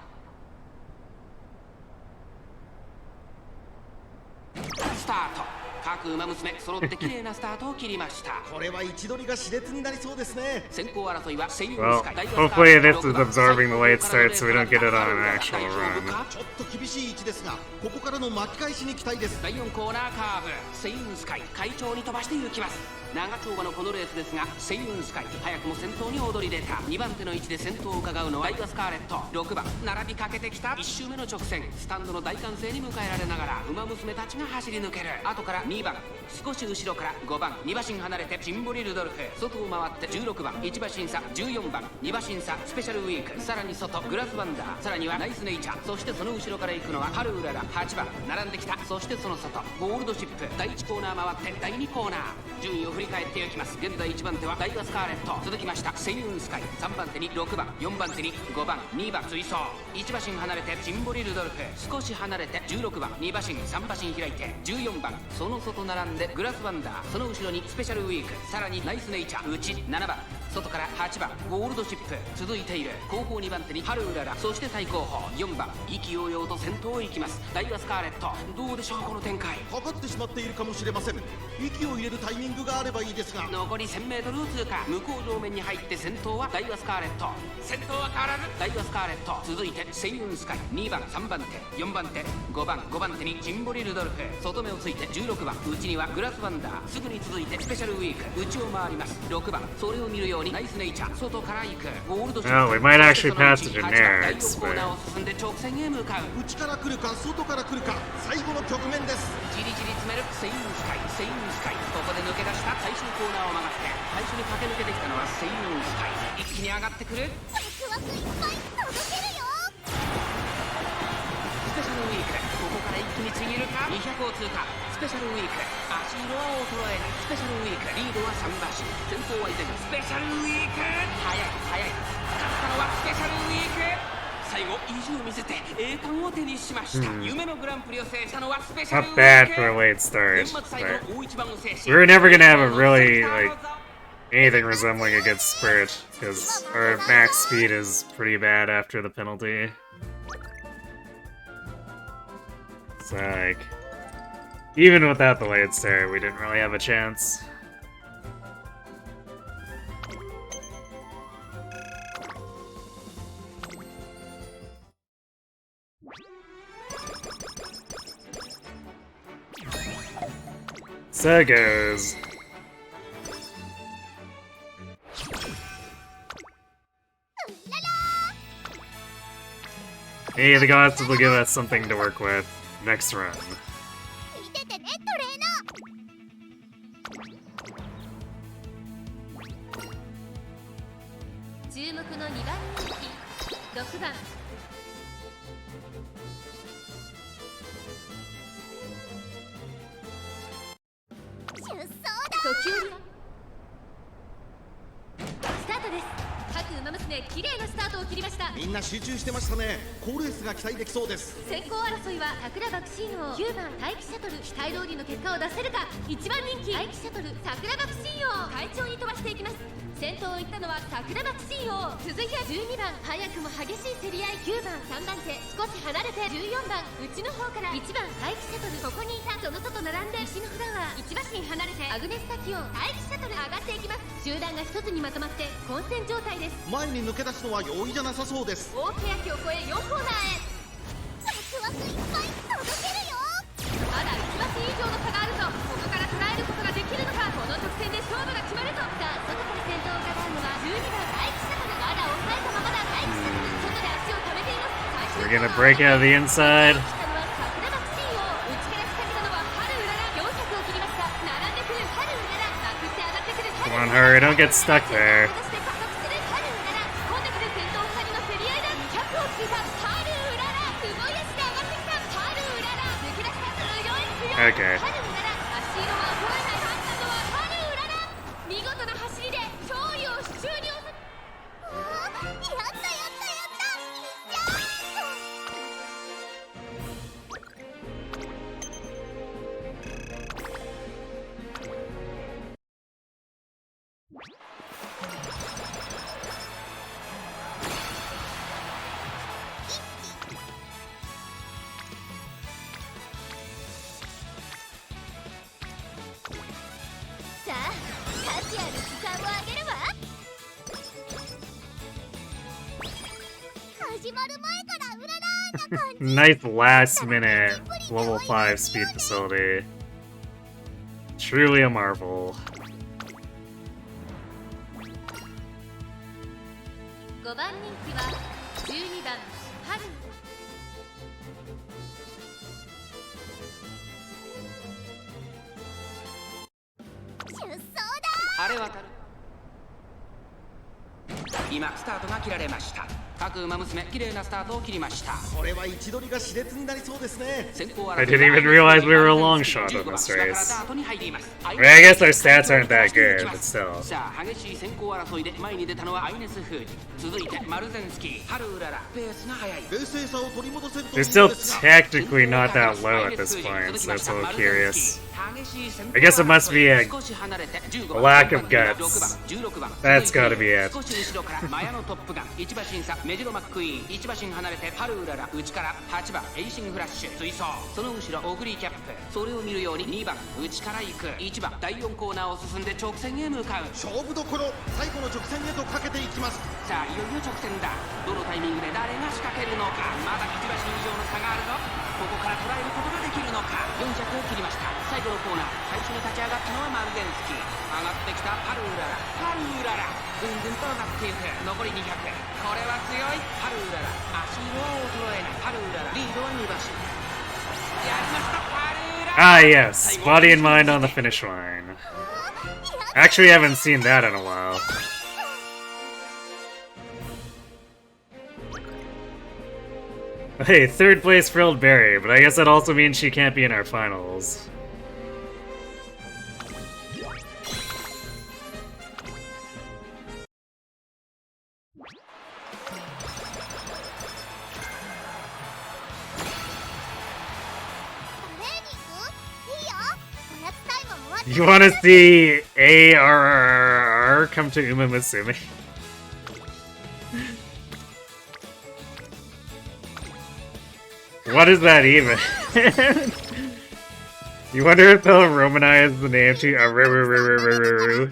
B: スタート。各馬娘揃って綺麗なスタートを切りました。
C: これは位置取りが熾烈になりそうですね。
B: 先行争いはセイウン
A: Well,
B: スカイ。
A: hopefully this is absorbing the late start so we don't get it on an actual run.
C: ちょっと厳しい位置ですが、ここからの巻き返しに期待です。
B: 第4コーナーカーブ、セイウンスカイ快調に飛ばしていきます。長丁場のこのレースですが、セイウンスカイ早くも先頭に躍り出た。2番手の位置で先頭を伺うのはダイワスカーレット。6番並びかけてきた。1周目の直線、スタンドの大歓声に迎えられながら馬娘たちが走り抜ける。後から2番番少し後ろから5番2馬身離れてシンボリルドルフ外を回って16番1馬身差14番2馬身差スペシャルウィークさらに外グラスワンダーさらにはナイスネイチャーそしてその後ろから行くのはハルウララ8番並んできたそしてその外ゴールドシップ第1コーナー回って第2コーナー順位を振り返っていきます現在1番手はダイワスカーレット続きましたセイウンスカイ3番手に6番4番手に5番2番追走1馬身離れてシンボリルドルフ少し離れて16番2馬身3馬身開いて14番その外並んでグラスワンダーその後ろにスペシャルウィークさらにナイスネイチャー内7番外から8番ゴールドシップ続いている後方2番手にハルウララそして最後方4番意気揚々と先頭を行きますダイワスカーレットどうでしょうこの展開
C: かかってしまっているかもしれません。息を入れるタイミングがあればいいですが、
B: 残り 1000m を通過向こう上面に入って先頭はダイワスカーレット先頭は変わらずダイワスカーレット続いてセイウンスカイ2番3番手4番手5番手にジンボリルドルフ外目をついて16番内にはグラスワンダーすぐに続いてスペシャルウィーク内を回ります6番それを見るようにナイスネイチャー外から行くゴールドシップ
A: Oh, we might actually pass the generics,
B: コー
A: but
B: ナーを進んで直線へ向かう
C: 内から来るか外から来るか最後の局面です。
B: じりじり詰めるセイウンスカイここで抜け出した最終コーナーを曲がって最初に駆け抜けてきたのはセイウンスカイ一気に上がってくる
D: ワクワクいっぱい届けるよ。
B: スペシャルウィークここから一気にちぎるか200を通過スペシャルウィーク足色は衰えないスペシャルウィークリードは3馬身先頭は依然スペシャルウィーク速い勝ったのはスペシャルウィーク最後意地を見せて栄冠を手にしました、夢のグランプリを制したのはスペシャルウィ
A: not
B: ー
A: bad
B: ク
A: for a late
B: 年
A: start.
B: 末最後
A: But
B: の大一番を制し
A: we were never gonna have a really like anything resembling a good sprint because our max speed is pretty bad after the penalty. So like, even without the late start, we didn't really have a chance. So it goes. Hey, the gods will give us something to work with next run.
D: 見ててねトレーナー。注目の2番人気6番出走だ。時折スタートです。各馬娘綺麗なスタートを切りました。
C: みんな集中してましたね。好レースが期待できそうです。
D: 先行争いは桜爆心王9番待機シャトル期待通りの結果を出せるか1番人気待機シャトル桜爆心王快調に飛ばしていきます。先頭を行ったのは桜爆心王続いて12番早くも激しい競り合い9番3番手少し離れて14番内の方から1番待機シャトルここにいたその外並んで石のフラワー1馬身離れてアグネスタキオン待機シャトル上がっていきます。集団が一つにまとまって混戦状態です。
C: 前に抜け出すのは容易じゃなさそうです。
D: 大欅を越え4コーナーへワクワクいっぱい届けるよ。まだ1馬身以上の差があるぞ。ここから捉えることができるのか。この直線で勝負が決まるぞ。さあ外から先頭を伺うのは12番待機シャトルまだ抑えたままだ。待機シャトル外で足を止めています。
A: We're gonna break out of the inside.
D: 来たのは桜爆心王内から仕掛けたのは春うらら400を切りました。並んでくる春うららまくって上がってくる
A: Come on, Haru, don't get stuck there.
D: そして加速する春うらら突っ込んでくる先頭2人の競り合いだ。100をついた春うららすごい足で上がってきた春うらら抜け出した強い強い
A: Okay.
D: 春うらら足色は衰えない判断のは春うらら見事な走りで勝利を手中に収めやったやったやったさあ価値ある時間をあげるわ。始まる前からうららな感じ
A: Nice last minute level 5 speed facility. Truly a marvel.
D: 5番人気は12番春。
B: 晴れ渡る。今スタートが切られました。各馬娘綺麗なスタートを切りました。
C: これは位置取りが熾烈になりそうですね。
A: I didn't even realize we were a long shot on this race. I mean, I guess our stats aren't that good, but still.
B: さあ激しい先行争いで前に出たのはアイネス・フージ、続いてマルゼンスキー、ハルウララ。ペースが速い。
C: 冷静さを取り戻せると
A: They're still technically not that low at this point, so that's a little curious. I guess it must be a lack of guts. That's gotta be it.
B: 少し後ろからマヤのトップガン、1馬審査メジロマックイーン、1馬身離れてハルウララ、内から8番エイシングフラッシュ追走、その後ろオグリーキャップ、それを見るように2番内から行く、1番第4コーナーを進んで直線へ向かう。
C: 勝負どころ、最後の直線へとかけていきます。
B: さあいよいよ直線だ。どのタイミングで誰が仕掛けるのか。まだ1馬身以上の差があるぞ。ここから捉えることができるのか。4着を切りました。最後のコーナー、最初に立ち上がったのはマルゼンスキー、上がってきたハルウララ、ハルウララ、ぐんぐんと上がっていく。残り200、これは強い。ハルウララ、足色は衰えない。ハルウララ、リードは2馬身。やりました、ハルウララ。
A: Ah, yes, body and mind on the finish line. Actually, I haven't seen that in a while. Hey, third place Frilled Berry, but I guess that also means she can't be in our finals. You want to see ARRR come to Umamusume? What is that even? You wonder if they'll Romanize the name to Arima?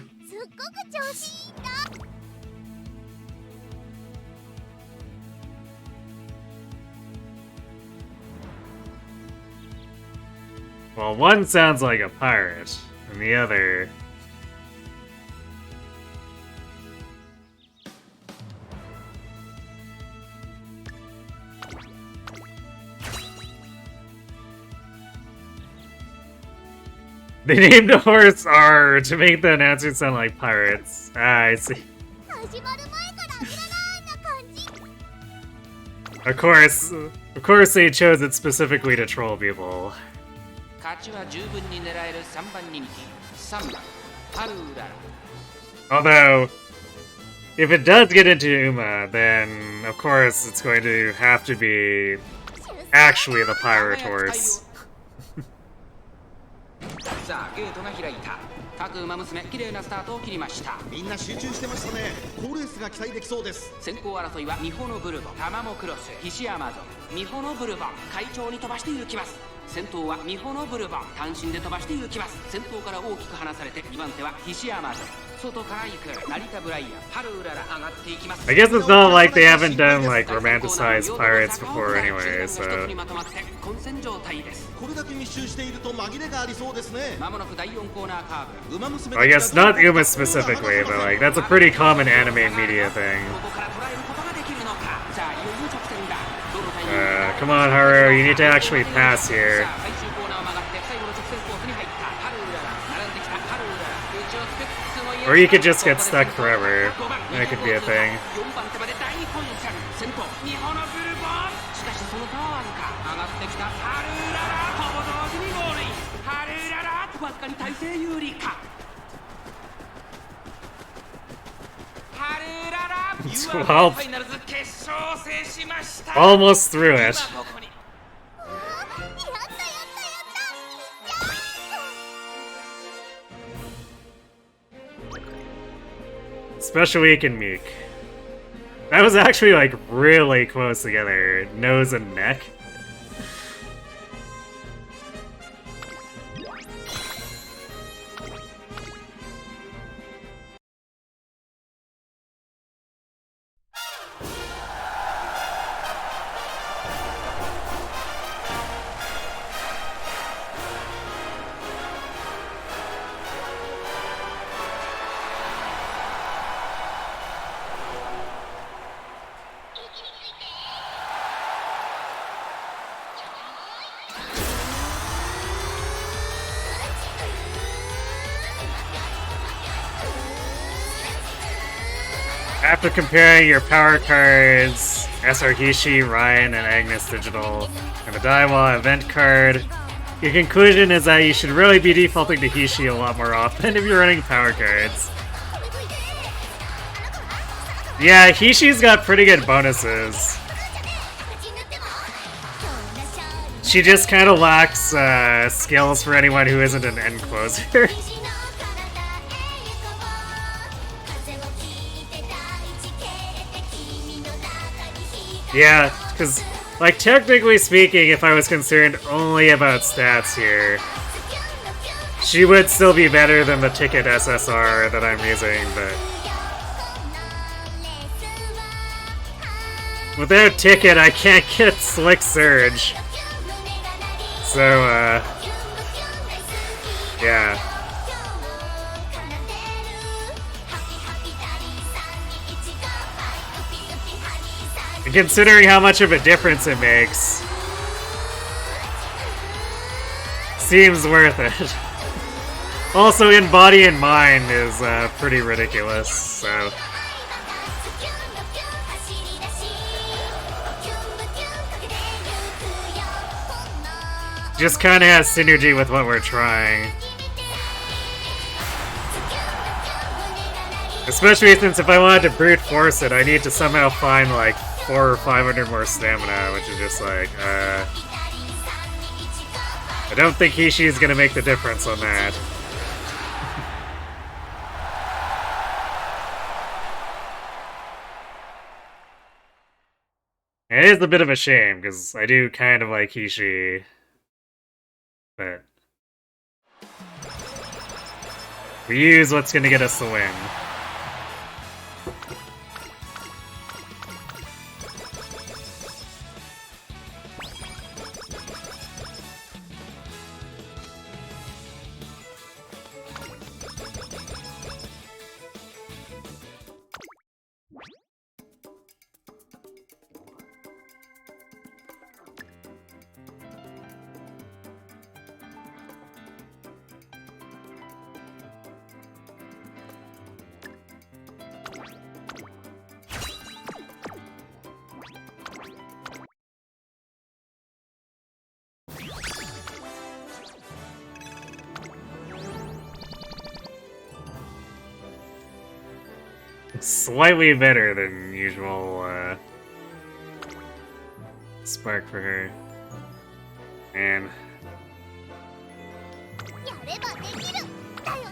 A: Well, one sounds like a pirate, and the other... They named a horse R to make the announcers sound like pirates. Ah, I see. Of course they chose it specifically to troll people.
B: 勝ちは十分に狙える3番人気、3番ハルウララ。
A: Although, if it does get into Uma, then of course it's going to have to be actually the pirate horse.
B: さあゲートが開いた。各馬娘綺麗なスタートを切りました。
C: みんな集中してましたね。好レースが期待できそうです。
B: 先行争いはミホノブルボン、タマモクロス、ヒシアマゾン、ミホノブルボン、快調に飛ばして行きます。先頭はミホノブルボン、単身で飛ばして行きます。先頭から大きく離されて2番手はヒシアマゾン、外から行く成田ブライアン、ハルウララ上がっていきます。
A: I guess it's not like they haven't done like romanticized pirates before anyway, so...
C: これだけ密集していると紛れがありそうですね。
B: まもなく第4コーナーカーブ。
A: I guess not Uma specifically, but like that's a pretty common anime media thing.
B: ここから捉えることができるのか。さあいよいよ直線だ。
A: Come on, Haru, you need to actually pass here. Or you could just get stuck forever. That could be a thing. Well, almost through it. Special Week and Meek. That was actually like really close together, nose and neck. After comparing your power cards, SR Hishi, Ryan, and Agnes Digital, and the Daiwa event card, your conclusion is that you should really be defaulting to Hishi a lot more often if you're running power cards. Yeah, Hishi's got pretty good bonuses. She just kind of lacks skills for anyone who isn't an end closer. Yeah, because, like, technically speaking, if I was concerned only about stats here, she would still be better than the ticket SSR that I'm using, but... without ticket, I can't get Slick Surge. So, yeah. And considering how much of a difference it makes, seems worth it. Also, in body and mind is pretty ridiculous, so... just kind of has synergy with what we're trying. Especially since if I wanted to brute force it, I need to somehow find like 400 or 500 more stamina, which is just like, I don't think Hishi is gonna make the difference on that. It is a bit of a shame, because I do kind of like Hishi. But we use what's gonna get us the win. Slightly better than usual spark for her. And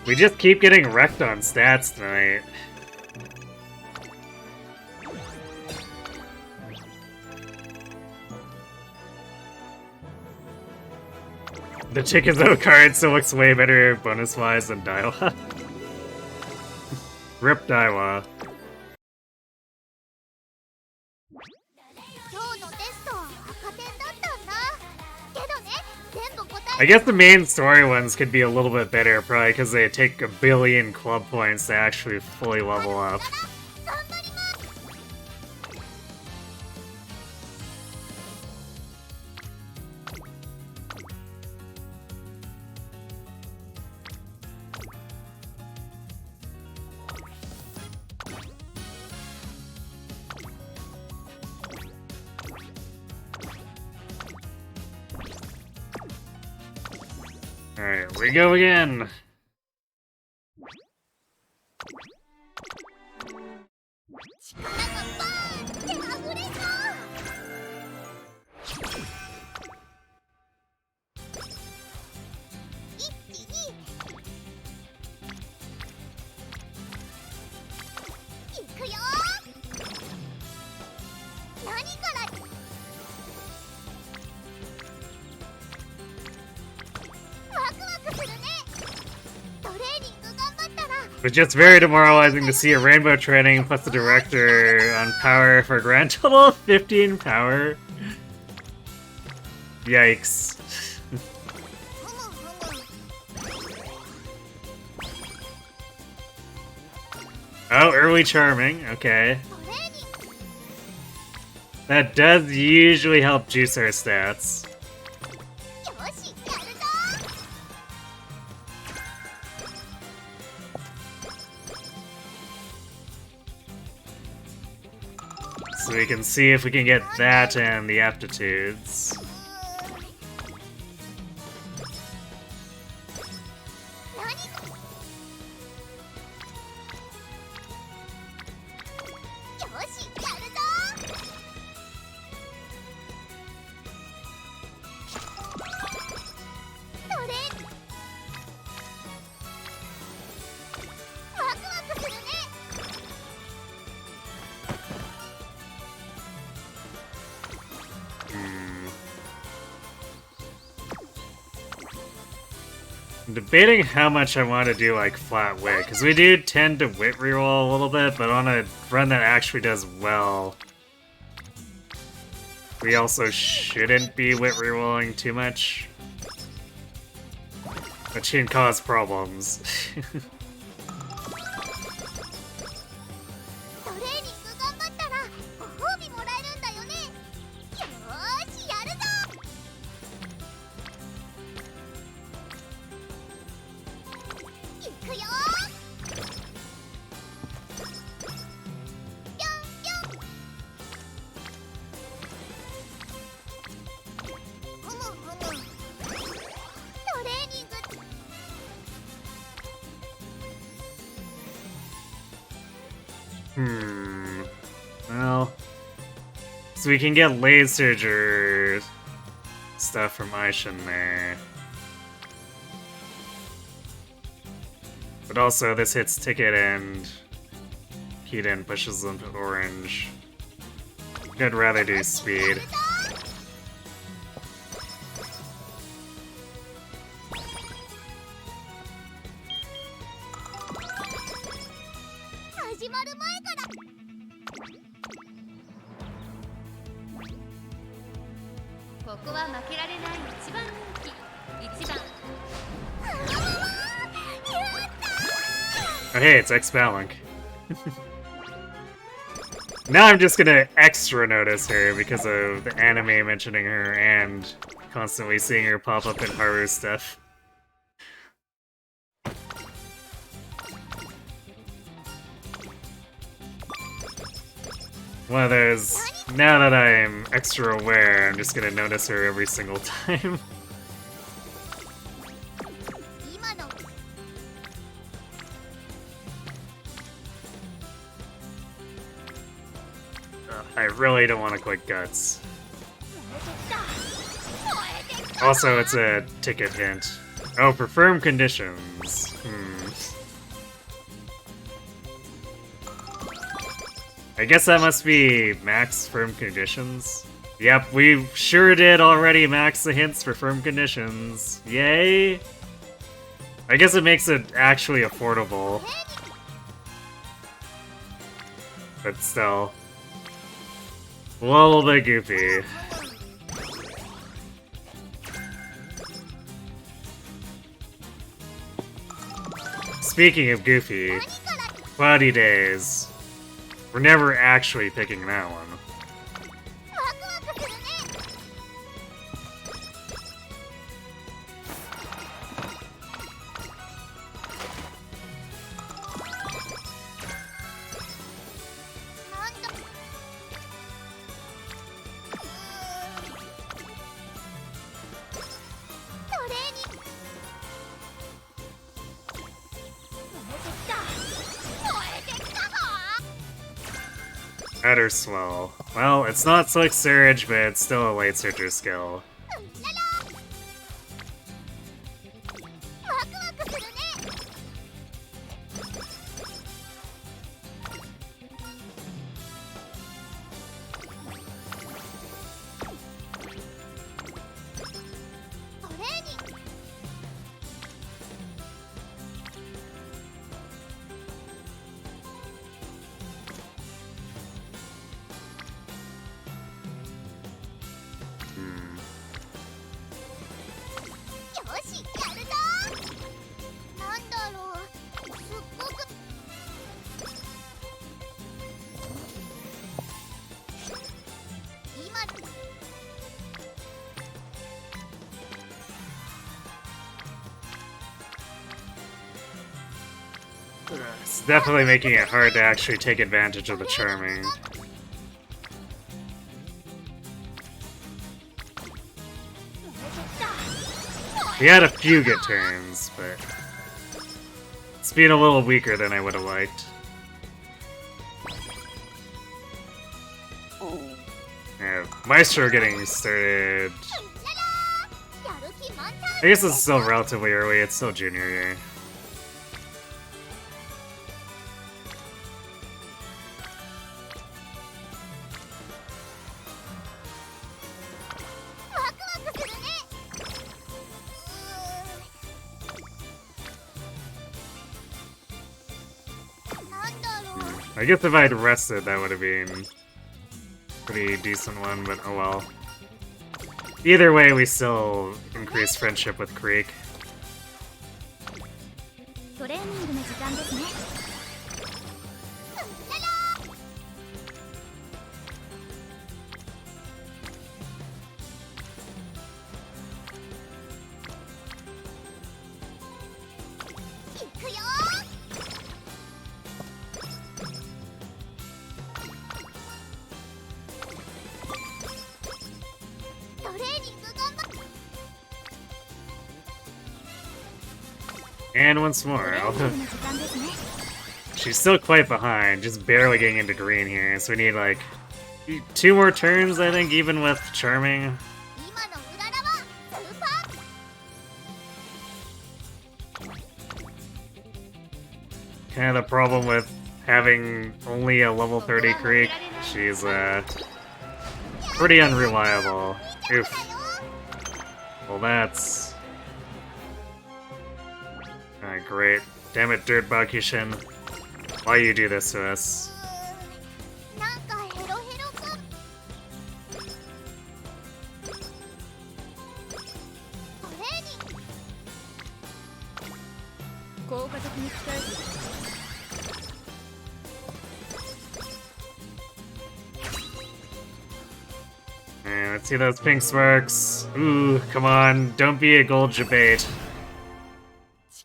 A: we just keep getting wrecked on stats tonight. The Chikazo card still looks way better bonus-wise than Daiwa. Rip Daiwa. I guess the main story ones could be a little bit better, probably because they take 1 billion club points to actually fully level up. Alright, we go again! It's just very demoralizing to see a rainbow training plus the director on power for a grand total of 15 power. Yikes. Oh, early charming, okay. That does usually help juice our stats. So we can see if we can get that and the aptitudes. I'm debating how much I want to do like flat wit, because we do tend to wit reroll a little bit, but on a run that actually does well, we also shouldn't be wit rerolling too much, which can cause problems. Well, so we can get laser stuff from Aishin there. But also, this hits Ticket and Keaton pushes them to orange. I'd rather do speed. Oh hey, it's X-Balink. Now I'm just gonna extra notice her because of the anime mentioning her and constantly seeing her pop up in Haru stuff. One of those, now that I'm extra aware, I'm just gonna notice her every single time. I really don't want to click Guts. Also, it's a ticket hint. Oh, for firm conditions. I guess that must be max firm conditions. Yep, we sure did already max the hints for firm conditions. Yay! I guess it makes it actually affordable. But still. A little bit goofy. Speaking of goofy, Cloudy Days. We're never actually picking that one. Utter Swell. Well, it's not Slick Surge, but it's still a Light Searcher skill. It's definitely making it hard to actually take advantage of the charming. He had a few good turns, but it's being a little weaker than I would have liked. Yeah, Maestro getting started. I guess it's still relatively early, it's still junior year. I guess if I'd rested, that would have been a pretty decent one, but oh well. Either way, we still increased friendship with Creek. And once more. She's still quite behind, just barely getting into green here, so we need like 2 more turns, I think, even with Charming. Kind of the problem with having only a level 30 Creek. She's pretty unreliable. Oof. Well, that's... Alright, great. Damn it, Dirt Bakishin. Why you do this to us? Alright, let's see those pink sparks. Ooh, come on, don't be a gold debate.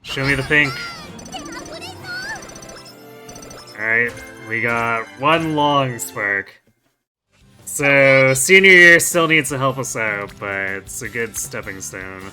A: Show me the pink. Alright, we got 1 long spark. So, senior year still needs to help us out, but it's a good stepping stone.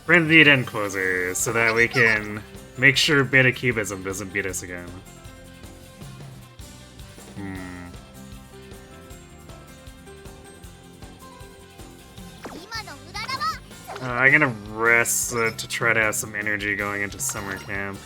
A: Frenzied End Closer, so that we can make sure Beta Cubism doesn't beat us again. I'm gonna rest to try to have some energy going into summer camp.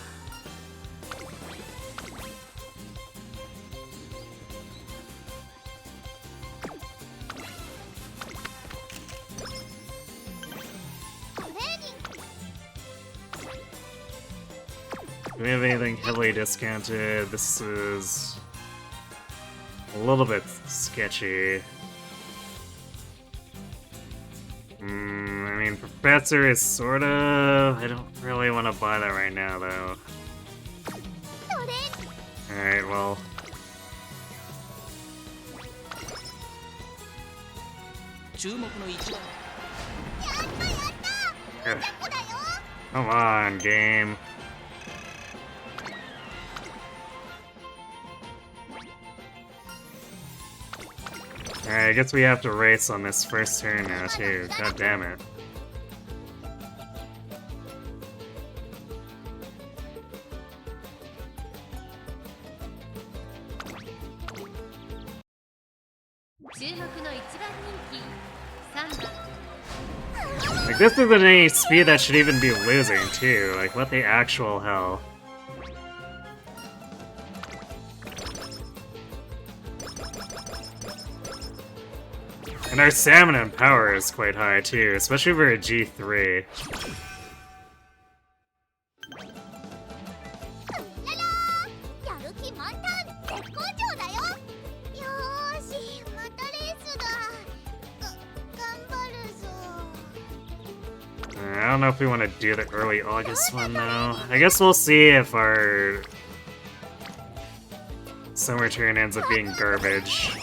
A: Do we have anything heavily discounted? This is a little bit sketchy. I mean, Professor is sort of... I don't really want to buy that right now, though. Alright, well... Come on, game. Alright, I guess we have to race on this first turn now, too. God damn it. Like, this isn't any speed that should even be losing, too. Like, what the actual hell? And our stamina and power is quite high, too, especially for a G3. I don't know if we want to do the early August one, though. I guess we'll see if our summer turn ends up being garbage.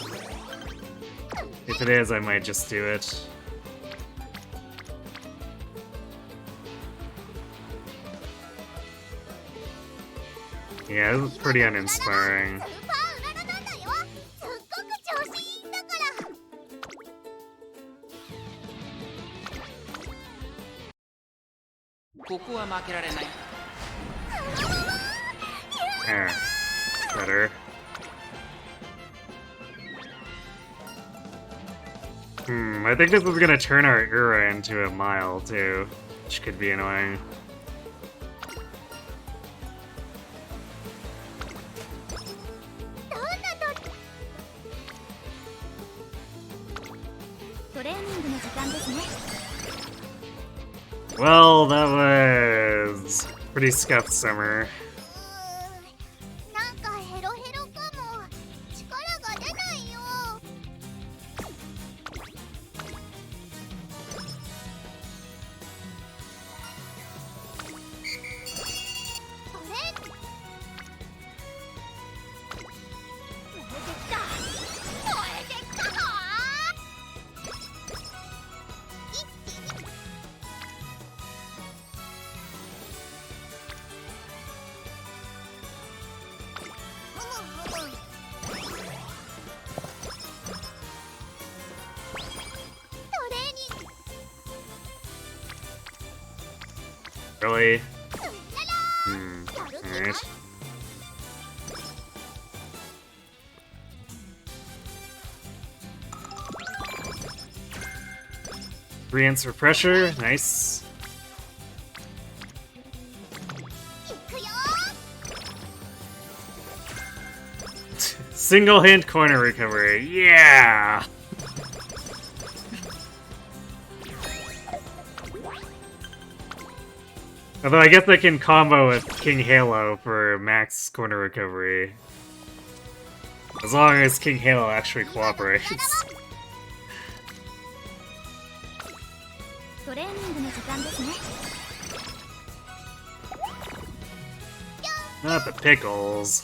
A: If it is, I might just do it. Yeah, this is pretty uninspiring.
B: ここは負けられない。
A: There. Better. I think this is gonna turn our Ura into a mile, too. Which could be annoying. Well, that was pretty scuffed summer. Really? Alright. Re-answer pressure, nice. Single hit corner recovery, yeah! Although I guess I can combo with King Halo for max corner recovery. As long as King Halo actually cooperates. Not the pickles.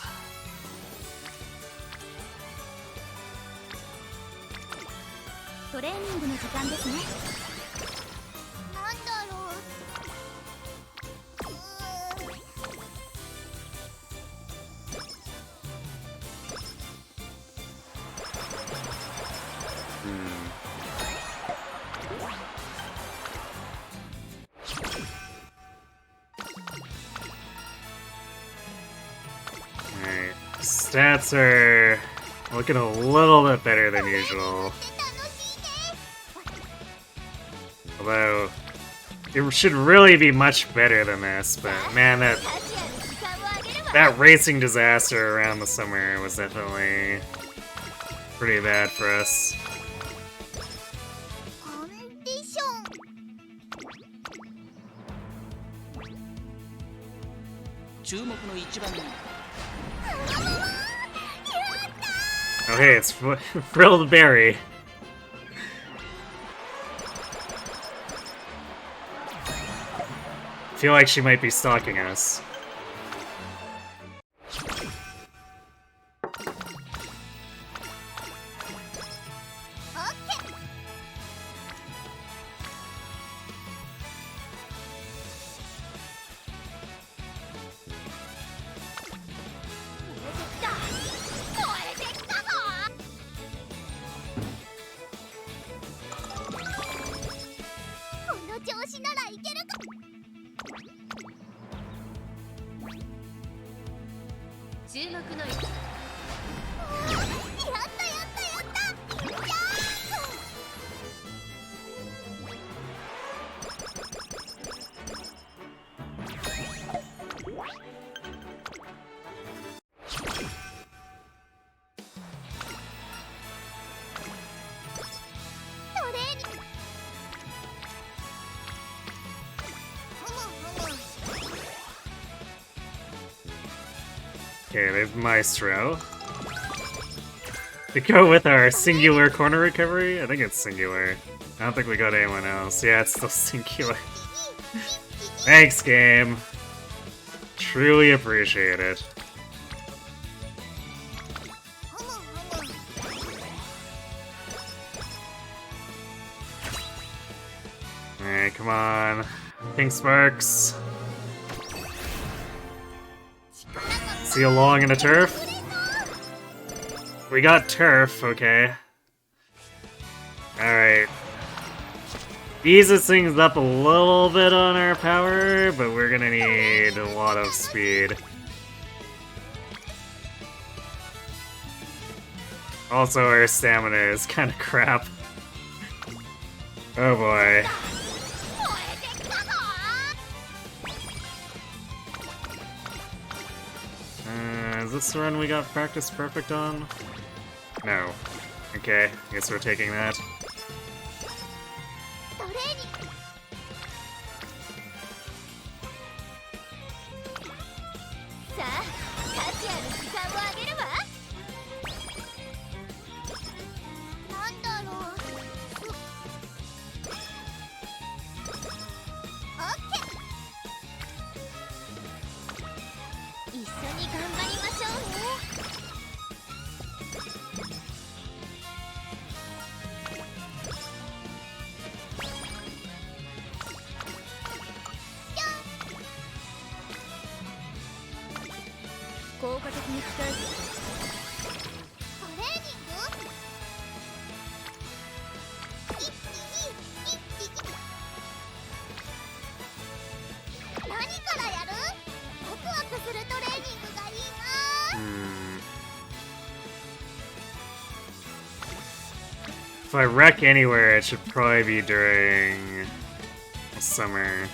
A: Stats are looking a little bit better than usual. Although, it should really be much better than this, but man, that racing disaster around the summer was definitely pretty bad for us. Oh hey, it's Frilled Berry. Feel like she might be stalking us.
D: 注目の位置。
A: Okay, there's Maestro. To go with our singular corner recovery? I think it's singular. I don't think we got anyone else. Yeah, it's still singular. Thanks, game. Truly appreciate it. Alright, come on. Pink Sparks. See you long in a turf? We got turf, okay. Alright. Eases things up a little bit on our power, but we're gonna need a lot of speed. Also, our stamina is kinda crap. Oh boy. Is this the run we got practice perfect on? No. Okay, guess we're taking that. If I wreck anywhere, it should probably be during the summer.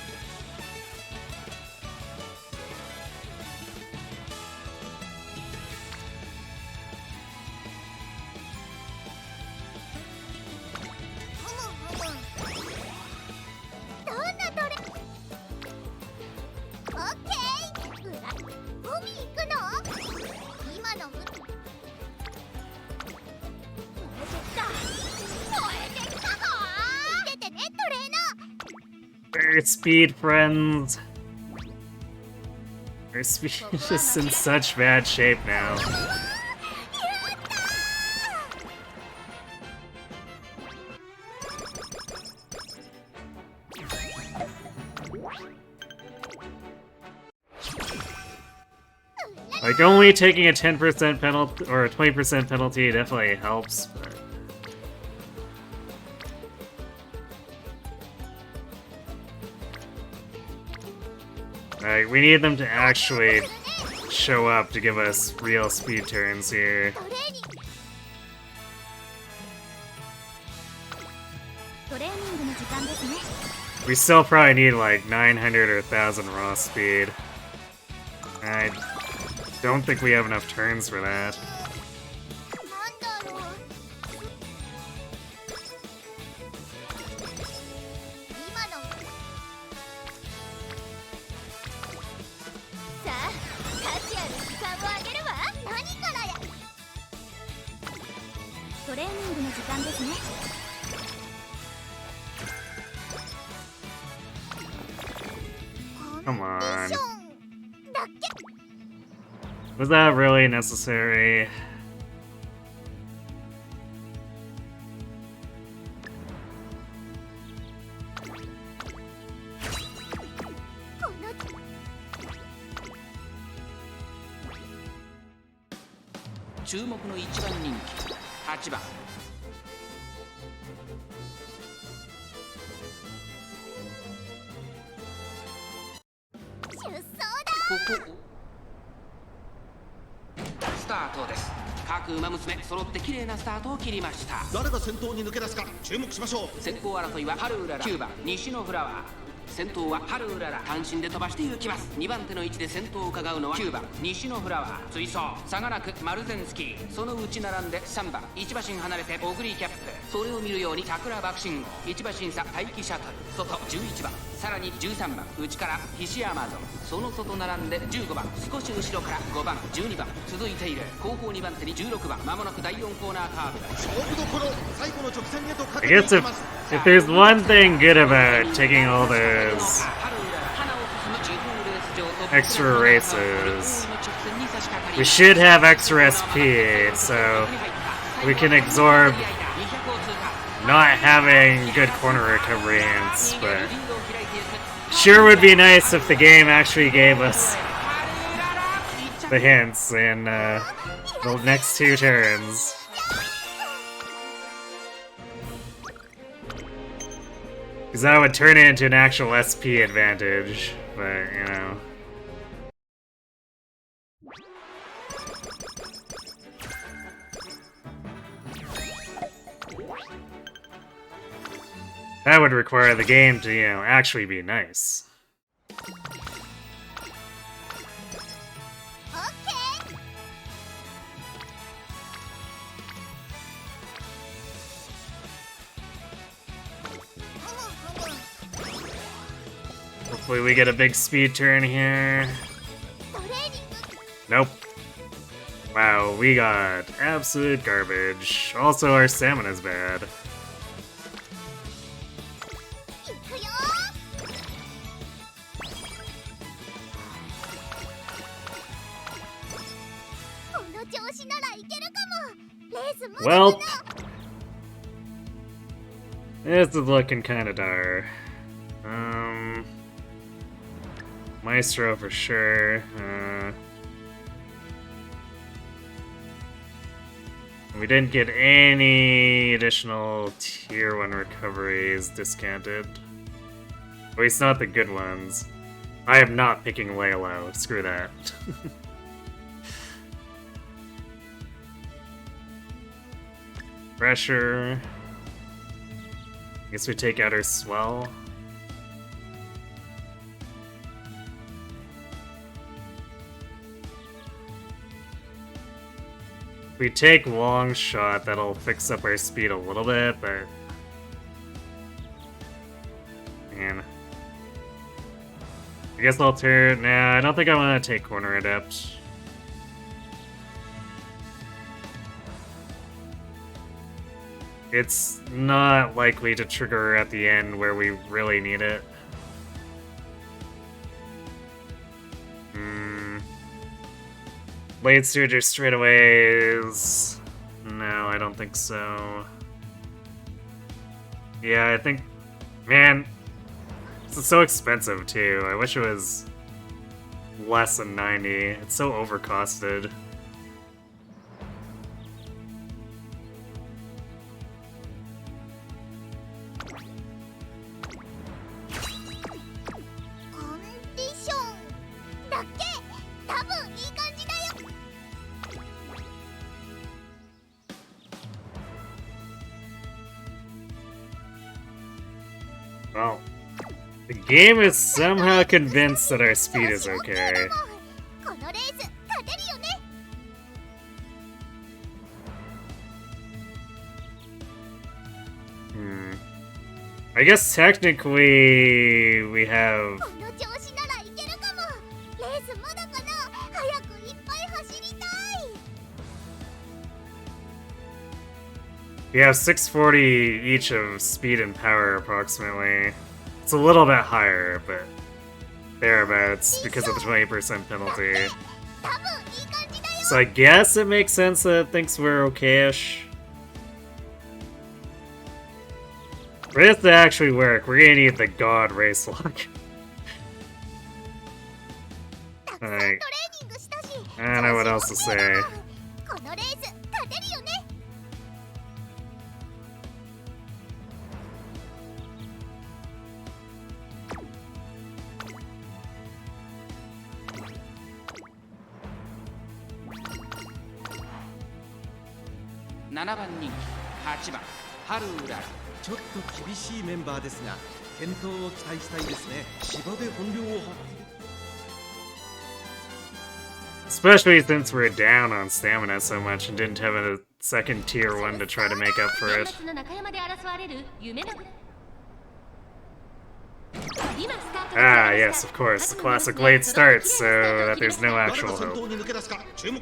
A: Speed, friends. Our speed is just in such bad shape now. Like, only taking a 10% penalty or a 20% penalty definitely helps, but... we need them to actually show up to give us real speed turns here. We still probably need like 900 or 1000 raw speed. I don't think we have enough turns for that. Come on. Was that really necessary?
B: スタートです。各馬娘揃って綺麗なスタートを切りました。
C: 誰が先頭に抜け出すか注目しましょう。
B: 先行争いはハルウララ9番西のフラワー。先頭はハルウララ、単身で飛ばして行きます。2番手の位置で先頭を伺うのは9番西のフラワー。追走差がなくマルゼンスキー、その内並んで3番1馬身離れてオグリーキャップ、それを見るように桜爆信号、1馬身差待機シャトル、外11番、さらに13番内からヒシアマゾン、その外並んで15番、少し後ろから5番12番続いている。後方2番手に16番、まもなく第4コーナーカーブ。
C: 勝負どころ、最後の直線へとか
A: I
C: けてい
A: guess
C: き
A: if
C: ます。
A: if there's one thing good about taking all those extra races, we should have extra SP, so we can absorb not having good corner recovery hints, but sure would be nice if the game actually gave us the hints in the next 2 turns. Because that would turn it into an actual SP advantage, but you know. That would require the game to, you know, actually be nice. Hopefully we get a big speed turn here. Nope. Wow, we got absolute garbage. Also, our stamina's bad. Well, this is looking kinda dire. Maestro for sure. We didn't get any additional tier 1 recoveries discounted. At least not the good ones. I am not picking Laylo, screw that. Pressure. Guess we take out our swell. If we take long shot, that'll fix up our speed a little bit, but man, I guess I'll turn. Nah, I don't think I want to take corner adept. It's not likely to trigger at the end where we really need it. Blade Surger straightaways. No, I don't think so. Yeah, I think. Man, it's so expensive too. I wish it was less than 90. It's so overcosted. Well, the game is somehow convinced that our speed is okay. I guess technically we have... We have 640 each of speed and power, approximately. It's a little bit higher, but thereabouts, because of the 20% penalty. So I guess it makes sense that it thinks we're okay-ish. For this to actually work, we're gonna need the God Race Lock. Like, I don't know what else to say.
B: 7番人気8番ハルウララ。
C: ちょっと厳しいメンバーですが健闘を期待したいですね。芝で本領を発揮。
A: Especially since we're down on stamina so much and didn't have a second tier one to try to make up for it. Ah, yes, of course. The classic late start, so that there's no actual hope.
D: 先行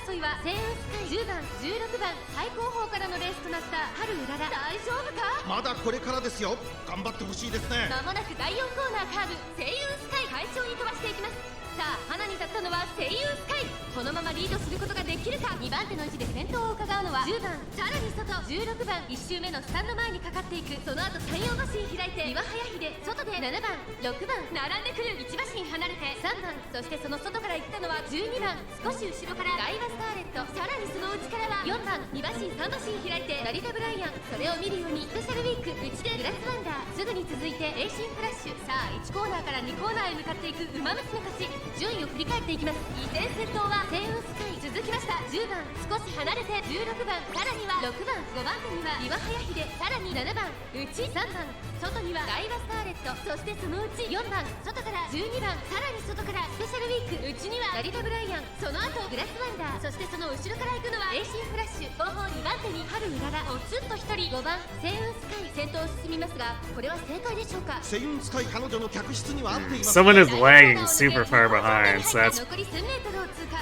D: 争いはセイウンスカイ10番16番最後方からのレースとなったハルウララ。大丈夫か？
C: まだこれからですよ。頑張ってほしいですね。
D: まもなく第4コーナーカーブセイウンスカイ快調に飛ばしていきます。さあ花に立ったのはセイウンスカイ。このままリードすることができるか。2番手の位置で先頭を伺うのは10番さらに外16番1周目のスタンド前にかかっていく。その後3、4馬身開いて岩早秀外で7番6番並んでくる。1馬身離れて3番そしてその外から行ったのは12番少し後ろからダイワスターレット。さらにその内からは4番2馬身3馬身開いて成田ブライアン。それを見るようにスペシャルウィーク内でグラスワンダー。すぐに続いてエイシンフラッシュ。さあ1コーナーから2コーナーへ向かっていくウマ娘たち。順位を振り返っていきます。依然先頭はセイウンスカイ続きました。10番少し離れて16番さらには6番5番手には岩早秀さらに7番内3番外にはダイワスターレット。そしてそのうち4番外から12番さらに外からスペシャルウィーク内には成田ブライアン。その後グラスワンダーそしてその後ろから行くのはエイシンフラッシュ。後方2番手にハルウララおつっと1人5番セイウンスカイ先頭を進みますがこれは正解でしょうか。
C: セイウンスカイ彼女の客室には合っています。
A: Someone is lagging super far behind, so that's
D: 残り1000メートルを通過。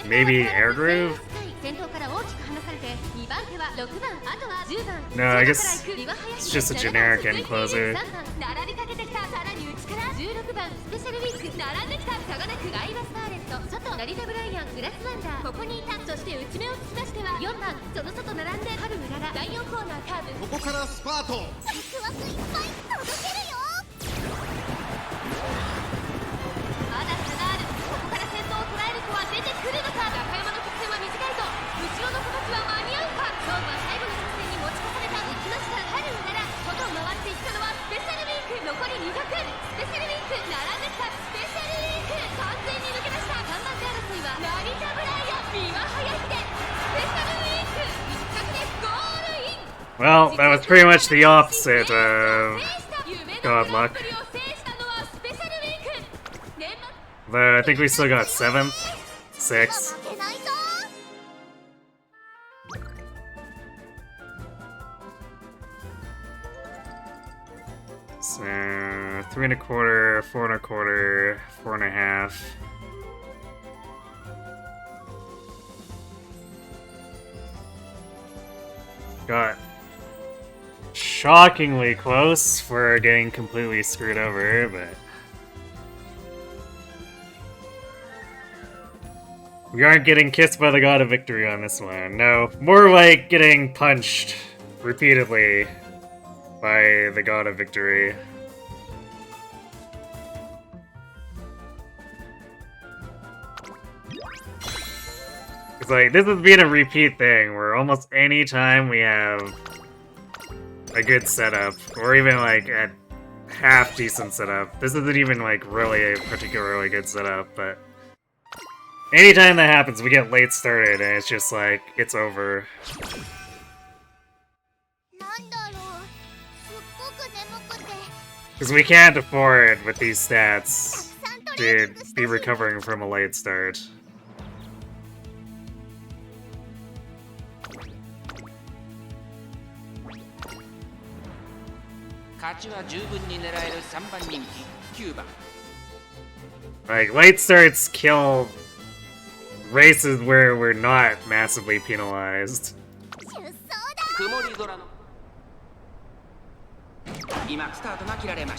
A: maybe air groove?
D: 先頭から大きく離されて2番手は6番あとは10番
A: No, I guess it's just a generic end closer.
D: 3番並びかけてきた。さらに内から16番スペシャルウィーク並んできた。差がなくダイワスターレット外成田ブライアングラスワンダーここにいた。そして内目をつきましては4番その外並んでハルウララ。第4コーナーカーブ
C: ここからスパート。
D: 肉枠いっぱい届けるよ。まだ差がある。ここから先頭を捉える子は出てくるのか。中山の曲線は短いぞ。後ろの子たちは間に合うか。勝負は最後の直線に持ち越された。行きましたハルウララ。外を回っていったのはスペシャルウィーク。残り200スペシャルウィーク並んできた。スペシャルウィーク完全に抜け出した。3番手争いは成田ブライアン三輪早秀スペシャルウィーク一着でゴールイン。
A: Well, that was pretty much the opposite of God luck. Though I think we still got 7th, 6th. So 3 1/4, 4 1/4, 4 1/2. Got shockingly close for getting completely screwed over, but we aren't getting kissed by the god of victory on this one. No, more like getting punched repeatedly by the god of victory. It's like, this has been a repeat thing, where almost any time we have a good setup, or even like a half-decent setup, this isn't even like really a particularly good setup, but anytime that happens, we get late started, and it's just like, it's over. Because we can't afford, with these stats, to be recovering from a late start. Like, late starts kill races where we're not massively penalized.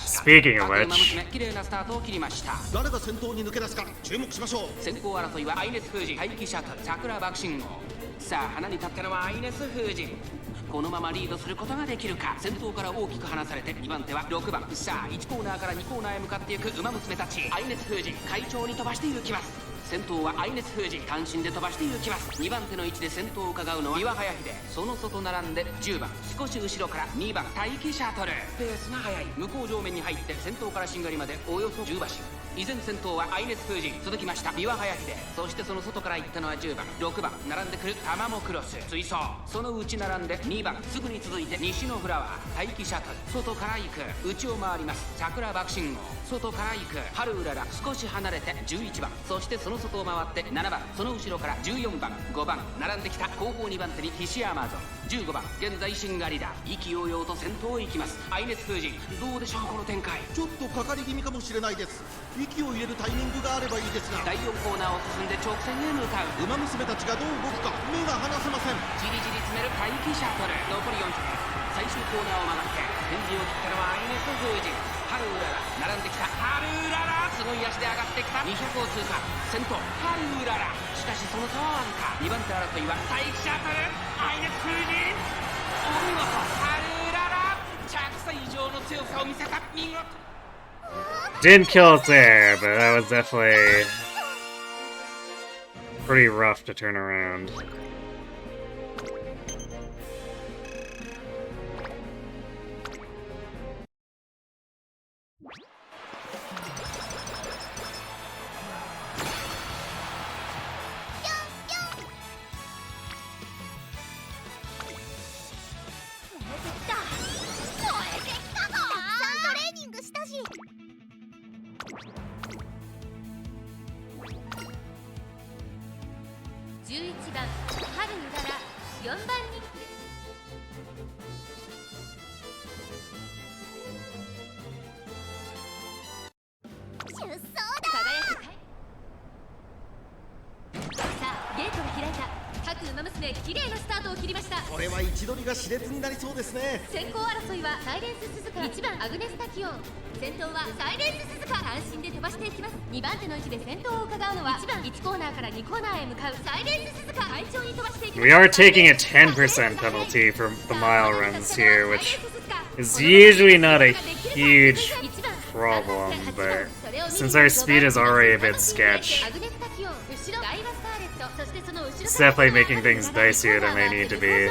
A: Speaking of which,
C: 誰が先頭に抜け出すか注目しましょう。
B: 先行争いはアイネス封じ待機シャトル桜爆信号。さあ花に立ったのはアイネス封じ。このままリードすることができるか。先頭から大きく離されて2番手は6番。さあ1コーナーから2コーナーへ向かっていく馬娘たち。アイネス封じ快調に飛ばして行きます。先頭はアイネス封じ単身で飛ばして行きます。2番手の位置で先頭を伺うのは岩早秀。その外並んで10番少し後ろから2番待機シャトル。ペースが速い。向こう上面に入って先頭からしんがりまでおよそ10馬身。依然先頭はアイネス風神、続きました三輪早秀、そしてその外から行ったのは10番6番並んでくるタマモクロス追走、その内並んで2番すぐに続いて西のフラワー待機シャトル、外から行く内を回ります桜爆心号、外から行く春うらら少し離れて11番、そしてその外を回って7番、その後ろから14番5番並んできた後方2番手にヒシアマゾン、15番現在シンガリダ、意気揚々と先頭へ行きますアイネス風神、どうでしょうこの展開。
C: ちょっとかかり気味かもしれないです。息を入れるタイミングがあればいいですが、
B: 第4コーナーを進んで直線へ向かう。
C: ウマ娘たちがどう動くか目が離せません。
B: じりじり詰める待機シャトル、残り400、最終コーナーを曲がって天陣を切ったのはアイネス風神、春うらら並んできた春うらら、すごい足で上がってきた200を通過、先頭春うらら、しかしその差はわずか、2番手争いは待機シャトルアイネス風神、お見事春うらら、着差以上の強さを見せた、見事。
A: Didn't kill us there, but that was definitely pretty rough to turn around.
C: これは位置取りが熾烈になりそうですね。
D: 先行争いはサイレンス鈴鹿、1番アグネスタキオン、先頭はサイレンス鈴鹿、単身で飛ばしていきます。2番手の位置で先頭を伺うのは1番1コーナーから2コーナーへ向かうサイレンス鈴鹿、快調に飛ばしていきます。
A: We are taking a 10% penalty for the mile runs here, which is usually not a huge problem, but since our speed is already a bit sketch, it's definitely making things dicier than they need to be.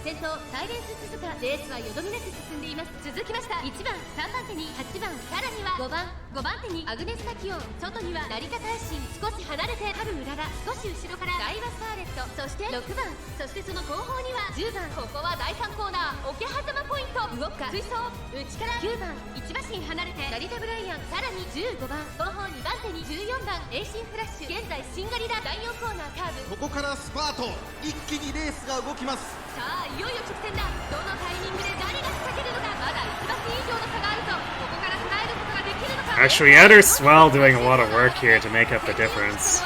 D: 先頭サイレンス鈴鹿、レースはよどみなく進んでいます。続きました1番3番手に8番、さらには5番手にアグネスタキオン、外には成田大臣、少し離れて春うらら、少し後ろからダイワスカーレット、そして6番、そしてその後方には10番、ここは第3コーナー桶狭間ポイント、動くか追走、内から9番1馬身離れて成田ブライアン、さらに15番後方2番手に14番エイシンフラッシュ、現在シンガリラ第4コーナーカーブ、
C: ここからスパート、一気にレースが動きます。
D: さあいよいよ直線だ。どのタイミングで誰が仕掛けるのか、まだ1馬身以上の差があるぞ。ここから捉えることができるのか。
A: Actually, Eder Swell doing a lot of work here to make up the difference.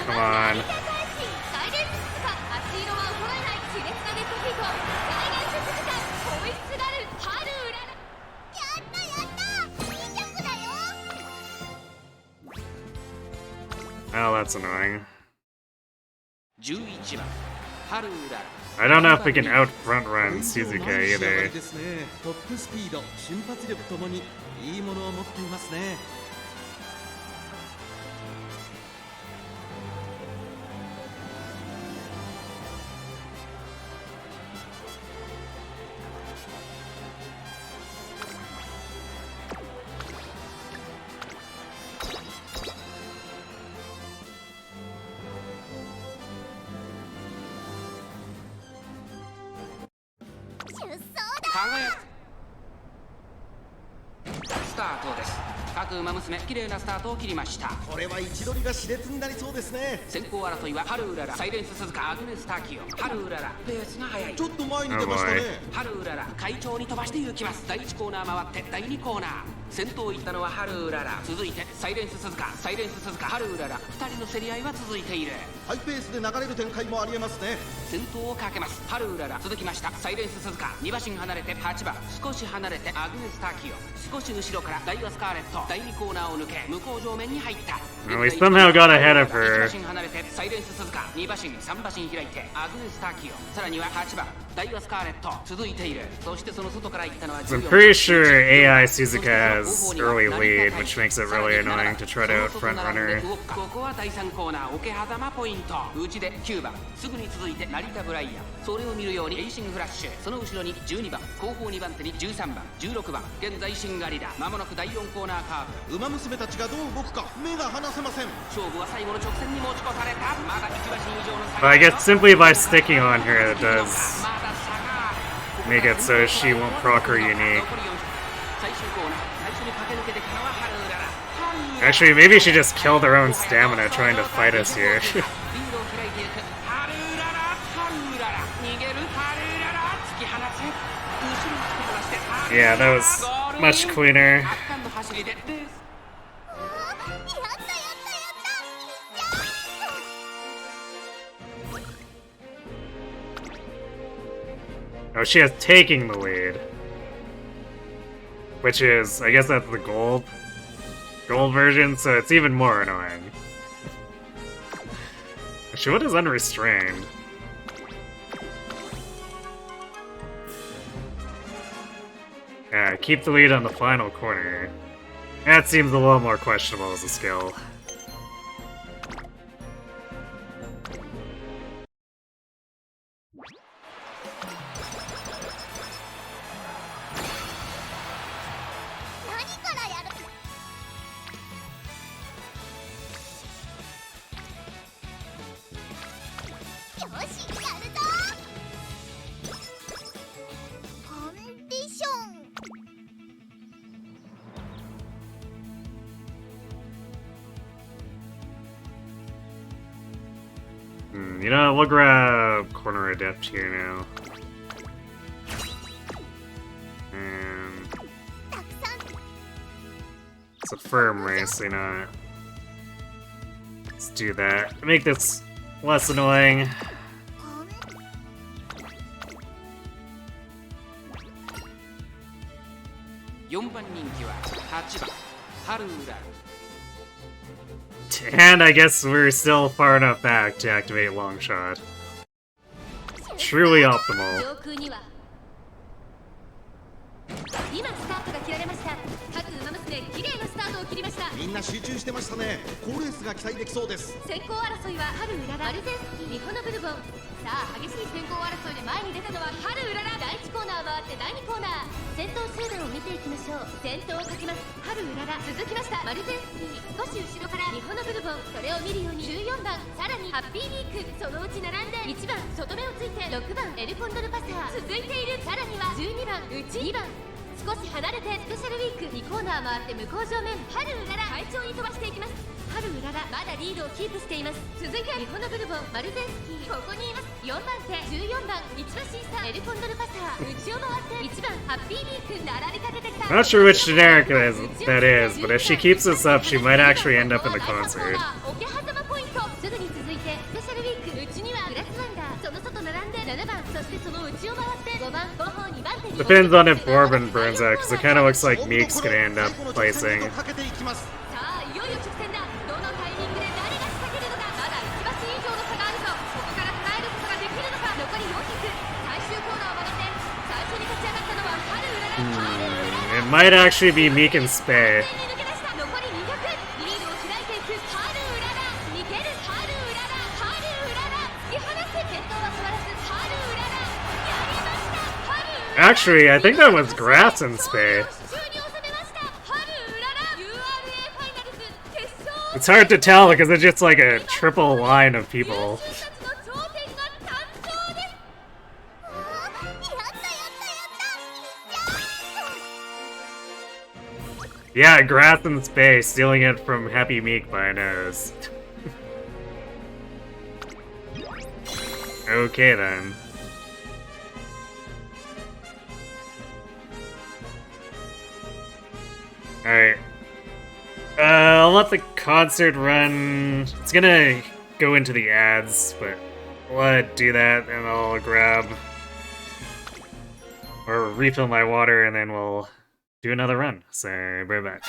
A: Come on. Oh, that's annoying.
B: 11番春うらら、
A: I don't know if we can out front run Suzuka either.
C: ですね。トップスピード、瞬発力ともにいいものを持っていますね。
B: 輝くスタートです。各馬娘、綺麗なスタートを切りました。
C: これは位置取りが熾烈になりそうですね。
B: 先行争いは春うらら、サイレンス鈴鹿、アグネスタキオ、春うらら、ペースが速い。
C: ちょっと前に出ましたね。
B: 春うらら、快調に飛ばして行きます。第1コーナー回って第2コーナー、先頭行ったのは春うらら、続いてサイレンス鈴鹿、サイレンス鈴鹿、春うらら、2人の競り合いは続いている。
C: ハイペースで流れる展開もありえますね。
B: 先頭をかけます。春うらら、続きましたサイレンス鈴鹿、2馬身離れて8番、少し離れてアグネスタキオ、少し後ろからダイワスカーレット、第2コーナーを抜け向こう上面に入った。
A: Well, we somehow got ahead of
B: 1
A: her.
B: 馬身離れてサイレンス鈴鹿、2馬身3馬身開いてアグネスタキオ、さらには8番
A: I'm pretty sure AI Suzuka has early lead, which makes it really annoying to try to out front runner.
B: ここは第3コーナー桶狭間ポイント内で9番すぐに続いて成田ブライアンそれを見るようにレーシングフラッシュその後ろに12番後方2番手に13番16番現在シンガリラまもなく第4コーナーカーブ
C: 馬娘たちがどう動くか目が離せません
B: 勝負は最後の直線に持ち越されたまだ1馬身以上の差
A: But I guess simply by sticking on her, it does make it so she won't proc her unique. Actually, maybe she just killed her own stamina trying to fight us here. Yeah, that was much cleaner. Oh, she has taking the lead. Which is, I guess that's the gold version, so it's even more annoying. Actually, what is unrestrained? Yeah, keep the lead on the final corner. That seems a little more questionable as a skill. You know, we'll grab Corner Adept here now. And it's a firm race, you know. Let's do that. Make this less annoying. And I guess we're still far enough back to activate Long Shot. Truly optimal.
C: みんな集中してましたね好レースが期待できそうです
D: 先行争いは春うららアルゼンスキー日本のブルボンさあ激しい先行争いで前に出たのは春うらら第1コーナー回って第2コーナー先頭集団を見ていきましょう先頭をかけます春うらら続きましたマルゼンスキー少し後ろから日本のブルボンそれを見るように14番さらにハッピーウィークそのうち並んで1番外目をついて6番エルコンドルパサー続いているさらには12番内2番少し離れてスペシャルウィーク2コーナー回って向こう正面春うらら快調に飛ばしていきます春うららまだリードをキープしています続いて日本のブルボンマルゼンスキーここにいます4番手14番一馬審査エルコンドルパサー内を回って1番ハッピーウィーク並びかけてきた
A: I'm not sure which generic that is, but if she keeps this up, she might actually end up in the concert.
D: 桶狭間ポイントすぐに続いてスペシャルウィーク内にはグラスワンダーその外並んで7番そしてその内を回って5番後方2番手に
A: Depends on if Bourbon burns out, because it kind of looks like Meek's gonna end up placing.
D: さあいよいよ直線だどのタイミングで誰が仕掛けるのかまだ1馬身以上の差があるぞそこから捉えることができるのか残り400最終コーナーを曲がって最初に勝ち上がったのは春うらら
A: It might actually be Meek and Spay.
D: 残り200リードを開いていく春うらら逃げる春うらら春うらら突き放す先頭は変わらず春うららやりました春うらら
A: Actually, I think that was Grass and Spay. It's hard to tell because it's just like a triple line of people. Yeah, Grass and Spay stealing it from Happy Meek by a nose. Okay then. Alright. I'll let the concert run. It's gonna go into the ads, but I'll let it do that and I'll grab or refill my water and then we'll do another run. So, right back.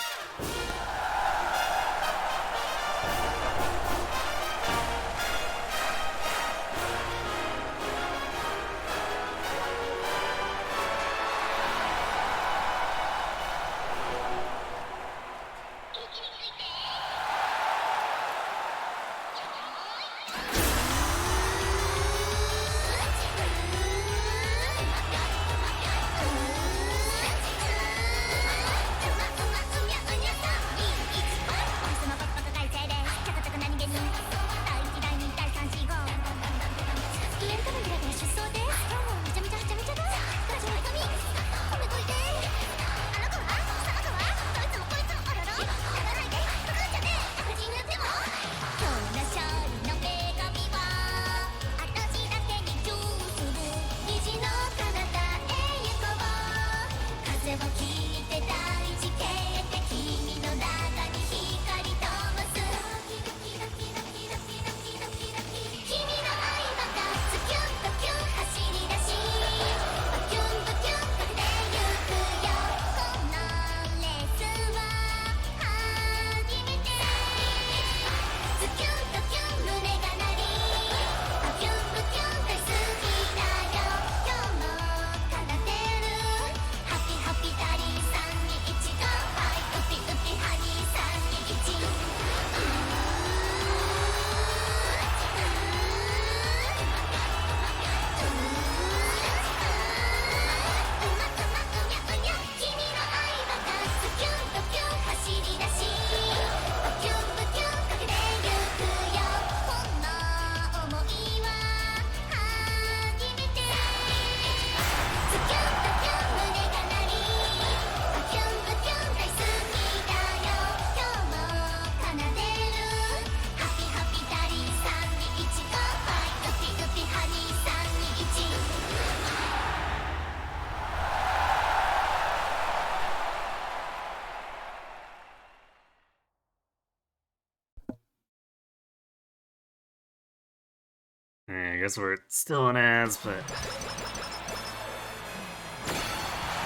A: I guess we're still in ads, but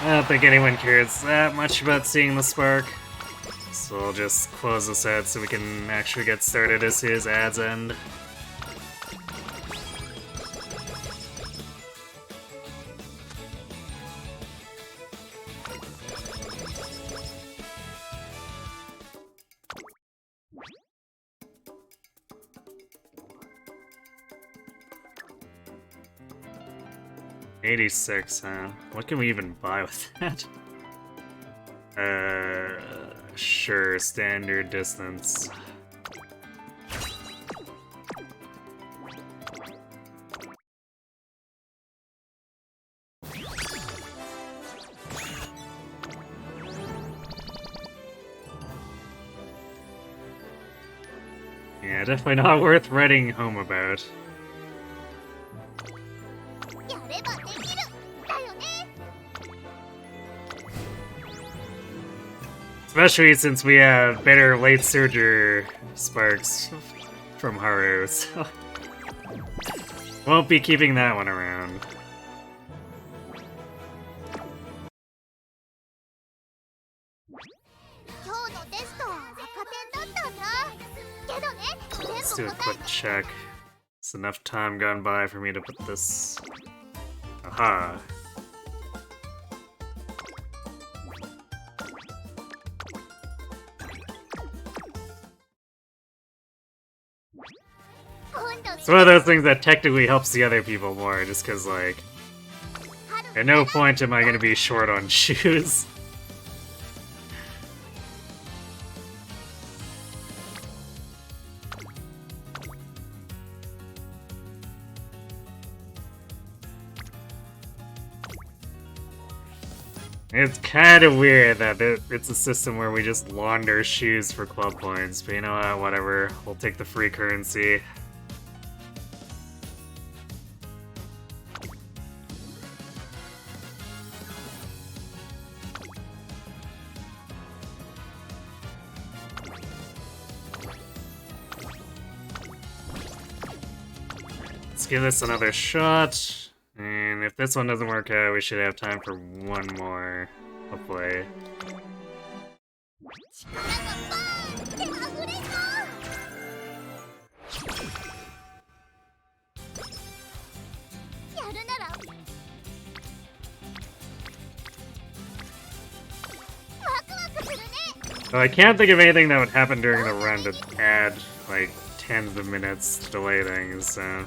A: I don't think anyone cares that much about seeing the spark. So I'll just close this ad so we can actually get started as soon as ads end. $86, huh? What can we even buy with that? Sure, standard distance. Yeah, definitely not worth writing home about. Especially since we have better late surger sparks from Haru, so won't be keeping that one around. Let's do a quick check. It's enough time gone by for me to put this. Aha. It's one of those things that technically helps the other people more, just because, like, at no point am I going to be short on shoes. It's kind of weird that it's a system where we just launder shoes for club points, but you know what, whatever, we'll take the free currency. Let's give this another shot. And if this one doesn't work out, we should have time for one more, hopefully. So I can't think of anything that would happen during the run to add, like, tens of minutes to delay things, so...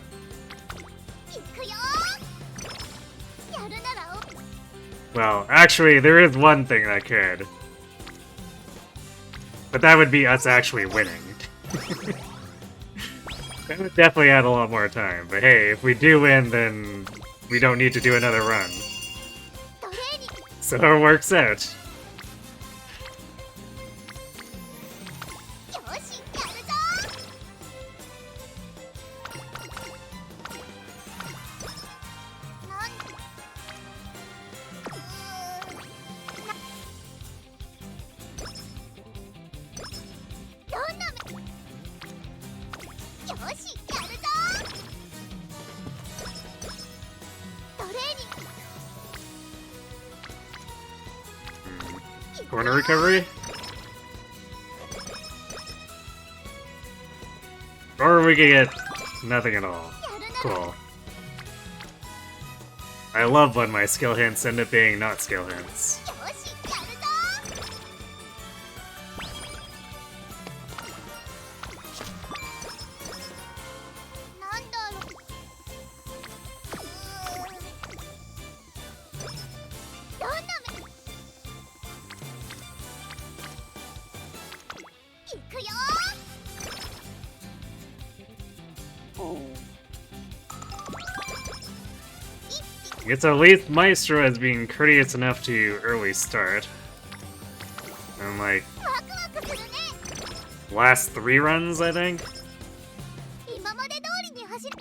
A: Well, actually, there is one thing that could. But that would be us actually winning. That would definitely add a lot more time. But hey, if we do win, then we don't need to do another run. So it works out. Corner recovery? Or we could get nothing at all. Cool. I love when my skill hints end up being not skill hints.
D: よしやるぞ なんだろうどんな目いくよ
A: I guess at least Maestro has been courteous enough to early start. And like,
D: ワクワクするね
A: last 3 runs, I think?
D: 今まで通りに走る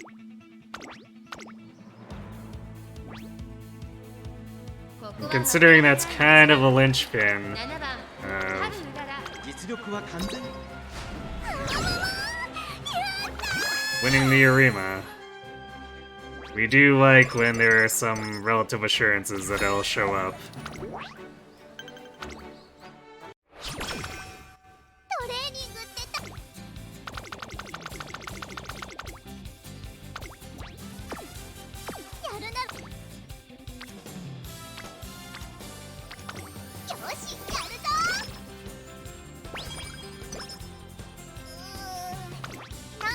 A: Considering that's kind of a linchpin
D: 7番
A: of
C: 実力は完全
A: winning the Arima. We do like when there are some relative assurances that it'll show up.
D: トレーニングってたやるならよしやるぞなん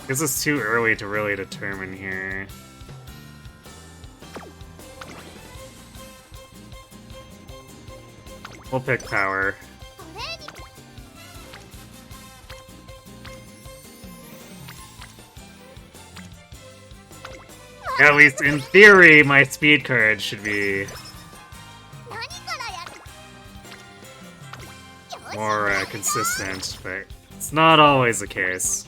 A: Guess it's too early to really determine here. We'll pick power.
D: トレーニング
A: At least in theory, my speed card should be
D: 何からやるよし
A: more consistent, but it's not always the case.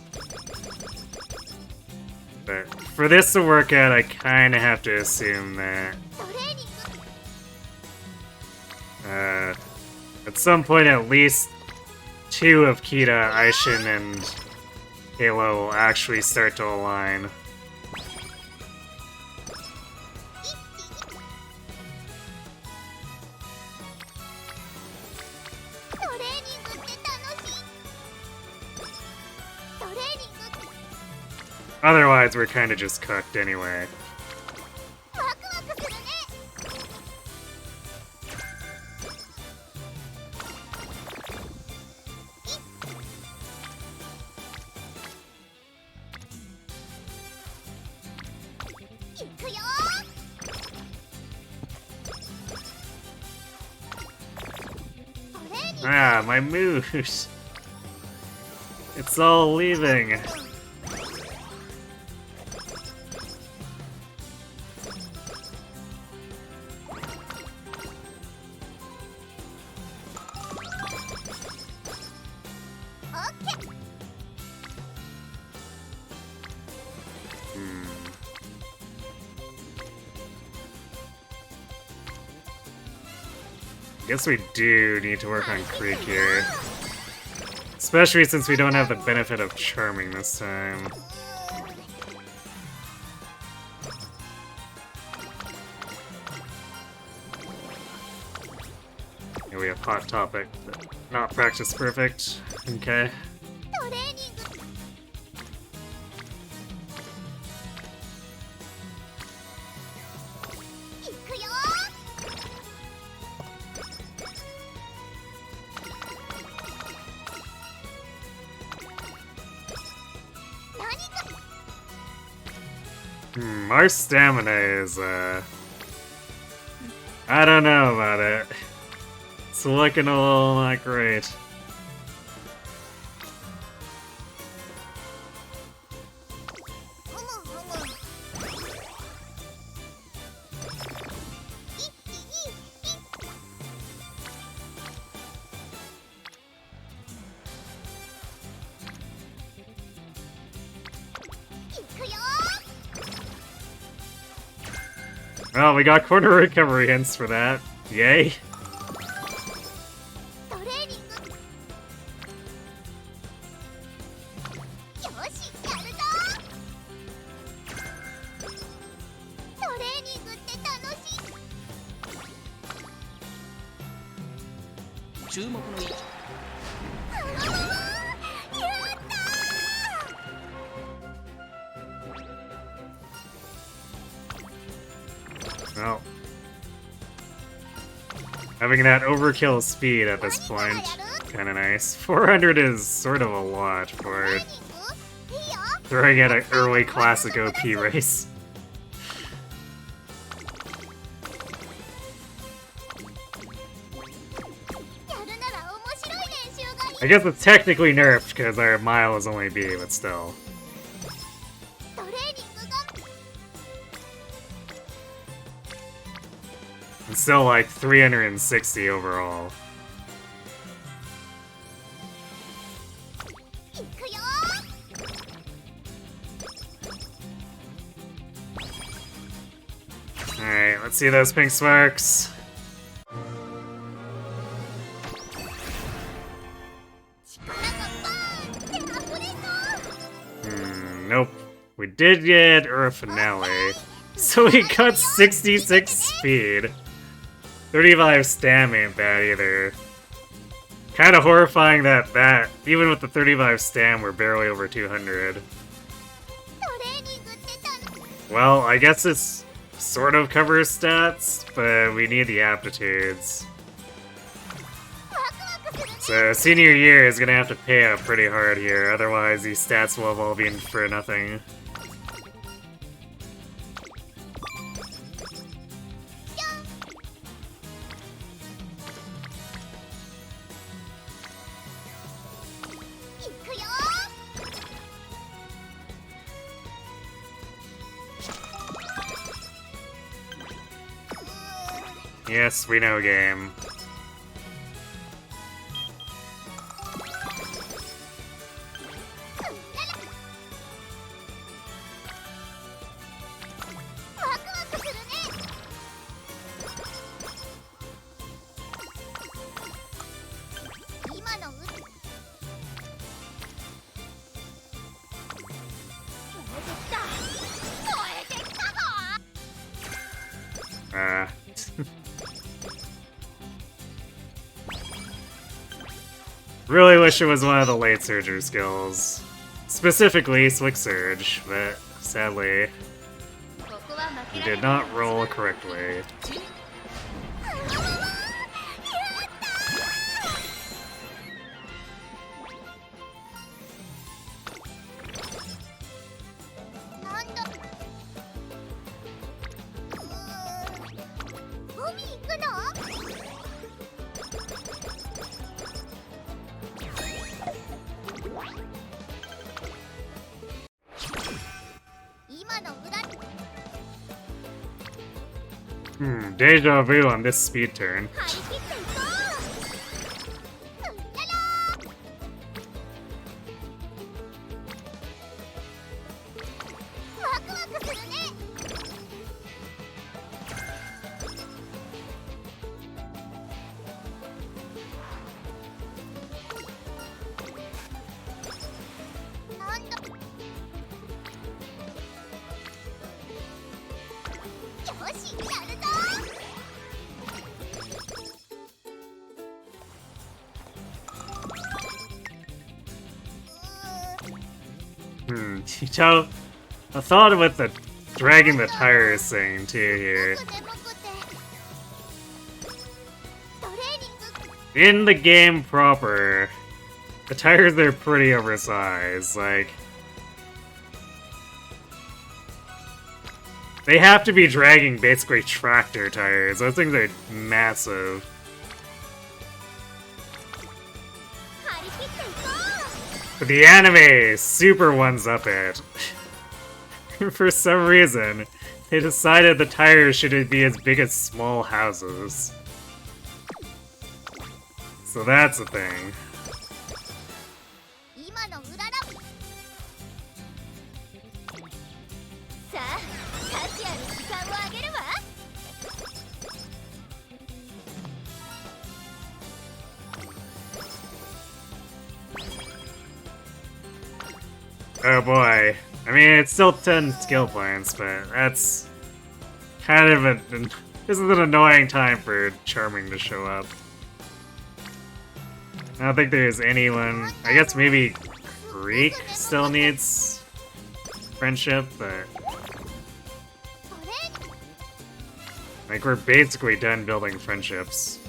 A: But for this to work out, I kind of have to assume that
D: トレーニング
A: at some point at least 2 of Kita, Aishin, and Halo will actually start to align.
D: トレーニングって楽しいトレーニング
A: Otherwise, we're kind of just cooked anyway.
D: ワクワクするね いくよ トレーニング
A: Ah, my moose! It's all leaving. Guess we do need to work on Creek here. Especially since we don't have the benefit of charming this time. Here we have Hot Topic, but not practice perfect. Okay.
D: トレーニング いくよ 何か
A: Our stamina is, I don't know about it. It's looking a little not great. Well, we got corner recovery hints for that. Yay.
D: トレーニングよしやるぞ
B: 注目の位置
A: Well, having that overkill speed at this point, kinda nice. 400 is sort of a lot for throwing at an early classic OP race. I guess it's technically nerfed because our mile is only B, but still. It's still like 360 overall. Alright, let's see those pink sparks. Nope. We did get a finale. So we got 66 speed. 35 Stam ain't bad either. Kinda horrifying that even with the 35 Stam, we're barely over 200. Well, I guess this sort of covers stats, but we need the aptitudes. So senior year is gonna have to pay up pretty hard here, otherwise these stats will have all been for nothing. Yes, we know game. Really wish it was one of the late Surger skills. Specifically, Slick Surge, but sadly, it did not roll correctly. Deja vu on this speed turn. I thought about the dragging the tires thing too here. In the game proper, the tires are pretty oversized, like... They have to be dragging basically tractor tires, those things are massive. But the anime super ones-up it. For some reason, they decided the tires should be as big as small houses. So that's the thing. Oh boy. I mean, it's still 10 skill points, but that's kind of this is an annoying time for Charming to show up. I don't think there's anyone. I guess maybe Greek still needs friendship, but like we're basically done building friendships.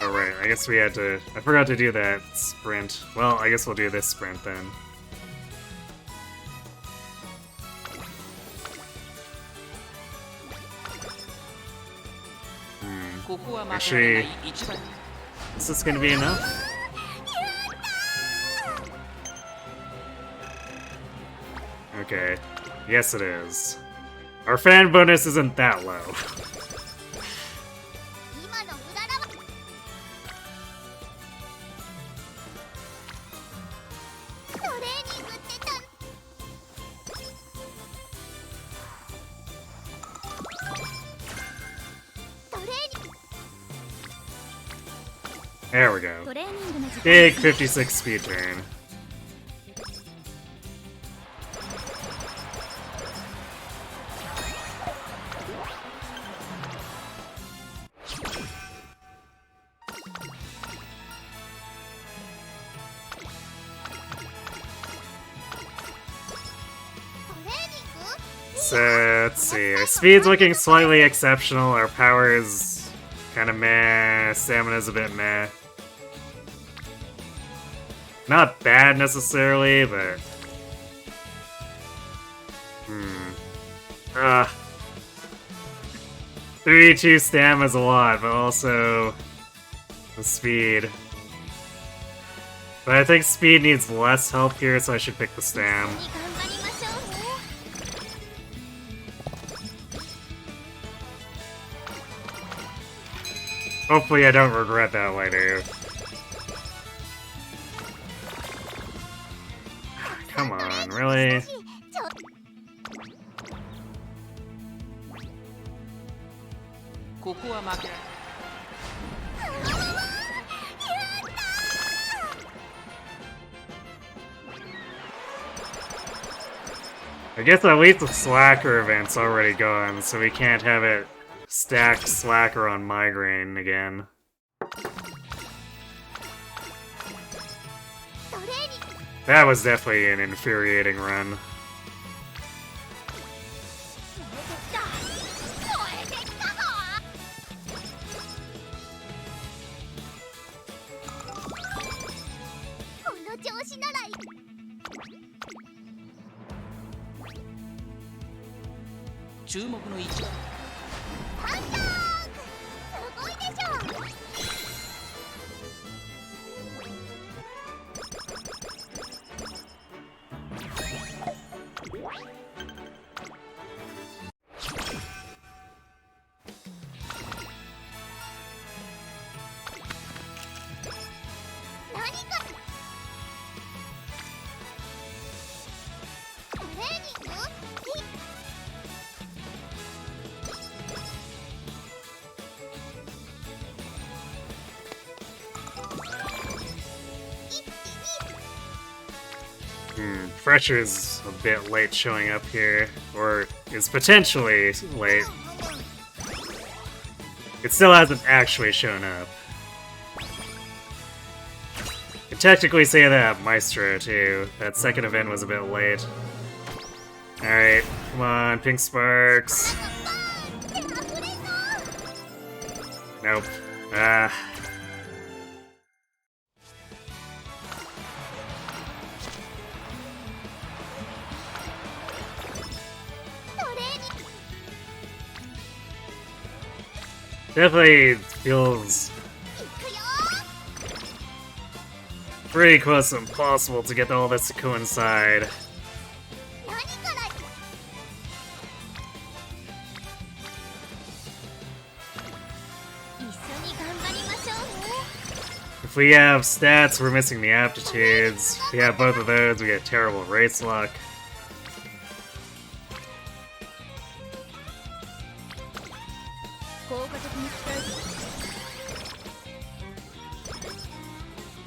A: Alright, I guess we had to... I forgot to do that sprint. Well, I guess we'll do this sprint then. Actually, is this gonna be enough? Okay. Yes, it is. Our fan bonus isn't that low. There we go. Big 56 speed turn. So, let's see. Our speed's looking slightly exceptional. Our power is kind of meh. Stamina's a bit meh. Not bad necessarily, but... 32 Stam is a lot, but also... the speed. But I think speed needs less help here, so I should pick the Stam. Hopefully I don't regret that later. Come on, really? I guess at least the Slacker event's already gone, so we can't have it stacked Slacker on Migraine again. That was definitely an infuriating run. Fresher's a bit late showing up here, or is potentially late. It still hasn't actually shown up. I could technically say that Maestro too. That second event was a bit late. Alright, come on, Pink Sparks. Nope. Definitely feels pretty close to impossible to get all this to coincide. If we have stats, we're missing the aptitudes. If we have both of those, we get terrible race luck.
D: 効果的に使える。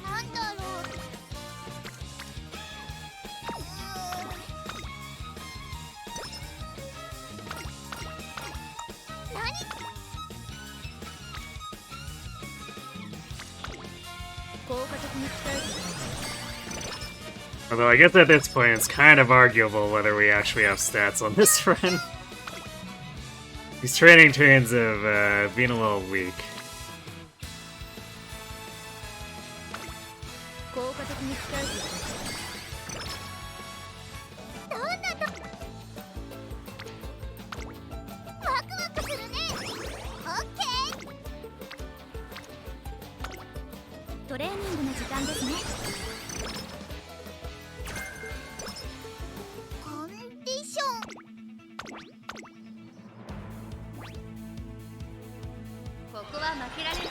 D: なんだろう。何？効果的に使える。
A: Although I guess at this point it's kind of arguable whether we actually have stats on this friend. These training turns have been a little weak.
D: 効果的に使える。どんなとワクワクするね。オッケー。トレーニングの時間ですね。コンディション。ここは負けられる。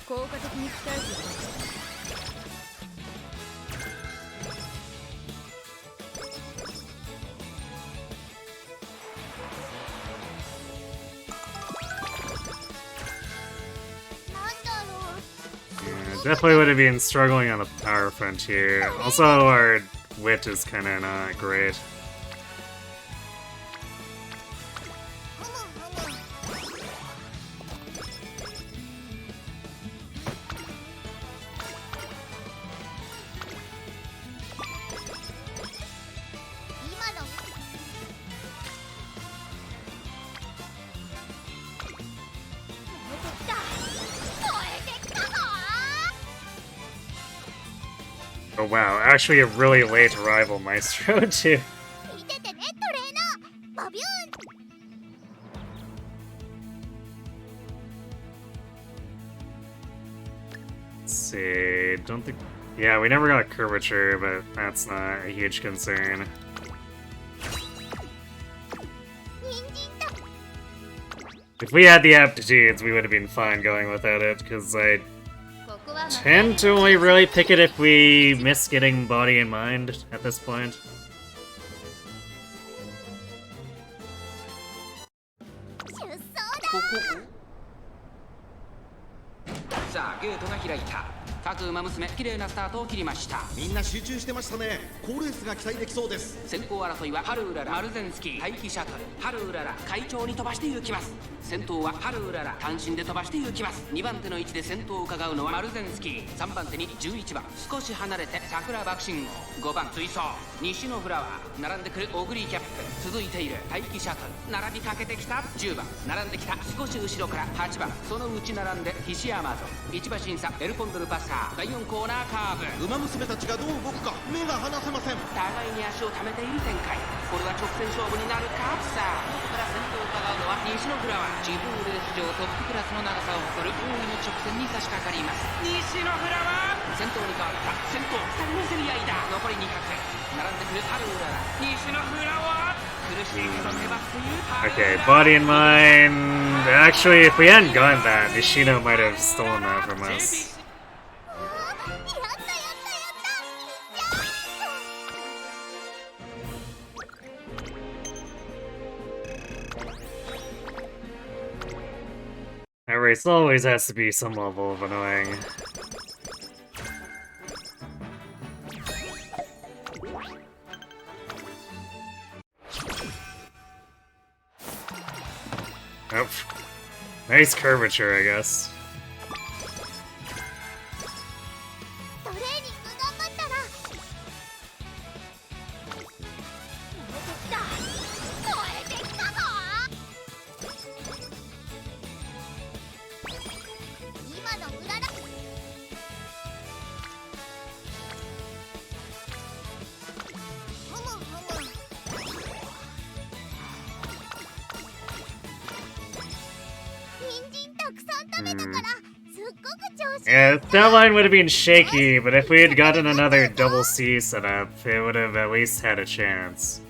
D: 効果的に使える。
A: Definitely would have been struggling on the power front here. Also, our wit is kind of not great. Oh wow, actually a really late arrival Maestro too. Let's see, don't think... Yeah, we never got curvature, but that's not a huge concern. If we had the aptitudes, we would have been fine going without it, because I tend to only really pick it if we miss getting body and mind at this point.
B: さあゲートが開いた。各馬娘綺麗なスタートを切りました。
C: みんな集中してましたね。好レースが期待できそうです。
B: 先行争いはハルウララ、マルゼンスキー、待機シャトル。ハルウララ快調に飛ばして行きます。先頭はハルウララ単身で飛ばして行きます。2番手の位置で先頭を伺うのはマルゼンスキー。3番手に11番少し離れて桜爆信号。5番追走西のフラワー。並んでくるオグリーキャップ。続いている待機シャトル。並びかけてきた10番並んできた少し後ろから8番そのうち並んでヒシアマゾン。1馬審査エルポンドルパッサー。第4コーナーカーブ。
C: 馬娘たちがどう動くか目が離せません。
B: 互いに足を溜めている展開。これは直線勝負になるか。さあここから先頭を伺うのは西のフラワー。自分レース上トップクラスの長さを誇る大いの直線に差し掛かります。西のフラワー先頭に変わった。先頭2人の競り合いだ。残り200並んでくるハルウララ。西のフラワー苦しいけど粘っている。
A: Okay, body and mind. Actually, if we hadn't gotten that, Nishino might have stolen that from us. That race always has to be some level of annoying. Oh, nice curvature, I guess. Yeah, that line would have been shaky, but if we had gotten another double C setup, it would have at least had a chance.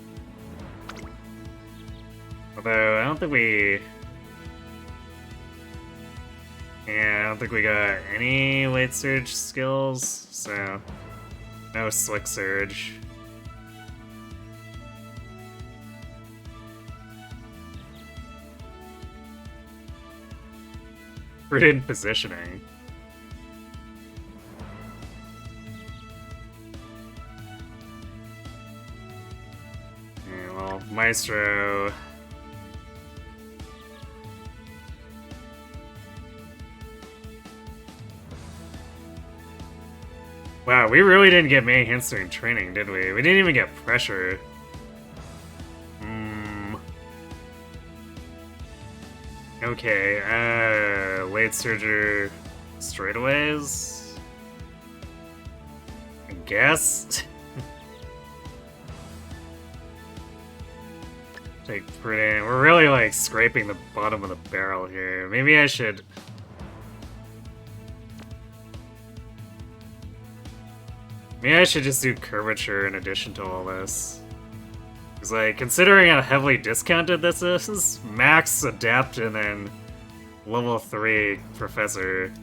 A: Although, I don't think we... Yeah, I don't think we got any late surge skills, so... No slick surge. Prudent positioning. Yeah, well, Maestro... Wow, we really didn't get many hints during training, did we? We didn't even get pressure. Okay, late surger straightaways? I guess? Take pretty... We're really, like, scraping the bottom of the barrel here. Maybe I should... Maybe I should just do curvature in addition to all this. Because, like, considering how heavily discounted this is, max adept and then level 3 professor.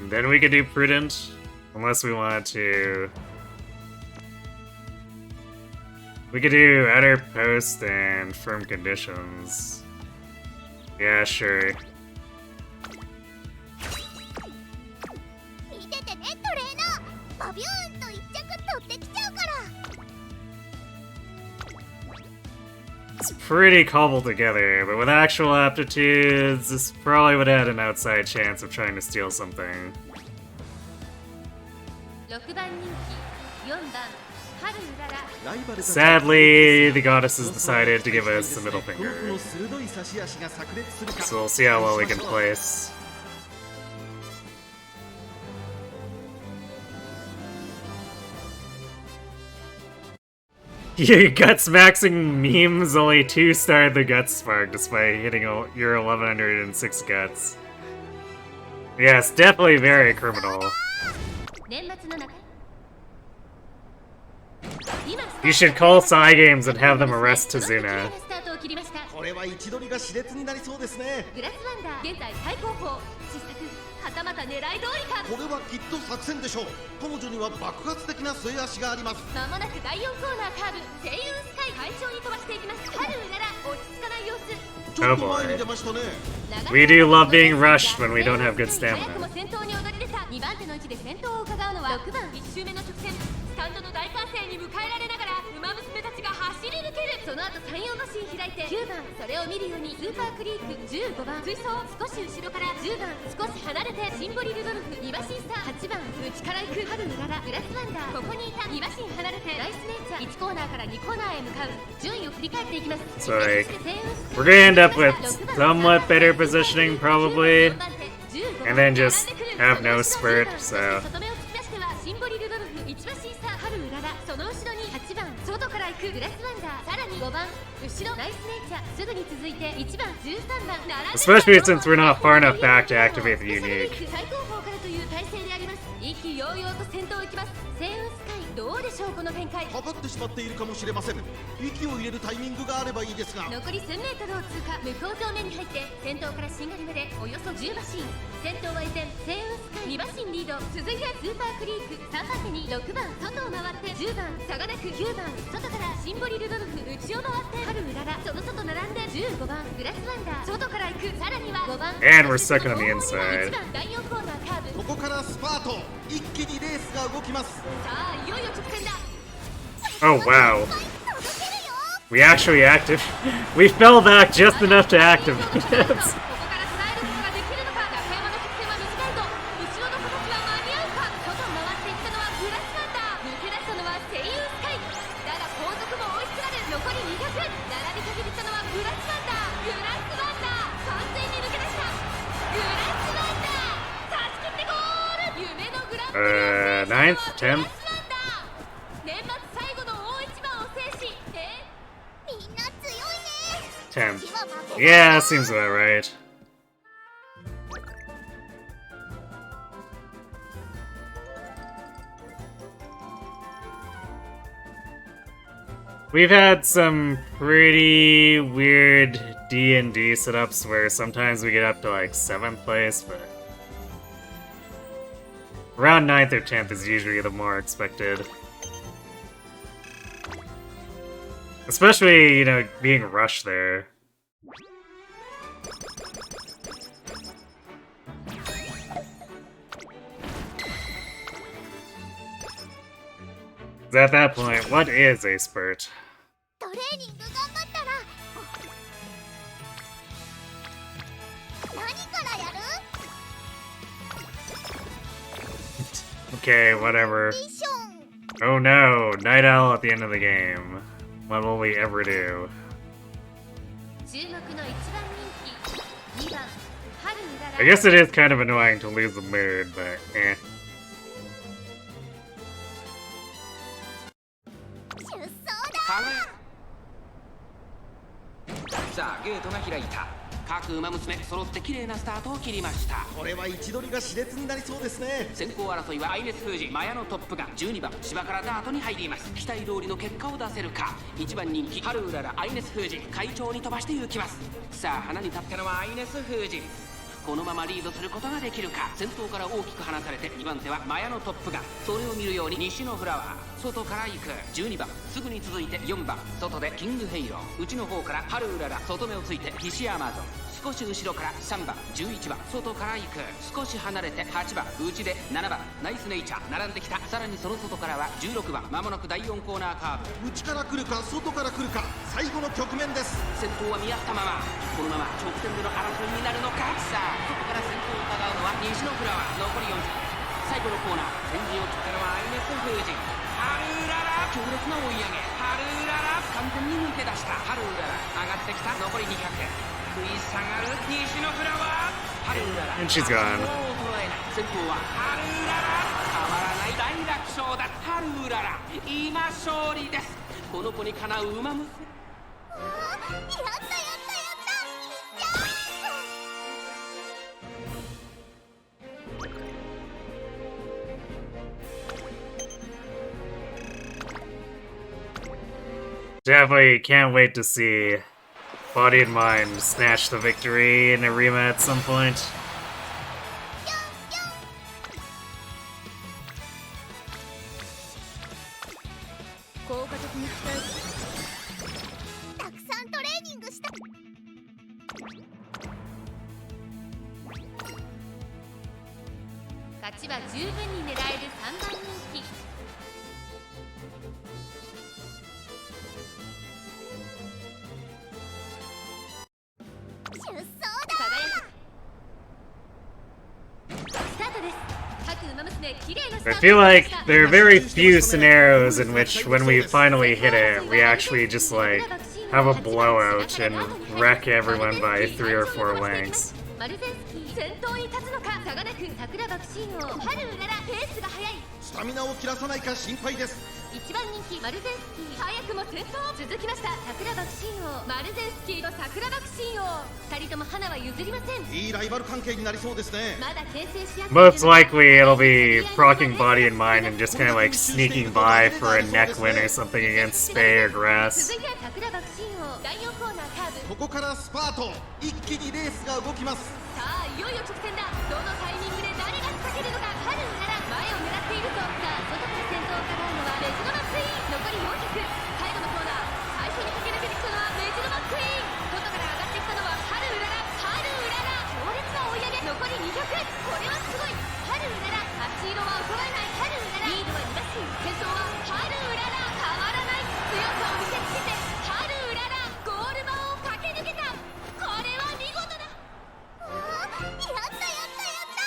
A: And then we could do prudent, unless we wanted to... We could do outer post and firm conditions. Yeah, sure. It's pretty cobbled together, but with actual aptitudes, this probably would have had an outside chance of trying to steal something. Sadly, the goddesses decided to give us the middle finger. So we'll see how well we can place. Your guts maxing memes only 2-starred the gut spark despite hitting your 1106 guts. Yes, definitely very criminal. You should call Psy Games and have them arrest Tazuna.
C: これは位置取りが熾烈になりそうですね。
D: グラスワンダー現在最高峰失策はたまた狙い通りか。
C: これはきっと作戦でしょう。彼女には爆発的な末足があります。
D: まもなく第4コーナーカーブ星雲スカイ快調に飛ばしていきます。春うらら落ち着かない様子。
A: Oh boy. We do love being rushed when we don't have good stamina.
D: 先頭に躍り出た2番手の位置で先頭を伺うのは6番1周目の直線スタンドの大歓声に迎えられながらウマ娘たちが走り抜ける。その後34馬身開いて9番それを見るようにスーパークリーク15番追走少し後ろから10番少し離れてシンボリルドルフ2馬身差8番内から行く春うららグラスワンダーここにいた2馬身離れてライスネイチャー1コーナーから2コーナーへ向かう順位を振り返っていきます。
A: So like, we're gonna end up with somewhat better positioning probably, and then just have no spurt, so...
D: シンボリルドルフ1馬身差春うららその後ろに8番外から行くグラスワンダーさらに5番後ろライスネイチャーすぐに続いて1番13番並んで
A: Especially since we're not far enough back to activate the unique.
D: 最高峰からという体勢であります。意気揚々と先頭行きます。星雲スカイどうでしょうこの展開。
C: かかってしまっているかもしれません。息を入れるタイミングがあればいいですが。
D: 残り 1000m を通過向こう上面に入って先頭からしんがりまでおよそ10馬身先頭は依然星雲スカイ2馬身リード続いてスーパークリーク3番手に6番外を回って10番差がなく9番外からシンボリルドルフ内を回って春うららその外並んで15番グラスワンダー外から行くさらには5番
A: And we're second on the inside.
D: 1番第4コーナーカーブ
C: ここからスパート一気にレースが動きます。
D: さあいよいよ直線だ。
A: Oh wow. We actually active. We fell back just enough to activate it.
D: ゴール
A: 9th? 10th?
D: 年末最後の大一番を制しみんな強いね
A: 10th. Yeah, seems about right. We've had some pretty weird D&D setups where sometimes we get up to like 7th place, but around 9th or 10th is usually the more expected. Especially, you know, being rushed there. At that point, what is a spurt?
D: トレーニング頑張ったら何からやる
A: Okay, whatever.
D: ミッション
A: Oh no, Night Owl at the end of the game. What will we ever do?
D: 注目の一番人気2番春うらら
A: I guess it is kind of annoying to lose the mood, but eh.
D: 出走だ
B: さあゲートが開いた。各馬娘揃って綺麗なスタートを切りました。
C: これは位置取りが熾烈になりそうですね。
B: 先行争いはアイネス封じマヤのトップが12番芝からダートに入ります。期待通りの結果を出せるか。1番人気ハルウララアイネス封じ会長に飛ばして行きます。さあ花に立ったのはアイネス封じ。このままリードすることができるか。先頭から大きく離されて2番手はマヤのトップがそれを見るように西のフラワー外から行く。12番すぐに続いて4番外でキングヘイロー内の方からハルウララ外目をついてヒシアマゾン少し後ろから3番11番外から行く。少し離れて8番内で7番ナイスネイチャー並んできた。さらにその外からは16番まもなく第4コーナーカーブ。
C: 内から来るか外から来るか最後の局面です。
B: 先頭は見合ったままこのまま直線での争いになるのか。さあ外から先頭を伺うのは西のフラワー残り40。最後のコーナー先陣を切ったのはアイネス封じハルウララ強烈な追い上げ。ハルウララ完全に抜け出した。ハルウララ上がってきた。残り200食い下がる西のフラワー。ハルウララ
A: And she's gone.
B: 衰えない。先頭はハルウララ変わらない大楽勝だ。ハルウララ今勝利です。この子にかなう馬娘。
D: やったやったやったやっ
A: Definitely can't wait to see Body and Mind snatch the victory in Arima at some point.
D: 効果的に使えたくさんトレーニングした勝ちは十分に狙える3番人気出走だ輝くスタートです。各馬娘綺麗なスター
A: I
D: ト
A: feel like there are very few scenarios in which when we finally hit it, we actually just like have a blowout and wreck everyone by 3 or 4 lengths.
D: マルゼンスキー先頭に立つのか。サガナ君桜爆心王春うららペースが速い。
C: スタミナを切らさないか心配です。
D: 一番人気マルゼンスキー早くも先頭続きました。桜爆心王マルゼンスキーと桜爆心王2人とも花は譲りません。
C: いいライバル関係になりそうですね。
D: まだ牽制しやすい
A: Most likely it'll be procking Body and Mind and just kind of like sneaking by for a neck win or something against Spay or Grass.
D: 続いて桜爆心王第4コーナーカーブ。
C: ここからスパート一気にレースが動きます。
D: さあいよいよ直線だ。どのタイミングで誰が仕掛けるのか。春うらら前を狙っているぞ。さあ外から先頭を伺うのはメジロマックイーン残り400。最後のコーナー最初に駆け抜けてきたのはメジロマックイーン。外から上がってきたのは春うらら。春うらら強烈な追い上げ残り200。これはすごい。春うらら足色は衰えない。春うららリードは2馬身先頭は春うらら変わらない強さを見せつけて春うららゴール板を駆け抜けた。これは見事だ。やったやったやったやった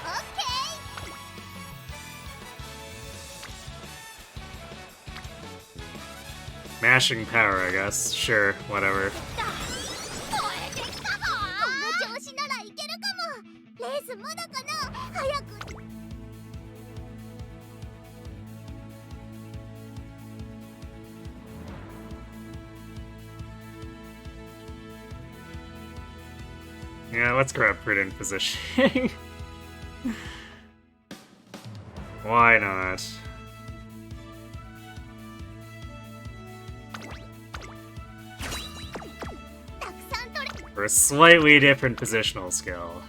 D: オッケー
A: Mashing power, I guess. Sure, whatever.
D: この調子ならいけるかも。レースまだかな。早く。
A: Yeah, let's grab prudent positioning. Why not? For a slightly different positional skill.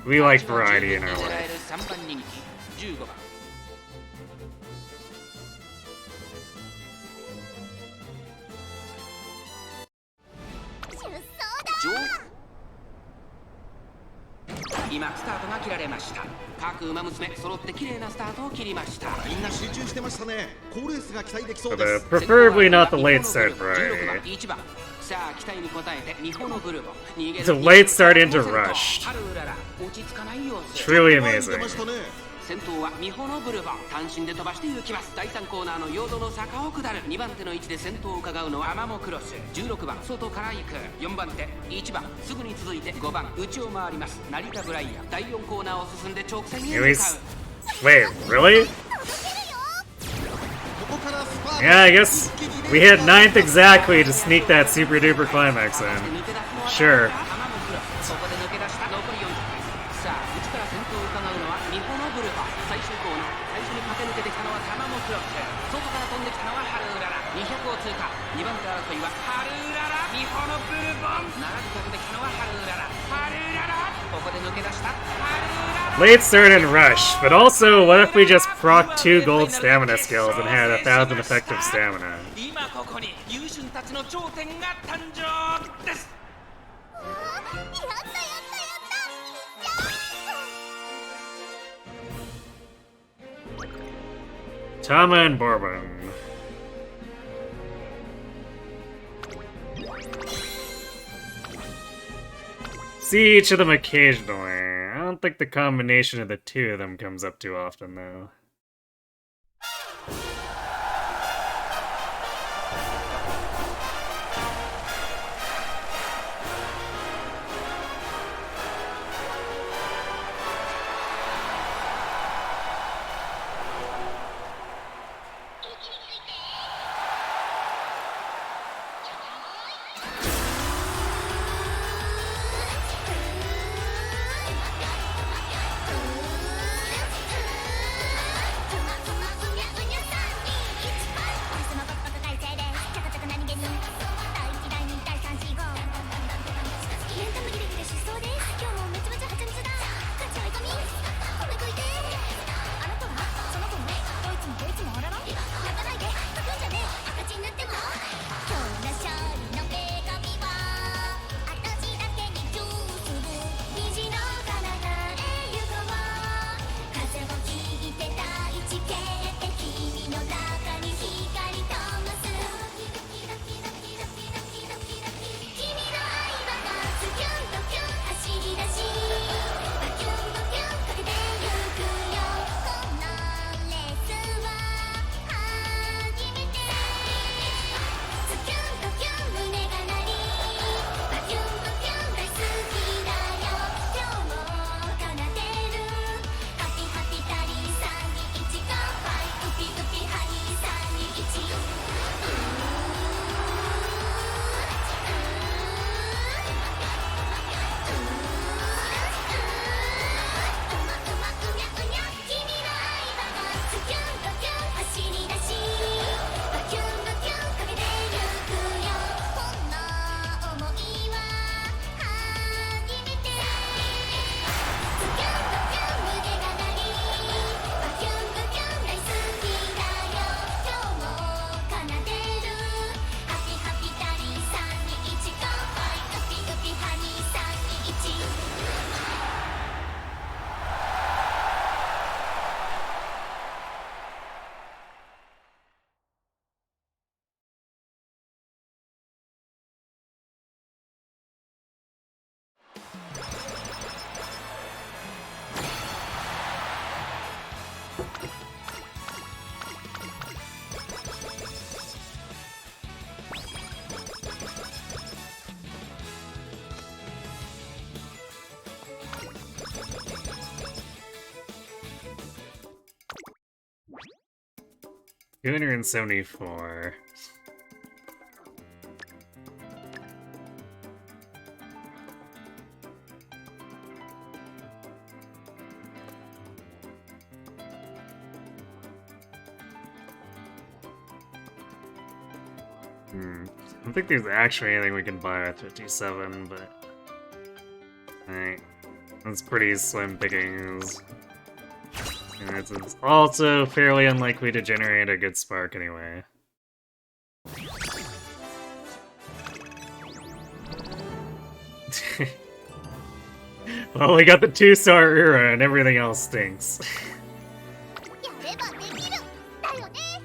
A: We like variety in our life.
B: 3番人気15番 今スタートが切られました。各馬娘揃って綺麗なスタートを切りました。
C: みんな集中してましたね。好レースが期待できそう
A: But
C: です。
A: preferably not the late start variety.
B: 1番さあ期待に応えてミホノブルボ
A: It's a late start into rush.
B: ハルウララ落ち着かない様子
A: Truly
C: 前に
A: amazing.
C: 出ましたね。
B: 先頭はミホノブルボ単身で飛ばして行きます。第3コーナーのヨードの坂を下る。2番手の位置で先頭を伺うのはアマモクロス。16番外から行く。4番手1番すぐに続いて5番内を回ります成田ブライアン。第4コーナーを進んで直線へ向
A: At
B: か
A: least.
B: う。
A: Wait, really?
C: ここからスパート。
A: Yeah, I guess we hit 9th exactly to sneak that super duper climax in. Sure.
B: そこで抜け出した残り400。さあ内から先頭を伺うのはミホノブルボ。最終コーナー最初に駆け抜けてきたのはタマモクロス。外から飛んできたのはハルウララ。200を通過。2番手争いはハルウララミホノブルボン。並びかけてきたのはハルウララ。ハルウララここで抜け出したハルウララ。
A: Late start and rush, but also, what if we just proc 2 gold stamina skills and had 1,000 effective stamina?
B: 今ここに優秀たちの頂点が誕生です。
D: やったやったやった。
A: Tama and Bourbon. See each of them occasionally. I don't think the combination of the two of them comes up too often, though. $274. I don't think there's actually anything we can buy with 57, but alright, that's pretty slim pickings. And it's also fairly unlikely to generate a good spark anyway. Well, we got the 2-star Arima and everything else stinks.
D: やればできるだよね。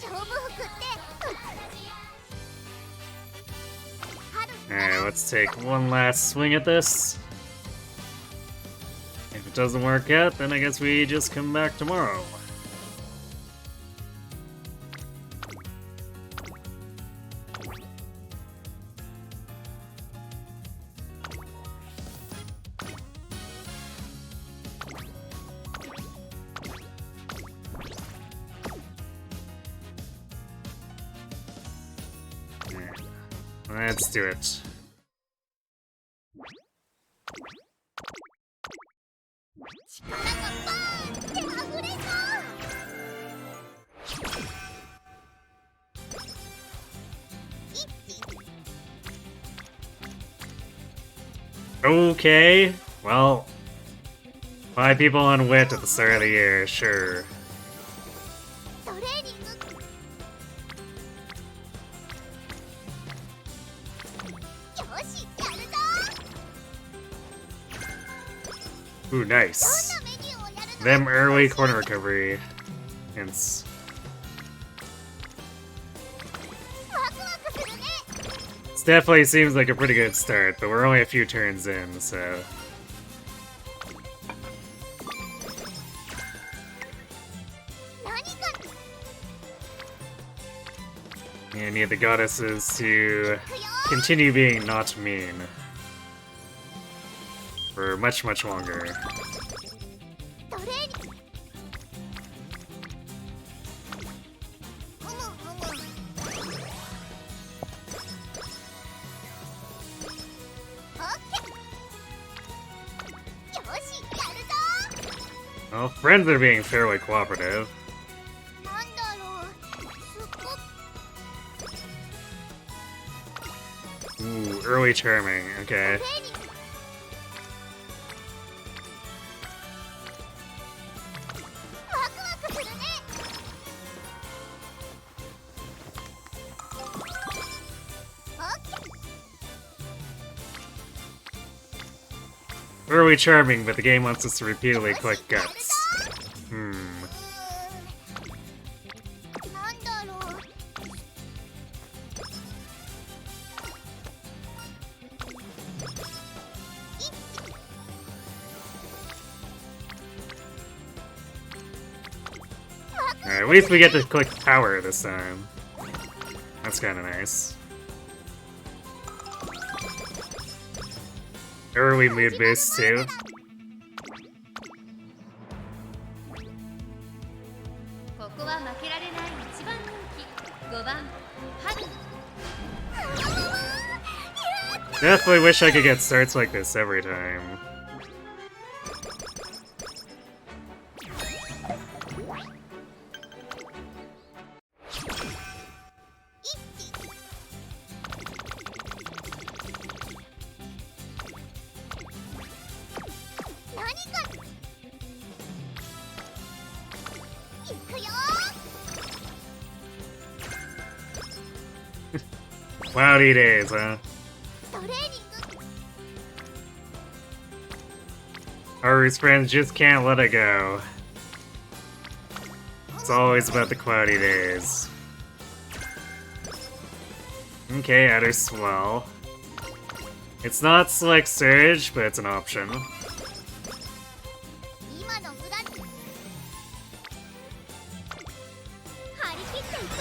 D: 勝負服って
A: Alright, let's take one last swing at this. If it doesn't work out, then I guess we just come back tomorrow. Let's do it. Okay, well, 5 people on wit at the start of the year, sure.
D: トレーニング よしやるぞ
A: Ooh,
D: どんな
A: nice.
D: メニューをやるの
A: Them early corner recovery hints.
D: ワクワクするね
A: This definitely seems like a pretty good start, but we're only a few turns in, so... You need the goddesses to continue being not mean. For much, much longer.
D: トレーニングオッケーよしやるぞ
A: Well, friends are being fairly cooperative.
D: なんだろうすっごく
A: Ooh, early charming, okay.
D: トレーニングワクワクするね オッケー
A: Early charming, but the game wants us to repeatedly collect guts. Hmm.
D: なんだろう
A: Alright, at least we get to click power this time. That's kinda nice. Early mood boost too.
D: ここは負けられない一番人気5番春
A: Definitely wish I could get starts like this every time. Cloudy days, huh?
D: トレーニング
A: Haru's friends just can't let it go. It's always about the cloudy days. Okay, outer swell. It's not Select Surge, but it's an option.
D: 今の無駄張り切っていこ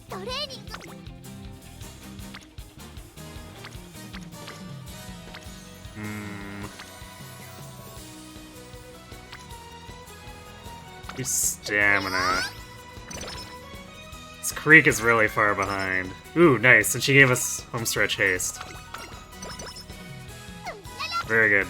D: うトレーニング
A: Stamina. This creek is really far behind. Ooh, nice, and she gave us homestretch haste. Very good.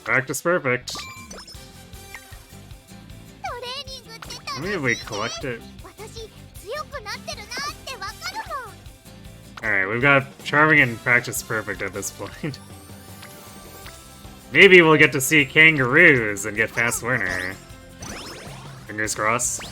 A: Practice perfect. Maybe we collect it. Alright, we've got Charming and Practice Perfect at this point. Maybe we'll get to see kangaroos and get Fast Learner. Fingers crossed.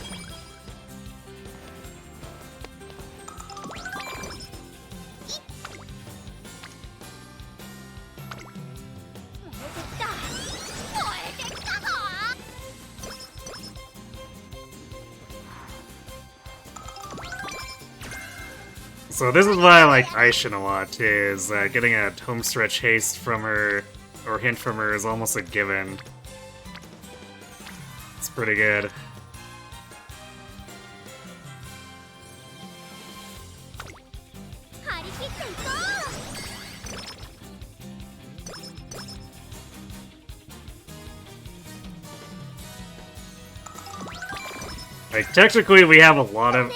A: So this is why I like Aishin a lot, is getting a homestretch haste from her, or hint from her, is almost a given. It's pretty good. Like, technically we have a lot of...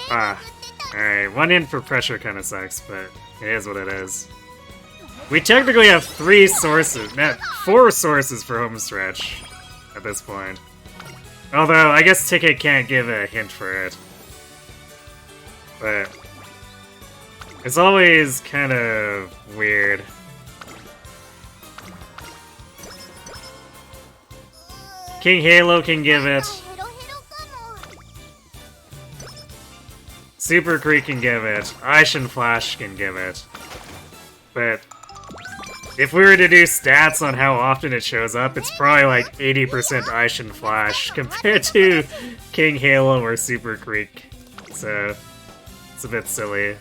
A: Alright, one in for pressure kind of sucks, but it is what it is. We technically have 3 sources, 4 sources for homestretch at this point. Although, I guess Ticket can't give a hint for it. But it's always kind of weird. King Halo can give it. Super Creek can give it, Aishin Flash can give it, but if we were to do stats on how often it shows up, it's probably like 80% Aishin Flash compared to King Halo or Super Creek, so it's a bit silly.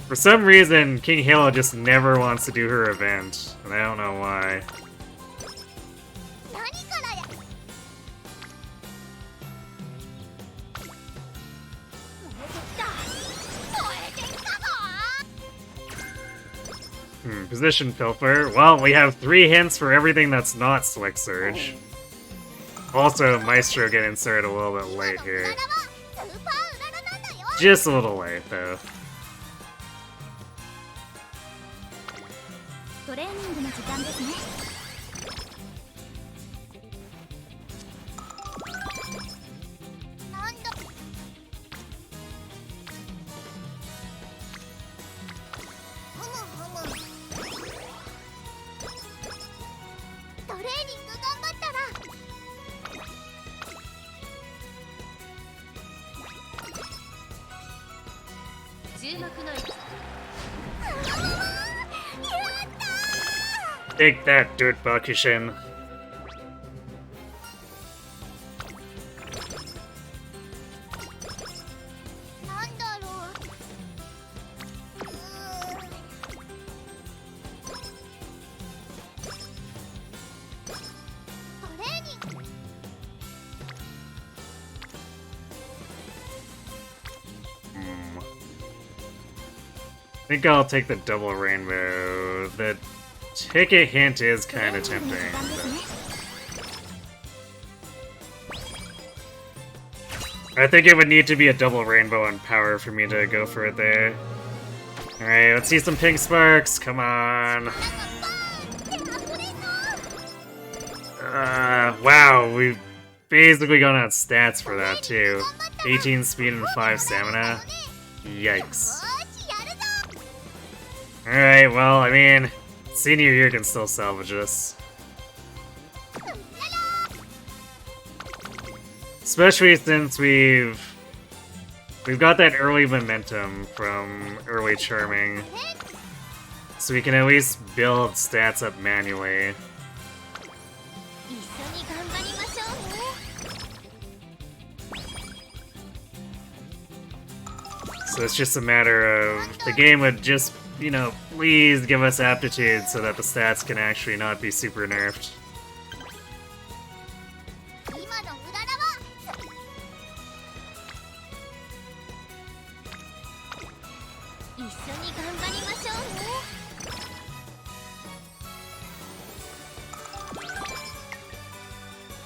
A: For some reason, King Halo just never wants to do her event, and I don't know why. Position Pilfer. Well, we have 3 hints for everything that's not Select Surge. Also, Maestro get inserted a little bit late here. Just a little late, though. Take that, Dirt Bakushin. I think I'll take the double rainbow. The ticket hint is kind of tempting. I think it would need to be a double rainbow on power for me to go for it there. Alright, let's see some pink sparks. Come on. Wow, basically going on stats for that too. 18 speed and 5 stamina. Yikes. Alright, well, I mean, senior year can still salvage this. Especially since we've got that early momentum from early charming. So we can at least build stats up manually. So it's just a matter of the game would just, you know, please give us aptitude so that the stats can actually not be super nerfed.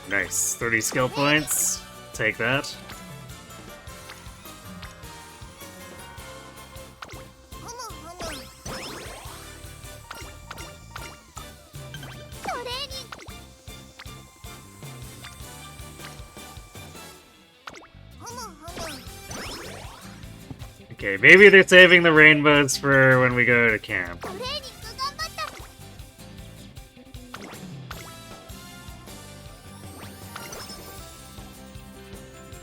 A: Nice. 30 skill points. Take that. Okay, maybe they're saving the rainbows for when we go to camp.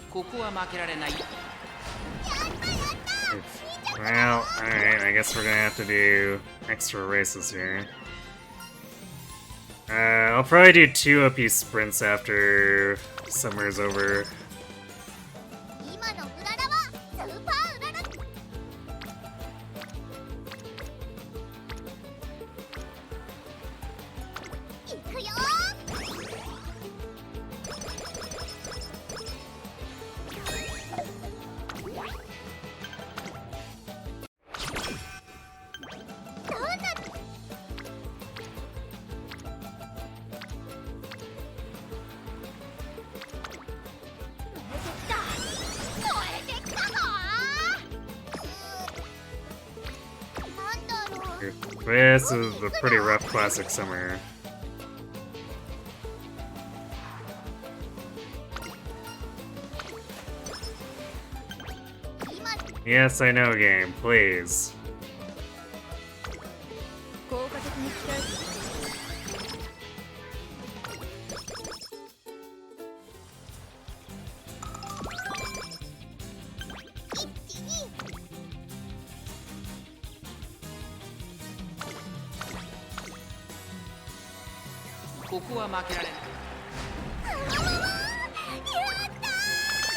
B: ここは負けられない。
A: Well, alright, I guess we're gonna have to do extra races here. I'll probably do 2 OP sprints after summer's over. This is a pretty rough classic summer. Yes, I know, game, please.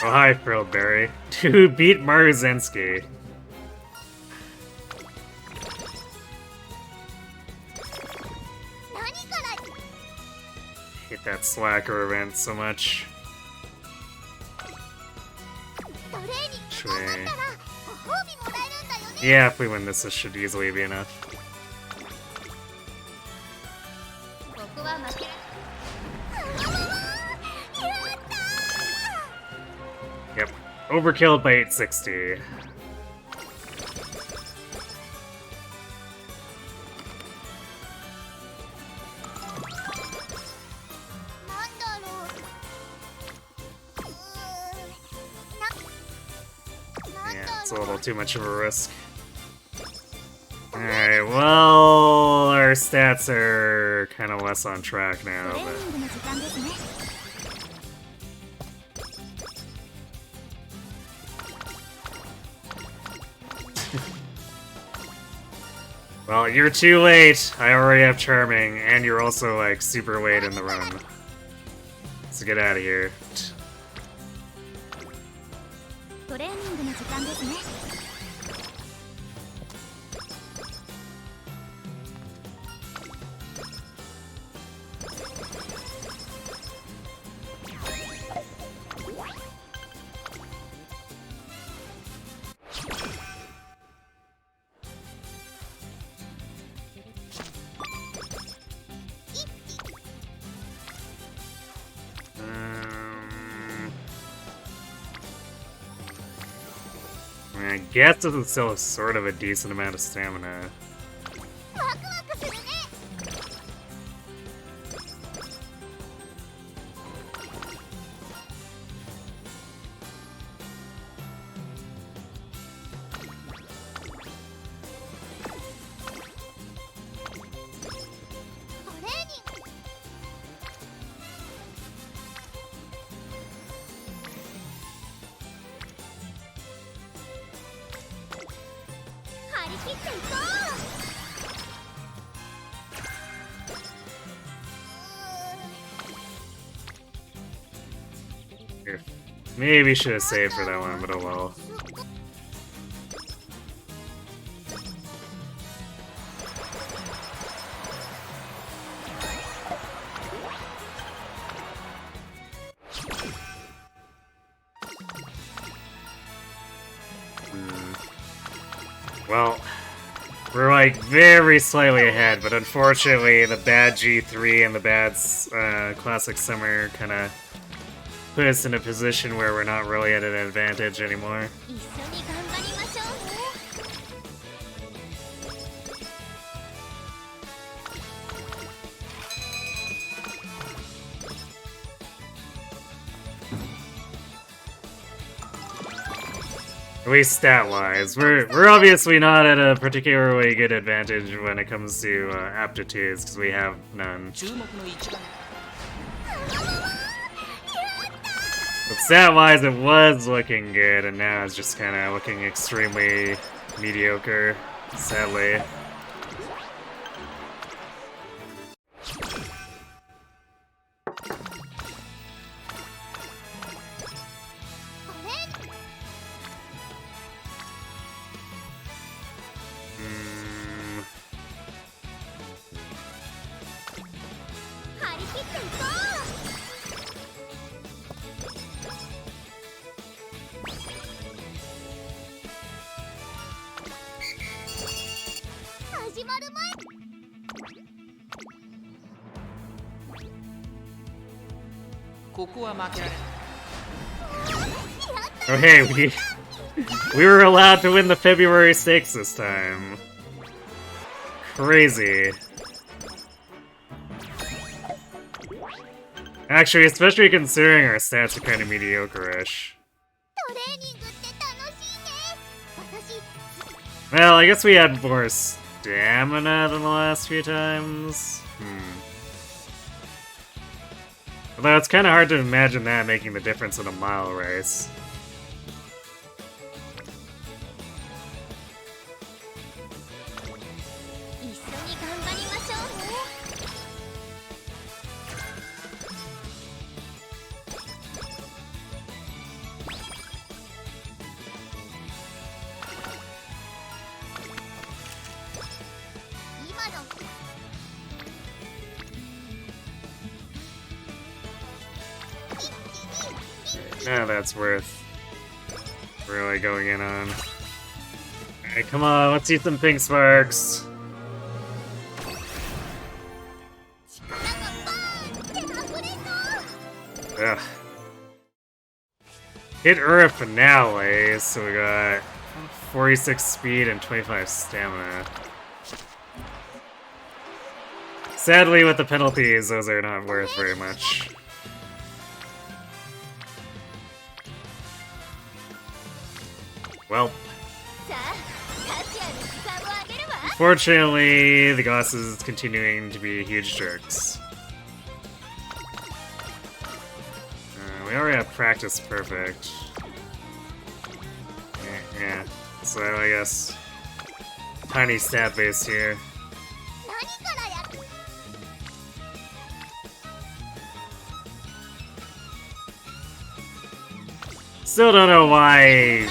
A: Oh, hi, Frilled Berry. Dude, beat Maruzensky. Hate that slacker event so much. Shui. Yeah, if we win this, this should easily be enough. Yep, overkilled by 860. Yeah, it's a little too much of a risk. Alright, well, our stats are kind of less on track now, but... Well, you're too late. I already have Charming, and you're also, like, super late in the run. So get out of here. I guess this is still sort of a decent amount of stamina.
D: 切っていこう。
A: Maybe should have saved for that one, but oh well. Well, we're like very slightly ahead, but unfortunately the bad G3 and the bad Classic Summer kind of put us in a position where we're not really at an advantage anymore.
D: 一緒に頑張りましょうね。
A: At least stat-wise, we're obviously not at a particularly good advantage when it comes to aptitudes, because we have none.
B: 注目の一番
A: But stat-wise, it was looking good, and now it's just kind of looking extremely mediocre, sadly. Hmm.
D: 張り切っていこう。始まる前。
B: ここは負けられない
A: Oh hey, we were allowed to win the February stakes this time. Crazy. Actually, especially considering our stats are kind of mediocre-ish.
D: トレーニングって楽しいね。私
A: Well, I guess we had more stamina than the last few times. Although it's kind of hard to imagine that making the difference in a mile race. Now that's worth really going in on. Alright, come on, let's see some pink sparks. Ugh. Hit Ura finale, so we got 46 speed and 25 stamina. Sadly, with the penalties, those are not worth very much. Well, fortunately, the Goss is continuing to be huge jerks. We already have practice perfect. Yeah, so I guess tiny stat base here. Still don't know why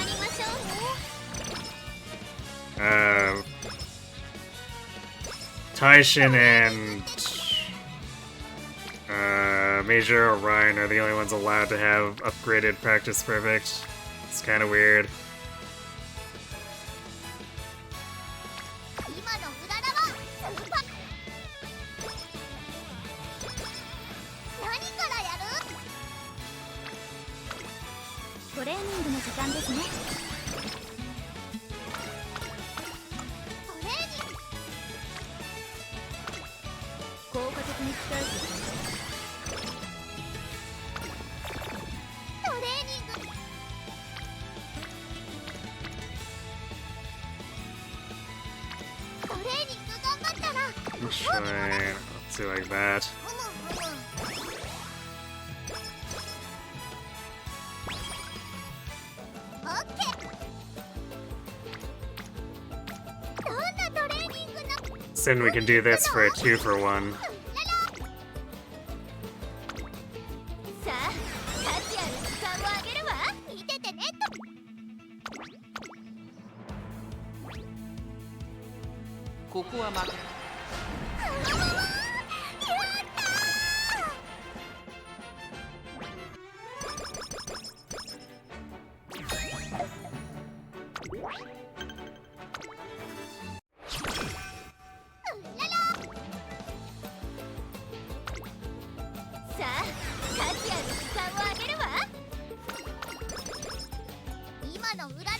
A: Tactician and Major Orion are the only ones allowed to have upgraded practice perfect. It's kind of weird. Let's do like that. Then we can do this for a 2-for-1.
D: さあ価値ある時間をあげるわ見ててね
B: ここは負け
D: さあ価値ある時間をあげるわ今のうららは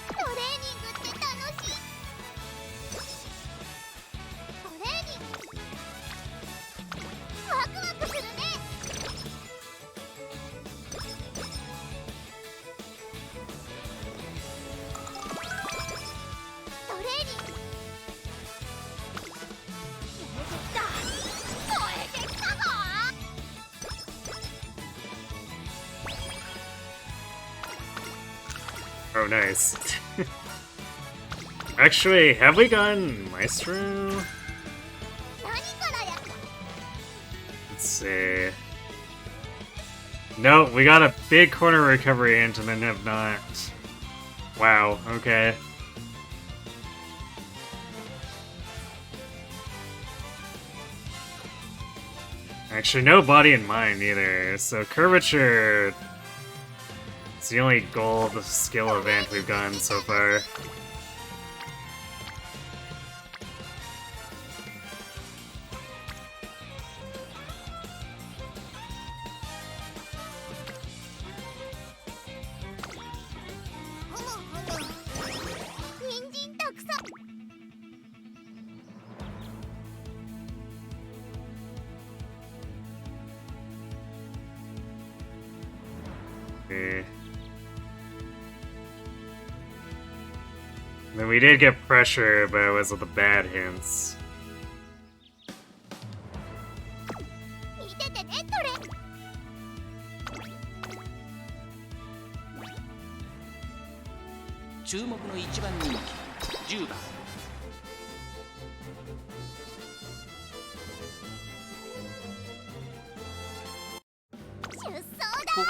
D: トレーニングって楽しいトレーニングワクワクするねトレーニング燃えてきたぞ
A: Oh, nice. Actually, have we gotten Maestro?
D: 何からや
A: Let's see. No, we got a big corner recovery hint and then have not. Wow, okay. Actually, no body and mind either, so curvature. It's the only gold skill event we've gotten so far. Okay. Then we did get pressure, but it was with the bad hints.
D: 見ててねトレ
B: 注目の一番人気10番
D: 出走
B: こ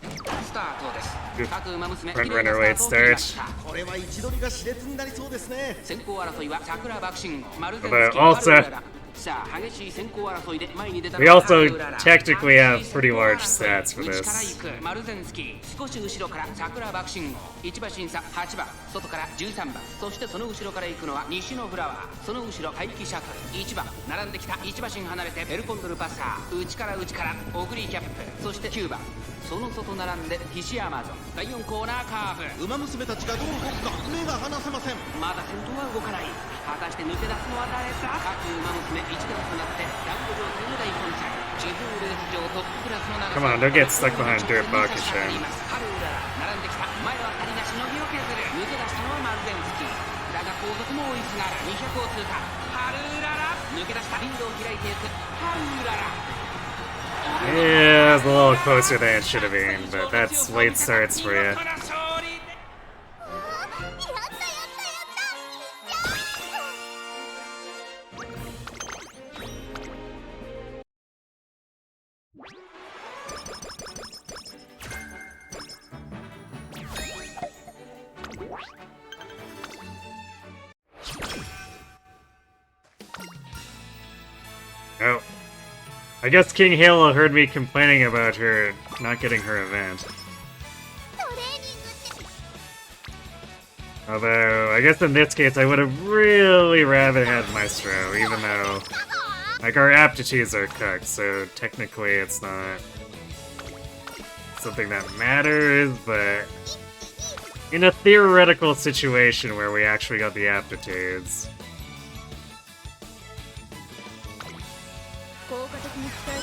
D: だ
B: こスタートです
A: Good.
B: 各馬娘
A: Front
B: 綺麗な
A: runner
B: スタートを切りま
A: late
B: した
C: これは位置取りが熾烈になりそうですね。
B: 先行争いは桜爆心マルゼンス
A: But
B: キー
A: also-
B: ハルウララさあ激しい先行争いで前に出た
A: We
B: のは
A: also
B: ハルウララ
A: technically have
B: 激しい
A: pretty large
B: 先行争い
A: stats for
B: 内から
A: this.
B: 行くマルゼンスキー少し後ろから桜爆心1馬審査8番外から13番そしてその後ろから行くのは西のフラワーその後ろ待機シャトル1番並んできた1馬身離れてベルコンドルパッサー内からオグリーキャップそして9番その外並んでティシアマゾン第4コーナーカーブ
C: 馬娘たちがどう動くか目が離せません。
B: まだ先頭は動かない果たして抜け出すのは誰か各馬娘一段となってダンブルを大混戦地方レース場トップクラスの長さ
A: Come on, don't get stuck behind dirt bucket, Shane.
B: ハルウララ並んできた前は当たりなしのぎを削る抜け出したのはマルゼンスキーだが後続も追いすがる200を通過ハルウララ抜け出したリードを開いていくハルウララ
A: Yeah, it's a little closer than it should have been, but that's late starts for you.
D: やったやったやった
A: Oh. I guess King Halo heard me complaining about her not getting her event.
D: トレーニングって
A: Although, I guess in this case I would have really rather had Maestro, even though, like, our aptitudes are cooked, so technically it's not something that matters, but in a theoretical situation where we actually got the aptitudes.
D: 効果的に使える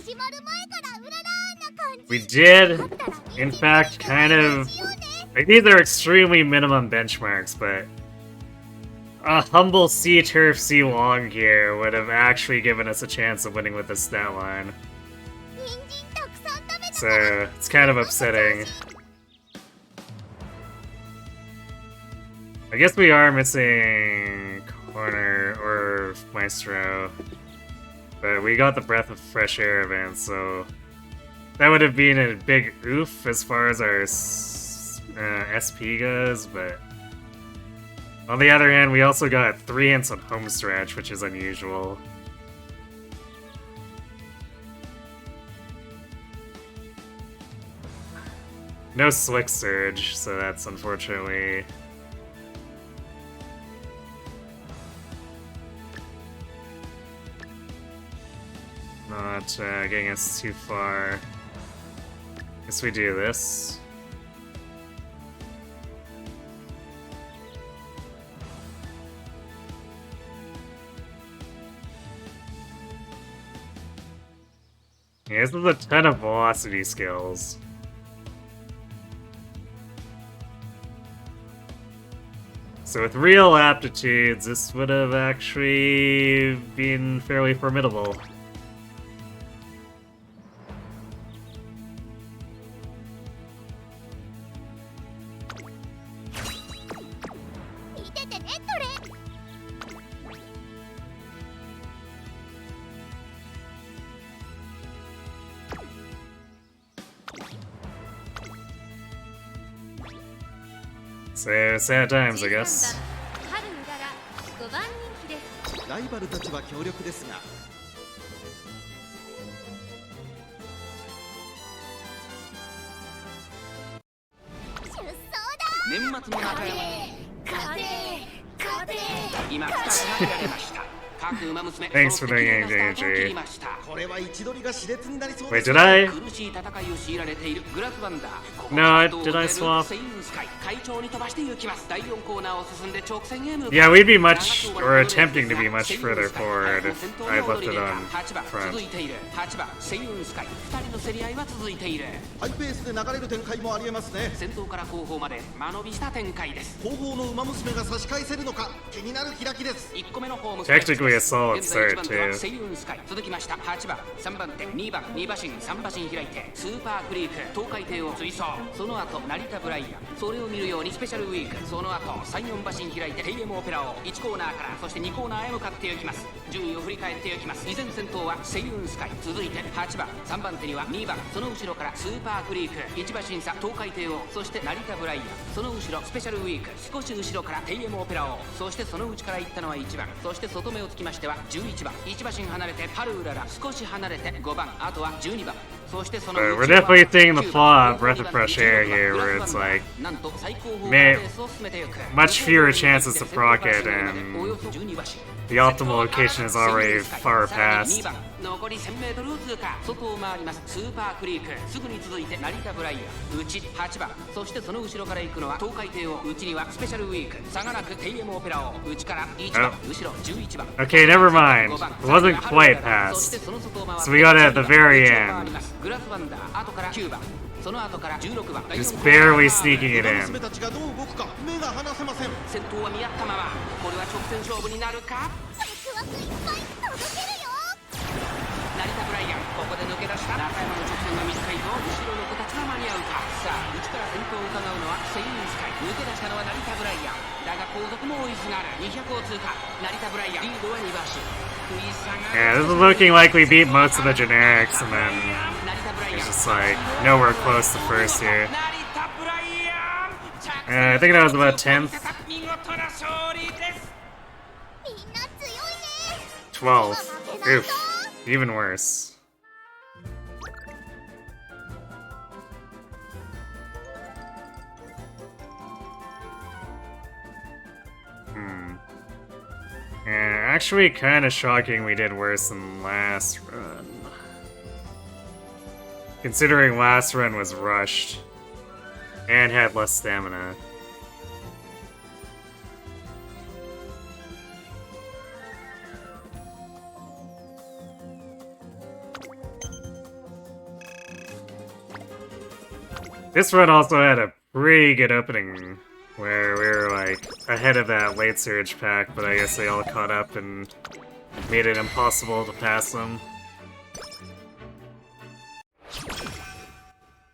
D: 始まる前からうららな感じ
A: We did, in fact, kind of... Like, these are extremely minimum benchmarks, but a humble C-Turf C-Long here would have actually given us a chance of winning with this stat line. So, it's kind of upsetting. I guess we are missing Corner or Maestro. But we got the Breath of Fresh Air event, so that would have been a big oof as far as our SP goes, but on the other hand, we also got 3 hints on home stretch, which is unusual. No Slick Surge, so that's unfortunately... not getting us too far. Guess we do this. Yeah, this is a ton of velocity skills. So with real aptitudes, this would have actually been fairly formidable. So, sad times, I guess.
C: ライバルたちは強力ですが
B: 年末の中山に今2つが切られました。各馬娘
A: Thanks for the game, JJ.
C: これは位置取りが熾烈になりそう
A: Wait,
C: です
A: did I?
B: 苦しい戦いを強いられているグラスバンダー。
A: No, did I swap?
B: 会長に飛ばして行きます。第4コーナーを進んで直線へ向かう。
A: Yeah, we'd be much, or attempting to be much further forward if I left it on
B: 続
A: front.
B: いている8番セイウンスカイ2人の競り合いは続いている。
C: ハイペースで流れる展開もありえますね
B: 先頭から後方まで間延びした展開です。
C: 後方の馬娘が差し返せるのか気になる開きです
B: 1個目のホーム
A: Technically a solid
B: 現在
A: start
B: 1番手は
A: too.
B: セイウンスカイ続きました8番3番手2番2馬身3馬身開いてスーパークリーク東海帝を追走その後成田ブライアンそれを見るようにスペシャルウィークその後3、4馬身開いて AM オペラを1コーナーからそして2コーナーへ向かっていきます順位を振り返っていきます依然先頭はセイウンスカイ続いて8番3番手には2番その後ろからスーパークリーク1馬身差東海帝をそして成田ブライアンその後ろスペシャルウィーク少し後ろから AM オペラをそしてその内から行ったのは1番そして外目をつきましては11番1馬身離れてハルウララ少し離れて5番あとは12番
A: But we're definitely seeing the flaw of Breath of Fresh Air here, where it's like, much fewer chances to proc it, and the optimal location is already far past.
B: 残り 1000m 通過外を回りますスーパークリークすぐに続いて成田ブライアン内8番そしてその後ろから行くのは東海帝王内にはスペシャルウィーク差がなく AM オペラを内から1番後ろ11番
A: Okay, never mind. It wasn't quite past. So we got it at the very end.
B: グラスバンダー後から9番その後から16番
A: Just barely sneaking it
C: 馬
A: in.
C: 娘たちがどう動くか目が離せません
B: 先頭は見合ったままこれは直線勝負になるか成田ブライアンここで抜け出した中山の直線が短いぞ後ろの子たちが間に合うかさあ内から先頭を伺うのはセイウンスカイ抜け出したのは成田ブライアンだが後続も追いすがる200を通過成田ブライアンリードは2馬身
A: Yeah, this is looking like we beat most of the generics, and then it's just like nowhere close to first here. I think that was about 10th. 12th. Oof. Even worse. Yeah, actually kind of shocking we did worse than last run. Considering last run was rushed and had less stamina. This run also had a pretty good opening where we were like ahead of that late surge pack, but I guess they all caught up and made it impossible to pass them.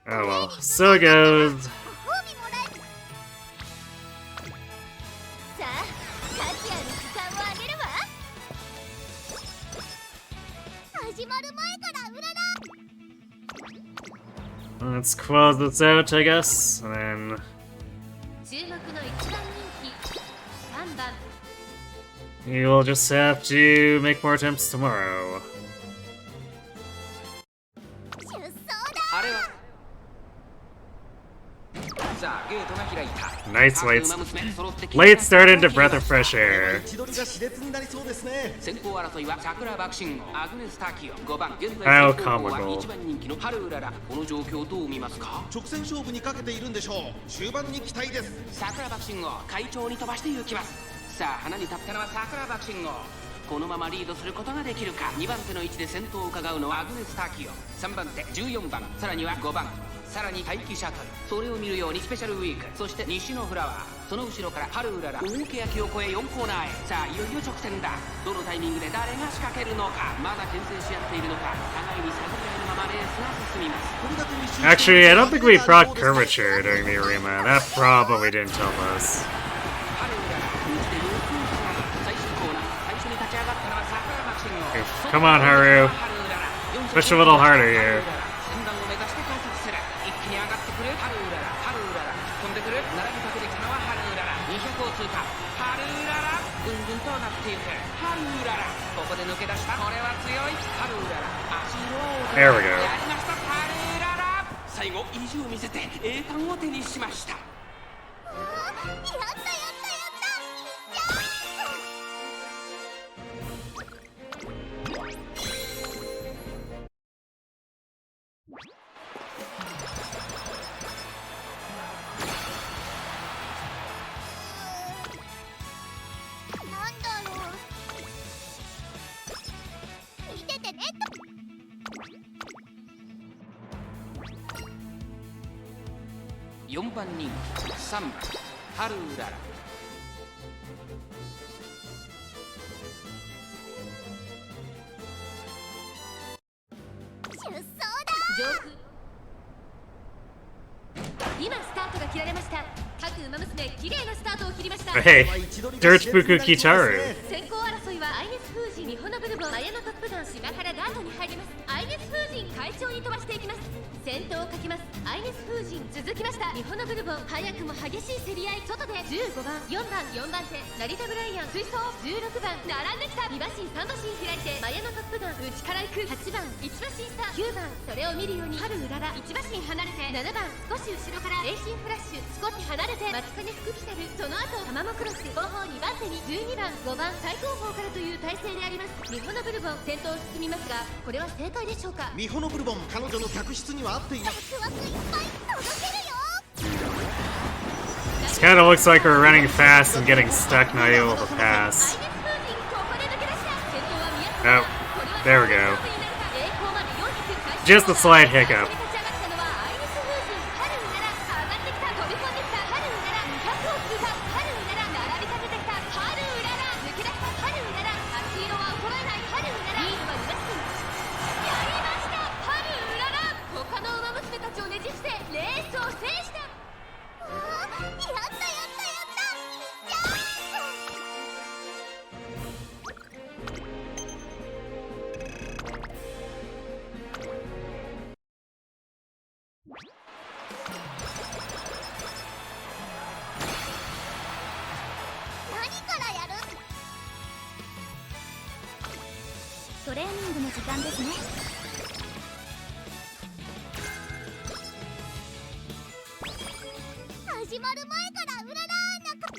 A: Oh well, so it goes.
D: さあカキアの時間をあげるわ始まる前からうらら
A: Let's close this out, I guess, and then
D: 注目の一番人気3番
A: you will just have to make more attempts tomorrow.
D: 出走だ
B: あれはさあゲートが開いた
A: Nice late,
B: ウマ娘揃ってき
A: late start into Breath of Fresh Air.
C: 位置取りが熾烈になりそうですね。
B: 先行争いは桜爆心王アグネス・タキオ5番現在
A: How
B: 先行は
A: comical.
B: 1番人気のハルウララこの状況どう見ますか
C: 直線勝負にかけているんでしょう。終盤に期待です。
B: 桜爆心王会長に飛ばして行きますさあ花に立ったのは桜爆心王このままリードすることができるか2番手の位置で先頭を伺うのはアグネス・タキオ3番手14番さらには5番さらに待機シャトルそれを見るようにスペシャルウィークそして西のフラワーその後ろから春うらら大けやきを越え4コーナーへさあいよいよ直線だどのタイミングで誰が仕掛けるのかまだ牽制し合っているのか互いに探り合いのままレースが進みます
A: Actually, I don't think we proc curvature during the Arima. That probably didn't help us.
B: 春うらら内でよく最終コーナー最初に立ち上がったのは桜爆心王
A: Come on, Haru.
B: 春うらら
A: Push a little harder here.
B: 先段を目指して観察する一気に上がってくる春うらら春うらら飛んでくる並びかけてきたのは春うらら200を通過春うららぐんぐんとなっていく春うららここで抜け出したこれは強い春うらら足色を
A: There we go.
B: やりました春うらら最後意地を見せて栄冠を手にしました
D: やったやったやったなんだろう見ててね
B: 4番人気3番春うらら
D: 出走だ上空今スタートが切られました各馬娘綺麗なスタートを切りました
A: Hey, Dirt Buku Kicharu.
D: 先行争いはアイネス風神ミホノブルボンマヤのトップダウン島からダートに入りますアイネス風神会長に飛ばしていきます先頭をかけますアイネス風神続きましたミホノブルボン早くも激しい競り合い外で15番4番4番手成田ブライアン追走16番並んできた2馬身3馬身開いてマヤのトップダウン内から行く8番1馬身差9番それを見るように春うらら1馬身離れて7番少し後ろからレーシンフラッシュ少し離れて松金福来たるその後玉もクロス後方2番手に12番5番最後方からという体勢でありますミホノブルボン先頭を進みますがこれは正解でしょうか
C: ミホノブルボン彼女の客室には合っています。
D: ワクワクいっぱい届けるよ
A: This kind of looks like we're running fast and getting stuck, not able to pass.
D: アイネス風神ここで抜け出した先頭は宮
A: Oh, there we go.
D: 栄光まで400
A: Just a slight hiccup.
D: 立ち上がったのはアイネス風神春うらら上がってきた飛び込んできた春うらら200を通過春うらら並びかけてきた春うらら抜け出した春うらら足色は衰えない春うららリードは2馬身やりました春うらら他の馬娘たちをねじ伏せレースを制したやったやったやった何からやるトレーニングの時間ですね始まる前からうららーなか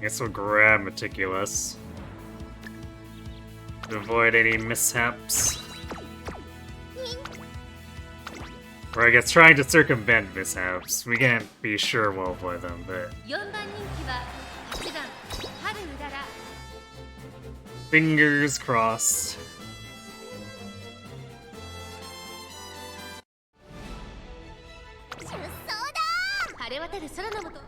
A: Guess we'll grab Meticulous to avoid any mishaps. Or I guess trying to circumvent mishaps. We can't be sure we'll avoid them, but
D: 4番人気は8番春うらら
A: fingers crossed.
D: れ渡る空の下。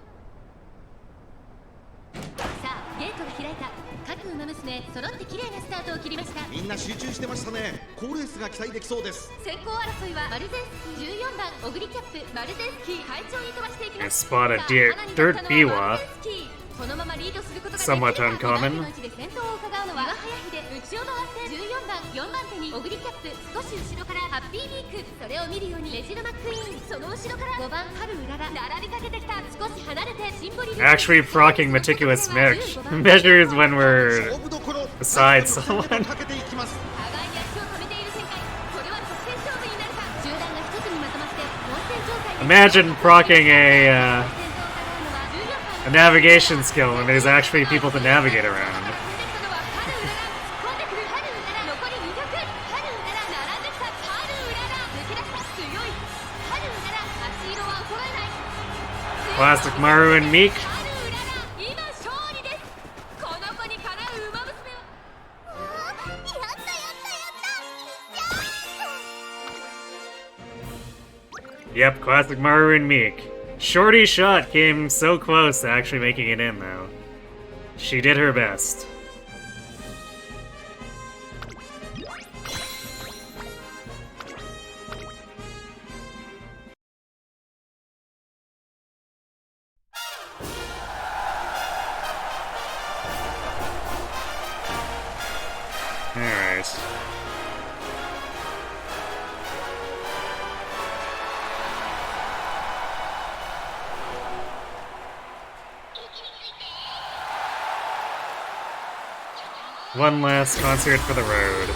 D: さあゲートが開いた。各馬娘揃って綺麗なスタートを切りました。
C: みんな集中してましたね。好レースが期待できそうです。
D: 先行争いはマルゼンスキー14番オグリキャップマルゼンスキー快調に飛ばしていきます。
A: Spot a dirt Biwa.
D: このままリードすることができ
A: Somewhat
D: れば
A: uncommon.
D: 2番手の位置で先頭を伺うのは早秀。内を回って14番4番手にオグリキャップ、少し後ろからハッピービーク、それを見るようにレジルマックイーン、その後ろから5番ハルウララ並びかけてきた。少し離れてシンボリル
A: Actually procking meticulous measures when we're beside someone.
D: 互いに足を止めている展開。これは直線勝負になるか。集団が一つにまとまって混戦状態で
A: Imagine procking a navigation skill when there's actually people to navigate around.
D: 残り2曲。ハルウララ並んできた。ハルウララ抜け出した。強いハルウララ、足色は衰えない。
A: Classic Maru and Meek.
D: ハルウララ今勝利です。この子にかなう馬娘を。
A: Yep, classic Maru and Meek. Shorty shot came so close to actually making it in, though. She did her best. Alright. One last concert for the road.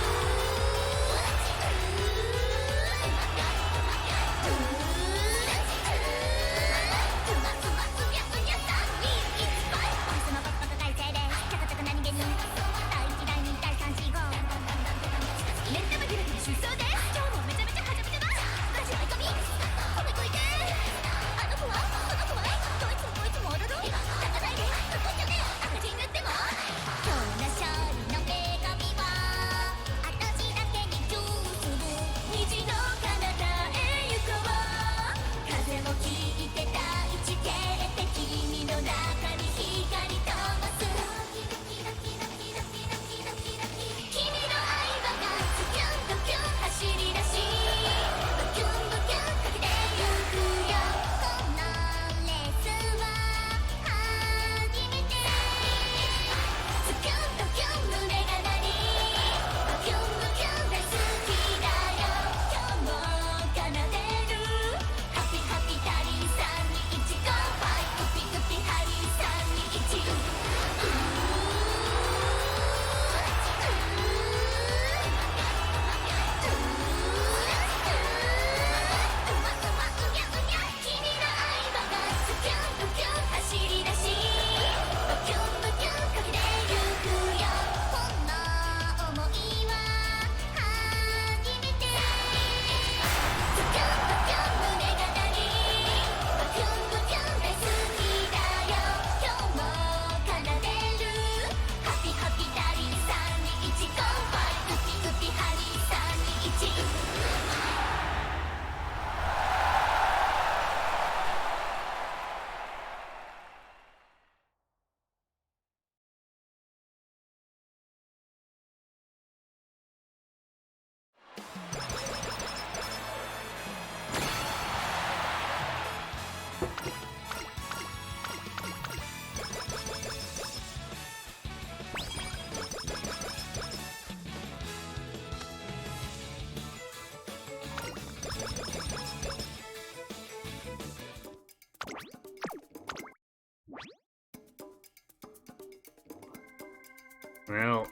A: Well,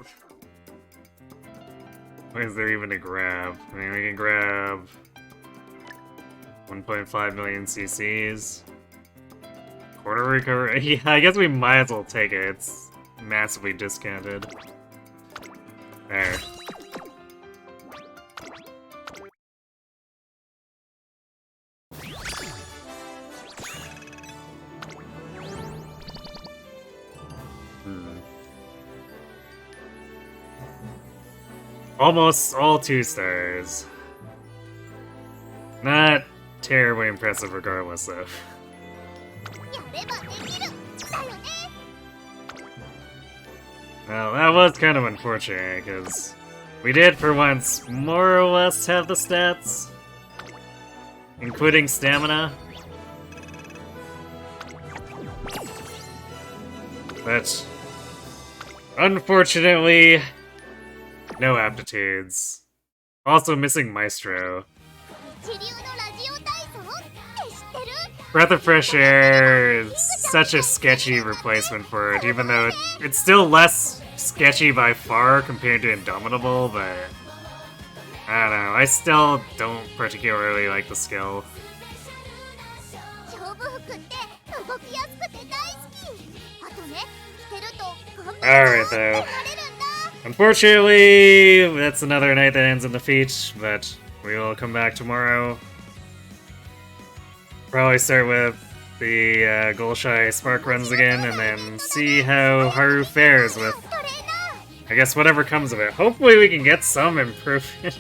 A: why is there even a grab? I mean, we can grab 1.5 million CCs. Quarter recovery. Yeah, I guess we might as well take it. It's massively discounted. There. Almost all 2 stars. Not terribly impressive regardless, though.
D: ればできるだよね。
A: Well, that was kind of unfortunate, because we did for once more or less have the stats, including stamina. But unfortunately, no aptitudes. Also missing Maestro.
D: 一流のラジオ体操って知ってる？
A: Breath of Fresh Air is such a sketchy replacement for it, even though it's still less sketchy by far compared to Indomitable, but I don't know, I still don't particularly like the skill.
D: 勝負服って動きやすくて大好き。あとね、着てると頑張る
A: Alright
D: って
A: though.
D: なれるんだ。
A: Unfortunately, that's another night that ends in defeat, but we will come back tomorrow. Probably start with the Golshi Spark runs again, and then see how Haru fares with,
D: トレーナー
A: I guess, whatever comes of it. Hopefully we can get some improvement.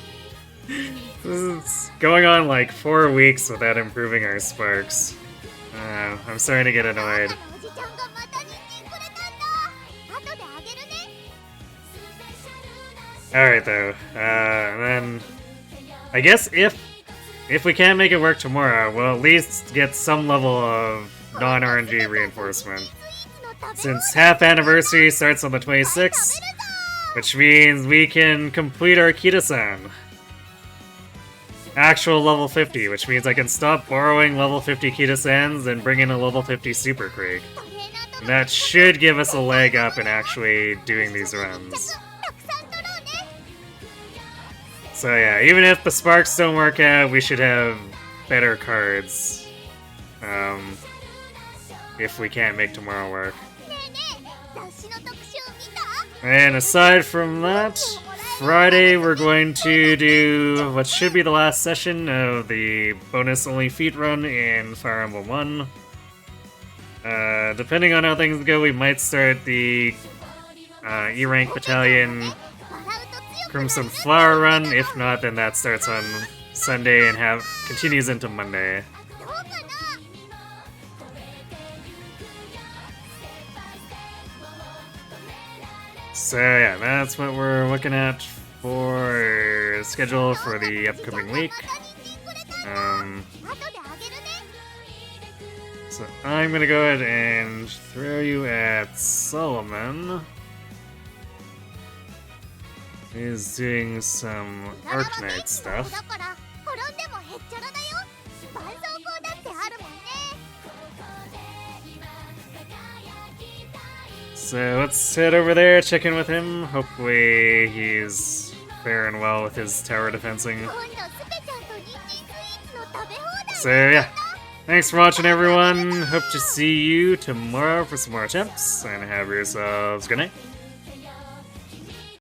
A: This is going on like 4 weeks without improving our sparks. I'm starting to get annoyed.
D: おじちゃんがまた人参くれたんだ。後であげるね。
A: Alright though, and then I guess if we can't make it work tomorrow, we'll at least get some level of non-RNG reinforcement. Since half anniversary starts on the 26th, which means we can complete our Kita-san. Actual level 50, which means I can stop borrowing level 50 Kita-sans and bring in a level 50 Super Krieg. And that should give us a leg up in actually doing these runs.
D: たくさん取ろうね。
A: So yeah, even if the sparks don't work out, we should have better cards. If we can't make tomorrow work.
D: ねえねえ、雑誌の特集見た？
A: And aside from that, Friday we're going to do what should be the last session of the bonus-only feat run in Fire Emblem 1. Depending on how things go, we might start the E-Rank Battalion
D: 笑うと強くなる
A: Crimson Flower run. If not, then that starts on Sunday and continues into Monday.
D: どうかな？
A: So yeah, that's what we're looking at for schedule for the upcoming week.
D: また人参くれたんだ。後であげるね。
A: So I'm gonna go ahead and throw you at Solomon. He's doing some
D: ならば
A: Arc
D: 元
A: Knight
D: 気な子
A: stuff.
D: だから転んでもへっちゃらだよ。絆創膏だってあるもんね。
A: So let's head over there, check in with him. Hopefully he's faring well with his tower defensing.
D: 今度スペちゃんと人参スイーツの食べ放題
A: So yeah, thanks for watching everyone. Hope to see you tomorrow for some more attempts, and have yourselves a good night.